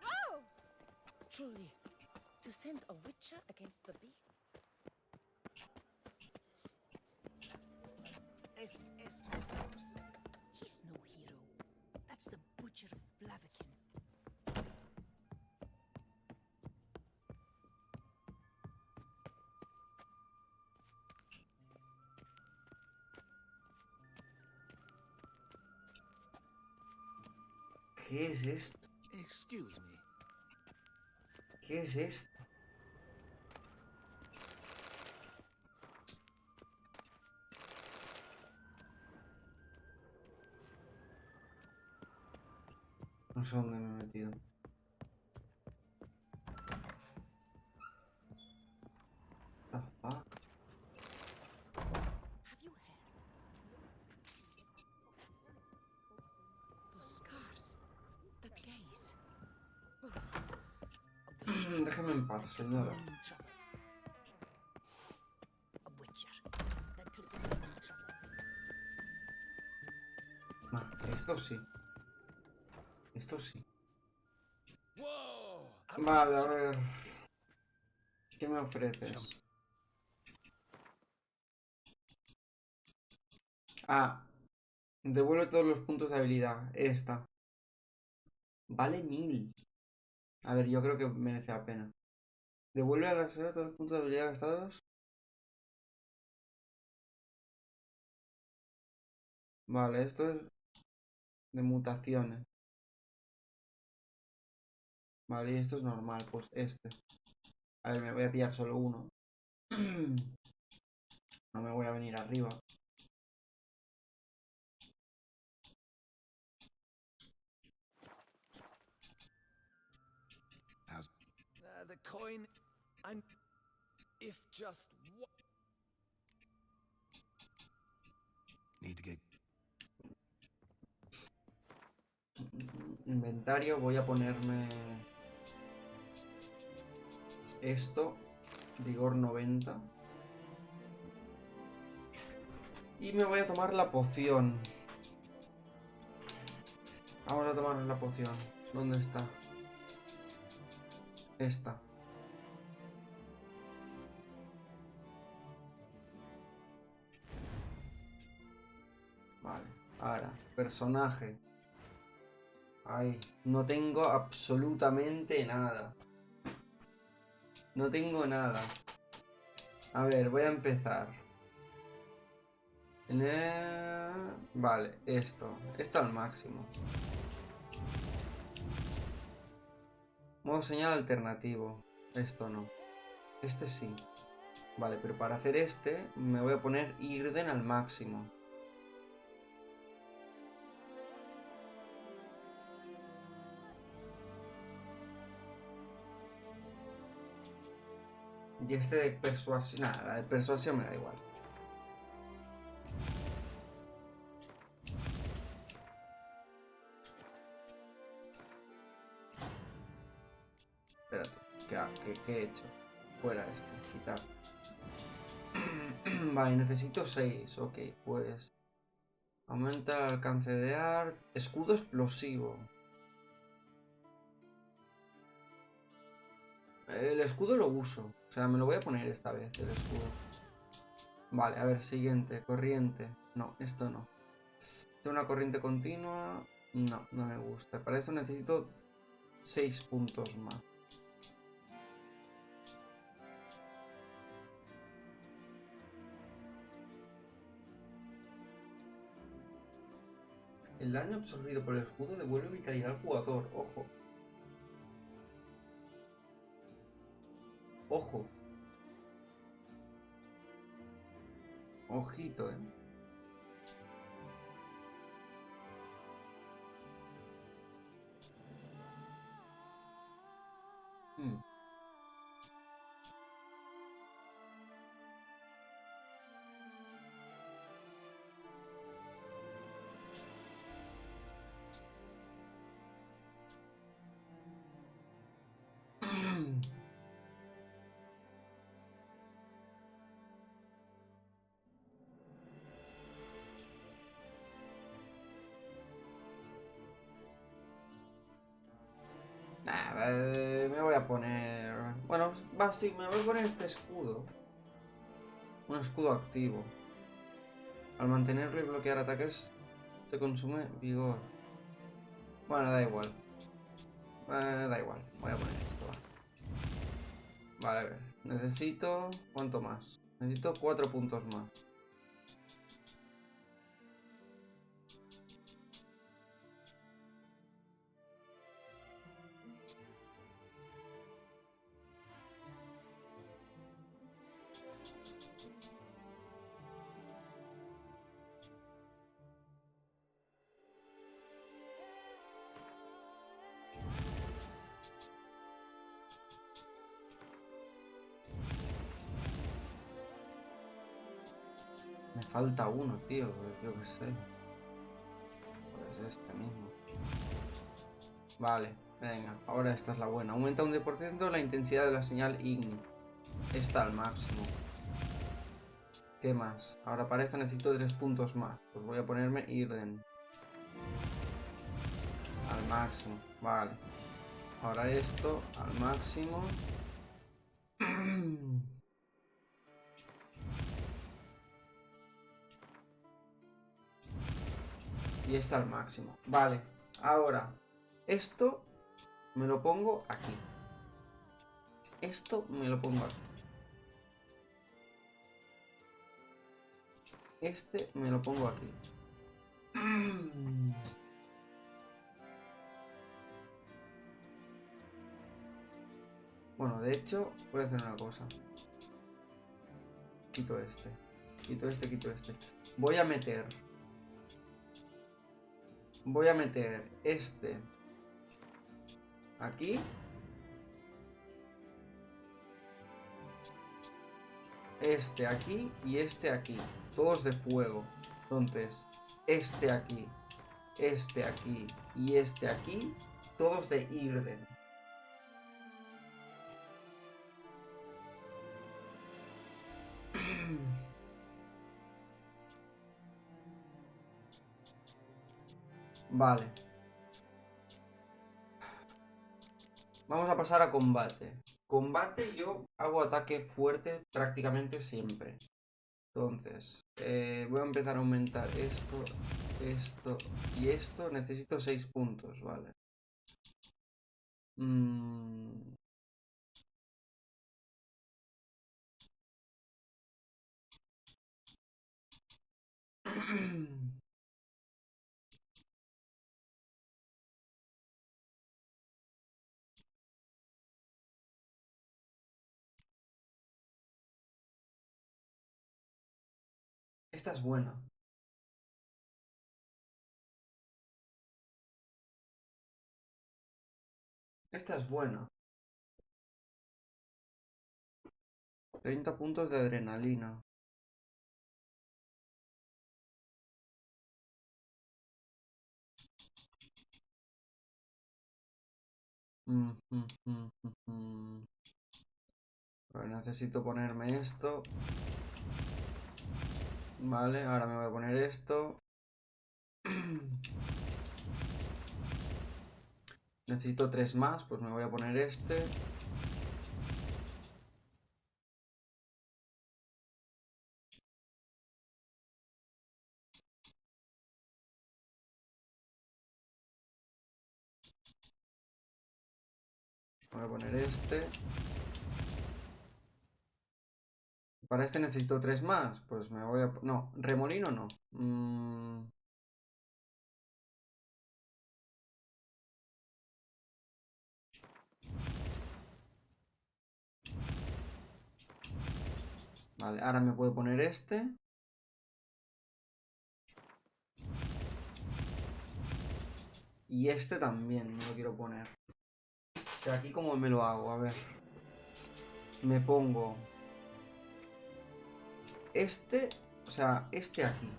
Oh! Truly, to send a witcher against the beast. He's no hero. That's the butcher of Blaviken. ¿Qué es esto? Excuse me. ¿Qué es esto? No sé dónde me he metido. The fuck? Have you heard? Those scars. That gaze. Déjeme en paz, señora. A witcher. That could end them in trouble. Ah, esto sí. Esto sí. Vale, a ver. ¿Qué me ofreces? Ah. Devuelve todos los puntos de habilidad. Esta. Vale 1000. A ver, yo creo que merece la pena. Devuelve a la reserva todos los puntos de habilidad gastados. Vale, esto es de mutaciones. Vale, y esto es normal, pues este. A ver, me voy a pillar solo uno. No me voy a venir arriba. The coin, and if just one. Need to get. Inventario, voy a ponerme esto, vigor 90. Y me voy a tomar la poción. Vamos a tomar la poción. ¿Dónde está? Esta. Vale, ahora, personaje. Ay, no tengo absolutamente nada. No tengo nada. A ver, voy a empezar. Vale, esto. Esto al máximo. Modo señal alternativo. Esto no. Este sí. Vale, pero para hacer este me voy a poner Irden al máximo. Y este de persuasión... Nada, la de persuasión me da igual. Espérate, ¿qué he hecho? Fuera este, quitar. Vale, necesito 6. Ok, pues... Aumenta el alcance de art. Escudo explosivo. El escudo lo uso. O sea, me lo voy a poner esta vez, el escudo. Vale, a ver, siguiente. Corriente. No, esto no. Tengo una corriente continua. No, no me gusta. Para esto necesito 6 puntos más. El daño absorbido por el escudo devuelve vitalidad al jugador. Ojo. Ojo. Ojito, Nah, me voy a poner... Bueno, va, sí, me voy a poner este escudo. Un escudo activo. Al mantenerlo y bloquear ataques, te consume vigor. Bueno, da igual. Da igual, voy a poner esto. Vale, a ver. Necesito... ¿Cuánto más? Necesito 4 puntos más. Me falta uno, tío. Yo qué sé. Pues este mismo. Vale, venga. Ahora esta es la buena. Aumenta un 10% la intensidad de la señal Igni. Esta al máximo. ¿Qué más? Ahora para esta necesito 3 puntos más. Pues voy a ponerme Irden. Al máximo. Vale. Ahora esto al máximo. Y esta al máximo. Vale. Ahora, esto me lo pongo aquí. Esto me lo pongo aquí. Este me lo pongo aquí. Bueno, de hecho, voy a hacer una cosa. Quito este. Quito este, quito este. Voy a meter este aquí. Este aquí y este aquí. Todos de fuego. Entonces, este aquí y este aquí. Todos de Irden. Vale. Vamos a pasar a combate. Combate yo hago ataque fuerte prácticamente siempre. Entonces, voy a empezar a aumentar esto, esto y esto. Necesito 6 puntos, vale. Esta es buena. Esta es buena. 30 puntos de adrenalina. Vale, necesito ponerme esto. Vale, ahora me voy a poner esto. Necesito 3 más, pues me voy a poner este. Voy a poner este. Para este necesito 3 más. Pues me voy a... No, remolino no. Vale, ahora me puedo poner este. Y este también me lo quiero poner. O sea, aquí como me lo hago, a ver. Me pongo... Este... O sea, este aquí.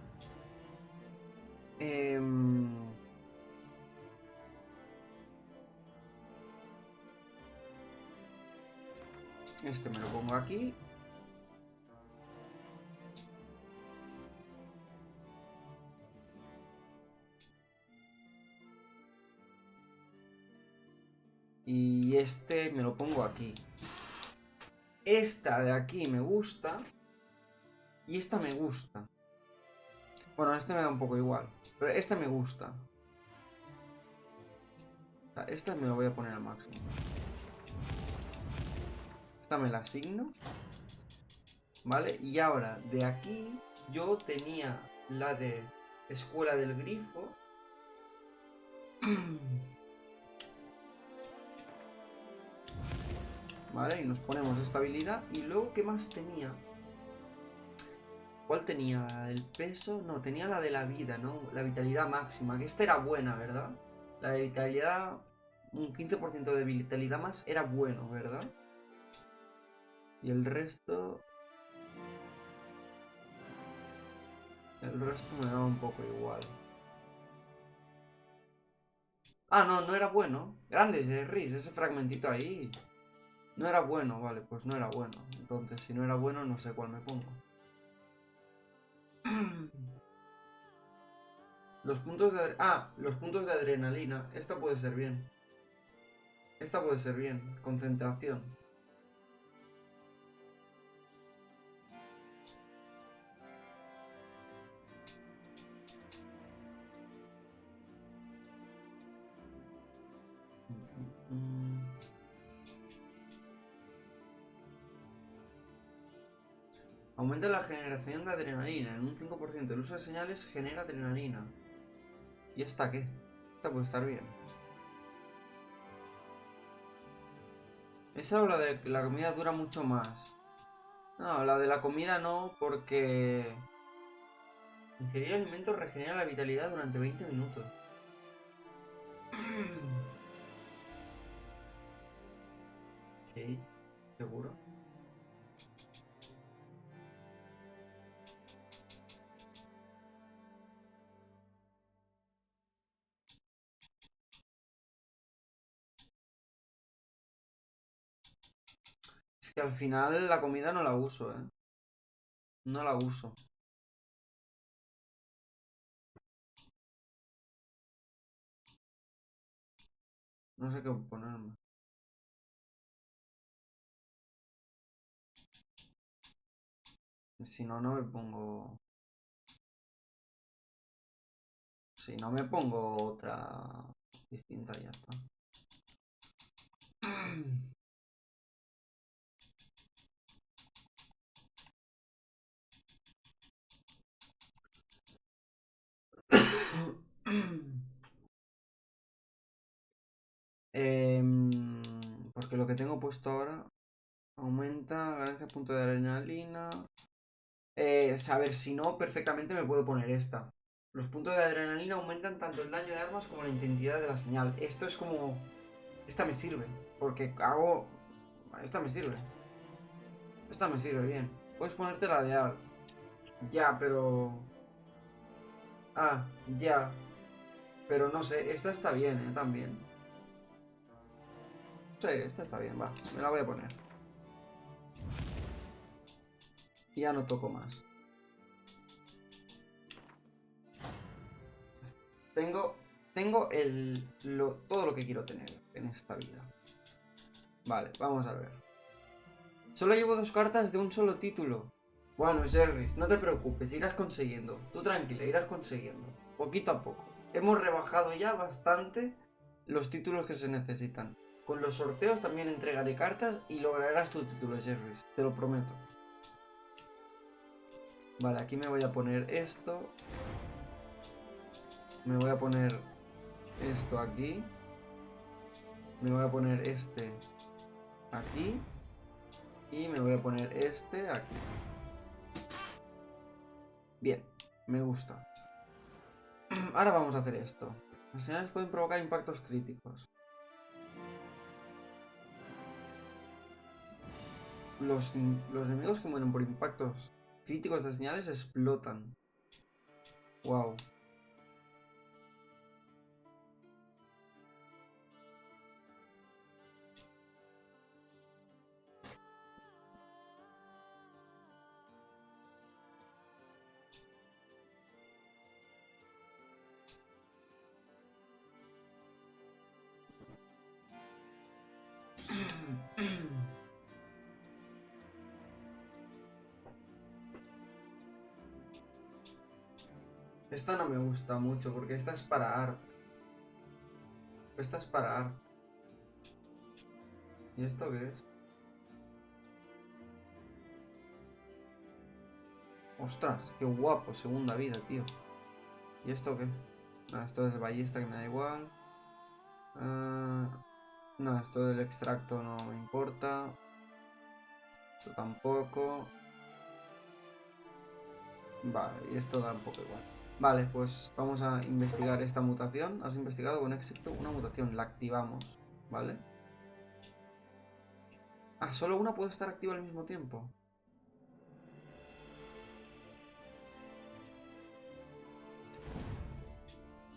Este me lo pongo aquí. Y este me lo pongo aquí. Esta de aquí me gusta. Y esta me gusta. Bueno, este me da un poco igual. Pero esta me gusta. O sea, esta me lo voy a poner al máximo. Esta me la asigno. ¿Vale? Y ahora, de aquí, yo tenía la de Escuela del Grifo. Vale, y nos ponemos esta habilidad. Y luego, ¿qué más tenía? ¿Cuál tenía? ¿El peso? No, tenía la de la vida, ¿no? La vitalidad máxima. Que esta era buena, ¿verdad? La de vitalidad... Un 15% de vitalidad más era bueno, ¿verdad? Y el resto... El resto me daba un poco igual. Ah, no, no era bueno. Grande ese Riz, ese fragmentito ahí. No era bueno, vale, pues no era bueno. Entonces, si no era bueno, no sé cuál me pongo. Los puntos de... los puntos de adrenalina. Esta puede ser bien. Esta puede ser bien. Concentración. Aumenta la generación de adrenalina en un 5%. El uso de señales genera adrenalina. ¿Y esta qué? Esta puede estar bien. Esa habla de que la comida dura mucho más. No, la de la comida no, porque... Ingerir alimentos regenera la vitalidad durante 20 minutos. Sí, seguro. Es que al final la comida no la uso, ¿eh? No la uso. No sé qué ponerme. Si no, no me pongo... Si no me pongo otra distinta y ya está. Porque lo que tengo puesto ahora aumenta ganancia punto de adrenalina. Saber si no, perfectamente me puedo poner esta. Los puntos de adrenalina aumentan tanto el daño de armas como la intensidad de la señal. Esto es como... Esta me sirve. Porque hago... Esta me sirve. Esta me sirve bien. Puedes ponerte la de AR. Ya, pero... Ah, ya. Pero no sé, esta está bien, también. Sí, esta está bien, va. Me la voy a poner. Y ya no toco más. Tengo todo lo que quiero tener en esta vida. Vale, vamos a ver. Solo llevo 2 cartas de un solo título. Bueno, Jerry, no te preocupes, irás consiguiendo. Tú tranquila, irás consiguiendo. Poquito a poco. Hemos rebajado ya bastante los títulos que se necesitan. Con los sorteos también entregaré cartas y lograrás tu título, Jerry. Te lo prometo. Vale, aquí me voy a poner esto. Me voy a poner esto aquí. Me voy a poner este aquí. Y me voy a poner este aquí. Bien, me gusta. Ahora vamos a hacer esto. Las señales pueden provocar impactos críticos. Los enemigos que mueren por impactos críticos de señales explotan. Wow. Esta no me gusta mucho porque esta es para art. Esta es para art. ¿Y esto qué es? Ostras, qué guapo, segunda vida, tío. ¿Y esto qué? No, esto es de ballesta que me da igual. No, esto del extracto no me importa. Esto tampoco. Vale, y esto da un poco igual. Vale, pues vamos a investigar esta mutación. Has investigado con éxito una mutación. La activamos, ¿vale? Ah, solo una puede estar activa al mismo tiempo.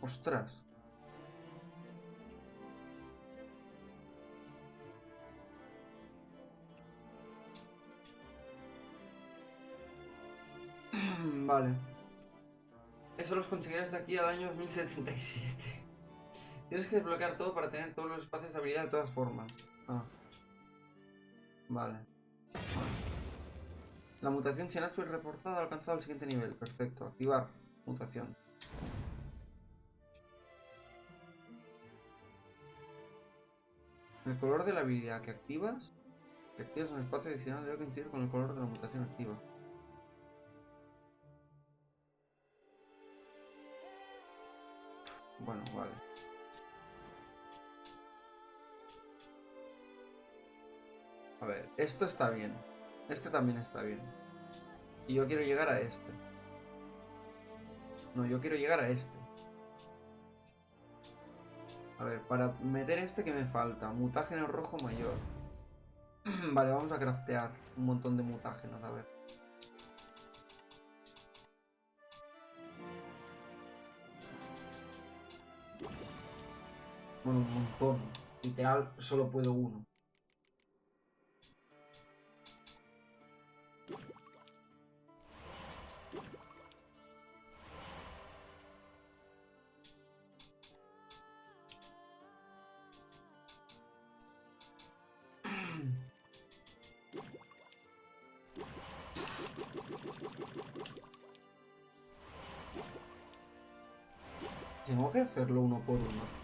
Ostras. Vale. Eso los conseguirás de aquí al año 2077. Tienes que desbloquear todo para tener todos los espacios de habilidad de todas formas. Ah. Vale. La mutación Sinapsis reforzada ha alcanzado el siguiente nivel. Perfecto. Activar. Mutación. El color de la habilidad que activas un espacio adicional debe coincidir con el color de la mutación activa. Bueno, vale. A ver, esto está bien. Este también está bien. Y yo quiero llegar a este. No, yo quiero llegar a este. A ver, para meter este, ¿qué me falta? Mutágeno rojo mayor. Vale, vamos a craftear un montón de mutágenos, a ver. Bueno, un montón. Literal, solo puedo uno. Tengo que hacerlo uno por uno.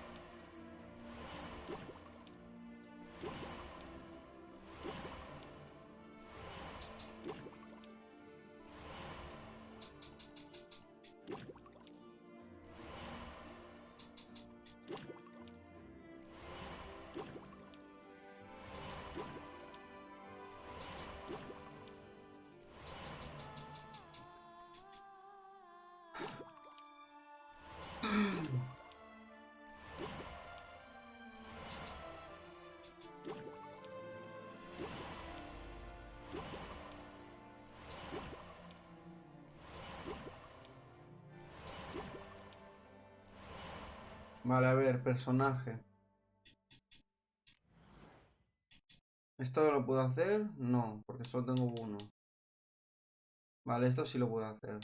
Vale, a ver, personaje. ¿Esto lo puedo hacer? No, porque solo tengo uno. Vale, esto sí lo puedo hacer.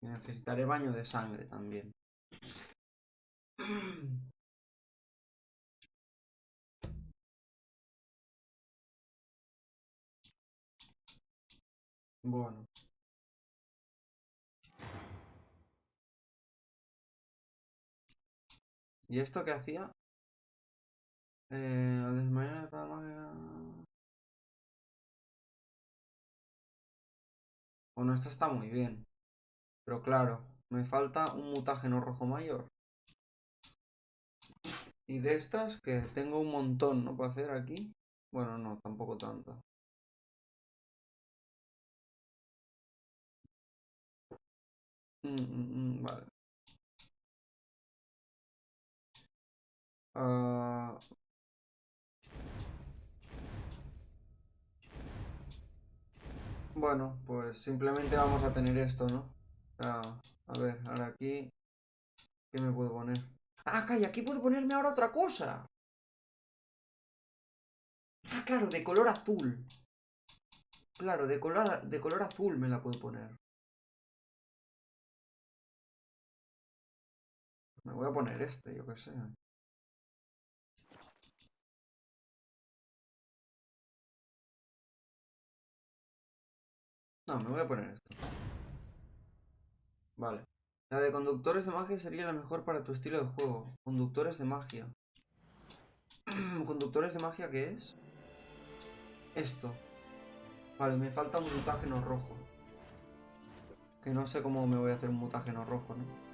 Y necesitaré baño de sangre también. Bueno. ¿Y esto qué hacía? Al desmayar la espada mágica. Bueno, esto está muy bien. Pero claro, me falta un mutágeno rojo mayor. Y de estas, que tengo un montón, ¿no? Para hacer aquí. Bueno, no, tampoco tanto. Vale. Bueno, pues simplemente vamos a tener esto, ¿no? A ver, ahora aquí... ¿Qué me puedo poner? ¡Ah, calla! Aquí puedo ponerme ahora otra cosa. Ah, claro, de color azul. Claro, de color azul me la puedo poner. Me voy a poner este, yo qué sé. No, me voy a poner esto. Vale. La de conductores de magia sería la mejor para tu estilo de juego. Conductores de magia. ¿Conductores de magia qué es? Esto. Vale, me falta un mutágeno rojo. Que no sé cómo me voy a hacer un mutágeno rojo, ¿no?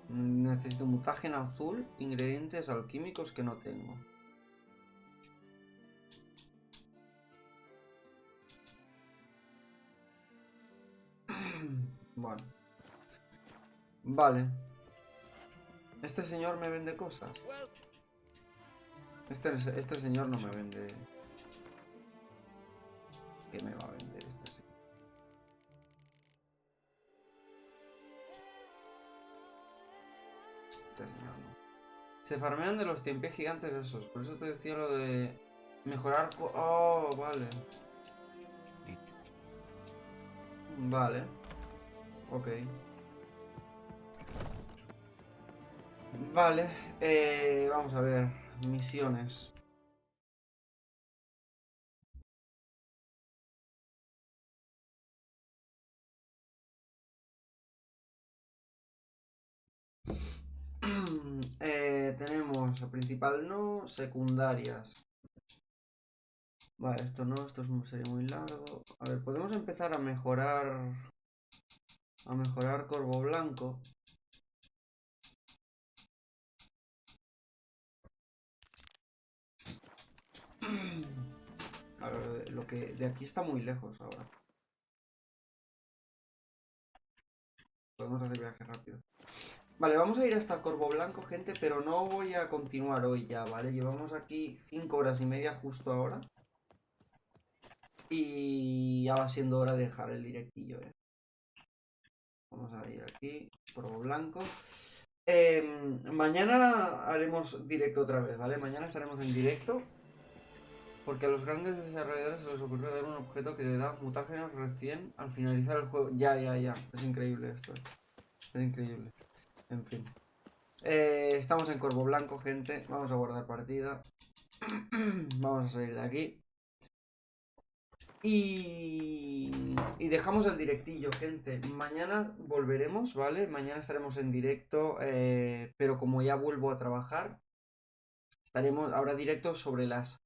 Necesito mutágeno azul, ingredientes alquímicos que no tengo. Bueno. Vale. Este señor me vende cosas. Este señor no me vende... ¿Qué me va a vender este señor? Este señor no. Se farmean de los 100 pies gigantes esos. Por eso te decía lo de... Mejorar... Oh, vale. Vale. Ok. Vale. Vamos a ver. Misiones. Tenemos el principal no, secundarias. Vale, esto no, esto sería muy largo. A ver, podemos empezar a mejorar. A mejorar Corvo Blanco. A ver, lo que de aquí está muy lejos ahora. Podemos hacer viaje rápido. Vale, vamos a ir hasta Corvo Blanco, gente, pero no voy a continuar hoy ya, ¿vale? Llevamos aquí 5 horas y media justo ahora. Y ya va siendo hora de dejar el directillo, Vamos a ir aquí, Corvo Blanco. Mañana haremos directo otra vez, ¿vale? Mañana estaremos en directo. Porque a los grandes desarrolladores se les ocurrió dar un objeto que le da mutágenos recién al finalizar el juego. Ya. Es increíble esto. Es increíble. En fin. Estamos en Corvo Blanco, gente. Vamos a guardar partida. Vamos a salir de aquí. Y dejamos el directillo, gente. Mañana volveremos, ¿vale? Mañana estaremos en directo. Pero como ya vuelvo a trabajar, estaremos ahora directo sobre las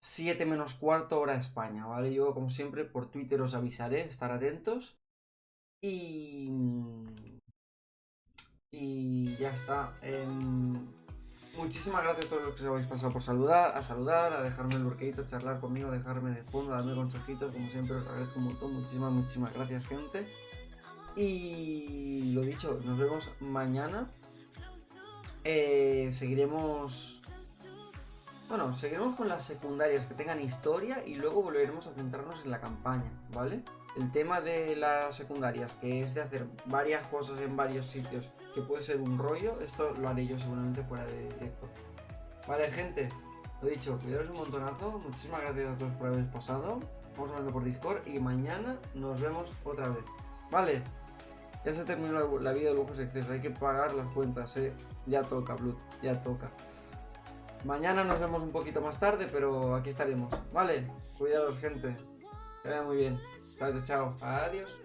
7 menos cuarto hora España, ¿vale? Yo, como siempre, por Twitter os avisaré, estar atentos. Y ya está. Muchísimas gracias a todos los que os habéis pasado por saludar, a dejarme el burqueito, charlar conmigo, a dejarme de fondo, a darme consejitos, como siempre os agradezco un montón. Muchísimas gracias, gente. Y lo dicho, nos vemos mañana. Seguiremos con las secundarias que tengan historia y luego volveremos a centrarnos en la campaña, ¿vale? El tema de las secundarias, que es de hacer varias cosas en varios sitios, que puede ser un rollo, esto lo haré yo seguramente fuera de directo. Vale, gente, lo dicho, cuidaros un montonazo, muchísimas gracias a todos por haberos pasado, vamos a verlo por Discord y mañana nos vemos otra vez, ¿vale? Ya se terminó la vida de lujos excesos, hay que pagar las cuentas, ya toca, Blood, ya toca. Mañana nos vemos un poquito más tarde, pero aquí estaremos, ¿vale? Cuidados, gente. Que vaya muy bien. Chao, adiós.